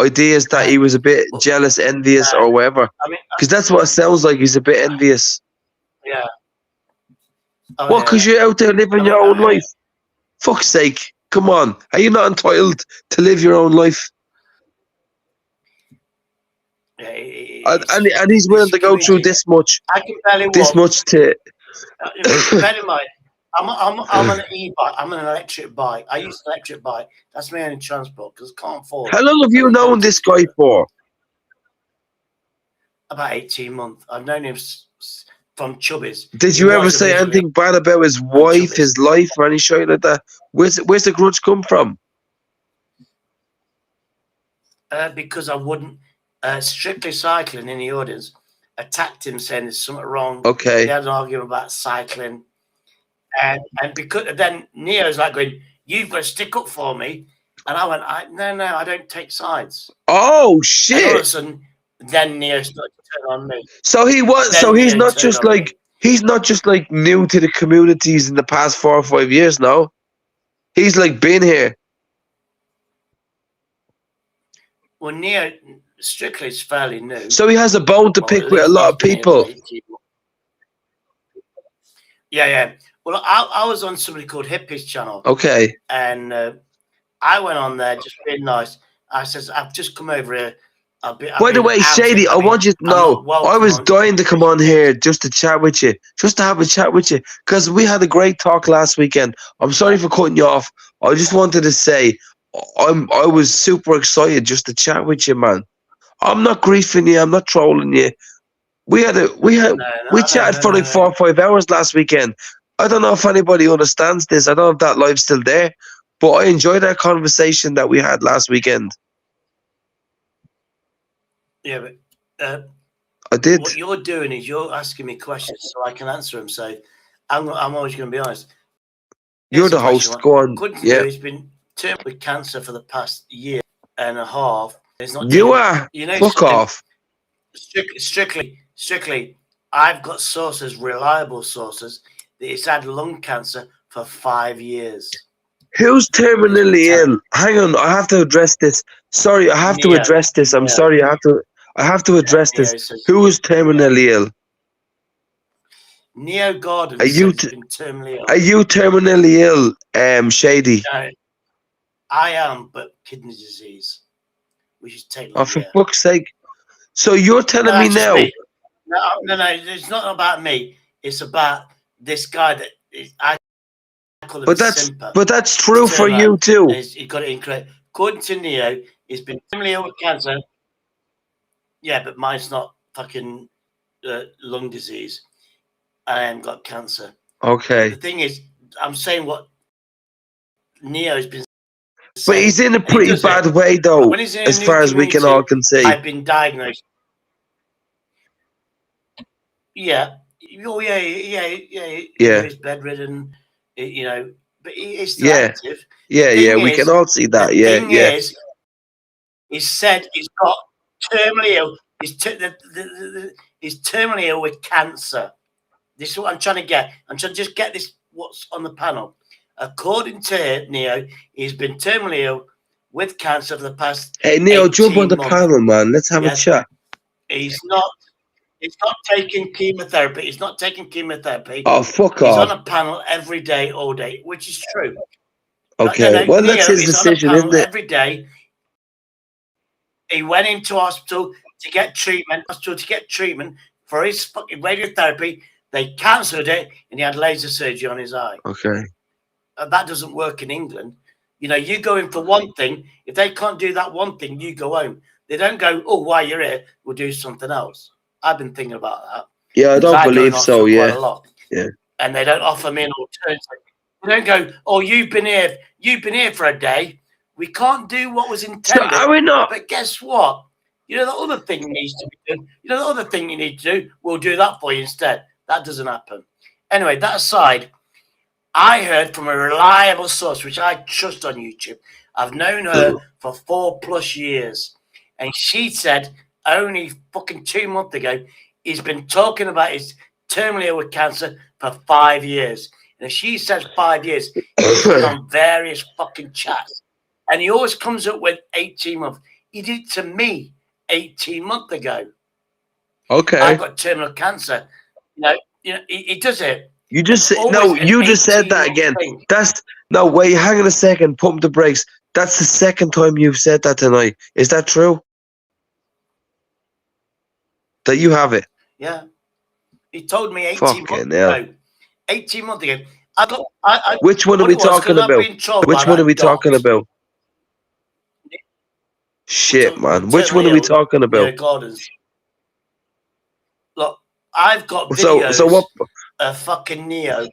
ideas that he was a bit jealous, envious, or whatever? I mean, Because that's what it sounds like. He's a bit envious. yeah. Oh, What? Because yeah. you're out there living your own life. Fuck's sake! Come on. Are you not entitled to live your own life? Yeah, and he's willing to go through this much, I can barely walk. to. Bear in mind, I'm an e-bike. I'm an electric bike. I use an electric bike. That's my only transport because I can't afford. How long have you known this guy for? About 18 months. I've known him from Chubbies. Did you ever say anything bad about his wife, his life, or any shit like that? Where's the grudge come from? Because I wouldn't. Strictly Cycling in the audience attacked him, saying there's something wrong. Okay. They had an argument about cycling, and because then Neo's like going, "You've got to stick up for me," and I went, "No, I don't take sides." Oh shit! And all of a sudden, then Neo started to turn on me. So he was. Then So he's Neo not turned just on me. like he's not just like new to the communities in the past 4 or 5 years. No, he's like been here. Well, Neo Strictly is fairly new. So he has a bone to pick with a lot of people. Yeah. Well, I was on somebody called Hippie's channel. Okay. And I went on there just being nice. I says, I've just come over here. By the way, Shady, I want you to know, I was dying to come on here just to chat with you, just to have a chat with you, because we had a great talk last weekend. I'm sorry for cutting you off. I just wanted to say, I was super excited just to chat with you, man. I'm not griefing you. I'm not trolling you. We chatted for like 4 or 5 hours last weekend. I don't know if anybody understands this. I don't know if that live's still there, but I enjoyed our conversation that we had last weekend. Yeah, but I did. What you're doing is you're asking me questions so I can answer them. So I'm always going to be honest. You're the host. Go on. Yeah. He's been termed with cancer for the past year and a half. It's not You are. Fuck off. Strictly, I've got sources, reliable sources, that he's had lung cancer for 5 years. Who's terminally ill? Hang on, I have to address this. Sorry, I have to address this. I'm sorry, I have to address this. Who is terminally ill? Neo Gordon Are you says he's been terminally ill. Are you terminally ill, Shady? No, I am, but kidney disease. We should take. Oh, for fuck's sake! So you're telling me now? No, it's not about me. It's about this guy that I call him. But that's true for you too. He got it incorrect. According to Neo, he's been terminally ill with cancer. Yeah, but mine's not fucking lung disease. I haven't got cancer. Okay. The thing is, I'm saying what Neo's been. But he's in a pretty bad way, though, as far as we can all can see. I've been diagnosed. Yeah. Oh, yeah. He's bedridden, but he's still active. Yeah, we can all see that. Yeah, The thing is, he said he's got terminally ill. He's terminally ill with cancer. This is what I'm trying to get. I'm trying to just get this, what's on the panel. According to Neo, he's been terminally ill with cancer for the past. Hey, Neo, jump on the panel, man. Let's have a chat. He's not taking chemotherapy. He's not taking chemotherapy. Oh, fuck off. He's off. on a panel every day, all day, which is true. Okay, well, that's his decision, isn't it? Every day. He went into hospital to get treatment. For his fucking radiotherapy. They cancelled it, and he had laser surgery on his eye. Okay. That doesn't work in England. You go in for one thing. If they can't do that one thing, you go home. They don't go, oh, while you're here, we'll do something else. I've been thinking about that. Yeah, I don't believe so, yeah. Yeah. And they don't offer me an alternative. They don't go, oh, you've been here for a day. We can't do what was intended. So are we not? But guess what? The other thing needs to be done. The other thing you need to do, we'll do that for you instead. That doesn't happen. Anyway, that aside, I heard from a reliable source, which I trust on YouTube. I've known her for 4+ years. And she said only fucking 2 months ago, he's been talking about his terminally ill with cancer for 5 years. And if she says 5 years, he's been on various fucking chats. And he always comes up with 18 months. He did it to me 18 months ago. Okay. I got terminal cancer. He does it. You just said that again. Wait, hang on a second. Pump the brakes. That's the second time you've said that tonight. Is that true? that you have it. Yeah. He told me 18 Fucking months hell. ago. 18 months ago. Which one are what we it was, 'cause talking I've about? been told Which by one are that we talking doc. about? Shit, man. Which one are we talking Near about? Gardens. Look, I've got So videos what? of fucking Neo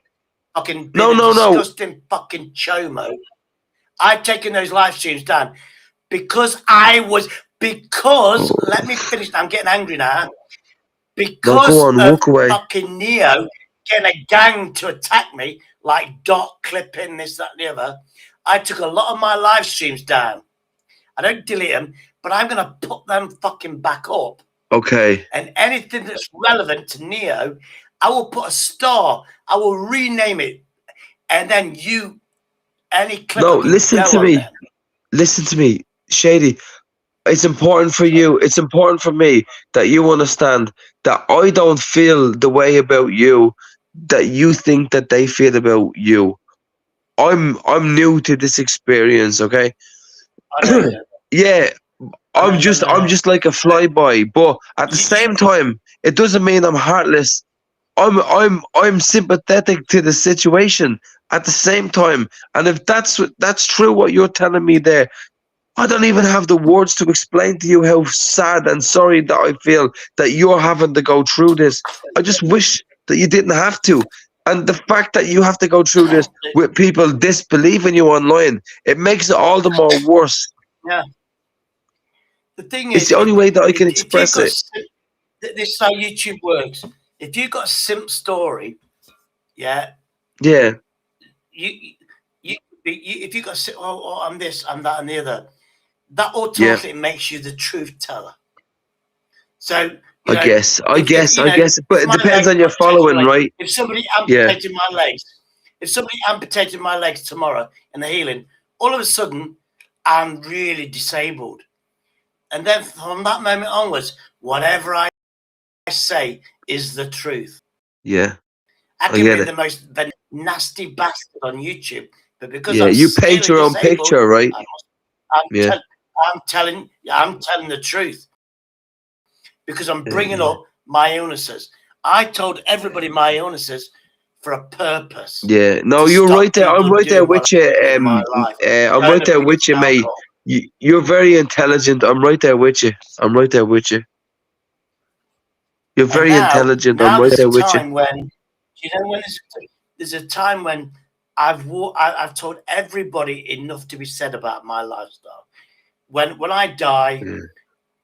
fucking No, being a no, no. disgusting fucking chomo. I've taken those live streams down because let me finish. I'm getting angry now. No, Because go on, of walk away. fucking Neo getting a gang to attack me, like Dot clipping this, that, and the other, I took a lot of my live streams down. I don't delete them, but I'm going to put them fucking back up. Okay. And anything that's relevant to Neo, I will put a star. I will rename it. And then any clip No, I can listen go to on me. them. Listen to me, Shady. It's important for you. It's important for me that you understand that I don't feel the way about you that you think that they feel about you. I'm new to this experience, okay? I know, yeah. Yeah, I'm No. just like a flyby, but at the same time, it doesn't mean I'm heartless. I'm sympathetic to the situation at the same time. And if that's true what you're telling me there, I don't even have the words to explain to you how sad and sorry that I feel that you're having to go through this. I just wish that you didn't have to. And the fact that you have to go through this with people disbelieving you online, it makes it all the more worse. Yeah. The thing It's is, the only way that I can if you've express got it. this is how YouTube works. If you've got a simp story, yeah, Yeah. if you got I'm this, I'm that, and the other, that automatically makes you the truth teller. So I guess, but it my depends leg on your got taken following, away, right? If somebody Yeah. amputated my legs, tomorrow in the healing, all of a sudden I'm really disabled, and then from that moment onwards, whatever I say is the truth. Yeah. I I can get be it. the most nasty bastard on YouTube, but because Yeah, I'm you paint your own disabled, picture, right? Yeah. I'm telling the truth because I'm bringing up my illnesses. I told everybody my illnesses for a purpose. Yeah, no, to you're stop right there. I'm people right there doing what with you. I did in my life. I'm Going right there abuse with you, mate. alcohol. You're very intelligent. I'm right there with you. I'm right there with you. You're And very intelligent. I'm right there's there a with you. time when, there's a time when I've told everybody enough to be said about my lifestyle. When I die,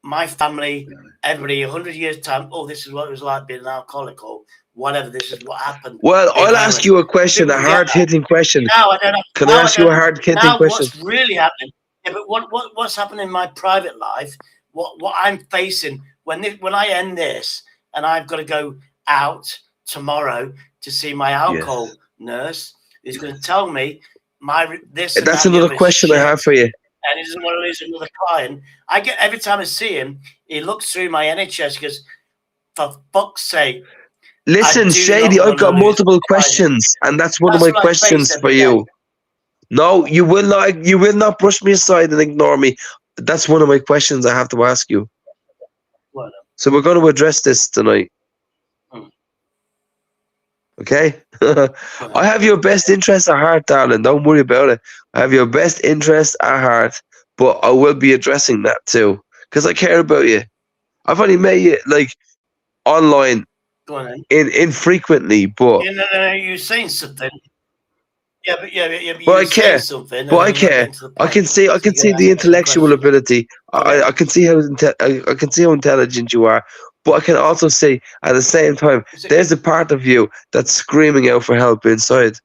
my family, everybody, 100 years time, oh, this is what it was like being an alcoholic, or whatever. This is what happened. Well, being I'll ask heroin. you a question, People a forget that. hard-hitting question. Now I don't have, Can I now ask I you a don't- hard-hitting now question? what's really happening? Yeah, but what's happening in my private life? What I'm facing when I end this, and I've got to go out tomorrow to see my alcohol nurse, who's going to tell me this and That's that, another the other question I shit, have for you. and he doesn't want to lose another client. I get every time I see him, he looks through my NHS, he goes, "For fuck's sake." Listen, Shady, I've got multiple questions, and that's one of my That's what I face questions for every day. you. No, you will not. You will not brush me aside and ignore me. That's one of my questions I have to ask you. Well, So we're going to address this tonight. Okay? I have your best interest at heart, darling. Don't worry about it. I have your best interest at heart, but I will be addressing that too because I care about you. I've only met you like online, Go on, then. infrequently, but No, you're saying something. Yeah, but but you're I saying care. something. But and I you're not care. getting to the I point. can see. I So can you're see gonna the ask me intellectual question. ability. I can see how I can see how intelligent you are. But I can also see at the same time there's a part of you that's screaming out for help inside.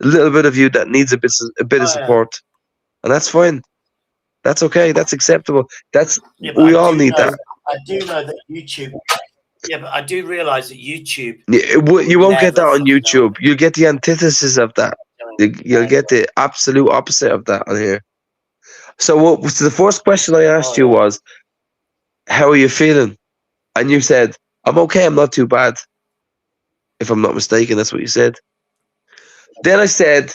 A little bit of you that needs a bit of Yeah. support, and that's fine. That's okay. That's acceptable. That's Yeah, but we all need that. I do know that YouTube. Yeah, but I do realize that YouTube. You won't get that never on YouTube. You'll get the antithesis of that. You'll get the absolute opposite of that on here. So the first question I asked you was, how are you feeling? And you said, I'm okay, I'm not too bad. If I'm not mistaken, that's what you said. Then I said,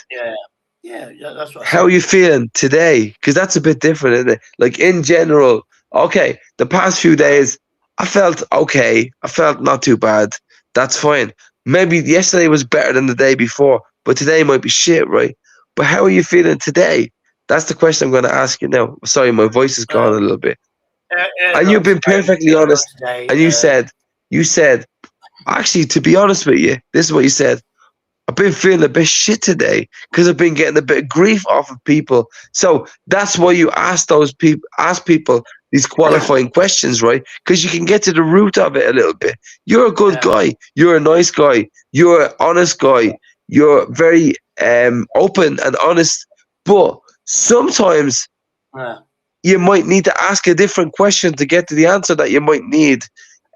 Yeah, that's what I how said. are you feeling today? Because that's a bit different, isn't it? Like in general, okay, the past few days, I felt okay. I felt not too bad. That's fine. Maybe yesterday was better than the day before, but today might be shit, right? But how are you feeling today? That's the question I'm going to ask you now. Sorry, my voice is gone a little bit. And you've been perfectly honest. Today, And you said, actually, to be honest with you, this is what you said. I've been feeling a bit shit today because I've been getting a bit of grief off of people. So that's why you ask people these qualifying questions, right? Because you can get to the root of it a little bit. You're a good guy. You're a nice guy. You're an honest guy. You're very open and honest. But sometimes you might need to ask a different question to get to the answer that you might need.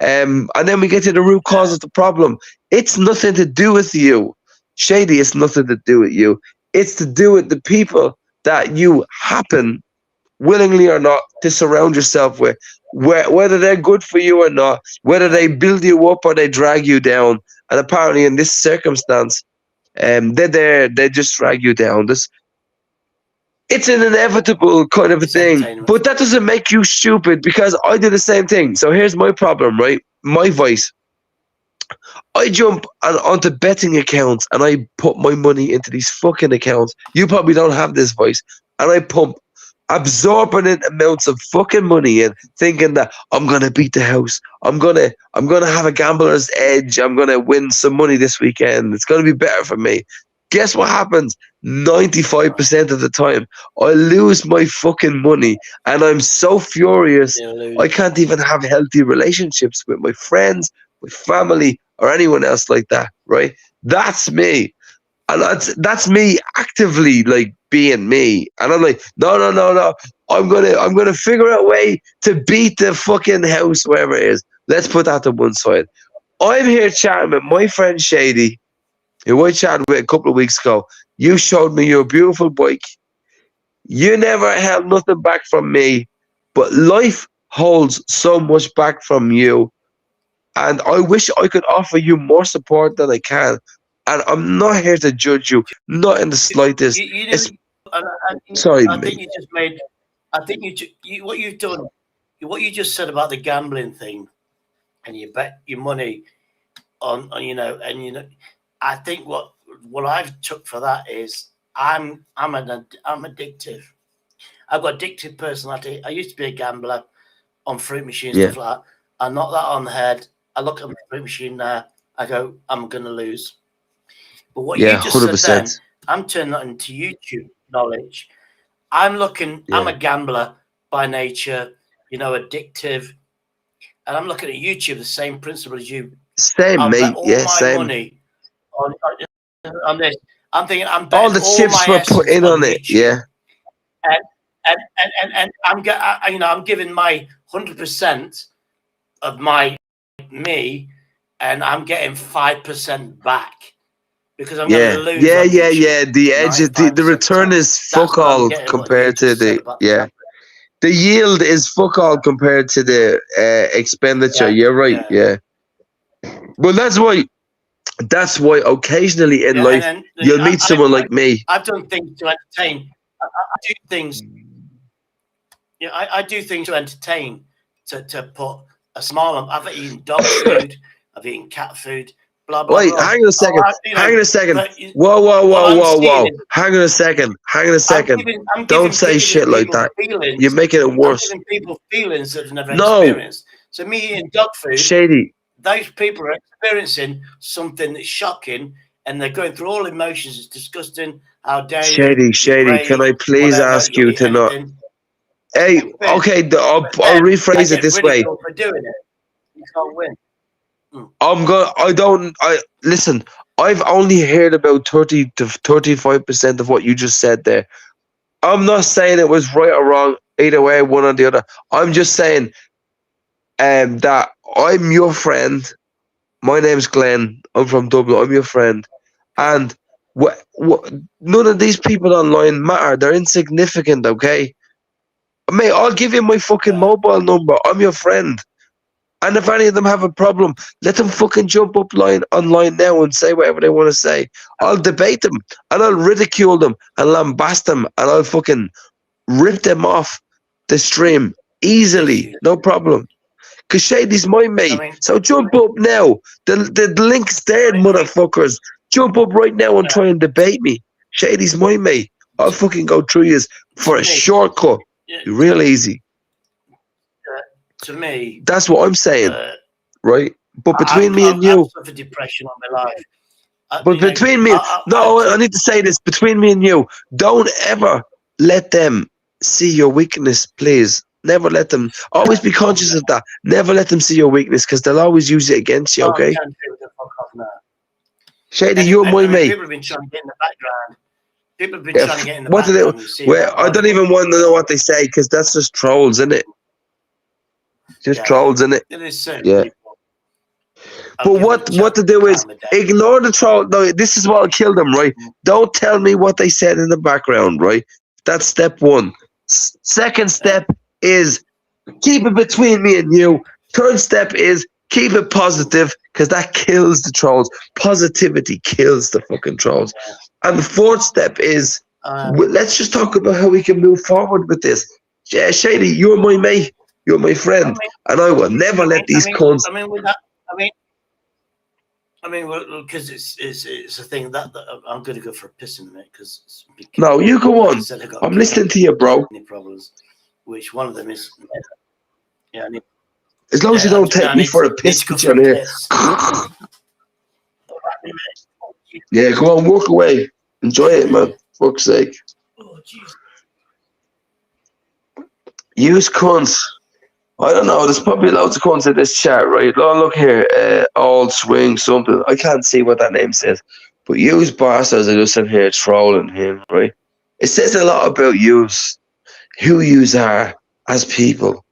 And then we get to the root cause of the problem. It's nothing to do with you. Shady, it's nothing to do with you. It's to do with the people that you happen, willingly or not, to surround yourself with. Whether they're good for you or not, whether they build you up or they drag you down. And apparently in this circumstance, they're there, they just drag you down. It's an inevitable kind of a thing. But that doesn't make you stupid, because I do the same thing. So here's my problem, right? My vice. I jump onto betting accounts and I put my money into these fucking accounts. You probably don't have this voice. And I pump absorbent amounts of fucking money in, thinking that I'm gonna beat the house. I'm gonna have a gambler's edge. I'm gonna win some money this weekend. It's gonna be better for me. Guess what happens? 95% of the time, I lose my fucking money, and I'm so furious. I can't even have healthy relationships with my friends, with family, or anyone else like that. Right? That's me, and that's me actively like being me. And I'm like, no. I'm gonna figure out a way to beat the fucking house, wherever it is. Let's put that to one side. I'm here chatting with my friend Shady, who I chatted with a couple of weeks ago. You showed me your beautiful bike. You never held nothing back from me, but life holds so much back from you. And I wish I could offer you more support than I can. And I'm not here to judge you, not in the slightest. Sorry, I think you just made. I think what you've done, what you just said about the gambling thing, and you bet your money on I think what I've took for that is I'm addictive. I've got addictive personality. I used to be a gambler on fruit machines, stuff like that. I knock that on the head. I look at the fruit machine now. I go, I'm gonna lose. But what you just 100%. Said then, I'm turning that into YouTube knowledge. I'm a gambler by nature, addictive. And I'm looking at YouTube, the same principle as you. Same, mate. Yeah, same. Money on this. I'm thinking I'm betting all the chips were put in on it. YouTube. And I'm giving my 100% of me, and I'm getting 5% back because I'm going to lose. Yeah. The edge, the return is fuck all compared to the The yield is fuck all compared to the expenditure. You're right. Yeah. Well, that's why occasionally in life you'll meet someone like me. I've done things to entertain. I do things. I do things to entertain. To put a smile on. I've eaten dog food. I've eaten cat food. Blah blah. Wait, blah. hang on a second. Hang on a second. Whoa. Hang on a second. Don't say shit like that. You're making it worse. I'm giving people feelings that have never experienced. So me eating dog food. Shady. Those people are experiencing something that's shocking, and they're going through all emotions. It's disgusting. How dare you? Shady. Can I please ask you to not? Hey, okay. I'll rephrase it this way. For doing it, you can't win. Listen. I've only heard about 30 to 35% of what you just said there. I'm not saying it was right or wrong either way, one or the other. I'm just saying that I'm your friend. My name's Glenn. I'm from Dublin. I'm your friend. And none of these people online matter. They're insignificant, okay? Mate, I'll give you my fucking mobile number. I'm your friend. And if any of them have a problem, let them fucking jump up online now and say whatever they want to say. I'll debate them, and I'll ridicule them, and lambast them, and I'll fucking rip them off the stream easily. No problem. Because Shady's my mate. I mean, so jump up now. The link's dead, motherfuckers. Jump up right now and try and debate me. Shady's my mate. I'll fucking go through you for a shortcut. Real easy. To me, that's what I'm saying, right? But between me and you, I've suffered depression all my life. but between me, I need to say this. Between me and you, don't ever let them see your weakness, please. Never let them. Always be conscious of that. Never let them see your weakness, because they'll always use it against you. Okay? Shady, you're my mate. People have been trying to get in the background. People have been trying to get in the What do background. they? I don't even want to know what they say, because that's just trolls, isn't it? Just trolls, isn't it? It is so. Yeah. But what to do is ignore the troll. No, this is what'll kill them, right? Don't tell me what they said in the background, right? That's step one. Second step is keep it between me and you. Third step is keep it positive, because that kills the trolls. Positivity kills the fucking trolls. And the fourth step is let's just talk about how we can move forward with this. Yeah, Shady, you're my mate. You're my friend, and I will never let these cunts. Because it's a thing that I'm going to go for a piss in a minute. No, you go on. I'm listening to you, bro. Problems, which one of them is. Yeah, as long as you don't take me for a piss, put you on here. Yeah, go on, walk away. Enjoy it, man. Fuck's sake. Use cunts. I don't know. There's probably loads of cunts in this chat, right? Oh, look here. Old swing something. I can't see what that name says. But use bastards are just in here trolling him, right? It says a lot about yous, who yous are as people.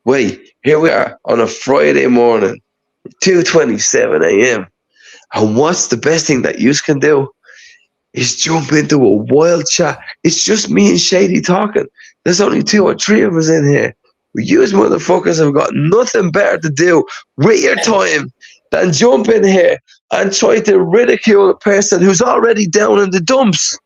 Wait, here we are on a Friday morning, 2:27 a.m. And what's the best thing that yous can do? Is jump into a wild chat. It's just me and Shady talking. There's only 2 or 3 of us in here. You motherfuckers have got nothing better to do with your time than jump in here and try to ridicule a person who's already down in the dumps.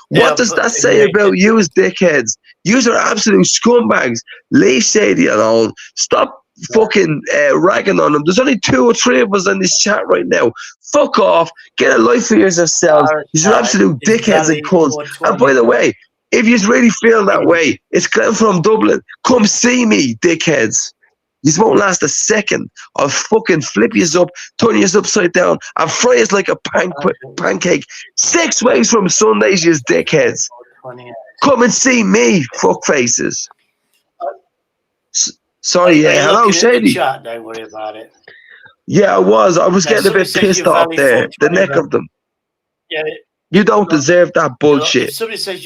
What does that say about you as dickheads? You are absolute scumbags. Leave Shady alone. Stop fucking ragging on them. There's only 2 or 3 of us in this chat right now. Fuck off. Get a life for yourselves. These are absolute dickheads and cunts. And by the way, if you really feel that way, it's Glenn from Dublin. Come see me, dickheads. You won't last a second. I'll fucking flip you up, turn you upside down, and fry you like a pancake 6 ways from Sundays, you dickheads. Come and see me, fuckfaces. Sorry, yeah. Hello, Shady. Chat, don't worry about it. Yeah, I was getting a bit pissed off there. The neck of them. Yeah. You don't deserve that bullshit. If somebody says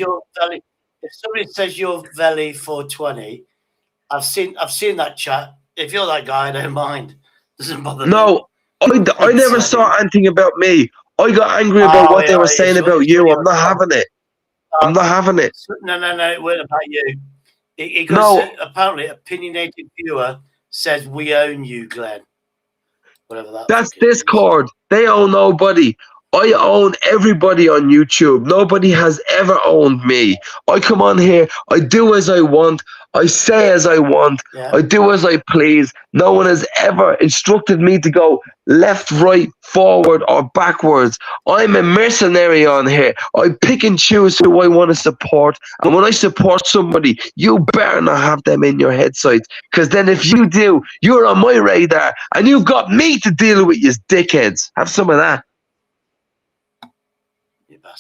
you're Valley 420, I've seen that chat. If you're that guy, I don't mind. Doesn't bother me. No, I never saw anything about me. I got angry about what they were saying about you. I'm not having it. I'm not having it. No, it wasn't about you. Because apparently, opinionated viewer says we own you, Glenn. Whatever that. That's Discord. They own nobody. I own everybody on YouTube. Nobody has ever owned me. I come on here. I do as I want. I say as I want. Yeah. I do as I please. No one has ever instructed me to go left, right, forward, or backwards. I'm a mercenary on here. I pick and choose who I want to support. And when I support somebody, you better not have them in your head sights. Because then if you do, you're on my radar. And you've got me to deal with, you dickheads. Have some of that.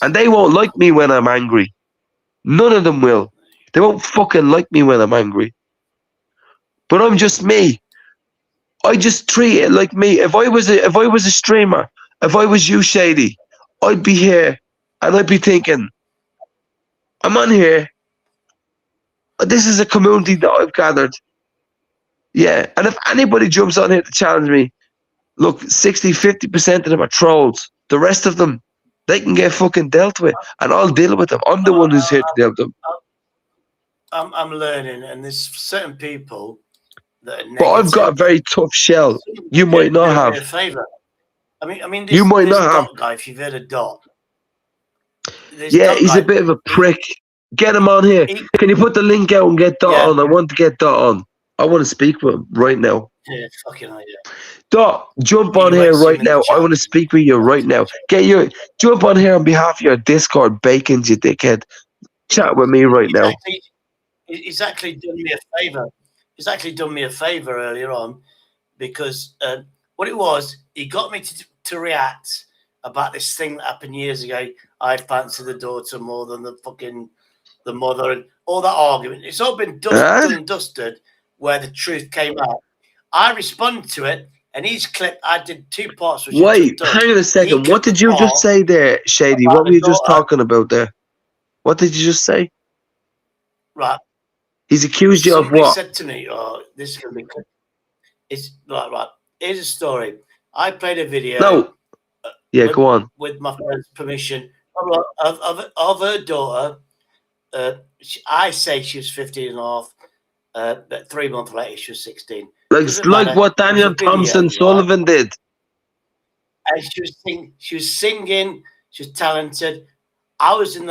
And they won't like me when I'm angry. None of them will. They won't fucking like me when I'm angry. But I'm just me. I just treat it like me. If I was a streamer, if I was you, Shady, I'd be here and I'd be thinking, I'm on here. This is a community that I've gathered. Yeah. And if anybody jumps on here to challenge me, look, 50% of them are trolls. The rest of them, they can get fucking dealt with, and I'll deal with them. I'm the one who's here to deal with them. I'm learning, and there's certain people that are negative. But I've got a very tough shell. You might not have. A favor. I mean, you might not have. Guy, if you've heard of Dot. Yeah, he's a bit of a prick. Get him on here. Can you put the link out and get Dot on? I want to get Dot on. I want to speak with him right now. Yeah, fucking hell, yeah. Dot, jump on You here won't see right him in the now. I chat. want to speak with you right now. Jump on here on behalf of your Discord, Bacons, you dickhead. Chat with me right now. He's actually done me a favour. He's actually done me a favour earlier on because what it was, he got me to react about this thing that happened years ago. I fancy the daughter more than the mother and all that argument. It's all been done and dusted where the truth came out. I responded to it, and he's clipped. I did 2 parts. Which Wait, hang on a second. What did you just say there, Shady? What were you just talking about there? What did you just say? Right. He's accused you of Somebody what? said to me, "Oh, this is going to be clipped." It's right. Here's a story. I played a video. No. Yeah, go on. With my friend's permission of her daughter. I say she was 15 and a half, but 3 months later she was 16. Like what Daniel Thompson Sullivan did. And she was singing, she was talented. I was in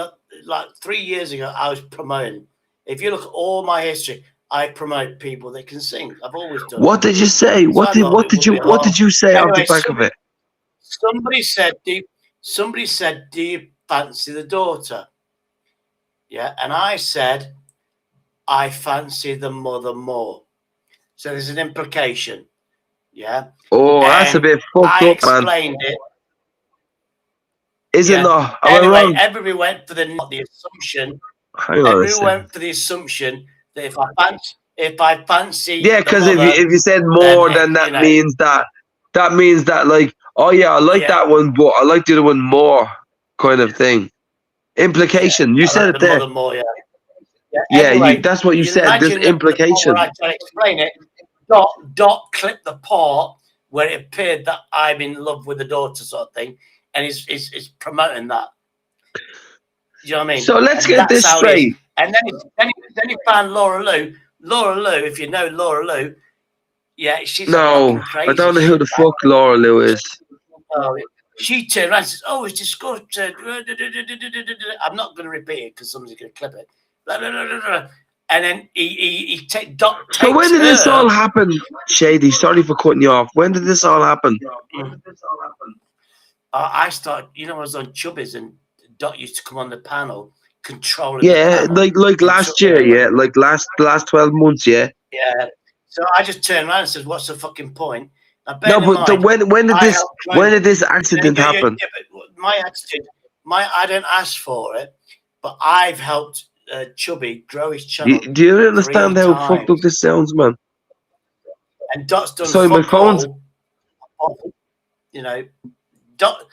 like 3 years ago, I was promoting. If you look at all my history, I promote people that can sing. I've always done. What did you say? What did you say off the back of it? Somebody said, do you fancy the daughter? Yeah, and I said, I fancy the mother more. So there's an implication. Yeah. Oh, that's a bit fucked up, man. I explained it. Is it not? Am Anyway, I wrong? everybody went for the assumption. Hang on a Everyone second. went for the assumption that if I fancy, Yeah, because if you said more, then that means that like, oh yeah, I like that one, but I like the other one more, kind of thing. Implication. You said it there. Mother more, Yeah, anyway, that's what you said. There's implication. The part where I try to explain it. Dot clipped the part where it appeared that I'm in love with the daughter, sort of thing, and is promoting that. You know what I mean? So let's get this straight. And then he found Laura Lou. Laura Lou, if you know Laura Lou, yeah, she's No, crazy. I don't know who the fuck Laura Lou is. Oh, she turned around and says, "Oh, it's just good." I'm not going to repeat it because somebody's going to clip it. And then he Dot. So when did this all happen, Shady? Sorry for cutting you off. When did this all happen? I started. I was on Chubbies, and Dot used to come on the panel, controlling. Yeah, like last year. Yeah, like last 12 months. Yeah. Yeah. So I just turned around and said, "What's the fucking point?" No, but when did this accident happen? My accident. I didn't ask for it, but I've helped Chubby grow his channel. Do you understand how fucked up this sounds, man? And Dot's done. Sorry, my phone's. Dot.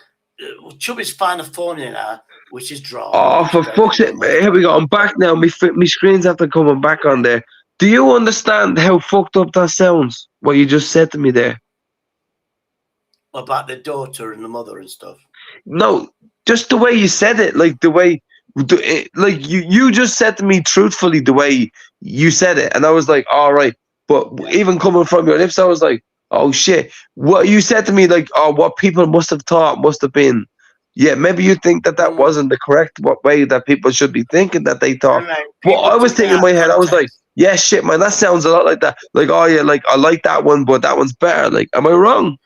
Chubby's found a formula, which is draw. Oh, for fuck's sake! Here we go. I'm back now. My screen's after coming back on there. Do you understand how fucked up that sounds? What you just said to me there. About the daughter and the mother and stuff. No, just the way you said it, like the way, like you just said to me truthfully the way you said it, and I was like, all right. But even coming from your lips, I was like, oh shit. What you said to me, like, oh, what people must have thought must have been, yeah, maybe you think that wasn't the correct way that people should be thinking that they thought. Well, I was thinking in my head, I was like, yeah, shit, man, that sounds a lot like that. Like, oh yeah, like I like that one, but that one's better. Like, am I wrong?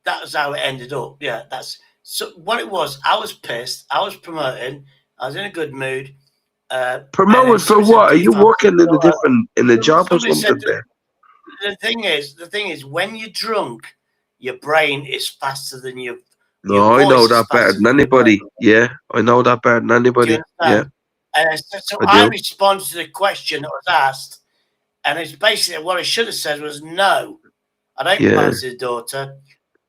That was how it ended up. Yeah, that's so what it was. I was pissed. I was promoting. I was in a good mood. Promoted for what? Are you working in a job or something there? The thing is, when you're drunk, your brain is faster than your. No, I know that better than anybody. Yeah, I know that better than anybody. Yeah. And so I responded to the question that was asked, and it's basically what I should have said was no. I don't fancy the daughter,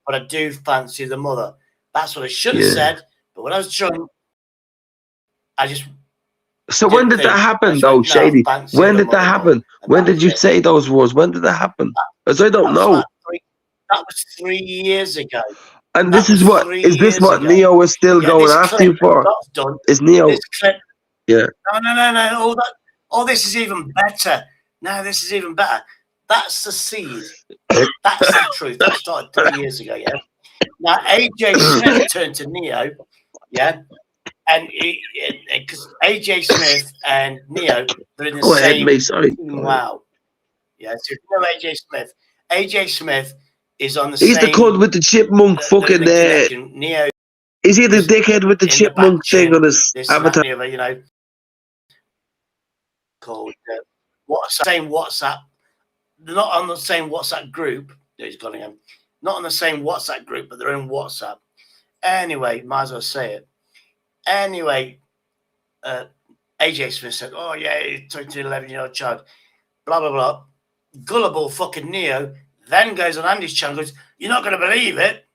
but I do fancy the mother. That's what I should have said. But when I was drunk, I just. So when did that happen, though, Shady? When did that happen? When did you say those words? When did that happen? Because I don't know. That was 3 years ago. And this is what Neo is still going after you for? Is Neo? This clip. Yeah. No. All this is even better. No, this is even better. That's the seed. That's the truth. That started 3 years ago. Yeah. Now AJ Smith turned to Neo. Yeah. And because AJ Smith and Neo, they're in the same. Sorry. Wow. Yeah, so if you know AJ Smith. AJ Smith is on the He's same. the cunt with the chipmunk fucking. connection. Neo. Is he the dickhead with the in the back chipmunk thing chin, on his this and avatar? that, and the other, you know, called same WhatsApp. They're not on the same WhatsApp group. He's gone again. Not on the same WhatsApp group, but they're in WhatsApp. Anyway, might as well say it. Anyway, AJ Smith said, "Oh yeah, he took to an 11-year-old child." Blah blah blah. Gullible fucking Neo then goes on Andy's channel. Goes, "You're not going to believe it.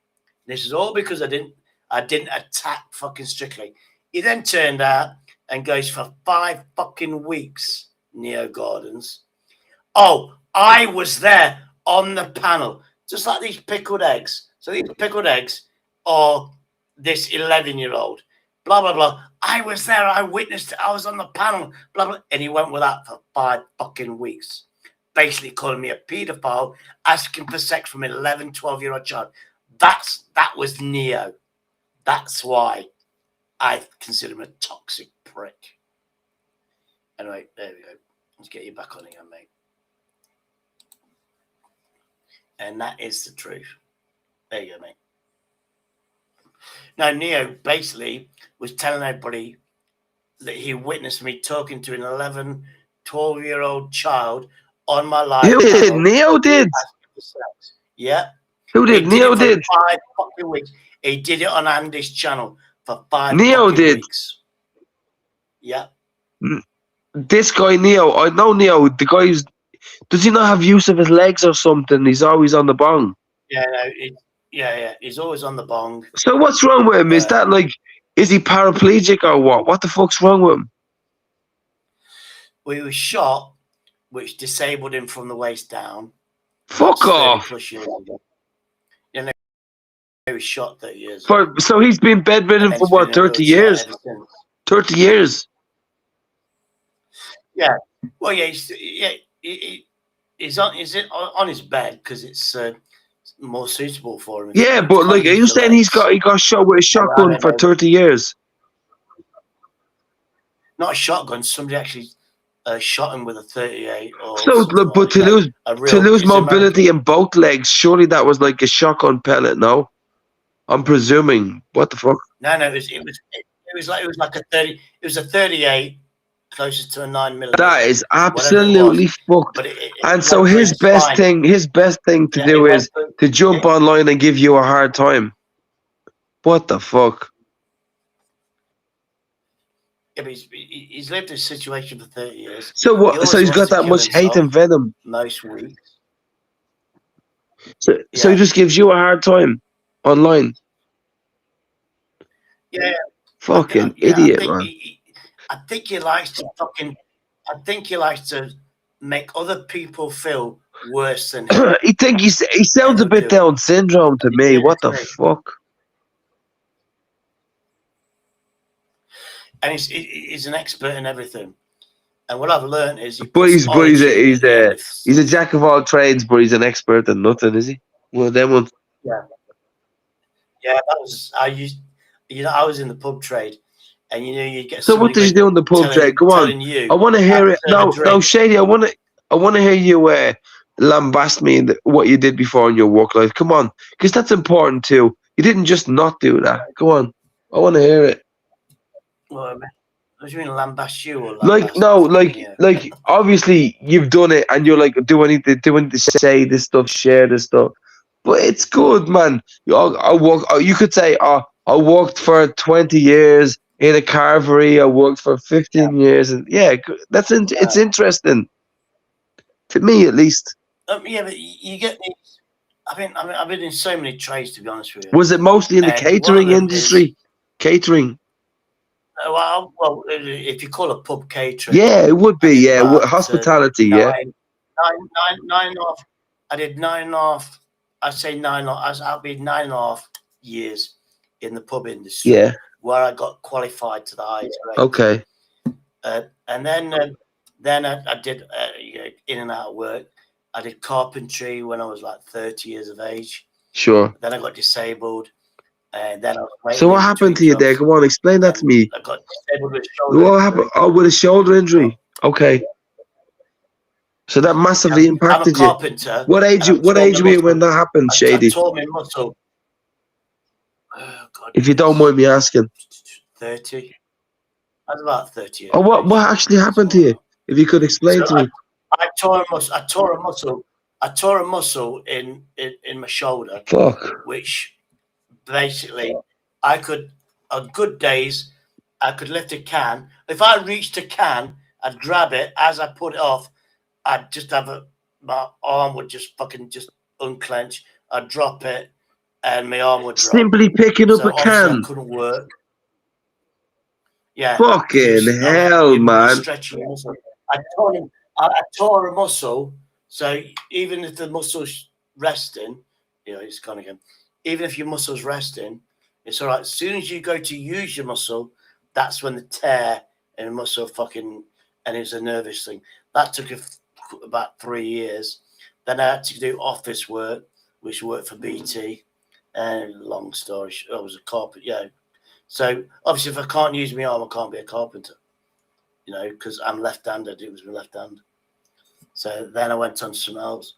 This is all because I didn't attack fucking Strictly." He then turned out and goes for 5 fucking weeks. Neo Gordons. Oh, I was there on the panel, just like these pickled eggs. So these pickled eggs are this 11-year-old. Blah blah blah. I was there. I witnessed it. I was on the panel. Blah blah. And he went with that for 5 fucking weeks, basically calling me a paedophile, asking for sex from an 11, 12-year-old child. That was Neo. That's why I consider him a toxic prick. Anyway, there we go. Let's get you back on again, mate. And that is the truth. There you go, mate. Now, Neo basically was telling everybody that he witnessed me talking to an 11, 12-year-old child on my live Who did? panel. Neo did. Yeah. Who did? Neo did. 5 fucking weeks. He did it on Andy's channel for 5 Neo fucking did. weeks. Yeah. This guy Neo, I know Neo. The guy who's, does he not have use of his legs or something? He's always on the bong. Yeah, no, yeah. He's always on the bong. So what's wrong with him? Is that like, is he paraplegic or what? What the fuck's wrong with him? Well, he was shot, which disabled him from the waist down. Fuck off. Plus years ago. You know, he was shot 30 years ago. So he's been bedridden for what, 30 years? 30 years. Yeah. Well, yeah, he's on his bed because it's more suitable for him. Yeah, but like, are you saying he got shot with a shotgun for 30 years? Not a shotgun. Somebody actually shot him with a 38. So, but to lose mobility in both legs, surely that was like a shotgun pellet. No, I'm presuming. What the fuck? No, it was like a 30. It was a 38. Closest to a 9mm. That is absolutely fucked. And so his best thing to do is to jump online and give you a hard time. What the fuck? Yeah, but he's lived this situation for 30 years. So what? So he's got that much hate and venom. Most weeks. So he just gives you a hard time online. Yeah. Fucking idiot, man. I think he likes to make other people feel worse than him. He sounds a bit Down syndrome to me. What the fuck? And he's an expert in everything. And what I've learned is he's a jack of all trades, but he's an expert in nothing, is he? Well, them ones. Yeah. Yeah, I was in the pub trade. And you get. So what does he do in the pub trade? Go on. I want to hear it. No, Shady. I want to hear you lambast me what you did before in your work life. Come on, because that's important too. You didn't just not do that. Go on. I want to hear it. What do you mean lambast you? Or like obviously you've done it, and you're like, do I need to say this stuff, share this stuff? But it's good, man. You could say, I worked for 20 years. In a carvery, I worked for 15 years, and it's interesting to me, at least. Yeah, but you get these. I've been in so many trades, to be honest with you. Was it mostly in the catering industry? Catering. Well, if you call a pub catering. Yeah, it would be. Yeah, hospitality. Yeah. 9.5. I did 9.5. I'd say 9.5. I'll be 9.5 years in the pub industry. Yeah. Where I got qualified to the highest grade. Okay. And then I did in and out of work. I did carpentry when I was like 30 years of age. Sure. Then I got disabled, and then I was. So what happened to you there? Come on, explain that to me. I got disabled with a shoulder. What happened? Oh, with a shoulder injury. Okay. So that massively I'm a impacted you. carpenter. What age? and I What tore age my were you when muscle. that happened, I Shady? tore my muscle. Oh, God, If you don't mind me asking. 30. I was about 30 years Oh, of age. what actually happened to you? If you could explain So to me. I tore a muscle. I tore a muscle. I tore a muscle in my shoulder. Fuck. Which basically I could, on good days, I could lift a can. If I reached a can, I'd grab it. As I put it off, I'd just have my arm would just fucking just unclench. I'd drop it, and my arm would drop. Simply picking up So a obviously I can. couldn't work. Yeah, Fucking hell, you're man. stretching your muscle. I tore a muscle, so even if the muscle's resting, it's gone again. Even if your muscle's resting, it's all right. As soon as you go to use your muscle, that's when the tear in the muscle and it's a nervous thing. That took about 3 years. Then I had to do office work, which worked for BT. And long story short, I was a carpenter, So obviously, if I can't use my arm, I can't be a carpenter, because I'm left-handed. It was my left hand. So then I went on to something else.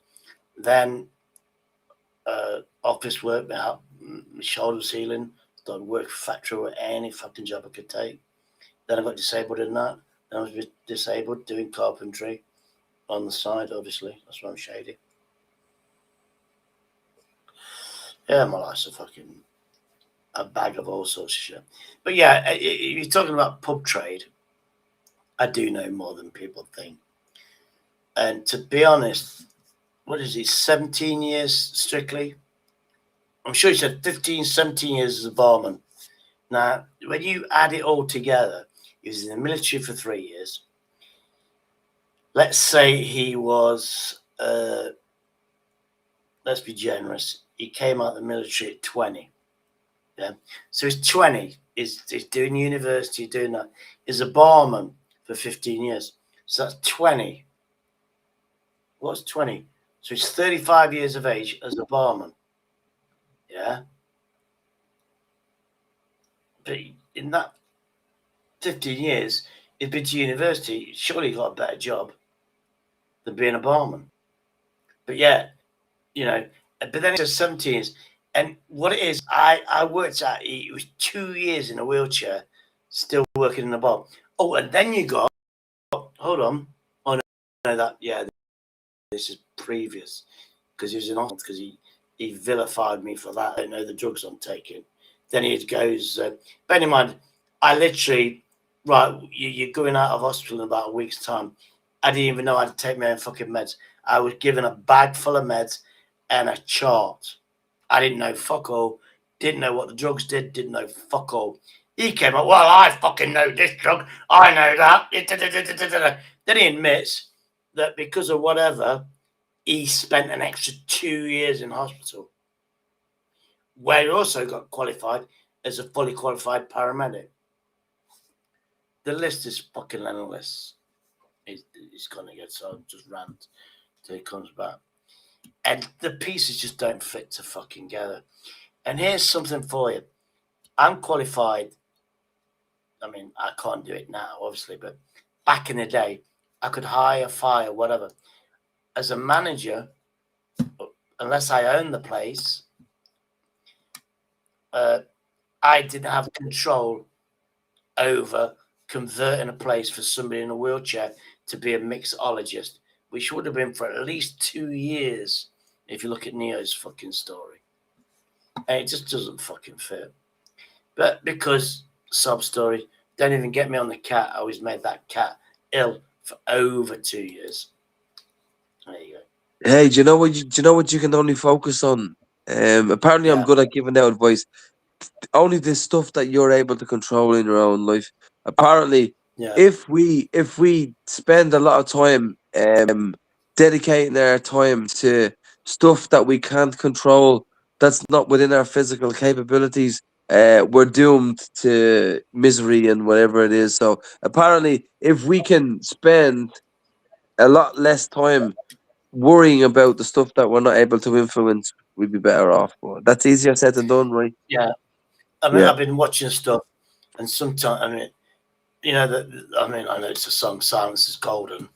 Then office work, my shoulder was healing. Started working for factory or any fucking job I could take. Then I got disabled in that. Then I was disabled doing carpentry on the side, obviously. That's why I'm shady. Yeah, my life's a bag of all sorts of shit. But yeah, you're talking about pub trade. I do know more than people think. And to be honest, what is it, 17 years strictly? I'm sure he said 15, 17 years as a barman. Now, when you add it all together, he was in the military for 3 years. Let's say he was, let's be generous, he came out of the military at 20. Yeah. So he's 20, he's doing university, doing that. He's a barman for 15 years. So that's 20. What's 20? So he's 35 years of age as a barman. Yeah. But in that 15 years, he'd been to university. Surely he got a better job than being a barman. But yeah, but then it says 17 years. And what it is, I worked at, it was 2 years in a wheelchair, still working in a bar. Oh, and then you got, hold on. Oh, no, this is previous. Because he was in hospital, because he vilified me for that. I don't know the drugs I'm taking. Then he goes, bear in mind, I literally, right, you're going out of hospital in about a week's time. I didn't even know how to take my own fucking meds. I was given a bag full of meds and a chart. I didn't know fuck all. Didn't know what the drugs did. Didn't know fuck all. He came up, well, I fucking know this drug. I know that. Then he admits that because of whatever, he spent an extra 2 years in hospital, where he also got qualified as a fully qualified paramedic. The list is fucking endless. He's going to get so just rant till he comes back. And the pieces just don't fit to fucking together. And here's something for you. I'm qualified. I mean, I can't do it now, obviously, but back in the day, I could hire, fire, whatever. As a manager, unless I own the place, I didn't have control over converting a place for somebody in a wheelchair to be a mixologist, which would have been for at least 2 years if you look at Neo's fucking story. And it just doesn't fucking fit. But because sub story, don't even get me on the cat. I always made that cat ill for over 2 years. There you go. Hey, do you know what you can only focus on? Apparently I'm good at giving out advice. Only the stuff that you're able to control in your own life. Apparently, if we spend a lot of time dedicating our time to stuff that we can't control, that's not within our physical capabilities, we're doomed to misery and whatever it is. So apparently, if we can spend a lot less time worrying about the stuff that we're not able to influence, we'd be better off. But that's easier said than done, right? Yeah. I mean, I've been watching stuff, and sometimes, I mean, I know it's a song, Silence is Golden,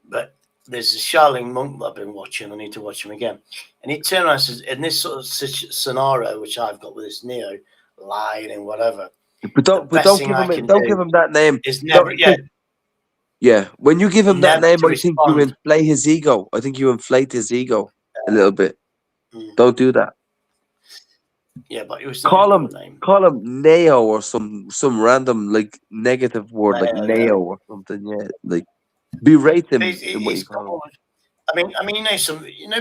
but there's a Shaolin monk that I've been watching. I need to watch him again. And he turned around and says, in this sort of scenario, which I've got with this Neo, lying and whatever. But don't give him that name. Is never, yeah. When you give him that never name, to I think you respond. inflate his ego. I think you inflate his ego a little bit. Don't do that. Yeah, but he was Call saying him Neo or some random like negative word like Neo, Neo or something. Yeah, like berate him in what you he's call him. I mean,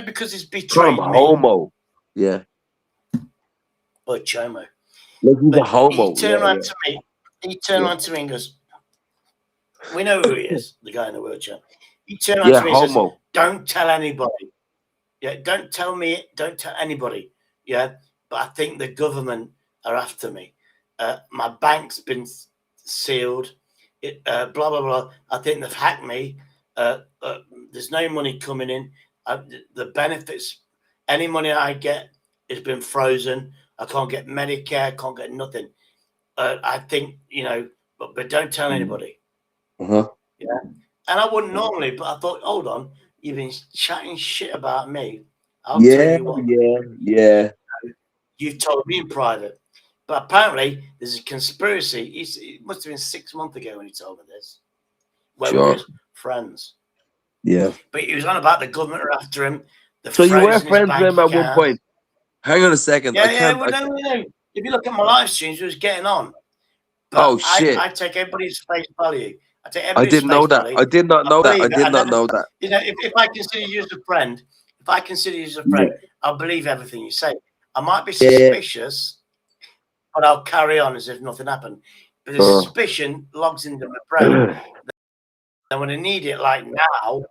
because he's Call him betrayed me. homo. Yeah. Or chomo. Like he's a But homo. he turned around to me. He turned around to me and goes, "We know who he is, the guy in the wheelchair." He turned around to me and says, homo. "Don't tell anybody. Yeah, don't tell me. Don't tell anybody. Yeah, but I think the government are after me. My bank's been sealed. Blah blah blah. I think they've hacked me. There's no money coming in. The benefits, any money I get, has been frozen. I can't get Medicare. Can't get nothing. I think but don't tell anybody. Uh-huh. Yeah, and I wouldn't normally, but I thought, hold on, you've been chatting shit about me. I'll tell you what. Yeah. You've told me in private. But apparently, there's a conspiracy. It must have been 6 months ago when he told me this. Where we were friends. Yeah. But he was on about the government are after him. So you were friends with him at one point. Hang on a second. No. If you look at my live streams, he was getting on. But shit. I take everybody's face value. I didn't know that. I did not know that. I did not know that. If I consider you as a friend, I'll believe everything you say. I might be suspicious, but I'll carry on as if nothing happened. But the suspicion logs into my brain. And when I need it, like now,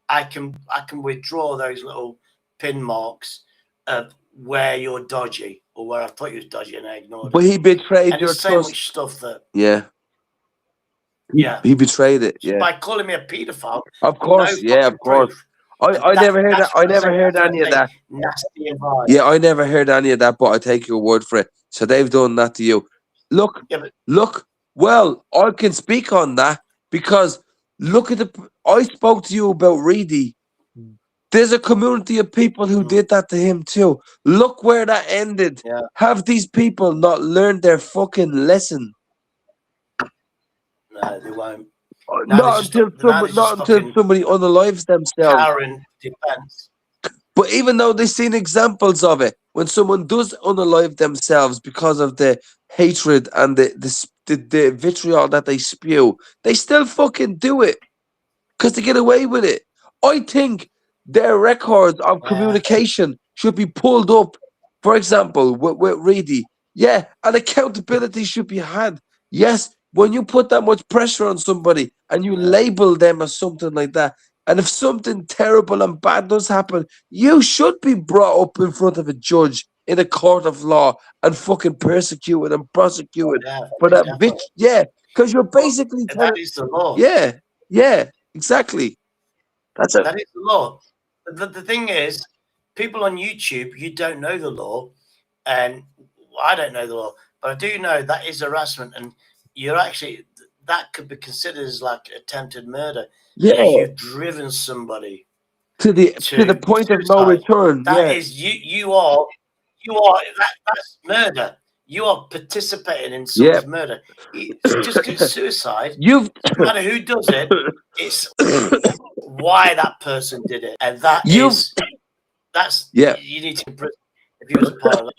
I can withdraw those little pin marks of where you're dodgy or where I thought you was dodgy and I ignored it. But he betrayed and your there's so trust. much stuff that He betrayed it. Yeah. by calling me a paedophile. Of course. No of course. proof. I never heard that. I never heard any of that. Nasty and vile. Yeah, I never heard any of that, but I take your word for it. So they've done that to you. Look. Well, I can speak on that because look at I spoke to you about Reedy. There's a community of people who did that to him too. Look where that ended. Yeah. Have these people not learned their fucking lesson? No, they won't. Not until somebody unalives themselves. Karen defense. But even though they've seen examples of it, when someone does unalive themselves because of the hatred and the vitriol that they spew, they still fucking do it because they get away with it. I think their records of communication should be pulled up. For example, with Reedy, and accountability should be had. Yes, when you put that much pressure on somebody and you label them as something like that, and if something terrible and bad does happen, you should be brought up in front of a judge in a court of law and fucking persecuted and prosecuted for that bitch. Yeah, because you're basically that is the law. Yeah, exactly. That is the law. The thing is, people on YouTube, you don't know the law, and I don't know the law, but I do know that is harassment, and you're actually that could be considered as like attempted murder. Yeah, you've driven somebody to the point of no return. That is you are that's murder. You are participating in someone's murder. It's just suicide. No matter who does it, it's why that person did it, and that's you need to imprison if you was a part of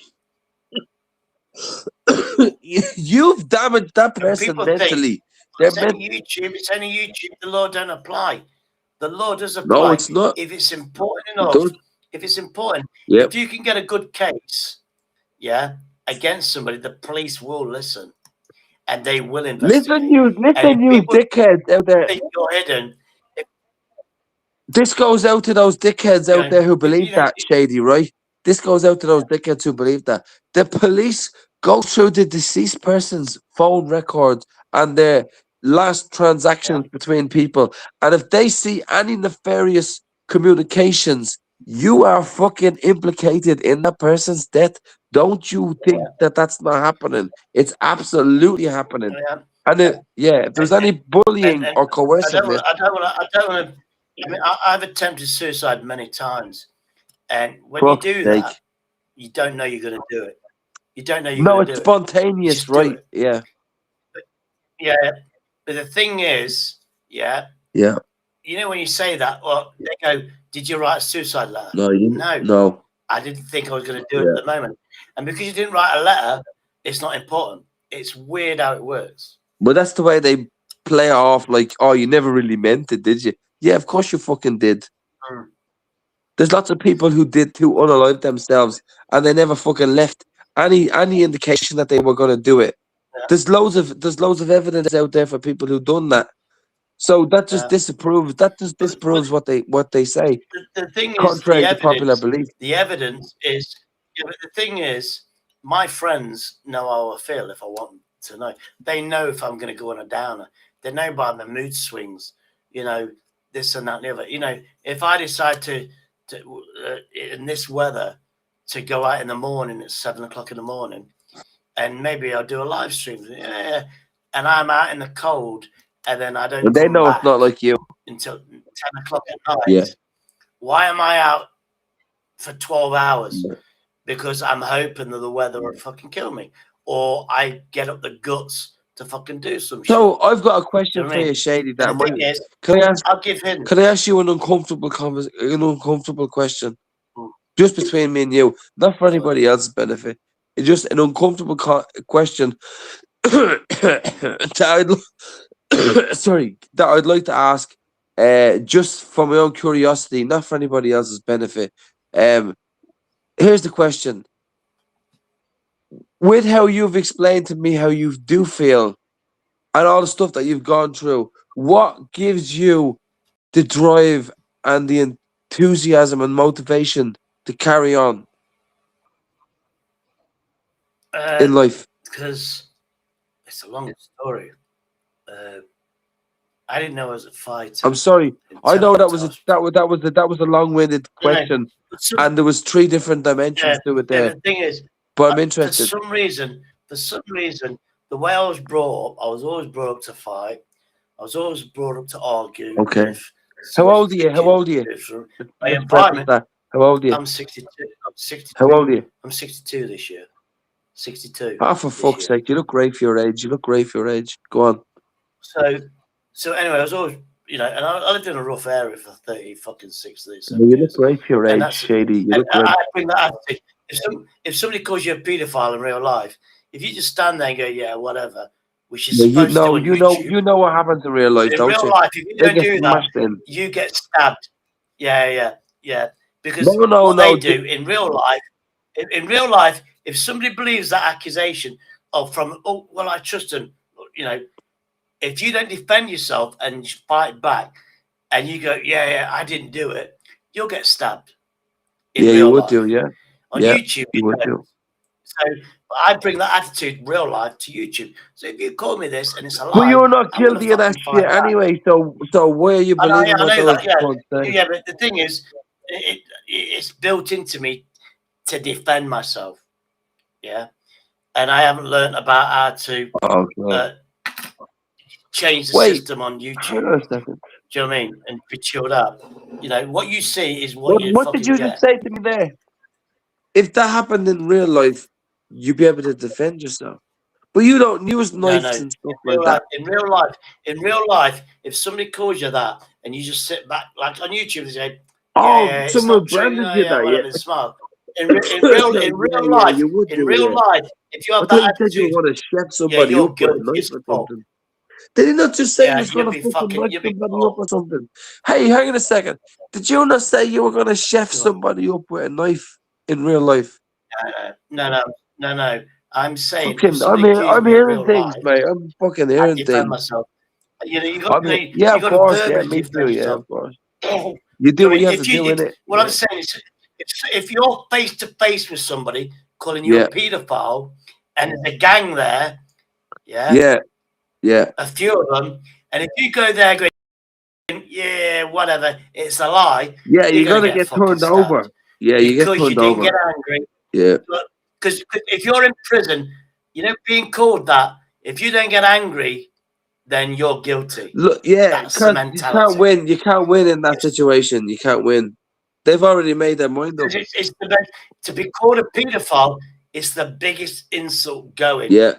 that. You've damaged that person mentally. It's only YouTube. The law don't apply. The law does apply. No, it's not. If it's important enough, if you can get a good case, against somebody, the police will listen, and they will investigate. Listen, you dickheads out there. Think you're hidden. This goes out to those dickheads out there who believe that, Shady, right? This goes out to those dickheads who believe that. The police go through the deceased person's phone records and their last transactions between people. And if they see any nefarious communications, you are fucking implicated in that person's death. Don't you think that that's not happening? It's absolutely happening. And if there's any bullying or coerciveness, I don't want to I mean, I've attempted suicide many times, and when Fuck's you do sake. that, you don't know you're going to do it. You don't know you're No, going to it's do it. You spontaneous, just do right? it. Yeah. Yeah, but the thing is, yeah, Yeah. you know when you say that, well, they go, "Did you write a suicide letter?" No, you No, no. I didn't think I was going to do it Yeah. at the moment, and because you didn't write a letter, it's not important. It's weird how it works. But that's the way they play it off, like, oh, you never really meant it, did you? Yeah, of course you fucking did. Mm. There's lots of people who did to unalive themselves and they never fucking left any indication that they were gonna do it. Yeah. There's loads of evidence out there for people who've done that. So that just disproves what they say. The thing is, Contrary to popular belief. the evidence is, yeah, but the thing is, my friends know how I feel if I want them to know. They know if I'm going to go on a downer. They know by my mood swings, you know, this and that and the other. You know, if I decide to in this weather, to go out in the morning at 7 o'clock in the morning, and maybe I'll do a live stream, and I'm out in the cold, and then I don't And they come know back it's not like you. until 10 o'clock at night. Yeah. Why am I out for 12 hours? Because I'm hoping that the weather will fucking kill me, or I get up the guts to fucking do some shit. So I've got a question Do you know for what I mean? you, Shady. And That the thing is, I'll give him. Can I ask you an uncomfortable question? Just between me and you, not for anybody else's benefit. It's just an uncomfortable question that I'd like to ask, just for my own curiosity, not for anybody else's benefit. Here's the question: with how you've explained to me how you do feel, and all the stuff that you've gone through, what gives you the drive and the enthusiasm and motivation to carry on in life? Because it's a long story. I didn't know I was a fighter. I'm sorry. I know that was a long-winded question, and there was 3 different dimensions to it there. The thing is, but I'm interested. For some reason, the way I was brought up, I was always brought up to fight. I was always brought up to argue. Okay. How old are you? How old are you? My environment. How old are you? I'm 62. I'm 62. How old are you? I'm 62 this year. 62. Oh, for fuck's sake! You look great for your age. You look great for your age. Go on. So anyway, I was always, you know, and I lived in a rough area for 36 years. You look great for your age, Shady. You look great. I bring that up. If somebody calls you a paedophile in real life, if you just stand there and go, yeah, whatever, which is supposed to do on YouTube, you know what happens in real life, don't you? In real life, if you don't do that, you get stabbed. Yeah. Because what they do in real life, if somebody believes that accusation I trust him, you know, if you don't defend yourself and fight back, and you go, yeah, I didn't do it, you'll get stabbed. Yeah, you would do, yeah. On YouTube, you would do. So I bring that attitude, real life, to YouTube. So if you call me this and it's a lie, well, you're not guilty of that shit anyway. So why are you believing Yeah, but the thing is, it's built into me to defend myself. Yeah, and I haven't learned about how to change the system on YouTube. Hold on a second. Do you know what I mean? And be chilled up. You know what you see is what you. What did you just say to me there? If that happened in real life, you'd be able to defend yourself. But you don't use knives and stuff like that. In real life, if somebody calls you that and you just sit back, like on YouTube, they say, someone branded you that, it's smart. In real life, if you have that attitude, you want to chef somebody up with a knife or something. Did he not just say you was going to fucking knife somebody up or something? Hey, hang on a second. Did you not say you were going to chef somebody up with a knife in real life? No. I'm saying, I'm hearing things, mate. I'm fucking hearing things. Myself. You know, you got to be. Yeah, of course. Yeah, me too. Yeah, of course. You do what you have to do in it. What I'm saying is, if you're face to face with somebody calling you a paedophile, and there's a gang there, yeah, a few of them, and if you go there going, yeah, whatever, it's a lie. Yeah, you're gonna get turned over. Yeah, you get turned over. Because you didn't get angry. Yeah. Because if you're in prison, you know, being called that, if you don't get angry, then you're guilty. Look, yeah, That's the because you mentality. can't win. You can't win in that situation. You can't win. They've already made their mind up. It's the best. To be called a paedophile is the biggest insult going. Yeah.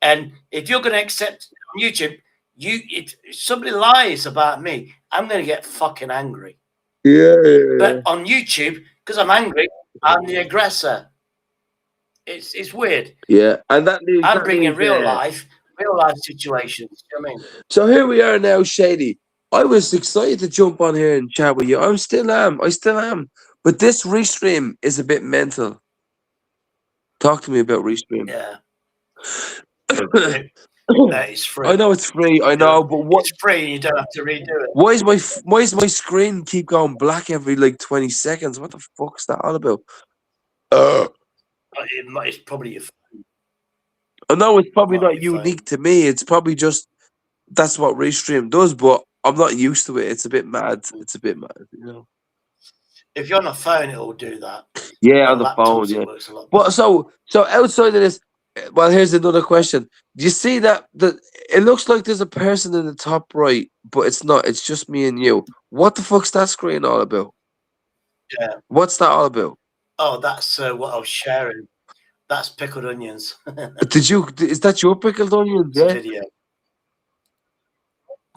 And if you're going to accept on YouTube, if somebody lies about me, I'm going to get fucking angry. Yeah. But on YouTube, because I'm angry, I'm the aggressor. It's weird. Yeah, and I'm bringing real life situations. You know what I mean? So here we are now, Shady. I was excited to jump on here and chat with you. I still am. But this restream is a bit mental. Talk to me about restream. Yeah. It's free. I know it's free. I know, but what? It's free. And you don't have to redo it. Why is my screen keep going black every like 20 seconds? What the fuck's that all about? It's probably your phone. I know it's probably not unique to me. It's probably just that's what restream does, but I'm not used to it. It's a bit mad. It's a bit mad, you know. If you're on a phone, it will do that. Yeah, on the phone, yeah. But so outside of this, well, here's another question. Do you see that it looks like there's a person in the top right, but it's not. It's just me and you. What the fuck's that screen all about? Yeah. What's that all about? Oh, that's what I was sharing. That's pickled onions. Is that your pickled onions? Yeah. Video.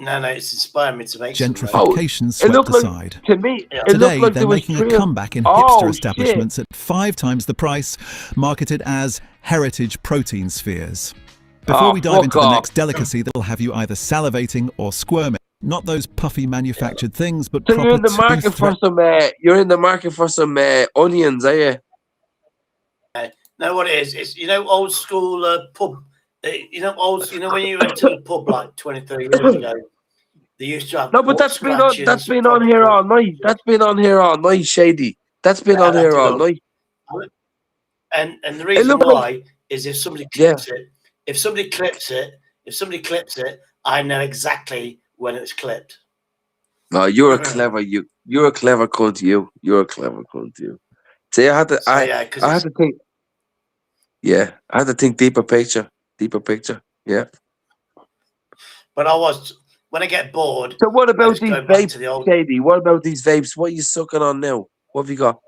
No, it's inspired me to make Gentrification some. swept aside. To me, Today, they're making a comeback in hipster establishments at 5 times the price, marketed as heritage protein spheres. Before we dive into the next delicacy that'll have you either salivating or squirming, not those puffy manufactured things, but So proper you're in the market for some. You're in the market for some onions, are you? No, what it is? It's old school pub. When you went to the pub like 23 years ago, they used to have No, but that's been on here all night. That's been on here all night, Shady. That's been on here all night. And the reason why is if somebody clips it, if somebody clips it, I know exactly when it's clipped. No, you're a clever you're a clever cunt. You're a clever cunt. See, I had to think. Yeah, I had to think deeper picture. Yeah. But when I get bored. So what about these vapes, Shady? What about these vapes? What are you sucking on now? What have you got?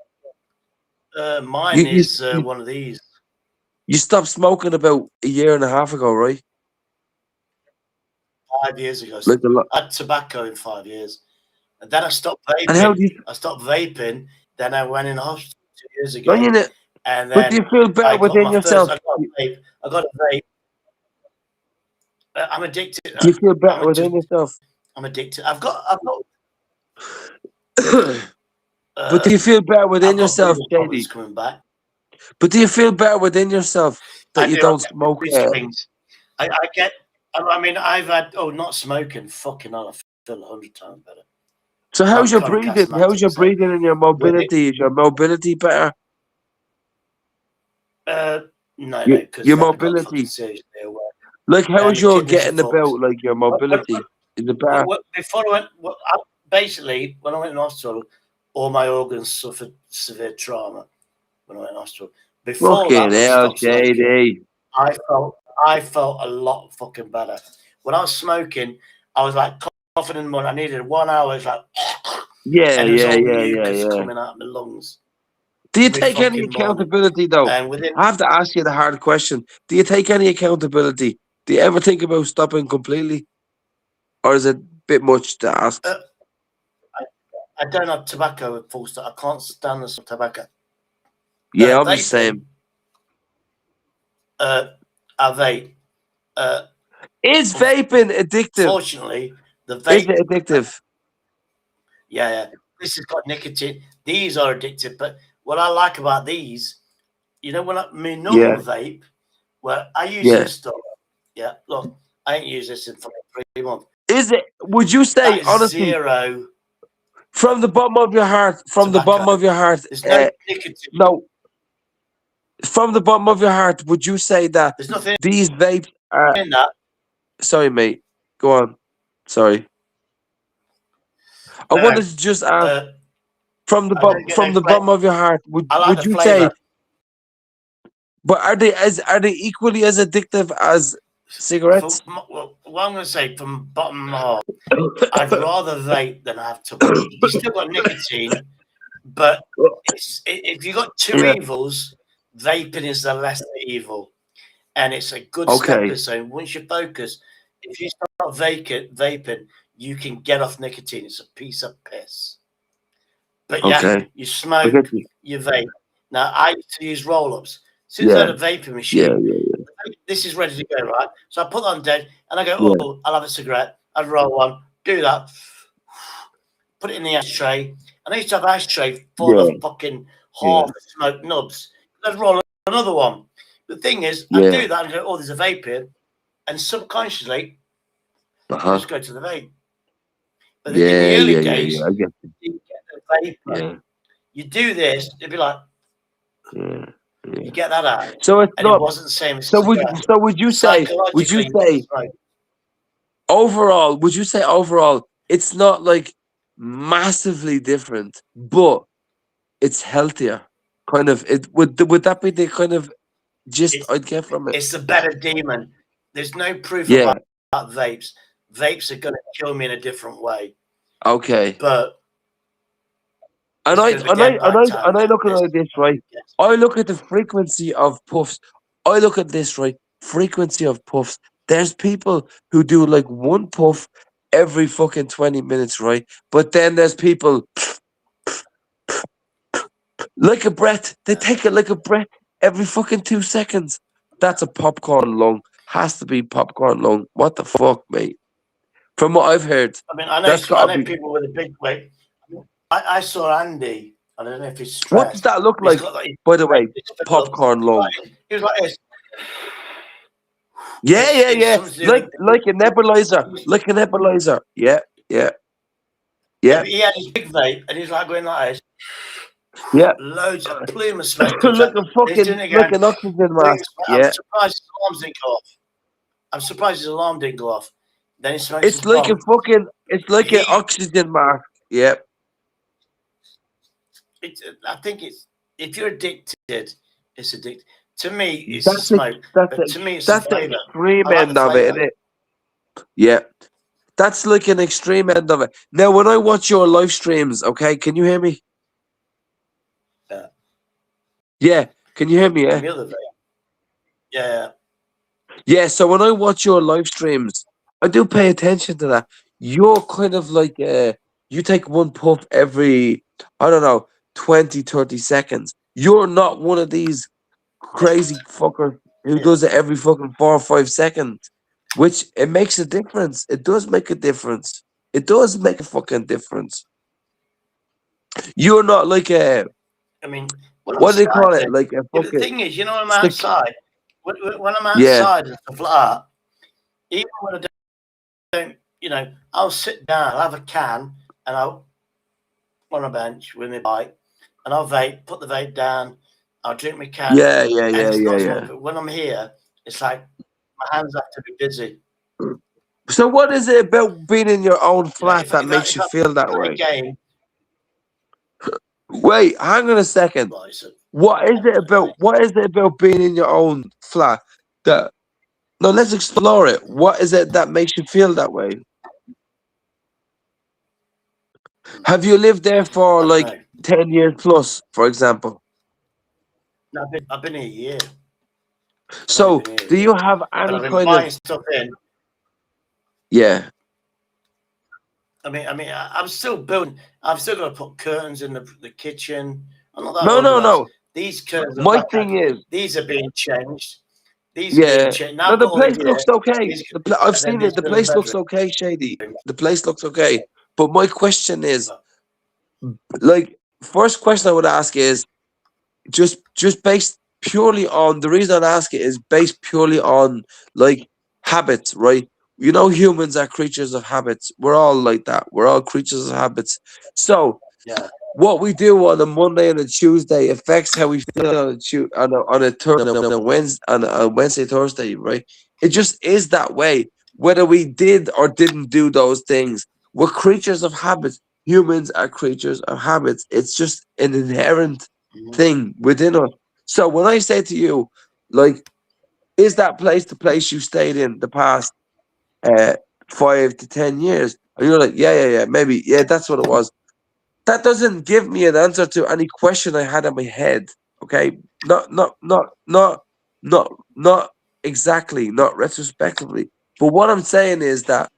Mine is one of these. You stopped smoking about a year and a half ago, right? 5 years ago. Like I had tobacco in 5 years. And then I stopped vaping. And how do you... I stopped vaping. Then I went in hospital 2 years ago. And then but do you feel better within yourself? I got a vape. I'm addicted. Do you feel better within yourself? I'm addicted. I've got. But do you feel better within yourself, Shady? Coming back. But do you feel better within yourself that you don't smoke? I get. I mean, I've had. Oh, not smoking. Fucking hell, I feel 100 times better. So how's your breathing? How's your breathing and your mobility? Is your mobility better? No, your mobility. Like, how is your getting about? Like your mobility is it better? Before I went, basically, when I went in hospital, all my organs suffered severe trauma. When I went in hospital, before that, Shady. I felt a lot fucking better. When I was smoking, I was like coughing in the morning. I needed 1 hour. It's like yeah. coming out of my lungs. Do you take any accountability though? I have to ask you the hard question. Do you take any accountability? Do you ever think about stopping completely? Or is it a bit much to ask? I don't have tobacco at full stop. I can't stand the tobacco. Yeah, I'm the same. I vape. Is vaping addictive? Fortunately, the vape... Is it addictive? Yeah. This has got nicotine. These are addictive, but what I like about these, when my normal vape, where I use this stuff. Yeah, look, I ain't used this in 3 months. Is it? Would you say honestly? Zero. From the bottom of your heart. From the bottom of your heart. There's no nicotine. No. From the bottom of your heart, would you say that these vapes are? In that. Sorry, mate. Go on. Sorry. I wanted to just ask. From the bottom of your heart, would you say? But are they equally as addictive as cigarettes? Well, what I'm going to say from bottom up, I'd rather vape than have tobacco. You still got nicotine, but if you've got two Yeah. evils, vaping is the lesser evil. And it's a good Okay. stepping stone. Once you focus, if you start vaping, you can get off nicotine. It's a piece of piss. But yeah, Okay. you I smoke, get you. you vape. Now, I used to use roll-ups. As soon as I Yeah. had a vaping machine, Yeah. this is ready to go, right? So I put that on dead, and I go, Yeah. oh, I'll have a cigarette. I'd roll one, do that, put it in the ashtray. And I used to have an ashtray full of fucking half smoked nubs. I'd roll another one. The thing is, I do that and go, oh, there's a vape here. And subconsciously, I just go to the vape. But in the early days, I get you. you get the vapor. Yeah. You do this, it'd be like, you get that out. So it's And not. it wasn't the same as So would you say? psychologically, right. Overall? Would you say overall? It's not like massively different, but it's healthier. Kind of. It would that be the kind of gist I'd get from it? It's a better demon. There's no proof Yeah. about vapes. Vapes are going to kill me in a different way. Okay. But And I look at it like this, right? I look at the frequency of puffs. I look at this, right? Frequency of puffs. There's people who do like one puff every fucking 20 minutes, right? But then there's people like a breath. They take it like a breath every fucking 2 seconds. That's a popcorn lung. Has to be popcorn lung. What the fuck, mate? From what I've heard, I mean, I that's know gotta be. people with a big weight. I saw Andy. I don't know if he's stressed. What does that look He's like? got, By the way, popcorn lung. he was like this. Yeah. Like a nebulizer. Like a nebulizer. Yeah. But he had his big vape, and he's like going like this. Yeah. Loads of plume of smoke. Like a fucking like an oxygen mask. I'm Yeah. surprised his alarms didn't go off. I'm surprised his alarm didn't go off. Then he smokes It's his like bomb. it's like an oxygen mask. Yeah. I think it's if you're addicted, it's addicted. To me, it's That's the smoke. To me, it's the that's the flavor. extreme I like end the of it, flavour. isn't it? Yeah. That's like an extreme end of it. Now, when I watch your live streams, okay, can you hear me? Yeah. Yeah. Can you hear me? And Yeah. the other vape. Yeah. Yeah. So when I watch your live streams, I do pay attention to that. You're kind of like you take one puff every, I don't know, 20, 30 seconds. You're not one of these crazy fucker who does it every fucking 4 or 5 seconds, which it makes a difference. It does make a difference. It does make a fucking difference. You're not like a, I mean, what do they call it? Like a the fucking thing is, you know, when I'm stick. outside, when I'm Yeah. outside and stuff like that, even when I don't, you know, I'll sit down, I'll have a can, and I'll on a bench with my bike, and I'll vape, put the vape down, I'll drink my can. Yeah. and it's not smoke, but when I'm here, it's like my hands have to be busy. So what is it about being in your own flat if that I- makes if you I feel that play a way? game, Wait, hang on a second. well, it's a- What is it about being in your own flat that no, let's explore it. What is it that makes you feel that way? Have you lived there for I don't like know. 10 years plus, for example? No, I've been here a year. So do you have But any I've been kind buying of stuff in. yeah. I mean, I'm still building. I've still got to put curtains in the kitchen. I'm not that No, no, organised. no. These curtains. My thing is these are being changed. These are yeah. being changed. Now No, I've the got all the place looks gear. okay. These- I've and then seen these it. The little place looks bedroom. okay, Shady. The place looks okay. But my question is, like, first question I would ask is just based purely on the reason I ask it is based purely on like habits, right? You know, humans are creatures of habits. We're all like that. We're all creatures of habits. So Yeah. what we do on a Monday and a Tuesday affects how we feel on a Thursday, on a Wednesday, Thursday, right? It just is that way. Whether we did or didn't do those things, we're creatures of habits. Humans are creatures of habits. It's just an inherent thing within us. So when I say to you, like, is that place the place you stayed in the past 5 to 10 years? And you're like, yeah, maybe, yeah, that's what it was. That doesn't give me an answer to any question I had in my head. Okay, not exactly, not retrospectively. But what I'm saying is that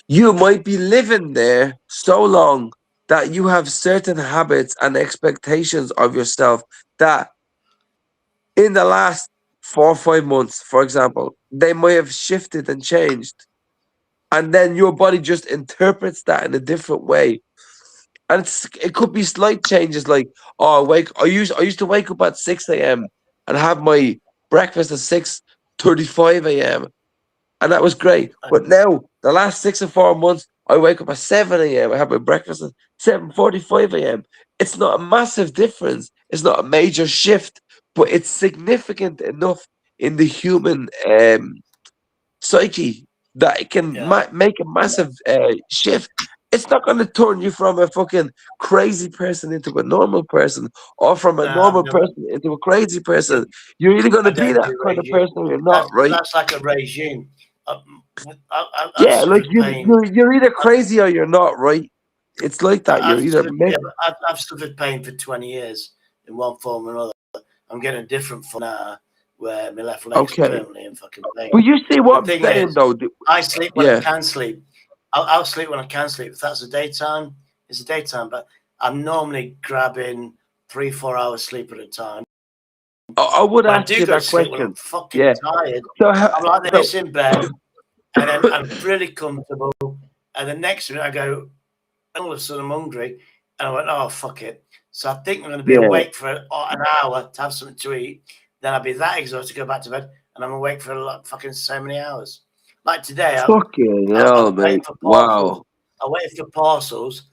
you might be living there so long that you have certain habits and expectations of yourself that in the last 4 or 5 months, for example, they might have shifted and changed. And then your body just interprets that in a different way. And it could be slight changes like, oh, I used to wake up at 6 a.m. and have my breakfast at 6:35 a.m. And that was great. But now, the last 6 or 4 months, I wake up at 7 a.m. I have my breakfast at 7:45 a.m. It's not a massive difference. It's not a major shift, but it's significant enough in the human psyche that it can make a massive shift. It's not going to turn you from a fucking crazy person into a normal person, or from a normal person into a crazy person. You're either going to be that kind of person or you're not, right? That's like a regime. I've Yeah, like suffered pain. you're either crazy or you're not, right? It's like that. You're either I've suffered pain for 20 years in one form or another. I'm getting a different form now where my left leg's permanently in fucking pain. But you see what The I'm thing saying, is, though. I sleep when I can sleep. I'll sleep when I can sleep. If that's the daytime, it's the daytime. But I'm normally grabbing 3-4 hours sleep at a time. I would When I ask do you go to that sleep when I'm question. fucking tired, I'm like this in bed, and then I'm really comfortable. And the next minute I go, all of a sudden I'm hungry, and I went, oh fuck it. So I think I'm going to be awake for an hour to have something to eat. Then I'll be that exhausted to go back to bed, and I'm awake for fucking so many hours. Like today, Fucking I hell, was mate. waiting for parcels. Wow. I waited for parcels,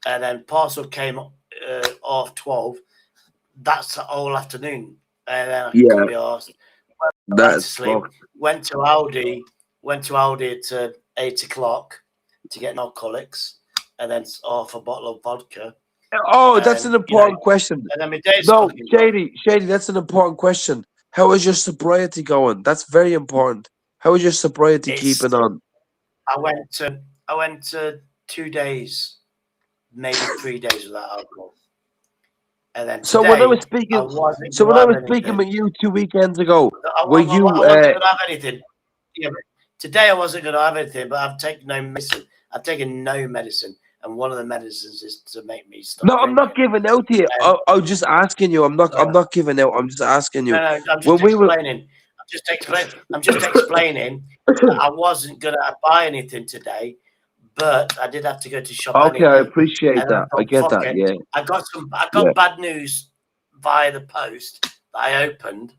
and then parcel came 12:30. That's the whole afternoon, and then I couldn't be asked. Went back to sleep. Went to Aldi at 8 o'clock to get alcoholics, and then half a bottle of vodka. Oh, that's an important question. And then my day's No, fucking Shady, that's an important question. How is your sobriety going? That's very important. How is your sobriety keeping on? I went to 2 days, maybe 3 days without alcohol. And then So when I was speaking with you 2 weekends ago, were you? I wasn't going to have anything. Yeah, today I wasn't going to have anything, but I've taken no medicine. I've taken no medicine, and one of the medicines is to make me stop. No, I'm not giving out to you. I'm just asking you. I'm not giving out. I'm just asking you. No, I'm just explaining. I'm just explaining that I wasn't going to buy anything today, but I did have to go to shop Okay, anyway. I appreciate that. I get that. Yeah. I got bad news via the post that I opened.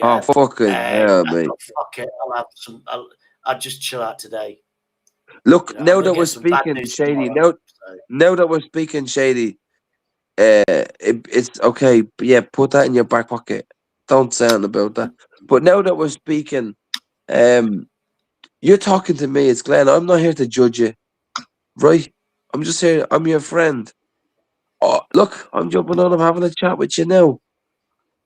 Oh fucking hell, mate! Fuck it. I'll have some. I'll just chill out today. Look, now that we're speaking, Shady. Now that we're speaking, Shady. It's okay. But yeah, put that in your back pocket. Don't say anything about that. But now that we're speaking, you're talking to me. It's Glenn. I'm not here to judge you, right? I'm just here. I'm your friend. Oh, look, I'm jumping on. I'm having a chat with you now.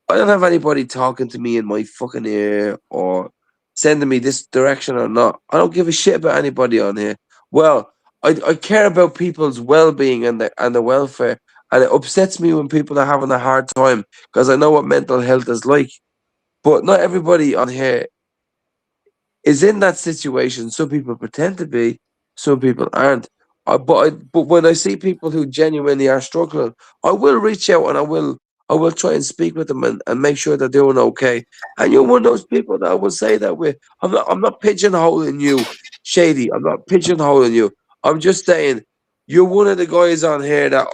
I don't have anybody talking to me in my fucking ear or sending me this direction or not. I don't give a shit about anybody on here. Well, I care about people's well-being and the welfare, and it upsets me when people are having a hard time because I know what mental health is like. But not everybody on here is in that situation. Some people pretend to be, some people aren't. But when I see people who genuinely are struggling, I will reach out and I will try and speak with them and make sure they're doing okay. And you're one of those people that I will say that with. I'm not pigeonholing you, Shady. I'm not pigeonholing you. I'm just saying you're one of the guys on here that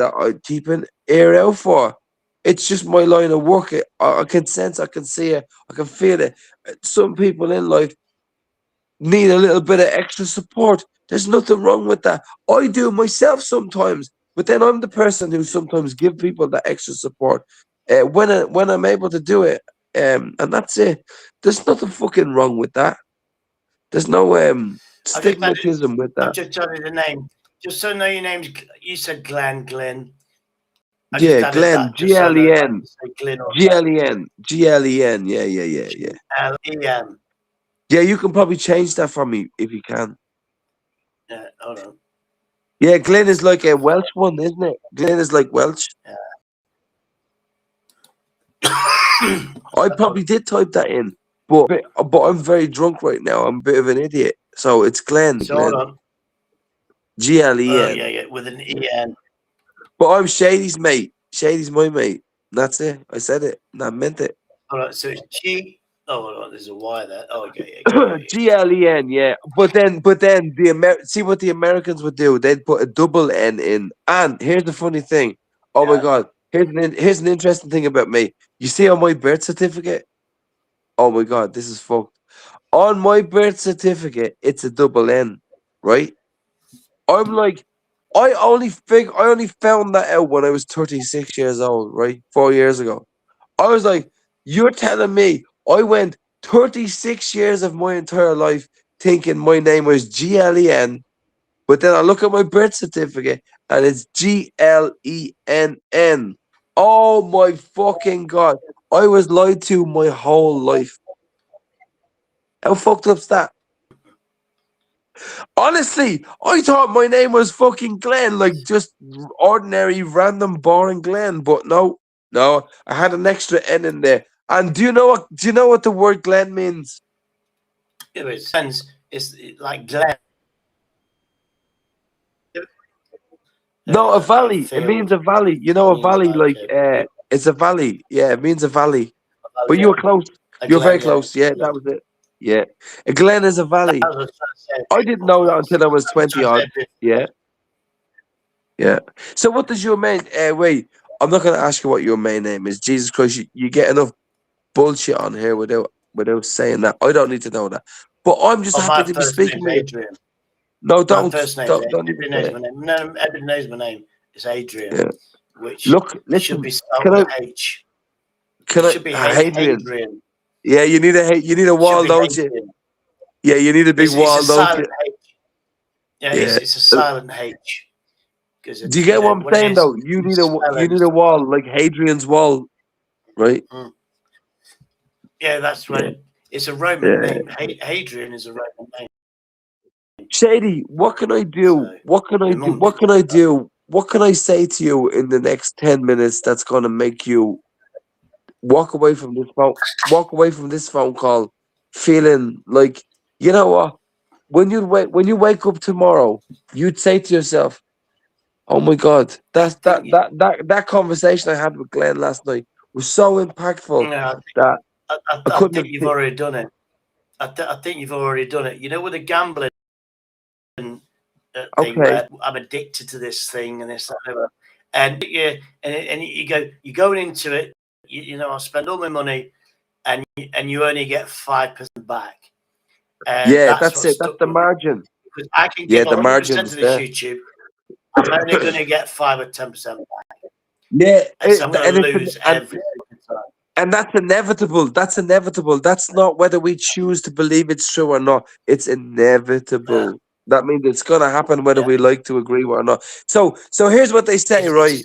I keep an ear out for. It's just my line of work. I can sense, I can see it, I can feel it. Some people in life need a little bit of extra support. There's nothing wrong with that. I do myself sometimes, but then I'm the person who sometimes give people that extra support when I'm able to do it. And that's it. There's nothing fucking wrong with that. There's no stigmatism with I'm that. just telling you the name. Just so I know your name's. You said Glenn. I just Yeah, added Glenn. that just so I know if I Glen. can say Glyn or Glen. Glen. Yeah. L-E-N. Yeah, you can probably change that for me if you can. Yeah, hold on. Yeah, Glen is like a Welsh one, isn't it? Glen is like Welsh. Yeah. I probably did type that in, but I'm very drunk right now. I'm a bit of an idiot. So it's Glen. So hold on. Glen. Oh, yeah, with an E-N. But I'm Shady's mate. Shady's my mate. That's it. I said it. And I meant it. All right, so it's G. Oh, hold on, there's a Y there. Oh, okay. Glen, yeah. But then see what the Americans would do. They'd put a double N in. And here's the funny thing. Oh my God. Here's an interesting thing about me. You see on my birth certificate? Oh my God, this is fucked. On my birth certificate, it's a double N, right? I'm like, I only found that out when I was 36 years old, right? 4 years ago. I was like, you're telling me I went 36 years of my entire life thinking my name was Glen, but then I look at my birth certificate and it's Glenn. Oh my fucking God. I was lied to my whole life. How fucked up's that? Honestly, I thought my name was fucking Glenn, like just ordinary, random, boring Glenn. But no, I had an extra N in there. And do you know what the word Glen means? Yeah, but it sounds it's like Glen. No, a valley. It means a valley. You know, a valley, like okay. it's a valley. Yeah, it means a valley. valley, But you were close. A You were very Glen, yeah, close. Yeah, that was it. Yeah, a Glen is a valley. That was what I was trying to say. I didn't know that until I was 20 odd. Yeah. Yeah. So what does your main wait, I'm not gonna ask you what your main name is. Jesus Christ, you get enough bullshit on here without saying that. I don't need to know that. But I'm just happy to be speaking with you. Adrian. No, don't. My first name Don't, is don't Adrian. even Everybody say knows my name. No, everybody knows my name. It's Adrian, Yeah. which Look, listen, should be spelled can I- with H. Can It I should be Hadrian. Adrian. Yeah, you need a wall, Should be don't you? Hadrian. Yeah, you need a big It's wall, a don't silent you? H. Yeah, Yeah. it's a silent H. Do you get what I'm saying though? You need a wall, like Hadrian's wall, right? Yeah, that's right. It's a Roman name. Hadrian is a Roman name. Shady, what can I do? What can I do? What can I do? What can I say to you in the next 10 minutes that's gonna make you walk away from this phone call feeling like, you know what? When you wake up tomorrow, you'd say to yourself, oh my God, that conversation I had with Glenn last night was so impactful that I couldn't think have you've already done it. I think you've already done it. You know, with the gambling thing Okay. where I'm addicted to this thing and this that, and the other. And you're going into it. You know, I spend all my money, and you only get 5% back. And yeah, that's what it. That's stuck the with me. margin. Because I can Yeah, give the 100% margin's to this there. YouTube. I'm only going to get 5 or 10% back. Yeah, And so I'm going to it's lose every single time. and that's inevitable. That's inevitable. That's not whether we choose to believe it's true or not. It's inevitable. That means it's gonna happen whether we like to agree or not. So here's what they say, right?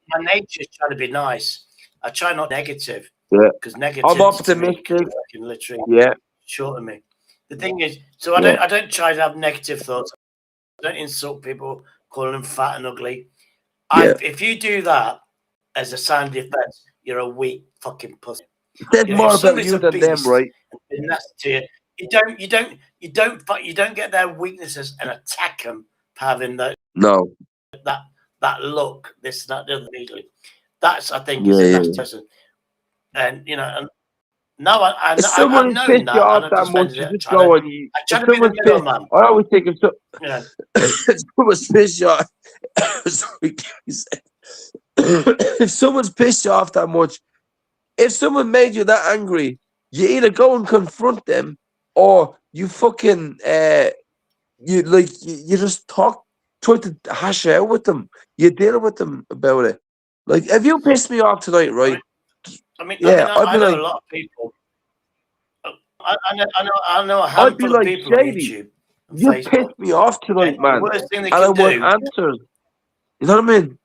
My nature is trying to be nice. I try not negative. Yeah. Because negativity I'm to me optimistic. can literally Yeah. shorten me. The thing is, so I don't try to have negative thoughts. I don't insult people, calling them fat and ugly. If you do that as a sound defense, you're a weak fucking pussy. It says more about somebody's you a than them, beast right? and been nasty to you, you don't get their weaknesses and attack them for having that No. that look, this, that, the other immediately. That's, I think, Yeah, is a yeah, nasty yeah. person. And and now If someone I've known pissed that, you off and I've that just much, ended you up just trying go to, and you. I try If to be the someone's pissed, middleman. I always think if Yeah. someone's pissed you off, sorry, if someone's pissed you off that much, if someone made you that angry, you either go and confront them, or you fucking you just try to hash it out with them. You deal with them about it. Like, if you pissed me off tonight, right? I I'd be know like, a lot of people. I know a I'd be handful of like, people on Shady, YouTube and you Facebook. pissed me off tonight, And man, the worst thing they and I can want do. answers. You know what I mean?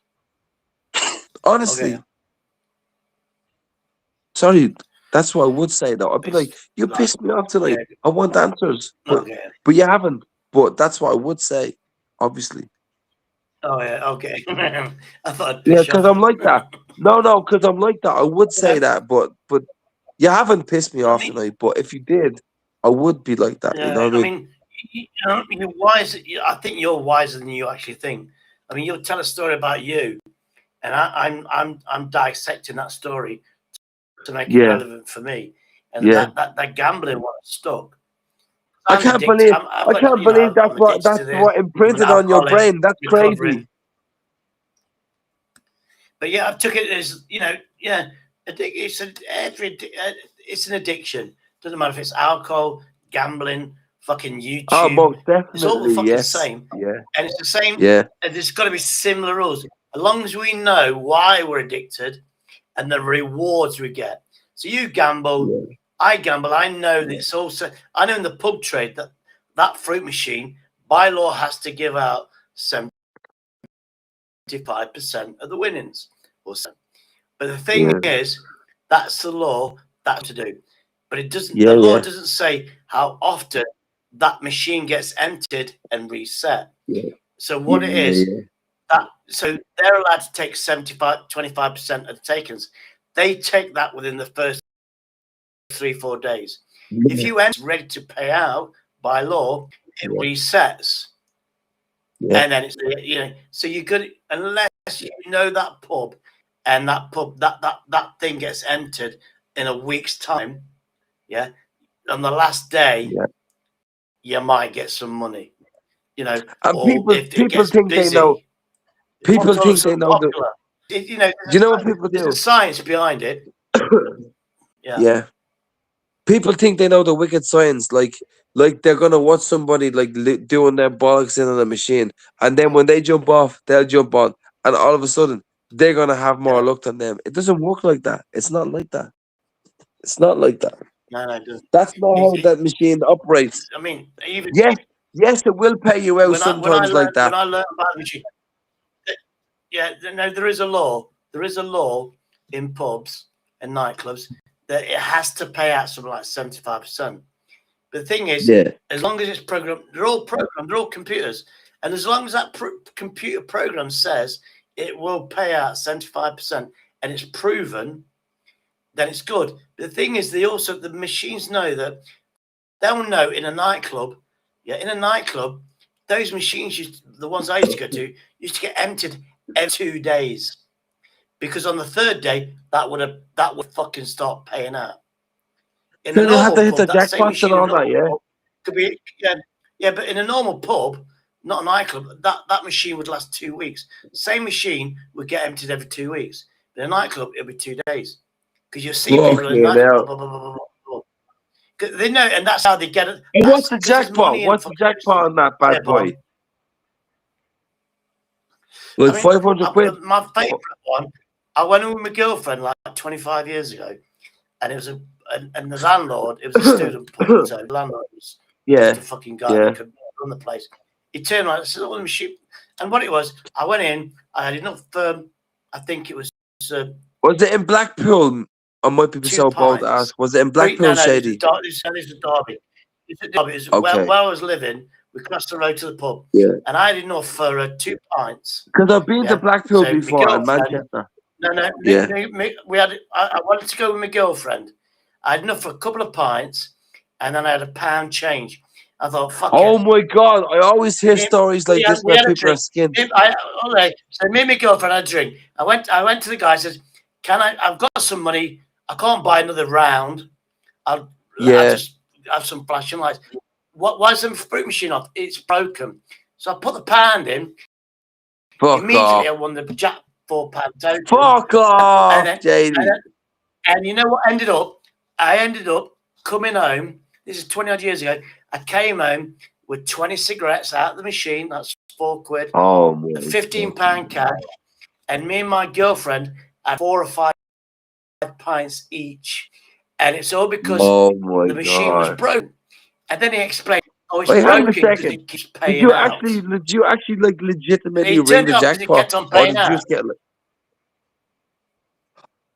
Honestly. Okay. Sorry, that's what I would say though. I'd be like, you pissed me off tonight. Yeah. I want answers. But Okay. but you haven't. But that's what I would say, obviously. Oh yeah. Okay. I thought I'd Yeah, piss you because off. I'm like that. No, because I'm like that. I would say that, but you haven't pissed me off tonight. But if you did, I would be like that. You know Yeah, what I I mean? mean, you're wise. I think you're wiser than you actually think. I mean, you'll tell a story about you, and I'm dissecting that story to make it Yeah. relevant for me. And Yeah. that gambling one stuck. I I'm can't addicted. believe I've I got, can't you know, believe I'm addicted to that's this. what I'm an imprinted on your alcoholic, brain. That's recovering. crazy. But yeah, I took it as, you know, yeah, it's an addiction. Doesn't matter if it's alcohol, gambling, fucking Oh, YouTube. most It's all the definitely, fucking yes. same. Yeah. And it's the same. Yeah. And there's got to be similar rules. As long as we know why we're addicted and the rewards we get. So you gamble, I gamble. I know that it's also, I know in the pub trade that fruit machine by law has to give out 75% of the winnings. But the thing is, that's the law, that's to do. But it doesn't, the law doesn't say how often that machine gets emptied and reset. So what it is, that so they're allowed to take 25% of the takings. They take that within the first 3-4 days. If you end ready to pay out by law, it resets. And then it's, you know, so you could, unless you know that pub and that thing gets entered in a week's time, on the last day, you might get some money, you know. And or people if it gets think busy, they know. People think so they know the. popular. You know, Do you know what people there's do? a science behind it. Yeah. People think they know the wicked science, like they're gonna watch somebody like doing their bollocks in on a machine, and then when they jump off, they'll jump on, and all of a sudden they're gonna have more luck than them. It doesn't work like that. It's not like that. It's not like that. No, it doesn't. That's not how that machine operates. I mean, even Yes, it will pay you out when sometimes like that. When I learned about the machine, no, there is a law. There is a law in pubs and nightclubs that it has to pay out something like 75%. But the thing is, as long as it's programmed, they're all programmed, they're all computers, and as long as that computer program says it will pay out 75% and it's proven, then it's good. But the thing is, the machines know that they'll know in a nightclub. In a nightclub, those machines, the ones I used to go to, used to get emptied every 2 days, because on the third day that would fucking start paying out. In So a they had normal to hit the pub, that same jackpots machine and all in a that, normal pub could be but in a normal pub, not a nightclub, that machine would last 2 weeks. Same machine would get emptied every 2 weeks. But in a nightclub, it'll be 2 days, because you see people in a nightclub. They know, and that's how they get it. And what's the jackpot? What's the jackpot on that bad boy? Like 500 quid. My favourite one, I went in with my girlfriend like 25 years ago, and it was and the landlord, it was a student pub, so the landlord was just a fucking guy that could run the place. He turned around and said, "Oh, let me shoot." And what it was, I went in, I had enough, I think it was. Was it in Blackpool? I might be so bold to ask. Was it in Blackpool, Shady? This was Derby. It was where I was living. We crossed the road to the pub, and I had enough for 2 pints. Because I've been to Blackpool So before in Manchester. We had. I wanted to go with my girlfriend. I had enough for a couple of pints, and then I had £1 change. I thought, fuck it. My God, I always hear stories like this where people are skinned. So me and my girlfriend had a drink. I went to the guy, says, I've got some money. I can't buy another round. I'll just have some flashing lights. Why is the fruit machine off? It's broken. So I put the £1 in. Immediately I won the jack £4 token. Fuck off, JD. And you know what ended up? I ended up coming home. This is 20 odd years ago. I came home with 20 cigarettes out of the machine. That's £4. Oh, man. £15 cash. And me and my girlfriend had 4 or 5 pints each. And it's all because the machine was broken. And then he explained, "Oh, it's broken because it keeps paying out." Did you actually like legitimately ring the jackpot? Kept on paying out. Just get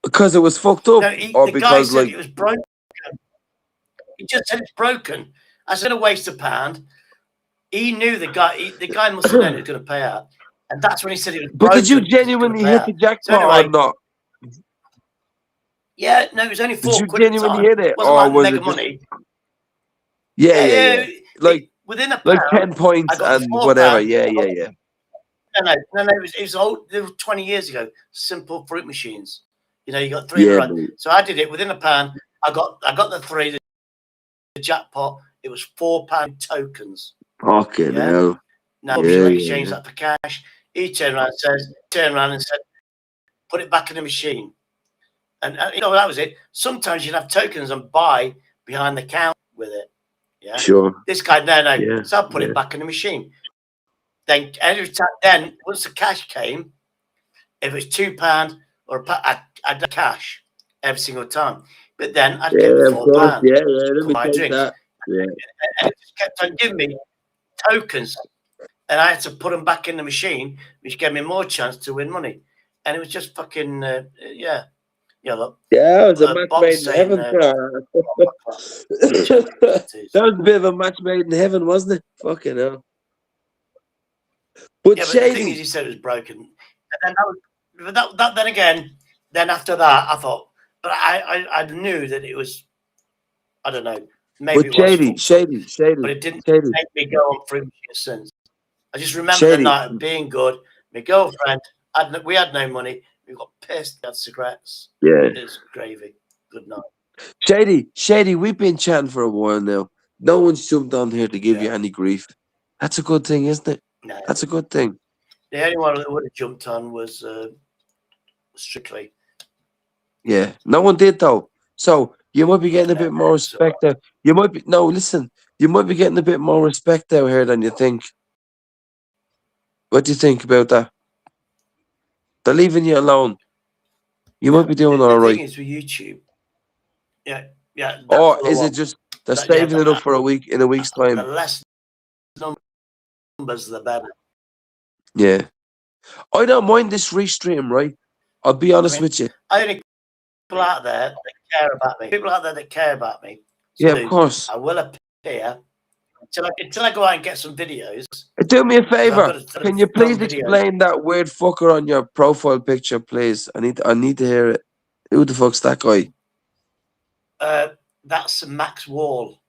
Because it was fucked up, No, or the guy because said like it was broken. He just said it's broken. I said a waste of pound. He knew the guy. The guy must have known it was going to pay out, and that's when he said it was But broken. did you 'cause it's gonna genuinely pay hit out. the So jackpot anyway, or not? yeah, no, it was only Did £4 you at the genuinely time. hit it, It wasn't or like was mega it just money. yeah, Yeah, yeah, yeah. yeah, like Within a like pound, 10 points I got the and whatever? £4. Yeah, yeah, yeah. No. It was old. It was 20 years ago. Simple fruit machines. You know, you got three in a Yeah, row. mate. So I did it within a pound. I got the three. The jackpot. It was £4 tokens. Fucking Yeah. hell. Now Yeah, you yeah, exchange yeah. that for cash. He turned around and said, put it back in the machine. And you know, that was it. Sometimes you'd have tokens and buy behind the counter with it. Yeah. Sure. This guy, no. Yeah, So I put yeah. it back in the machine. Then every time, then once the cash came, if it was £2 or I had the cash every single time. But then I'd get Yeah, of course. £4 Yeah, yeah. Let for me my take drink. that. Yeah. And it just kept on giving me tokens. And I had to put them back in the machine, which gave me more chance to win money. And it was just fucking, yeah. Yeah, look. Yeah, it was a match Bob's made in saying, heaven, sir. That was a bit of a match made in heaven, wasn't it? Fucking hell. But yeah, but the thing is, Shady, he said it was broken. And then then again, then after that, I thought, but I knew that it was, I don't know, maybe but it was Shady, but it didn't Shady, make me go on fruit machines since. I just remember the Shady. night of being good. My girlfriend, we had no money. We got pissed. We had cigarettes. Yeah. It's gravy. Good night. Shady, we've been chatting for a while now. No one's jumped on here to give you any grief. That's a good thing, isn't it? No. That's a good thing. The only one that would have jumped on was Strictly. Yeah. No one did though. So you might be getting a bit more respect there. You might be listen, you might be getting a bit more respect out here than you think. What do you think about that? They're leaving you alone. You might be doing all The right. thing is with YouTube, yeah. That's Or what I is it want. just they're saving it up for a week in a week's The time? less numbers, the better. Yeah. I don't mind this restream, right? I'll be honest with you. I only people out there that care about me. People out there that care about me. Yeah, So of course. I will appear until I go out and get some videos. Do me a I've favor. got to Can you film please videos. explain that weird fucker on your profile picture, please? I need to hear it. Who the fuck's that guy? That's Max Wall,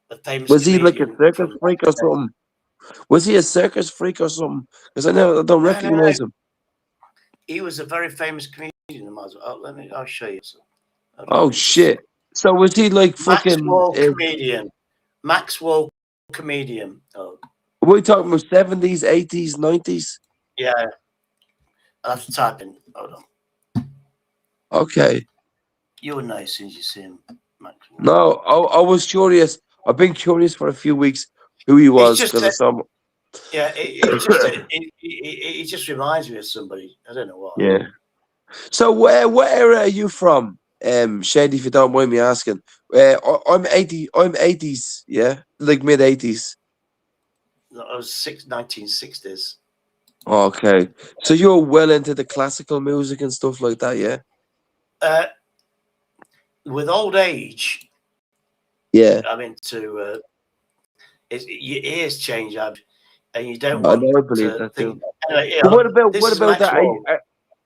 the famous. Was he like a comedian circus from freak or something? Was he a circus freak or something? Because I don't No. recognize him. He was a very famous comedian. I'll show you. Oh shit! So was he like Max fucking? Wall comedian. Max Wall comedian. Oh, Were we talking about 70s, 80s, 90s? yeah. I'll have to type in. Hold on. Okay. You'll know as soon as you see him, Max Wall. No, I was curious. I've been curious for a few weeks who he was because I saw him. Yeah, it just reminds me of somebody. I don't know why. Yeah. So what area are you from, Shady? If you don't mind me asking, I'm 80s, yeah, like mid 80s. I was 1960s. Okay, so you're well into the classical music and stuff like that, yeah. With old age, Yeah. I'm into. Your ears change, and you don't I want know, I believe to that think. too. Anyway, But what about this is that? Max Wall.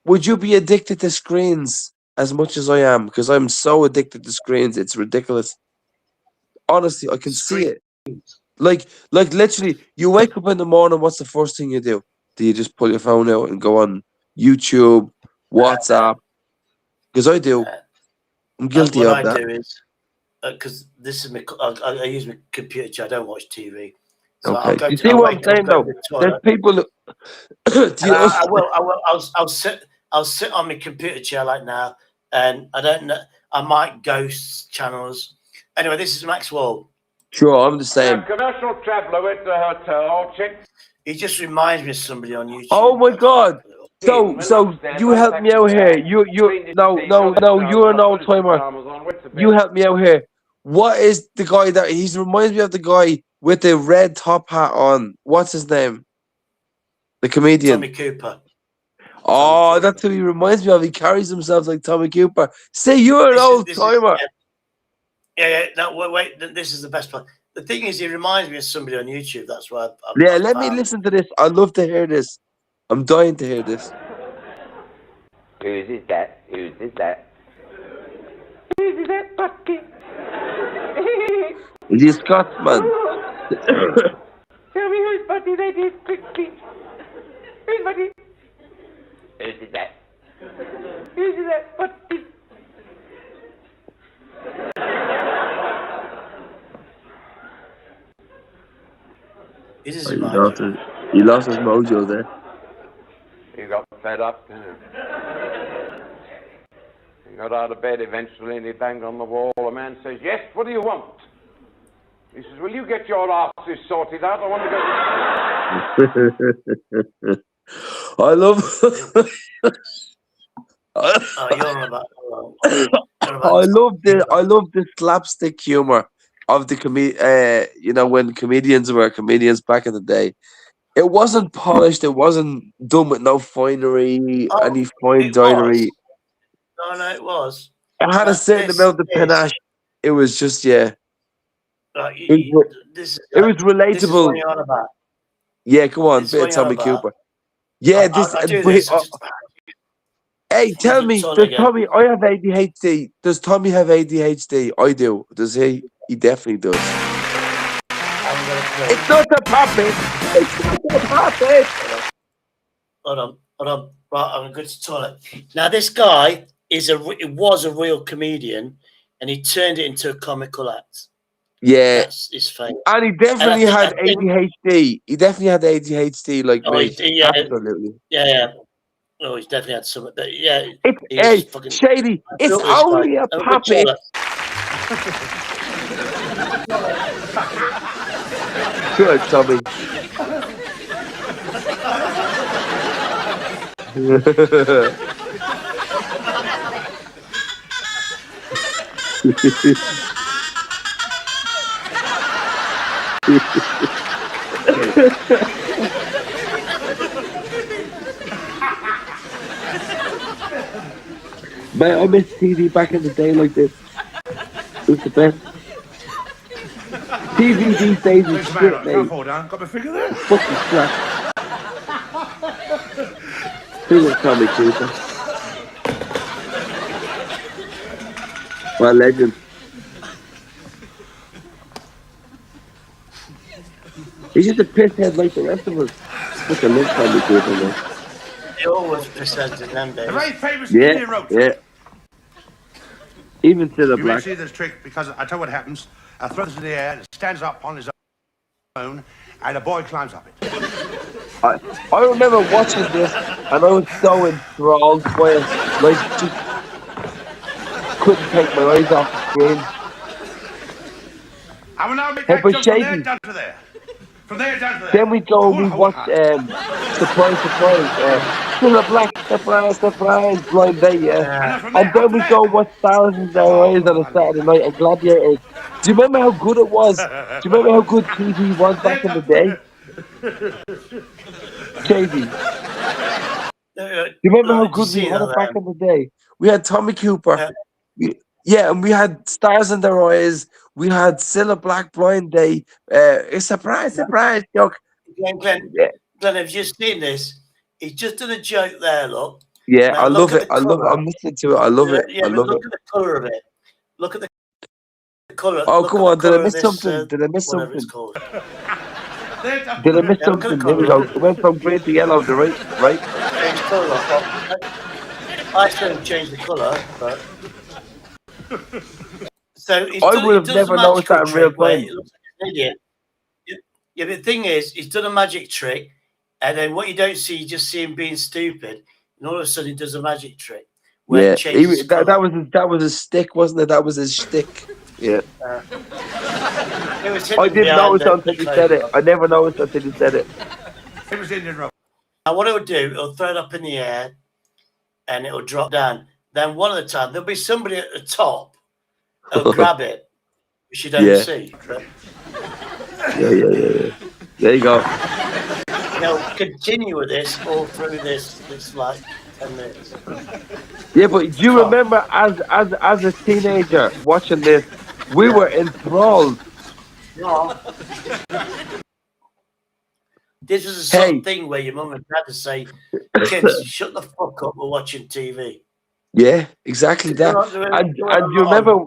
Would you be addicted to screens as much as I am? Because I'm so addicted to screens, it's ridiculous. Honestly, I can see it. Like literally, you wake up in the morning. What's the first thing you do? Do you just pull your phone out and go on YouTube, WhatsApp? Because I do. I'm guilty What of I that. do is because this is I use my computer. I don't watch TV. So I'll Okay. go You to, see I'll what I'm wake up, saying go though? to the There's toilet. people. Do you know? I will. I'll sit on my computer chair like now, and I don't know. I might ghost channels. Anyway, this is Max Wall. Sure, I'm the same. Commercial traveller went to a hotel, checked. He just reminds me of somebody on YouTube. Oh my god! So you help me out here. You no, you're an old timer. You help me out here. What is the guy that he reminds me of? The guy with the red top hat on. What's his name? The comedian. Tommy Cooper. Oh, that's who he reminds me of. He carries himself like Tommy Cooper. Say you're an old timer. Yeah. No, wait. This is the best part. The thing is, he reminds me of somebody on YouTube. That's why Yeah, let me listen to this. I'd love to hear this. I'm dying to hear this. Whose is that? Whose is that? Whose is that bucket? Is he a Scotsman? Tell me whose body that is quickly. Whose body? Whose is that? Whose is that body? This is He lost his mojo there. He got fed up, didn't he? He got out of bed eventually and he banged on the wall. A man says, yes, what do you want? He says, will you get your asses sorted out? I want to go. I love. You're on about. I love the slapstick humor of the you know, when comedians were comedians back in the day. It wasn't polished. It wasn't done with no finery, any fine joinery. No, it was. It had a certain amount of panache. It was just it was relatable. This is what you're on about. Yeah, come on, This is bit of what you're on Tommy about. Cooper. Yeah, I do this. Hey, tell me, does Tommy? I have ADHD. Does Tommy have ADHD? I do. Does he? He definitely does. It's not a puppet. It's not a puppet. Hold on. Right, I'm going to go to the toilet. Now, this guy was a real comedian, and he turned it into a comical act. Yeah, That's his fame. and he definitely had ADHD. He definitely had ADHD, like me. Yeah, absolutely. Yeah. Oh, he's definitely had some. But yeah, Hey, Shady, it's only a puppet. Good, Tommy. Man, I miss TV back in the day like this. It was the best. TV these days is shit, mate. Got my finger there? Fucking crap. Who was Tommy Cooper? What a legend. He's just a pisshead like the rest of us. Fucking love Tommy Cooper, man. He always presented them days. A very famous Yeah, Indian rope. yeah. Even to the You may black. see this trick because I tell you what happens. A throws in the air and stands up on his own, and a boy climbs up it. I remember watching this, and I was so enthralled by it. Like, just couldn't take my eyes off the screen. I will now make Hey, that but jump from there Shady. down to there. From there down to there. Then we go and we watch Surprise, Surprise, Blind Date, yeah. And then we go watch Thousands of Eyes on a Saturday night and Gladiators. Do you remember how good it was? Do you remember how good TV was back in the day? Katie. Do you remember how good we had it back in the day? We had Tommy Cooper. And we had Stars in Their Eyes. We had Cilla Black Blind Day. A surprise joke. Glenn, have you seen this? He's just done a joke there, look. Yeah, Now, I look love at it. the I love it. colour. I'm listening to it. I love it. Yeah, I love look it. at the colour of it. Look at the colour. Oh, look come at on. the Did I colour miss of this, something? Did I miss whatever something? it's called. Did I miss Yeah, look at the something? There we colour. go. It went from green to yellow, right? Change colour. I still change the colour, but so he's I done, would he have does never a noticed magical that in real trick where time. it looks like an idiot. Yeah, the thing is, he's done a magic trick, and then what you don't see, you just see him being stupid, and all of a sudden he does a magic trick where Yeah, he changes colour. that was his stick, wasn't it? That was his shtick. Yeah. It was I hidden didn't behind notice until the you said it. clothing. I never noticed until you said it. It was Indian rope. Now what it'll do, it'll throw it up in the air, and it'll drop down. Then one at a time, there'll be somebody at the top who'll grab it, which you don't Yeah. see. Right? Yeah. There you go. continue with this all through this like 10 minutes. Yeah, but do you remember as a teenager watching this, we were enthralled. No. This was the sort of thing where your mum and dad would say, "Kids, shut the fuck up, we're watching TV." Yeah, exactly that. And do you remember?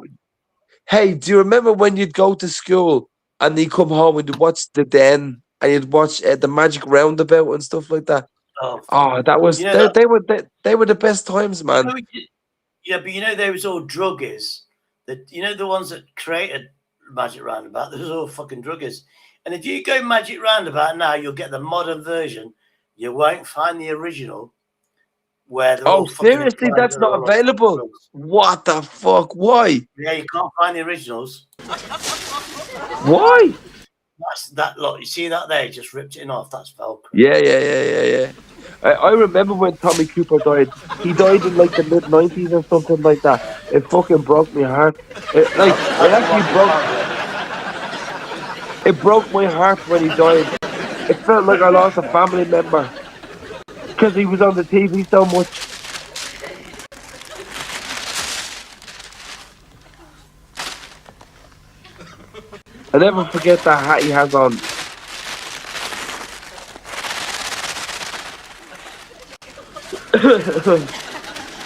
Hey, do you remember when you'd go to school and you come home and you'd watch The Den and you'd watch the Magic Roundabout and stuff like that? Oh, that was they were the best times, man. Yeah, but there was all druggies. That the ones that created Magic Roundabout. There was all fucking druggies. And if you go Magic Roundabout now, you'll get the modern version. You won't find the original. Where they're all seriously, that's not available. What the fuck? Why? Yeah, you can't find the originals. Why? That's that lot. You see that there? Just ripped it in half. That's Velcro. Yeah. I remember when Tommy Cooper died. He died in like the mid-90s or something like that. It fucking broke my heart. It broke my heart when he died. It felt like I lost a family member because he was on the TV so much. I never forget that hat he has on.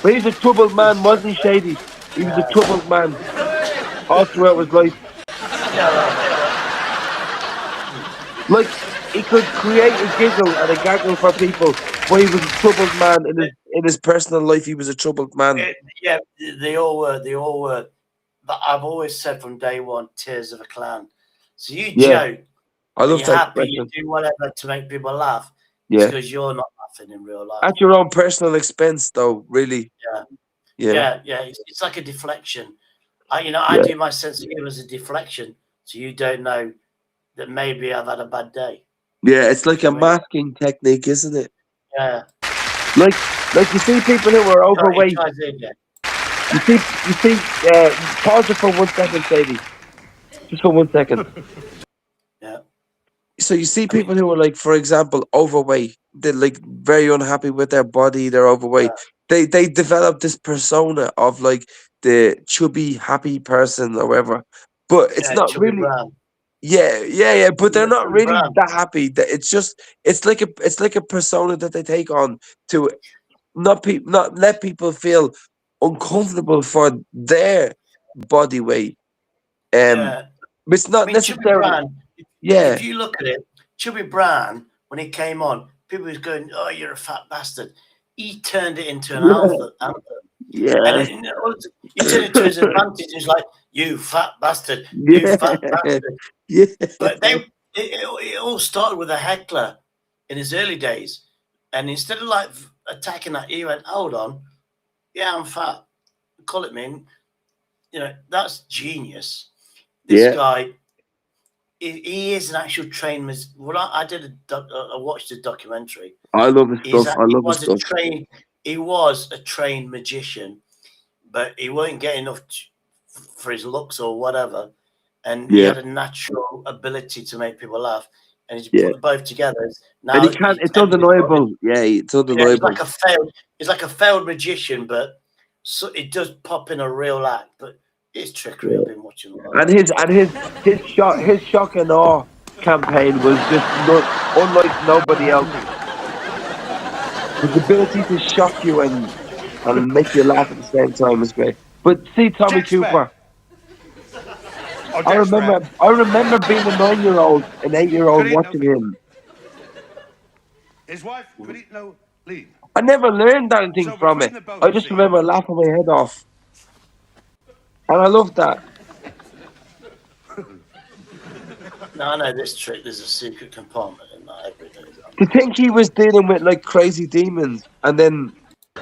But he's a troubled man, wasn't he, Shady? He was a troubled man all throughout his life. Like, he could create a giggle and a gaggle for people, but he was a troubled man in his personal life. He was a troubled man. Yeah, they all were. But I've always said from day one, tears of a clown. So you joke. I love you're that happy. expression. You do whatever to make people laugh. Yeah. Because you're not laughing in real life. At your own personal expense, though, really. Yeah. It's like a deflection. I do my sense of humor as a deflection, so you don't know that maybe I've had a bad day. Yeah, it's like a masking technique, isn't it? Yeah. Like you see people who are overweight. You see. Pause it for 1 second, Sadie. Just for 1 second. Yeah. So you see people who are like, for example, overweight. They're like very unhappy with their body. They're overweight. Yeah. They develop this persona of like the chubby, happy person or whatever. But it's not really. Brown. Yeah. But they're not really that happy. It's like a persona that they take on to not let people feel uncomfortable for their body weight. It's not necessarily. If you look at it, Chubby Brown, when he came on, people was going, "Oh, you're a fat bastard." He turned it into an anthem. Yeah. And he turned it to his advantage. He's like, "You fat bastard, you fat bastard." Yeah. But it all started with a heckler in his early days, and instead of like attacking that, he went, "Hold on, yeah, I'm fat. Call it me." That's genius. This guy. He is an actual trained. I watched a documentary. I love his stuff. He was a trained magician, but he weren't getting enough for his looks or whatever. And he had a natural ability to make people laugh. And he's put both together. Now and he can't. It's undeniable. It's undeniable. He's like a failed magician, but it does pop in a real act. But it's trickery. I've been watching. And his shock and awe campaign was just unlike nobody else. His ability to shock you and make you laugh at the same time was great. But see, Tommy Cooper. I remember being a 9-year-old, an 8-year-old watching him. His wife could eat no lean. I never learned anything from it. I just remember laughing my head off. And I love that. No, this trick, there's a secret compartment in that everything. To think he was dealing with like crazy demons, and then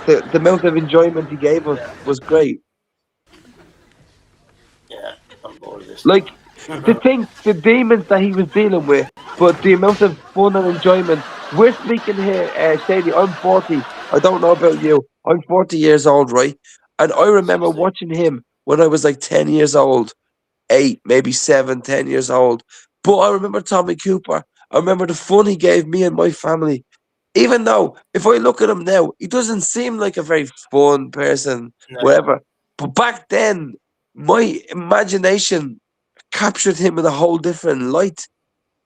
the amount of enjoyment he gave us was great. Yeah, I'm bored of this. Like, to think the demons that he was dealing with, but the amount of fun and enjoyment. We're speaking here, Sadie, I'm 40. I don't know about you. I'm 40 years old, right? And I remember watching him when I was like 10 years old, 8, maybe 7, 10 years old. But I remember Tommy Cooper, I remember the fun he gave me and my family. Even though, if I look at him now, he doesn't seem like a very fun person, whatever. But back then, my imagination captured him in a whole different light.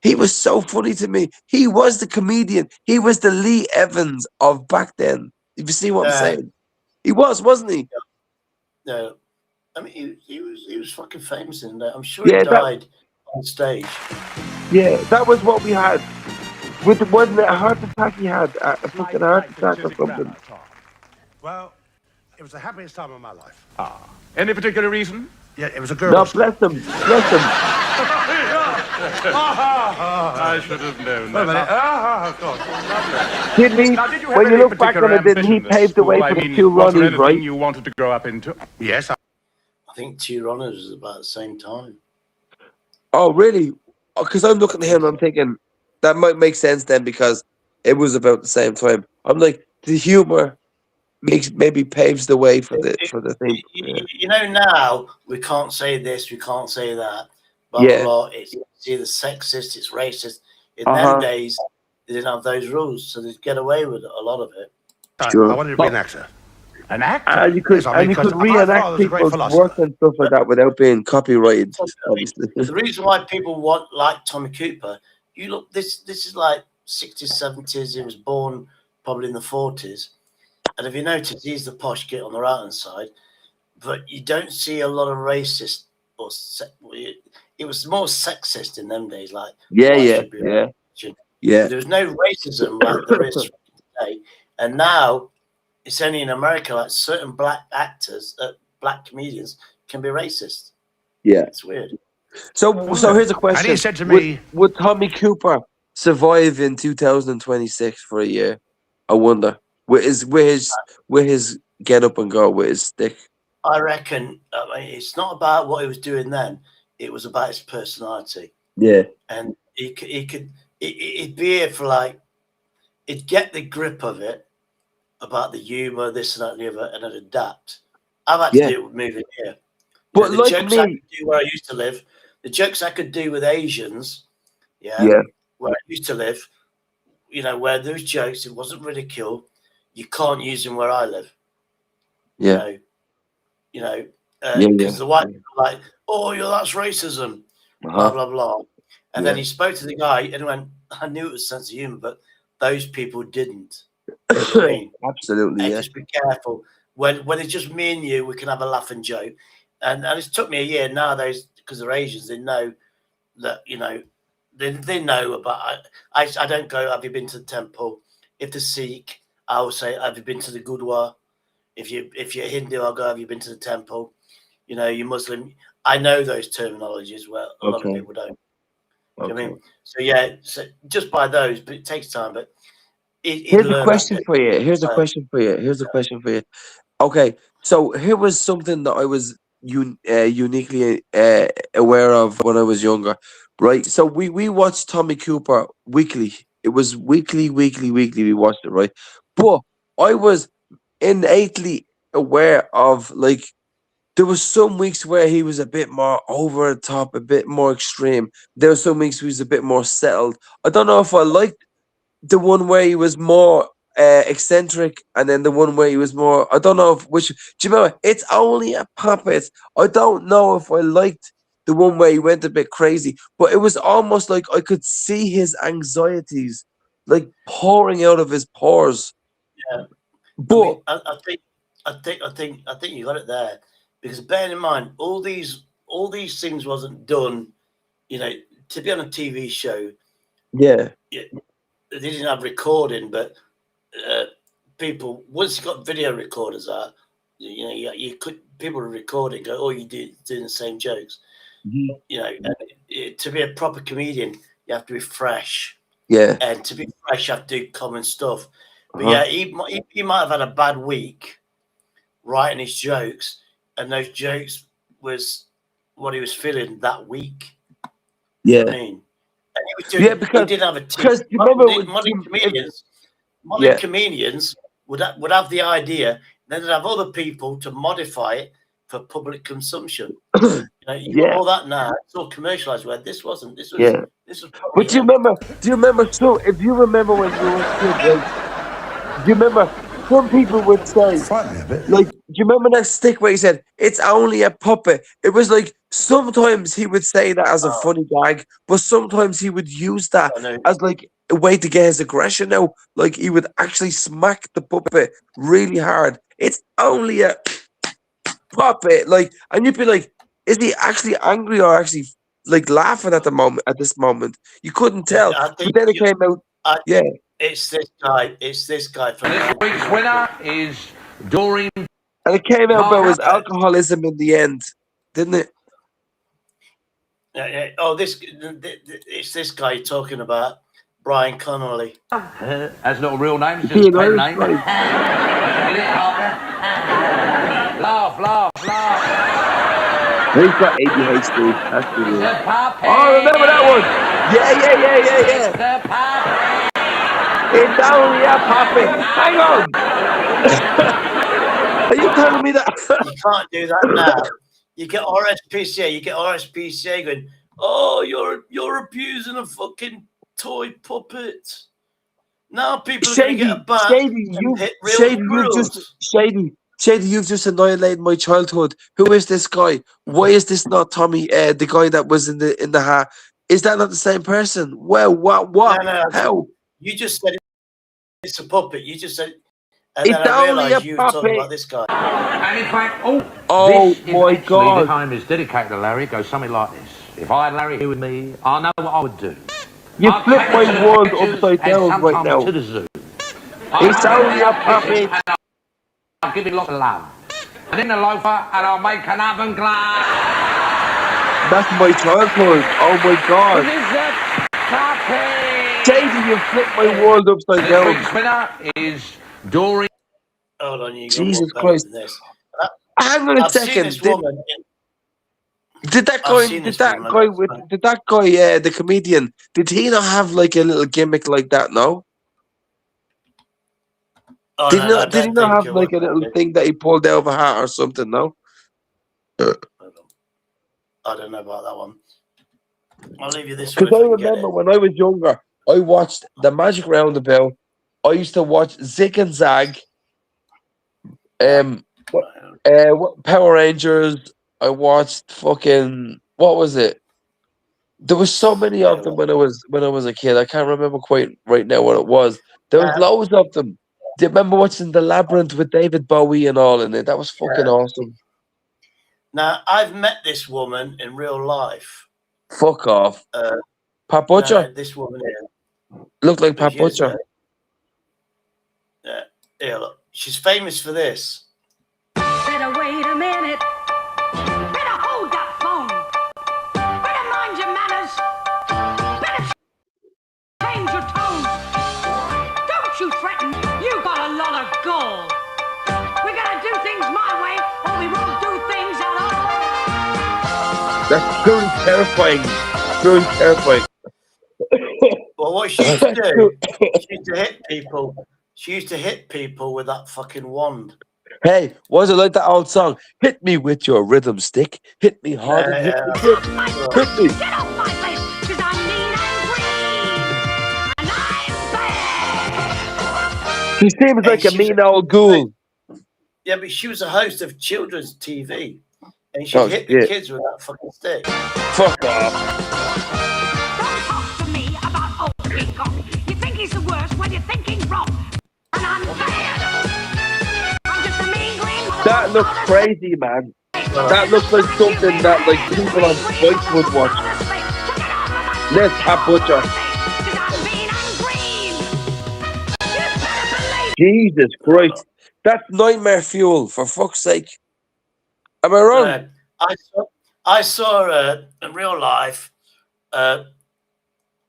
He was so funny to me. He was the comedian. He was the Lee Evans of back then. If you see what I'm saying, he was, wasn't he? No, I mean he was fucking famous in that. I'm sure Yeah, he that- died on stage. Yeah, that was what we had. Wasn't it a heart attack he had? A fucking heart attack or something. Well, it was the happiest time of my life. Any particular reason? Yeah, it was a girl. No, bless him. Bless him. I should have known Wait a minute. that. Of course. Didn't he? Now, did you have When you any look back on particular it, didn't he ambition at pave the way school? for I the mean, two was there Ronnies, anything right? you wanted to grow up into? Yes. I think Two Runners was about the same time. Oh, really? Because I'm looking at him and I'm thinking that might make sense then because it was about the same time. I'm like, the humor maybe paves the way for the thing. Yeah. You know, now we can't say this, we can't say that, blah blah Yeah. blah. It's either sexist, it's racist. In Uh-huh. them days, they didn't have those rules, so they'd get away with a lot of it. Sure. I wanted to be an actor. An actor? And you could, Yes, I mean, and you 'cause could my reenact father's a great people's philosopher. work and stuff like that without being copyrighted, obviously. The reason why people want like Tommy Cooper, you look, this is like 60s, 70s. He was born probably in the 40s, and if you notice, he's the posh kid on the right hand side, but you don't see a lot of racist or it was more sexist in them days, like Yeah, why yeah, should be yeah. religion. Yeah. There was no racism like there is today, and now it's only in America like certain black actors, black comedians can be racist. Yeah. It's weird. So here's a question. And he said to me, would Tommy Cooper survive in 2026 for a year? I wonder. With his get up and go with his stick. I reckon it's not about what he was doing then. It was about his personality. Yeah. And he'd be here for like, he'd get the grip of it about the humor, this and that and the other, and then adapt. I've had to do it with moving here. But the like jokes me, I could do where I used to live, the jokes I could do with Asians, Yeah. where I used to live, where those jokes, it wasn't ridicule. You can't use them where I live. Yeah. Because the white people are like, oh, that's racism, blah, Uh-huh. blah, blah. And then he spoke to the guy and went, I knew it was sense of humor, but those people didn't. You know what I mean? Absolutely, And yeah. just be careful. When it's just me and you, we can have a laugh and joke. And it took me a year nowadays, because they're Asians, they know that, they know about, I don't go, have you been to the temple? If they're Sikh, I will say, have you been to the Gurdwara? If you're Hindu, I'll go, have you been to the temple? You're Muslim. I know those terminologies where a lot of people don't. You know what I mean? So just by those, but it takes time. But Here's a question for you. Here's a question for you. Okay, so here was something that I was uniquely aware of when I was younger, right? So we watched Tommy Cooper weekly. It was weekly. We watched it, right? But I was innately aware of like there was some weeks where he was a bit more over the top, a bit more extreme. There were some weeks he was a bit more settled. I don't know if I liked the one where he was more eccentric, and then the one where he was more. I don't know which. Do you remember? It's only a puppet. I don't know if I liked the one where he went a bit crazy, but it was almost like I could see his anxieties like pouring out of his pores. Yeah. But I think you got it there, because bear in mind all these things wasn't done, to be on a TV show. Yeah. They didn't have recording, but people, once you got video recorders out, you could, people were recording, go, oh, you doing the same jokes. And to be a proper comedian, you have to be fresh. Yeah. And to be fresh, you have to do common stuff. But Uh-huh. he might have had a bad week writing his jokes, and those jokes was what he was feeling that week. Yeah. You know what I mean? And he was doing, because he did have a team. because you remember Modern comedians would have the idea, then they'd have other people to modify it for public consumption. You got all that now. It's all commercialized. Where this wasn't. This was This was probably But do you him. remember? Do you remember? So, if you remember when you were a kid, right? Do you remember? Some people would say, like, do you remember that stick where he said it's only a puppet? It was like sometimes he would say that as a funny gag, but sometimes he would use that I know. as like a way to get his aggression out. Like he would actually smack the puppet really hard. It's only a puppet, like, and you'd be like, is he actually angry or actually like laughing at the moment? At this moment, you couldn't tell. I But think then it came out, yeah. it's this guy. It's this guy from This week's winner is Doreen. And it came out about his Parker. alcoholism in the end, didn't it? Oh, it's this guy talking about Brian Connolly. That's not a real name, it's just Being a pen Irish, name. right? Laugh, laugh, laugh. He's got ADHD. That's the real. Oh, remember that one? Yeah. It's only a puppet. Hang on. Are you telling me that? You can't do that now. You get RSPCA. You get RSPCA going, oh, you're abusing a fucking toy puppet. Now people are going to get a ban and hit real rules. Shady, you've just annihilated my childhood. Who is this guy? Why is this not Tommy, the guy that was in the hat? Is that not the same person? Well, what? No, How? You just said it's a puppet. You just said, and It's then I only realised a you were talking puppet. about this guy. And in fact, oh my actually, God. the poem is dedicated to Larry. It goes something like this. If I had Larry here with me, I know what I would do. You I'd flip take my him to the world pictures upside and down right sometimes now. to the zoo. It's only a puppet. I'll give him lots of love. And in the loafer, and I'll make an oven glass. That's my childhood. Oh my God. Shady, you flipped my world upside This down. week's winner is Doreen. Hold on, you got Jesus more better Christ. than this. Hang on a I've seen second. this woman. Did that guy, the comedian, did he not have like a little gimmick like that? No. Oh, Did no, I not? Did he don't not think have it like a was. little thing that he pulled out of a hat or something? No. I don't know about that one. I'll leave you this one Because if I I can get remember it. when I was younger, I watched the Magic Roundabout. I used to watch Zig and Zag. Power Rangers. I watched fucking, what was it? There was so many of them when I was a kid. I can't remember quite right now what it was. There was loads of them. Do you remember watching The Labyrinth with David Bowie and all in it? That was fucking awesome. Now, I've met this woman in real life. Fuck off. Pat No, Butcher? this woman here. Looked like Pat She is, Butcher. yeah, look, she's famous for this. Better wait a minute. Better hold that phone. Better mind your manners. Better change your tone. Don't you threaten. You got a lot of gall. We're gonna do things my way, or we won't do things at all. That's truly terrifying. Truly terrifying. Well, what she used to do, she used to hit people. She used to hit people with that fucking wand. Hey, was it like that old song? Hit me with your rhythm stick. Hit me hard and hit me good. Hit me. Get off my face, 'cause I'm mean and green. And I'm bad. She seems like a mean old ghoul. Yeah, but she was a host of children's TV, and she'd hit the kids with that fucking stick. Fuck off. You think he's the worst when you're thinking wrong. And I'm bad. I'm just a mean green. That looks crazy, man. That looks like something that like people on Spike would watch. Let's Pat Butcher. Jesus Christ. That's nightmare fuel, for fuck's sake. Am I wrong? I saw her in real life, and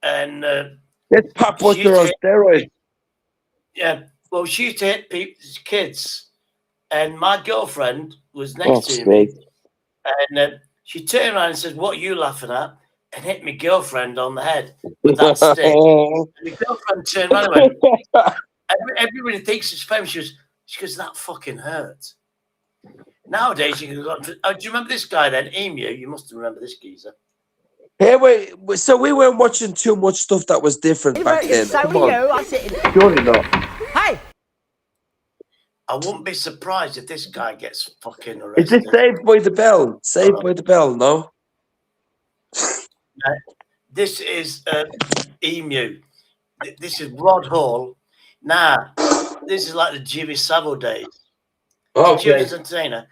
it's Pat Butcher on steroids. Yeah, well, she used to hit people's kids, and my girlfriend was next to me, and she turned around and said, "What are you laughing at?" and hit my girlfriend on the head with that stick. And my girlfriend turned around and went, everybody thinks it's famous. She goes, that fucking hurt. Nowadays, you can go. Oh, do you remember this guy then, Emu? You must remember this geezer. Hey, wait. So we weren't watching too much stuff that was different back then. So Come are on. you. I'm sitting. Surely not. Hey! I wouldn't be surprised if this guy gets fucking Is arrested. this Saved by the Bell? Saved by the Bell, no? No, this is Emu. This is Rod Hall. Now, this is like the Jimmy Savile days. Okay. Jimmy's entertainer.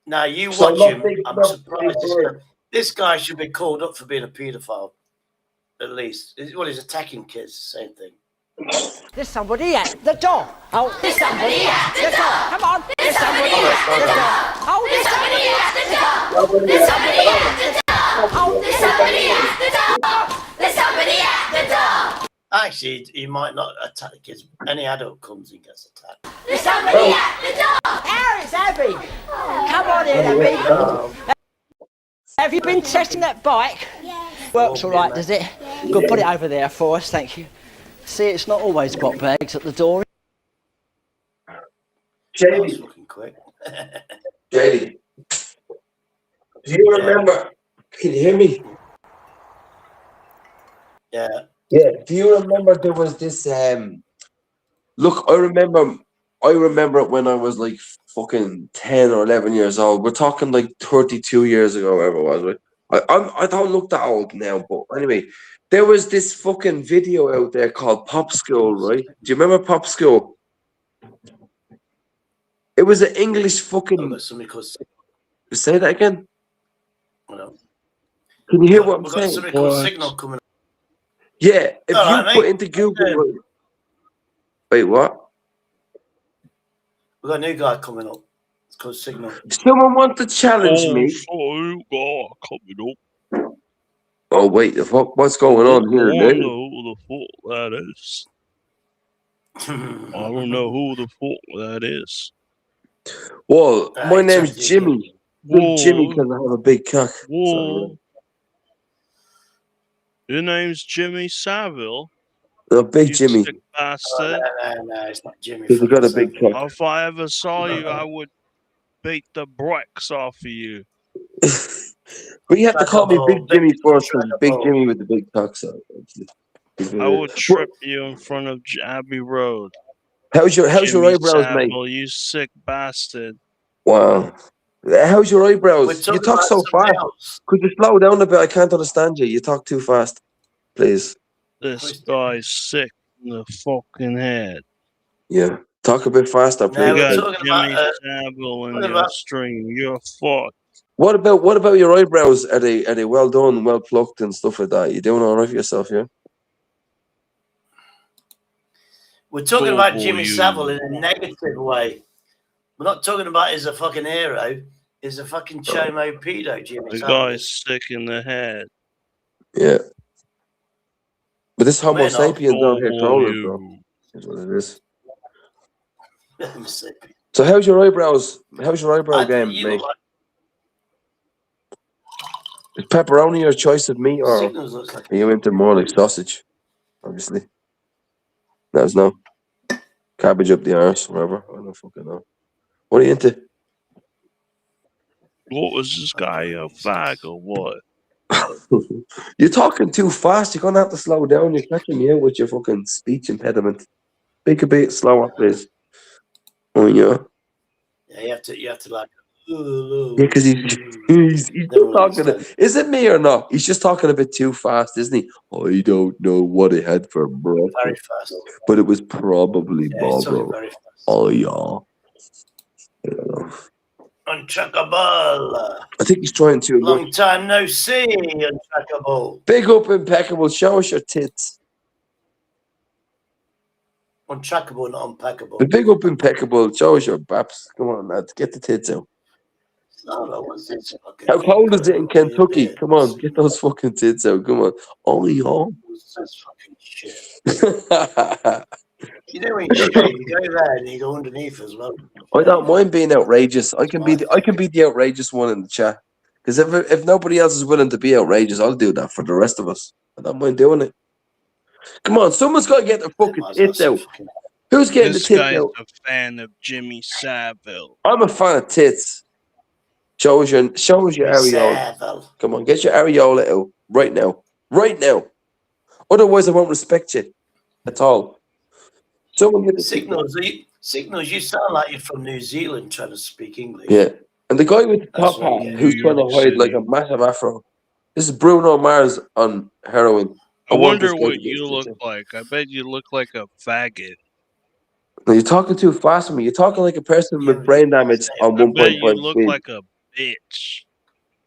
Now, you So watch not him. big- I'm not surprised big this guy should be called up for being a paedophile. At least. Well, he's attacking kids. Same thing. There's somebody at the door. Oh, there's somebody at the door. Come on. There's somebody at the door. Oh, there's somebody at the door. There's somebody at the door. Oh, there's somebody at the door. There's somebody at the door. Actually, he might not attack the kids. Any adult comes and gets attacked. There's somebody at the door. There is Abby. Come on in, Abby. Have you been testing that bike? Works all right, does it? Good, put it over there for us, thank you. See, it's not always got bags at the door. JD. Looking quick. JD. Do you remember? Can you hear me? Yeah. Yeah. Do you remember there was this? Look, I remember it when I was like fucking 10 or 11 years old. We're talking like 32 years ago, whatever it was. Right? I don't look that old now, but anyway, there was this fucking video out there called Pop School, right? Do you remember Pop School? It was an English fucking. Say that again. No. Can you hear what I'm We've saying? got something called Signal coming up. Yeah, if All you right, put mate. into Google. Wait, what? We've got a new guy coming up. It's called Signal. Someone want to challenge me? Coming up. Oh wait, the fuck! What's going on here, I don't dude? know who the fuck that is. I don't know who the fuck that is. Well, my name's it's Jimmy. Big Jimmy, because I have a big cock. Whoa. Your name's Jimmy Savile. No, Big You Jimmy. sick bastard. No, it's not Jimmy. Because I got a big cock. If I ever saw you, I would beat the bricks off of you. But you have to call me Big Jimmy first, because Big Jimmy with the big cock. So I would trip you in front of Abbey Road. How's your Jimmy eyebrows, mate? Savile, you sick bastard. Wow. How's your eyebrows? We're You talking talk about so something fast. else. Could you slow down a bit? I can't understand you. You talk too fast. Please. This guy's sick in the fucking head. Yeah. Talk a bit faster, You please. got Jimmy Savile in your stream. You're fucked. What about your eyebrows? Are they well done, well plucked and stuff like that? You doing all right for yourself, yeah? We're talking about Jimmy you. Savile in a negative way. We're not talking about he's a fucking hero. He's a fucking chomo pedo, Jimmy The Savile. guy's sick in the head. Yeah. But this Homo Man, I'll sapiens down here call trolling, you. bro. Is what it is. Let me see. So how's your eyebrows? How's your eyebrow game, You mate? look like Is pepperoni your choice of meat, or Signals looks like are you into more like sausage? Obviously. There's no cabbage up the arse, whatever. I don't fucking know. What are you into? What was this guy, a fag or what? You're talking too fast. You're gonna have to slow down. You're catching me out with your fucking speech impediment. Speak a bit slower, please. Oh yeah. Yeah, you have to like. Yeah, because he's just talking. Is it me or not? He's just talking a bit too fast, isn't he? I don't know what he had for breakfast, Very fast. but it was probably Yeah, he's talking Bobo. very fast. Oh yeah. I don't know. Untrackable. I think he's trying to. Long time no see. Untrackable. Big up, impeccable. Show us your tits. Untrackable, not unpackable. But big up, impeccable. Show us your baps. Come on, lads. Get the tits out. No, what's this fucking How thing cold is it going in on with your Kentucky? beard? Come on, get those fucking tits out. Come on. Oh, yeah. What's this fucking shit? You know when you shave, you go there and you go underneath as well. I don't mind being outrageous. I can be the outrageous one in the chat. Because if nobody else is willing to be outrageous, I'll do that for the rest of us. I don't mind doing it. Come on, someone's got to get the fucking tits out. Who's getting This the tits guy's out? a fan of Jimmy Savile. I'm a fan of tits. Show us your areola. Savile. Come on, get your areola out. right now. Right now. Otherwise, I won't respect you. That's all. Someone with a Signals, you sound like you're from New Zealand trying to speak English. Yeah. And the guy with the That's top what I'm hat getting. who's trying to hide like a massive afro. This is Bruno Mars on heroin. I want this wonder guy what to get you look like. I bet you look like a faggot. No, you're talking too fast for me. You're talking like a person with brain damage on I bet you 1.5 look speed. like a bitch.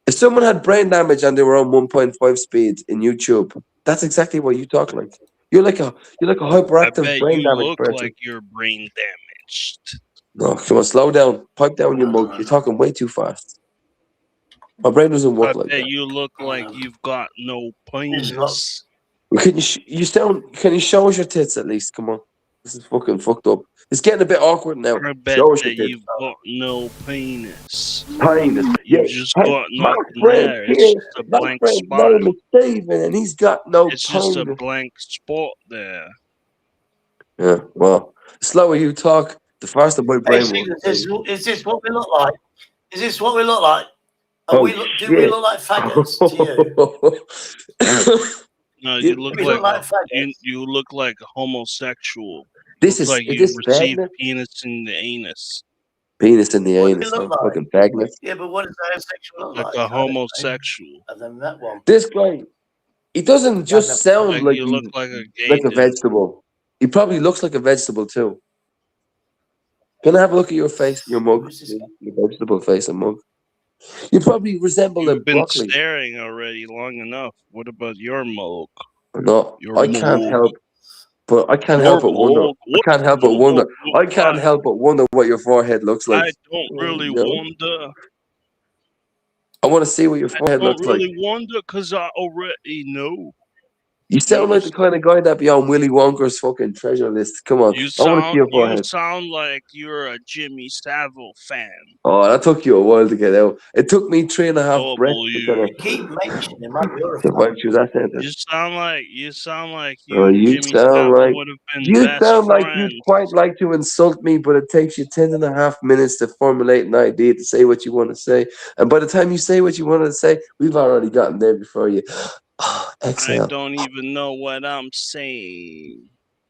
If someone had brain damage and they were on 1.5 speed in YouTube, that's exactly what you talk like. You're like a I hyperactive bet brain you damage look person. like you're brain damaged. No, come on, slow down. Pipe down your mug. You're talking way too fast. My brain doesn't I work like bet that. you look like you've got no penis. Can you show us your tits at least? Come on. This is fucking fucked up. It's getting a bit awkward now. I bet Show us your that tits. you've got no penis. Penis. Yeah. You've just Hey, got my nothing friend there. It's here, just a my blank friend's spot. name is Steven, and he's got no It's just a penis. blank spot there. Yeah, well, the slower you talk, the faster my Hey, brain Signals, works. is this what we look like? Is this what we look like? Oh, Do we shit. look like faggots to you? No, You- you look we like look like faggots. you look like a homosexual. This Looks is like you this received faggot? penis in the anus. Penis in the What do anus, we huh? look like? Fucking faggot. Yeah, but what does a homosexual look Like like? a I don't know. homosexual. I've never met one. This guy, he doesn't just sound Like like you he's look like a gay like a dude. vegetable. He probably looks like a vegetable too. Can I have a look at your face, your mug? Your vegetable face and mug. You probably resemble a You've been broccoli. staring already long enough. What about your mug? No, Your I can't mug. help. But I can't Your help but wonder. mug. I can't help but wonder. I can't I, help but wonder what your forehead looks like. I don't really You know? wonder. I want to see what your I forehead don't looks like. really wonder because I already know. You sound like the kind of guy that be on Willy Wonka's fucking treasure list. Come on, You I want to see your forehead. sound like you're a Jimmy Savile fan. Oh, that took you a while to get out. It took me 3.5 breaths to get out. Keep mentioning my To find you that sentence. You sound like Oh, you, you Jimmy sound Savile like would have been you best sound like friends. you'd quite like to insult me, but it takes you 10.5 minutes to formulate an idea to say what you want to say. And by the time you say what you want to say, we've already gotten there before you. I Exhale. don't even know what I'm saying.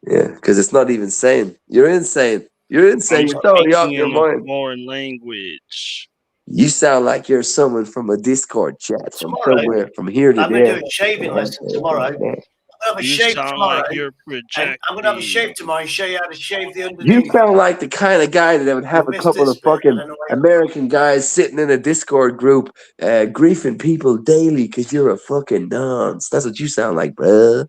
Yeah, because it's not even sane. You're insane. You're insane. I'm You're totally off speaking your in a mind. foreign language. You sound like you're someone from a Discord chat from Tomorrow, somewhere, from here to I'm going to there. do a shaving lesson tomorrow. I'm going to have a You shave sound tomorrow. like you're And I'm going to have a shave projecting. tomorrow and show you how to shave the You underneath. sound like the kind of guy that would have You'll a miss couple this of bit. I fucking don't know why. American guys sitting in a Discord group, griefing people daily because you're a fucking nonce. That's what you sound like, bruh.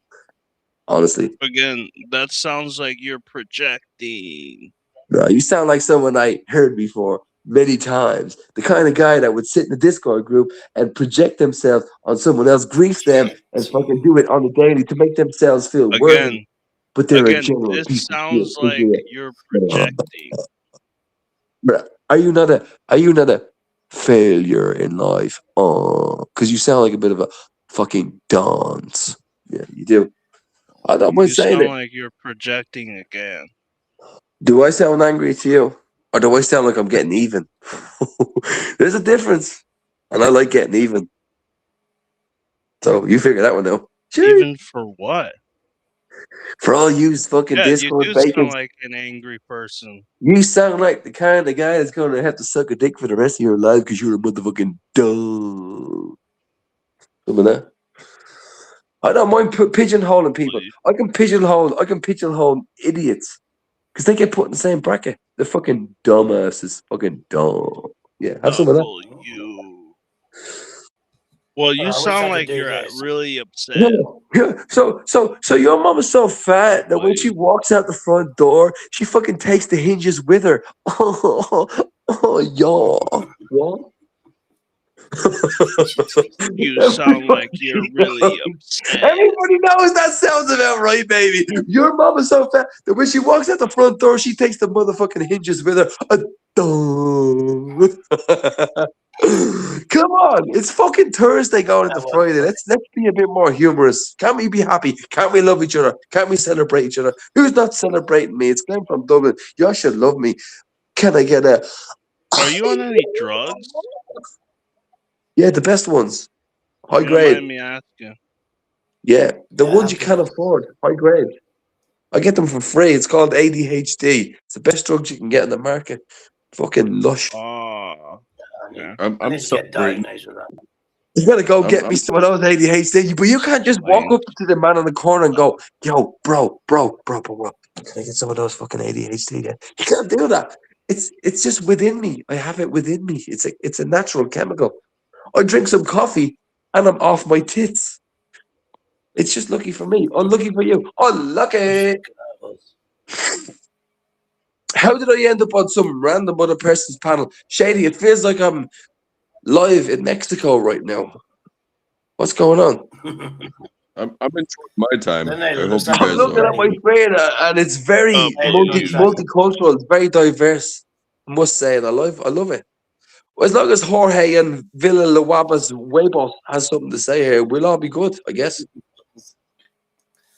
Honestly. Again, that sounds like you're projecting. No, you sound like someone I heard before many times. The kind of guy that would sit in the Discord group and project themselves on someone else, grief them, and fucking do it on the daily to make themselves feel worthy. Again, But they're a again, general this piece of sounds shit. like you're projecting. Bruh, are you not a failure in life? Oh, because you sound like a bit of a fucking dance. Yeah, you do. I don't mind You saying sound it. like you're projecting again. Do I sound angry to you? Or do I sound like I'm getting even? There's a difference. And I like getting even. So you figure that one out. Even for what? For all you fucking Yeah, Discord you do sound bacons, like an angry person. you sound like the kind of guy that's going to have to suck a dick for the rest of your life because you're a motherfucking dog. Some of that. I don't mind pigeonholing people. I can pigeonhole idiots because they get put in the same bracket. They're fucking dumbasses. Fucking dumb. Yeah, have some of that. You. Well, you I wish I sound could like do you're this. really upset. Yeah. So your mom is so fat that when she walks out the front door, she fucking takes the hinges with her. Oh, yeah. What? You sound like you're really upset. Everybody knows that sounds about right, baby. Your mom is so fat that when she walks out the front door, she takes the motherfucking hinges with her. Come on, it's fucking Thursday going into Friday. Let's be a bit more humorous. Can't we be happy? Can't we love each other? Can't we celebrate each other? Who's not celebrating me? It's Glenn from Dublin. Y'all should love me. Can I get a? Are you on any drugs? Yeah, the best ones. high You don't grade. mind me asking? Yeah, the Yeah, ones you okay. can't afford, high grade. I get them for free. It's called ADHD. It's the best drugs you can get in the market. Fucking lush. Oh, I need to get diagnosed with that. You gotta go get me some of those ADHD. But you can't just walk up to the man on the corner and go, "Yo, bro, can I get some of those fucking ADHD?" Yeah? You can't do that. It's just within me. I have it within me. It's a natural chemical. I drink some coffee and I'm off my tits. It's just lucky for me. Unlucky for you. Unlucky. How did I end up on some random other person's panel? Shady, it feels like I'm live in Mexico right now. What's going on? I'm enjoying my time. I hope you I'm guys looking are. at my brain and it's very multicultural. It's very diverse. I must say it. I love it. As long as Jorge and Villa Luaba's Weibo has something to say here, we'll all be good, I guess.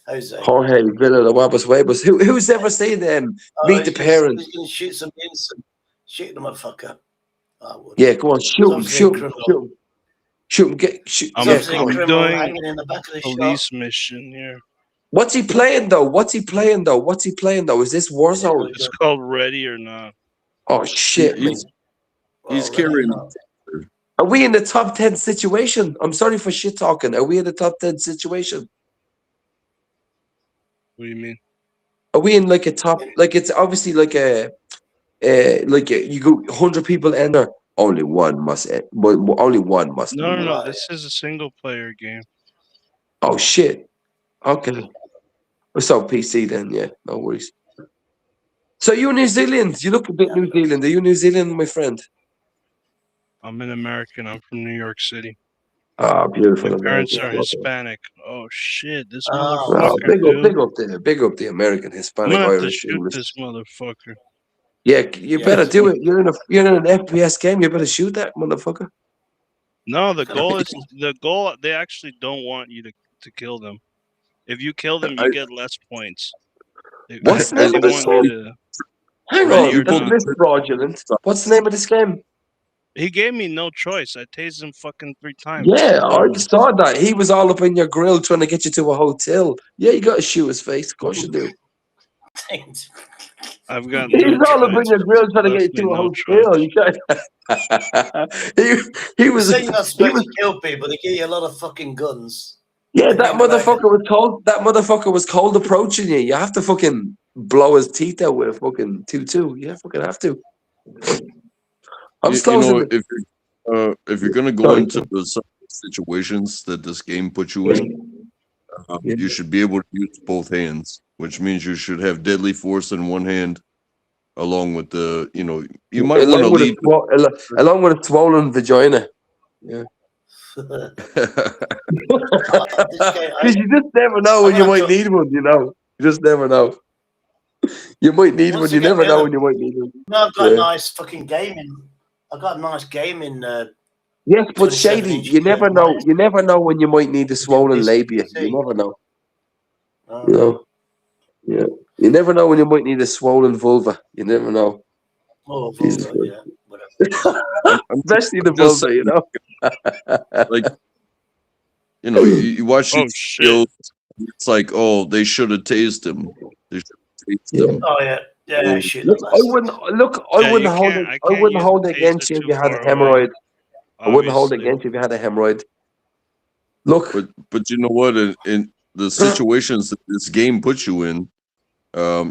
Jose. Jorge, Villa Luaba's Weibos. Who's ever seen them? Meet the Parents. He's going to shoot some innocent. Shoot the motherfucker. I would. Yeah, go on, shoot him, shoot him, shoot him. Shoot him, I'm doing hanging in the back of the police shop. mission here. What's he playing though? Is this Warzone? It's called Ready or Not. Oh shit, man. He's carrying. Are we in the top 10 situation? I'm sorry for shit talking. Are we in the top 10 situation? What do you mean? Are we in like a top? Like it's obviously like you go 100 people enter. Only one must. Only one must. No. This is a single player game. Oh shit. Okay. So PC then, yeah. No worries. So you New Zealand? You look a bit New Zealand. Are you New Zealand, my friend? I'm an American. I'm from New York City. Ah, beautiful. My parents American. are Hispanic. Oh shit, this Oh, motherfucker, big up there. Big up the American, I'm Hispanic, gonna have to Irish, shoot English. this motherfucker. Yeah, you better do it. You're in an FPS game. You better shoot that motherfucker. No, the goal. They actually don't want you to kill them. If you kill them, you get less points. What's the name of this game? Hang on, this is fraudulent. What's the name of this game? He gave me no choice. I tased him fucking 3 times. Yeah, I saw that. He was all up in your grill trying to get you to a hotel. Yeah, you got to shoot his face. Of course you do. I've got. He's all up in your grill trying to get you to a hotel. You got. he was. Saying you're not supposed to kill people. They give you a lot of fucking guns. Yeah, that motherfucker was told. That motherfucker was cold approaching you. You have to fucking blow his teeth out with a fucking 2-2. You fucking have to. If you're gonna go into the situations that this game puts you in, you should be able to use both hands, which means you should have deadly force in one hand, along with the you might want to lead along with a swollen vagina. Yeah. Because you just never know when you might need one. You just never know. You might need one. You never know when you might need one. No, I've got a nice fucking game in. I got a nice game in. Yes, but Shady, you never know. You never know when you might need a swollen labia. You never know. Yeah. You never know when you might need a swollen vulva. You never know. Oh, vulva, yeah. Especially the vulva, like you watch these videos, it's like, oh, they should have tased him. They should have tased him. Oh yeah, shit. I wouldn't hold it. I wouldn't hold it against you if you had a hemorrhoid. I wouldn't hold it against you if you had a hemorrhoid. Look, but you know what? In the situations that this game puts you in,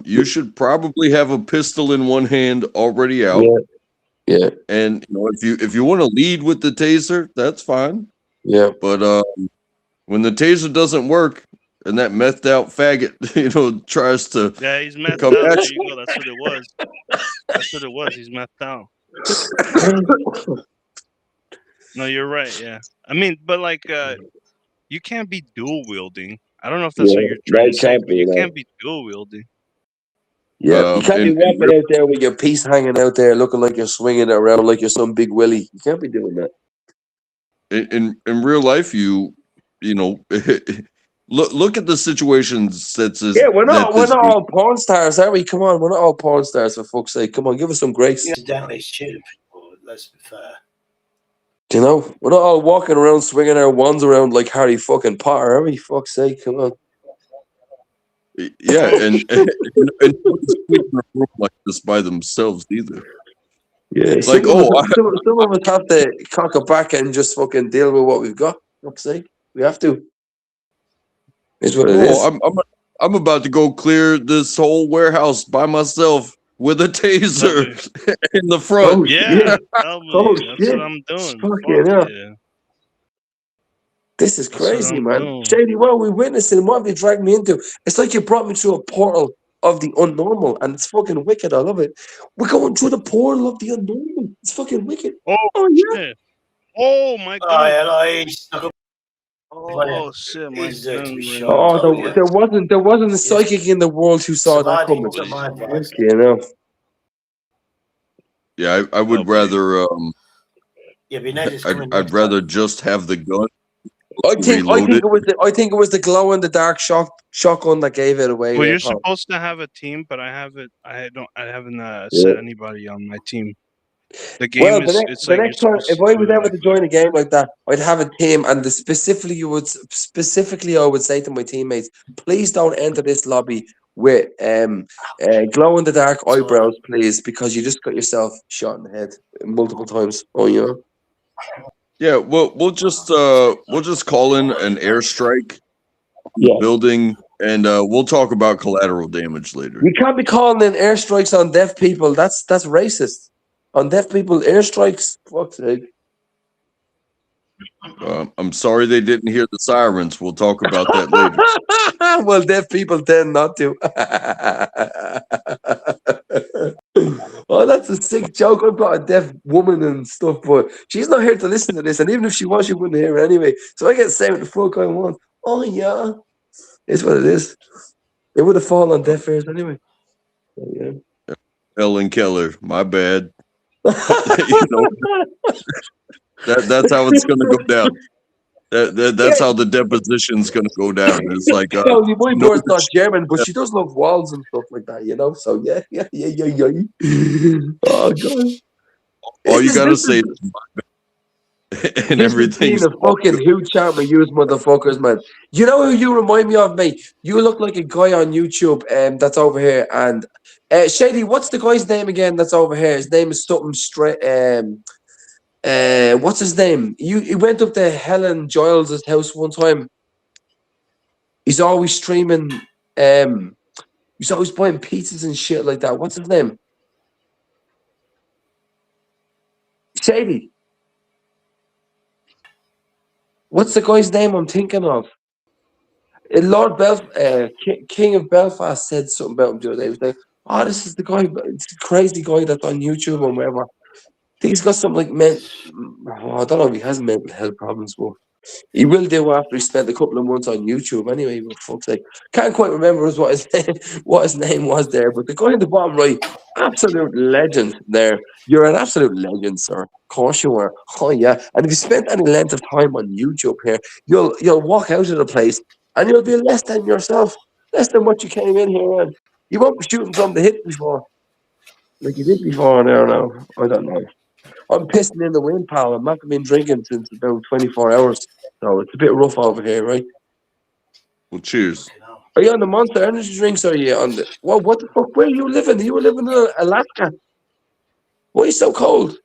you should probably have a pistol in one hand already out. Yeah. And if you want to lead with the taser, that's fine. Yeah. But when the taser doesn't work and that methed out faggot, tries to he's methed come out. at There you go. That's what it was. That's what it was. He's methed out. No, you're right. Yeah. I mean, but like, you can't be dual wielding. I don't know if that's what you're trying to say. But you can't be dual wielding. Yeah, you can't be walking out there with your piece hanging out there, looking like you're swinging it around like you're some big willy. You can't be doing that. In real life, look at the situations we're not all porn stars, are we? Come on, we're not all porn stars, for fuck's sake. Come on, give us some grace. Accidentally shoot people. Let's be fair. You know, we're not all walking around swinging our wands around like Harry fucking Potter, are we? Fuck's sake, come on. Yeah, and nobody's sleeping in a room like this by themselves either. Yeah, Like, some of us have to cock it back and just fucking deal with what we've got. Fuck's sake, we have to. It's what it is. I'm about to go clear this whole warehouse by myself with a taser in the front. Oh, Yeah, oh that's shit! what I'm doing. Fucking Fuck hell. yeah. This is That's what crazy, I'm man. doing. Shady, what are we witnessing? What have they dragged me into? It's like you brought me through a portal of the unnormal, and it's fucking wicked. I love it. We're going through the portal of the unnormal. It's fucking wicked. Oh yeah. shit. Oh my Oh, god. yeah, he's stuck up. Oh shit, my He's there to be gun shot. went Oh, off. there wasn't a psychic in the world who saw that Somebody coming. took my advice. You know. Yeah, I would rather. Yeah, but Ned is coming I'd next rather just have the gun. I think reload it. it was the glow in the dark shotgun that gave it away. Well, there, you're Paul. supposed to have a team, but I haven't Yeah. set anybody on my team. The game Well, is the next time, if I was ever to join a game like that, I'd have a team, and specifically, I would say to my teammates, please don't enter this lobby with glow in the dark eyebrows, please, because you just got yourself shot in the head multiple times. Oh, you know. Yeah, we'll just call in an airstrike on the building, and we'll talk about collateral damage later. You can't be calling in airstrikes on deaf people. That's racist. On deaf people, airstrikes. Fuck's sake. I'm sorry they didn't hear the sirens. We'll talk about that later. Well, deaf people tend not to. Oh, that's a sick joke. I've got a deaf woman and stuff, but she's not here to listen to this. And even if she was, she wouldn't hear it anyway. So I get to say what the fuck I want. Oh, yeah. It's what it is. It would have fallen on deaf ears anyway. So, yeah. Ellen Keller, my bad. You know, that's how it's going to go down. That's how the deposition's going to go down. It's like my boy's not German, but she does love walls and stuff like that, you know. So yeah. Oh god! All you gotta say is and everything's a fucking huge chat we use, motherfuckers, man. You know who you remind me of, mate? You look like a guy on YouTube, that's over here. And Shady, what's the guy's name again? That's over here. His name is something straight. What's his name? He went up to Helen Giles' house one time. He's always streaming. He's always buying pizzas and shit like that. What's his name? Shady. What's the guy's name I'm thinking of? Lord King of Belfast said something about him the other day. He was like, "Oh, this is the guy, it's the crazy guy that's on YouTube and whatever." I think he's got something like I don't know if he has mental health problems, but he will do after he spent a couple of months on YouTube anyway. But fuck's sake, can't quite remember what his name was there. But the guy in the bottom right, absolute legend there. You're an absolute legend, sir. Of course you are. Oh yeah. And if you spent any length of time on YouTube here, you'll walk out of the place and you'll be less than yourself, less than what you came in here on. You won't be shooting from the hip before, like you did before. There now. I don't know. I'm pissing in the wind, pal. I've not been drinking since about 24 hours. So it's a bit rough over here, right? Well, cheers. Are you on the Monster Energy drinks? Or are you on the... Well, what the fuck? Where are you living? You were living in Alaska. Why are you so cold?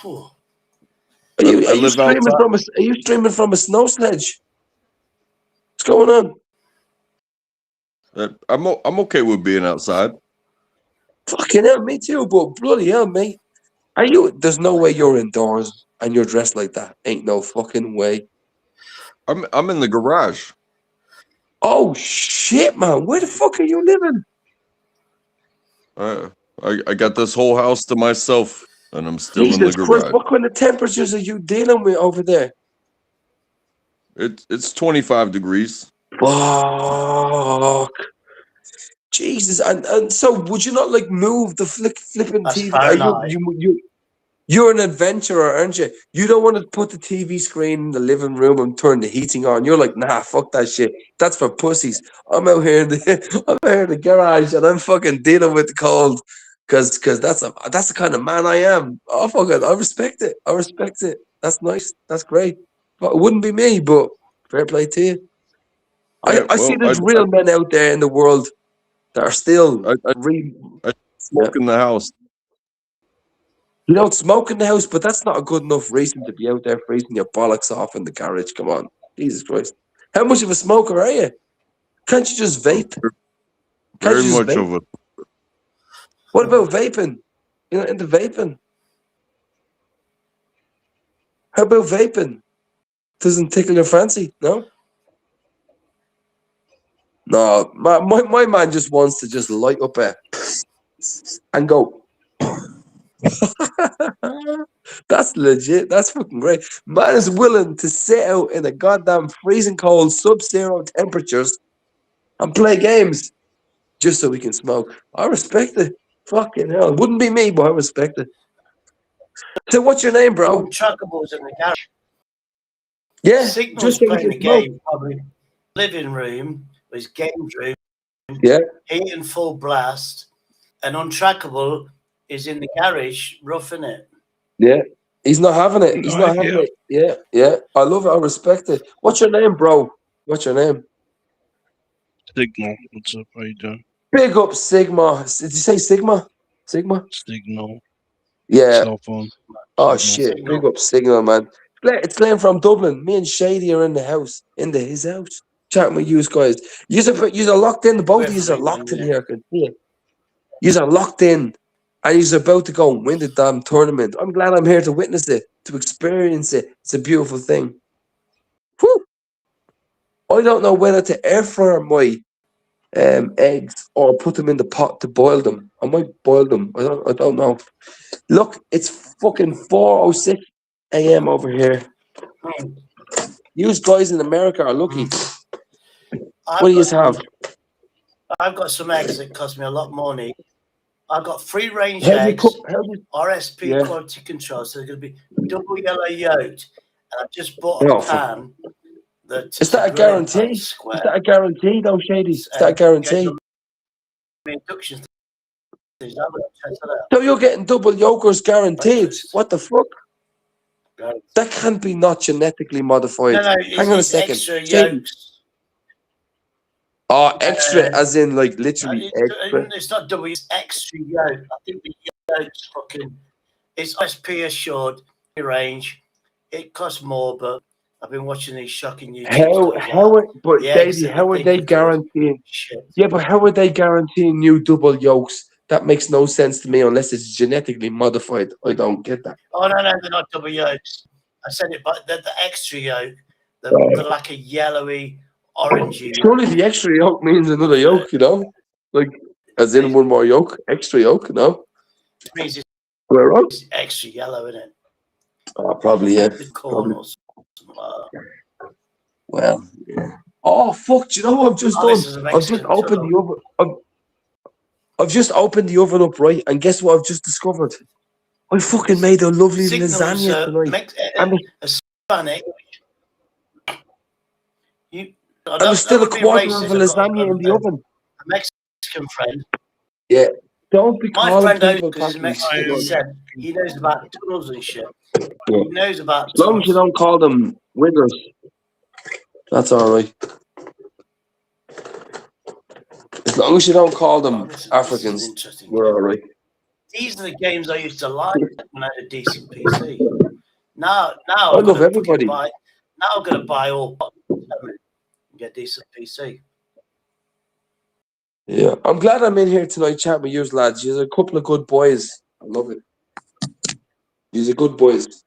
Are you streaming from a snow sledge? What's going on? I'm okay with being outside. Fucking hell, me too, but bloody hell, mate. There's no way you're indoors and you're dressed like that. Ain't no fucking way. I'm in the garage. Oh shit, man! Where the fuck are you living? I got this whole house to myself, and I'm still in the garage. Christ, what kind of temperatures are you dealing with over there? It's 25 degrees. Fuck. Jesus, and so would you not like move the flipping TV? You're an adventurer, aren't you? You don't want to put the TV screen in the living room and turn the heating on. You're like, nah, fuck that shit. That's for pussies. I'm out here in the garage and I'm fucking dealing with the cold. Because that's the kind of man I am. Oh, fuck it. I respect it. I respect it. That's nice. That's great. But it wouldn't be me, but fair play to you. I see there's real men out there in the world that are still I smoke in the house. You don't smoke in the house, but that's not a good enough reason to be out there freezing your bollocks off in the garage. Come on. Jesus Christ. How much of a smoker are you? Can't you just vape? Very much of it. What about vaping? You're not into vaping? How about vaping? Doesn't tickle your fancy, no? No, my man just wants to just light up and go. That's legit. That's fucking great. Man is willing to sit out in the goddamn freezing cold, sub-zero temperatures and play games just so we can smoke. I respect it. Fucking hell. It wouldn't be me, but I respect it. So what's your name, bro? Untrackables in the garage. Yeah, Signal's just so we playing can the smoke. game, probably living room, his games room, Yeah. heat and full blast, and Untrackable is in the garage, roughing it. Yeah. He's not having it. He's not having it. Yeah, yeah. I love it. I respect it. What's your name, bro? What's your name? Signal. What's up? How you doing? Big up Sigma. Did you say Sigma? Sigma? Signal. Yeah. Cell phone. Oh Signal. shit! Big up Signal, man. It's Glenn from Dublin. Me and Shady are in the house, his house, chatting with you guys. You're locked in. The both of you are locked in here. I can see it. You are locked in, and you're about to go and win the damn tournament. I'm glad I'm here to witness it, to experience it. It's a beautiful thing. Whew. I don't know whether to air fry my eggs or put them in the pot to boil them. I might boil them. I don't know. Look, it's fucking 4:06 a.m. over here. You guys in America are lucky. What do you have? I've got some eggs that cost me a lot of money. I've got free range How do you eggs, cook? RSP Yeah. quality control, so they're going to be double yellow yolked. And I've just bought a pan. Is that a guarantee? Is that a guarantee, though, Shady? Is that a guarantee? Induction things. So you're getting double yolkers guaranteed? What the fuck? That can't be not genetically modified. No, Hang on a it's second. extra Shady. yolks. Oh, extra, as in like literally extra. It's not double, it's extra yolk. I think the yolk's fucking. It's SP assured range. It costs more, but I've been watching these shocking YouTube How are they guaranteeing? Yeah, but how are they guaranteeing you double yolks? That makes no sense to me unless it's genetically modified. I don't get that. Oh no, they're not double yolks. I said it, but the extra yolk, the like a yellowy, orangey. Surely the extra yolk means another yolk, like as in one more yolk, extra yolk, no? It means wrong? It's extra yellow, isn't it? Oh, probably yeah. The corn or something like that. Well, yeah. Oh fuck! Do you know what I've just done? I've just opened the oven. I've just opened the oven up, right? And guess what I've just discovered? I fucking made a lovely lasagna tonight. Hispanic. And there's still a quarter of a lasagna in the oven. A Mexican friend. Yeah. Don't be My calling friend people knows Mexican. He said he knows about tunnels and shit. Yeah. He knows about As long as you don't call them wiggers, that's all right. As long as you don't call them Africans, we're all right. These are the games I used to like when I had a decent PC. Now I love everybody. Now I'm going to buy all and get a decent PC. Yeah, I'm glad I'm in here tonight chatting with you lads. You're a couple of good boys. I love it. You're good boys.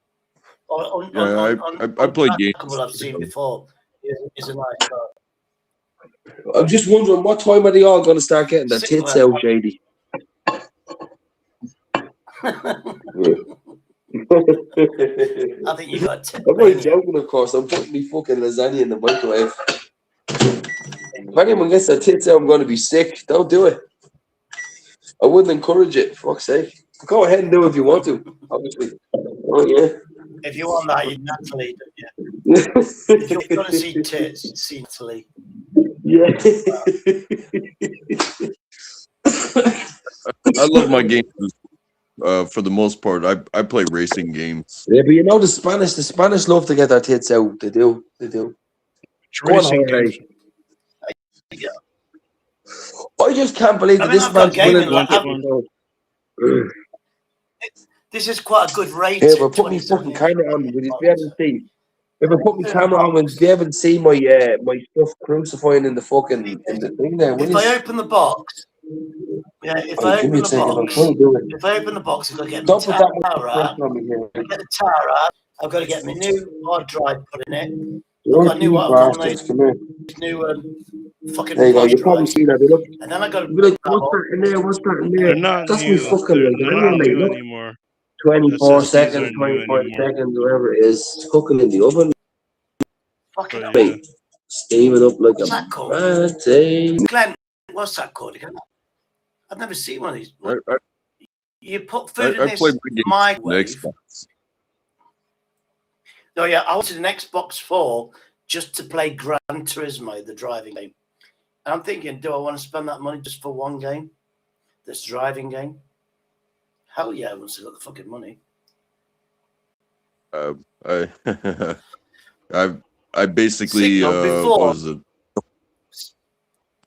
I play games. I've seen before. Is a nice guy. I'm just wondering what time are they all going to start getting their tits out, Shady? I think you got. I'm not joking, of course. I'm putting me fucking lasagna in the microwave. If anyone gets their tits out, I'm going to be sick. Don't do it. I wouldn't encourage it. For fuck's sake. Go ahead and do it if you want to. Obviously. Oh yeah. If you want that, you'd Natalie, don't you? If you're going to see tits, see Natalie. Yeah. I love my games. For the most part, I play racing games. Yeah, but you know the Spanish love to get their tits out. They do. Go on, Racing games. Jorge. I just can't believe that this I've got man's gaming. winning. This is quite a good rate. Yeah, but put me fucking camera on. Would you be able to see? If I put my camera on, would you be able to see my my stuff crucifying in the fucking in the thing there? If I open the box, if I open the box, I've got to get my tower out. Get the tower out. I've got to get my new hard drive put in it. I've got a new fucking there you go. flash You probably drive. see that. Look, And then I got to be like, what's that in there? What's that in there? They're not That's new. me fucking They're not new anymore. 24 SSDs seconds, aren't new 25 anymore. seconds, whatever it is. It's cooking in the oven. Fucking Mate, steaming up like what's a that called? mate. Glenn, what's that called again? I've never seen one of these. You put food in this microwave. Oh yeah, I wanted an Xbox 4 just to play Gran Turismo, the driving game. And I'm thinking, do I want to spend that money just for one game? This driving game? Hell yeah, once I got the fucking money. I basically what was it?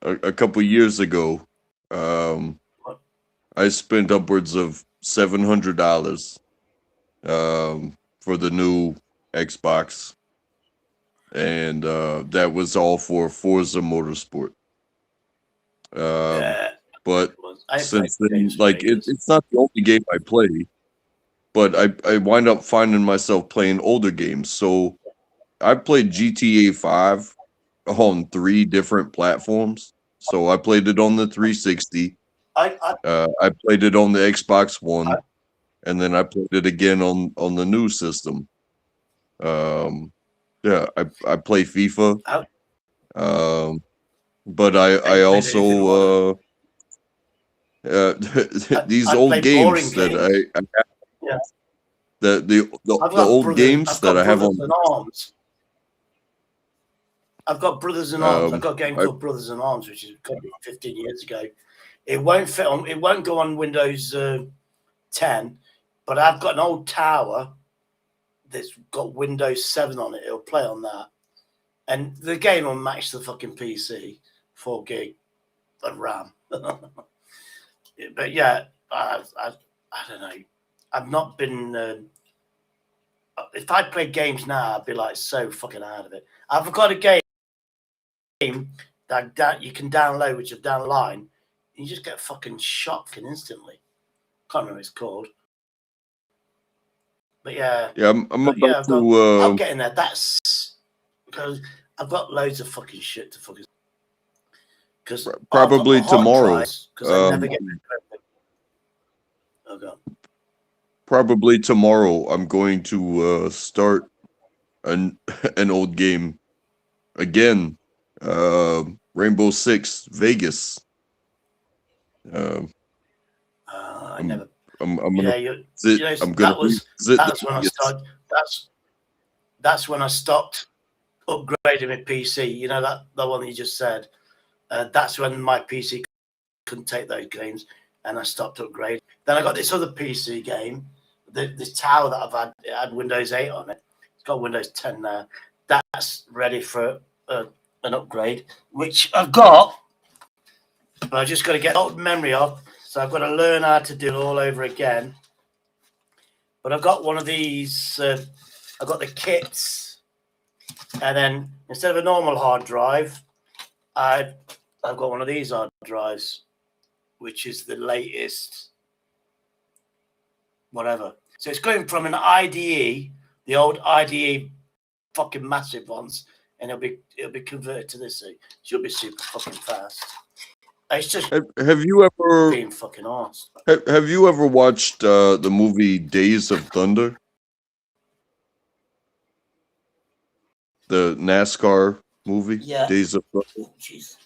A couple years ago, I spent upwards of $700 for the new Xbox, and that was all for Forza Motorsport. But since then, like it's not the only game I play, but I wind up finding myself playing older games. So I played GTA 5 on 3 different platforms. So I played it on the 360. I played it on the Xbox One, and then I played it again on the new system. Yeah, I play FIFA. But I also these old games that I have, the old games that I have on. I've got Brothers in Arms. I've got a game called Brothers in Arms, which is 15 years ago. It won't fit on. It won't go on Windows 10, but I've got an old tower that's got Windows 7 on it. It'll play on that, and the game will match the fucking PC, 4 gig of RAM. But yeah, I don't know. I've not been. If I played games now, I'd be like so fucking out of it. I've got a game that you can download, which is down the line. You just get fucking shot instantly. Can't remember what it's called. But yeah. Yeah, I'm about to. I'm getting there. That's because I've got loads of fucking shit to fucking. Because probably tomorrow. Probably tomorrow, I'm going to start an old game again. Rainbow Six Vegas. I never. I'm gonna. That's when I started. That's when I stopped upgrading my PC. You know the one that you just said. That's when my PC couldn't take those games, and I stopped upgrading. Then I got this other PC game, this tower that I've had. It had Windows 8 on it. It's got Windows 10 now. That's ready for an upgrade, which I've got, but I just got to get old memory off. So I've got to learn how to do it all over again. But I've got one of these. I've got the kits, and then instead of a normal hard drive, I've got one of these hard drives, which is the latest. Whatever. So it's going from an IDE, the old IDE, fucking massive ones, and it'll be converted to this. So it should be super fucking fast. It's just have you ever being fucking arsed. Have you ever watched the movie Days of Thunder? The NASCAR movie, Days of Thunder. Jeez.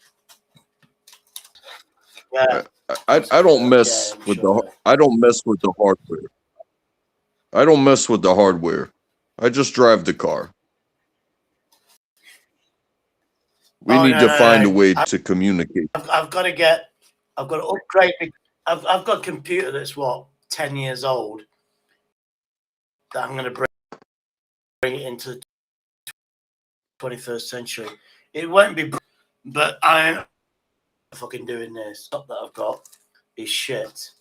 Yeah. I don't mess with I don't mess with the hardware. I don't mess with the hardware. I just drive the car. We need to find a way to communicate. I've got to upgrade. I've got a computer that's 10 years old that I'm going to bring it into the 21st century. It won't be, but I'm fucking doing this. Stuff that I've got is shit.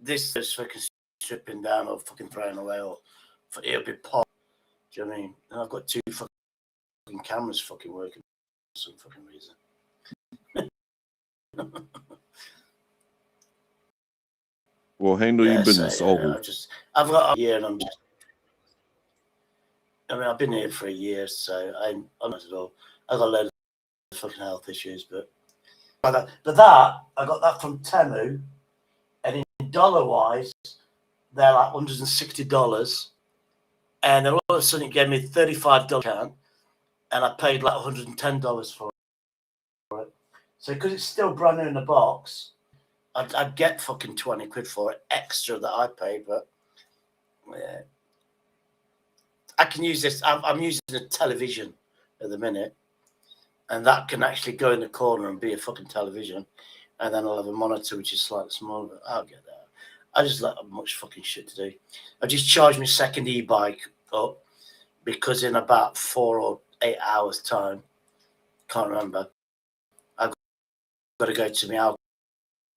This is fucking stripping down or fucking throwing away, or it'll be pop. Do you know what I mean? And I've got 2 fucking cameras fucking working for some fucking reason. Well, handle your business always. I've got a year, and I've been here for a year, so I'm not at all. I've got a load of fucking health issues, but that I got that from Temu, and in dollar wise, they're like $160, and then all of a sudden it gave me $35 account, and I paid like $110 for it. So because it's still brand new in the box, I'd get fucking 20 quid for it extra that I pay, but yeah. I can use this. I'm using a television at the minute, and that can actually go in the corner and be a fucking television, and then I'll have a monitor which is slightly smaller, but I'll get that. I just like much fucking shit to do. I just charged my second e-bike up because in about 4 or 8 hours time, can't remember, I've got to go to my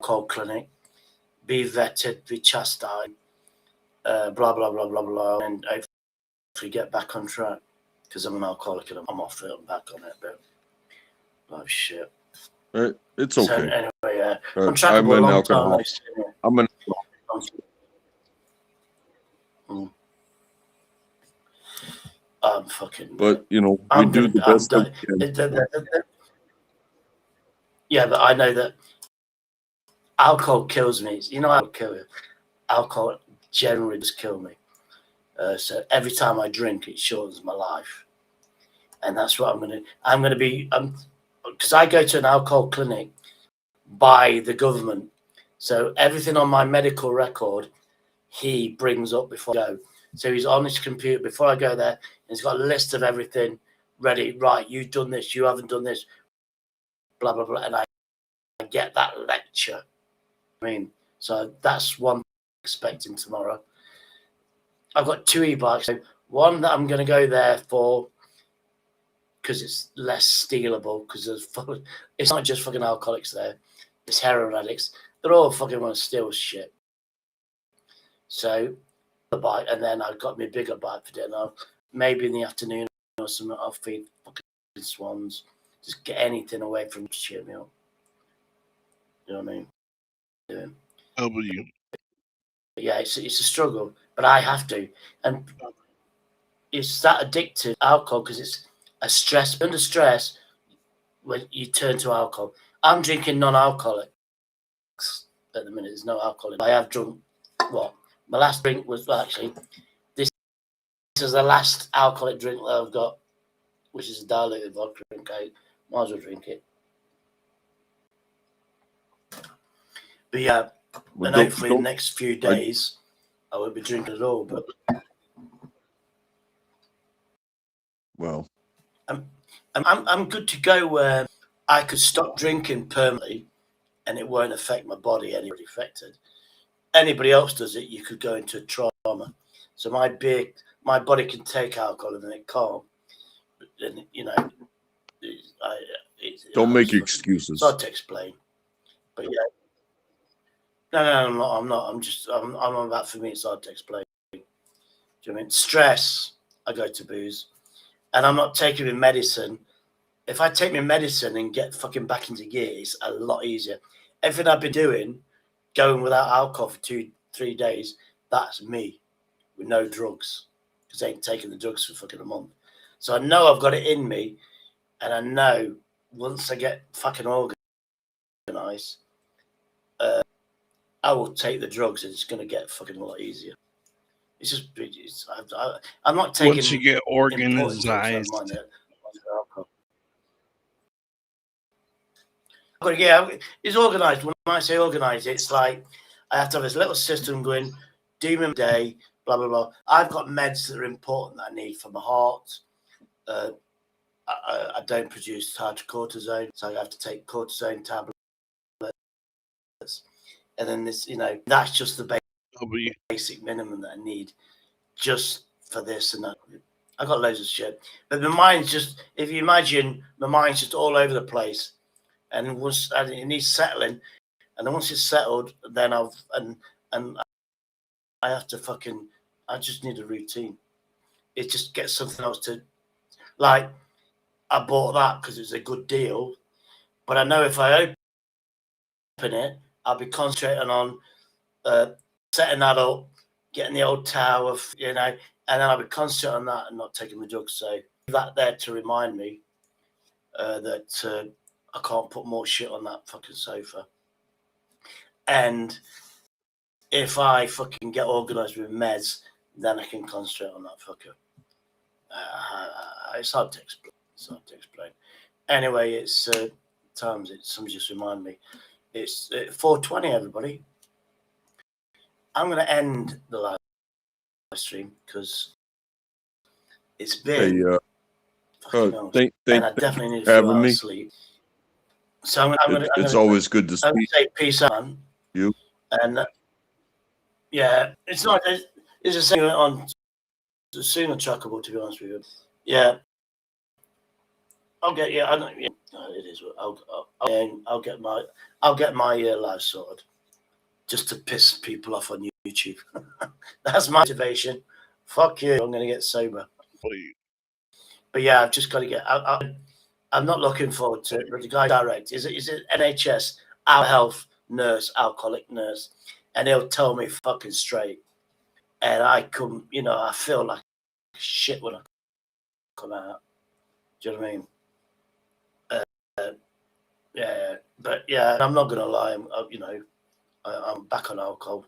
alcohol clinic, be vetted, be chastised, blah, blah, blah, blah, blah, and hopefully get back on track because I'm an alcoholic and I'm off it, I'm back on it, but oh shit. It's okay. So anyway, I'm trying to an long alcoholic. time. I'm an I'm fucking. But we do the best that we can. Yeah, but I know that alcohol kills me. You know, I'll kill you. Alcohol generally does kill me. So every time I drink, it shortens my life, and that's what I'm gonna be. Because I go to an alcohol clinic by the government, so everything on my medical record he brings up before I go. So he's on his computer before I go there. He's got a list of everything ready. Right, you've done this, you haven't done this, blah blah blah, and I get that lecture. So that's one expecting tomorrow. I've got 2 e-bikes. One that I'm going to go there for because it's less stealable. Because it's not just fucking alcoholics there; it's heroin addicts. They're all fucking want to steal shit. So the bike, and then I've got my bigger bike for dinner. Maybe in the afternoon or something, I'll feed fucking swans. Just get anything away from to cheer me up. You know what I mean? Yeah. W. Yeah, it's a struggle, but I have to, and it's that addictive alcohol because it's a stress. Under stress, when you turn to alcohol, I'm drinking non-alcoholic at the minute. There's no alcohol. I have drunk. What? My last drink was actually this is the last alcoholic drink that I've got, which is a diluted vodka drink. I might as well drink it. But yeah, and hopefully the next few days I won't be drinking at all. But well, I'm good to go where I could stop drinking permanently, and it won't affect my body. Anybody affected? Anybody else does it, you could go into trauma. So my body can take alcohol and then it can't. And don't make excuses. It's hard to explain. But yeah. No, I'm not. I'm on that. For me, it's hard to explain. Do you know what I mean? Stress, I go to booze. And I'm not taking my medicine. If I take my medicine and get fucking back into gear, it's a lot easier. Everything I've been doing, going without alcohol for 2-3 days, that's me with no drugs. Because I ain't taking the drugs for fucking a month. So I know I've got it in me. And I know once I get fucking organized, I will take the drugs and it's going to get fucking a lot easier. It's just, I'm not taking. Once you get organized. But yeah, it's organized. When I say organized, it's like I have to have this little system going, do my day, blah, blah, blah. I've got meds that are important that I need for my heart. I don't produce hydrocortisone, so I have to take cortisone tablets. and then this, that's just the basic minimum that I need just for this and that. I got loads of shit, but my mind's just, if you imagine, my mind's just all over the place, and it needs settling, and then once it's settled, then and I have to I just need a routine. It just gets something else to, like, I bought that because it's a good deal, but I know if I open it, I'll be concentrating on setting that up, getting the old tower, and then I'll be concentrating on that and not taking the drugs. So that there to remind me that I can't put more shit on that fucking sofa. And if I fucking get organised with meds, then I can concentrate on that fucker. It's hard to explain. Anyway, it's somebody just remind me. It's 4:20, everybody. I'm going to end the live stream because it's been and I definitely need a few hours sleep. So it's always good to I'm speak. say peace out. You and yeah, it's not. It's a thing on sooner trackable, to be honest with you. Yeah, I'll get I don't. Yeah, it is. I'll get my life sorted, just to piss people off on YouTube. That's my motivation. Fuck you. I'm gonna get sober. But yeah, I've just got to get. I'm not looking forward to it. But the guy direct is it NHS, our health nurse, alcoholic nurse, and he'll tell me fucking straight. And I come, I feel like shit when I come out. Do you know what I mean? Yeah, but yeah, I'm not gonna lie. I'm back on alcohol,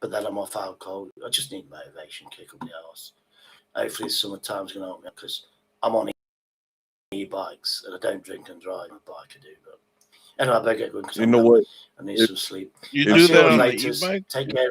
but then I'm off alcohol. I just need motivation, kick up the arse. Hopefully, summertime's gonna help me because I'm on e-bikes and I don't drink and drive. A bike I do, but anyway, I better get going because know what? I need some sleep. You do that on the e-bike? Take care.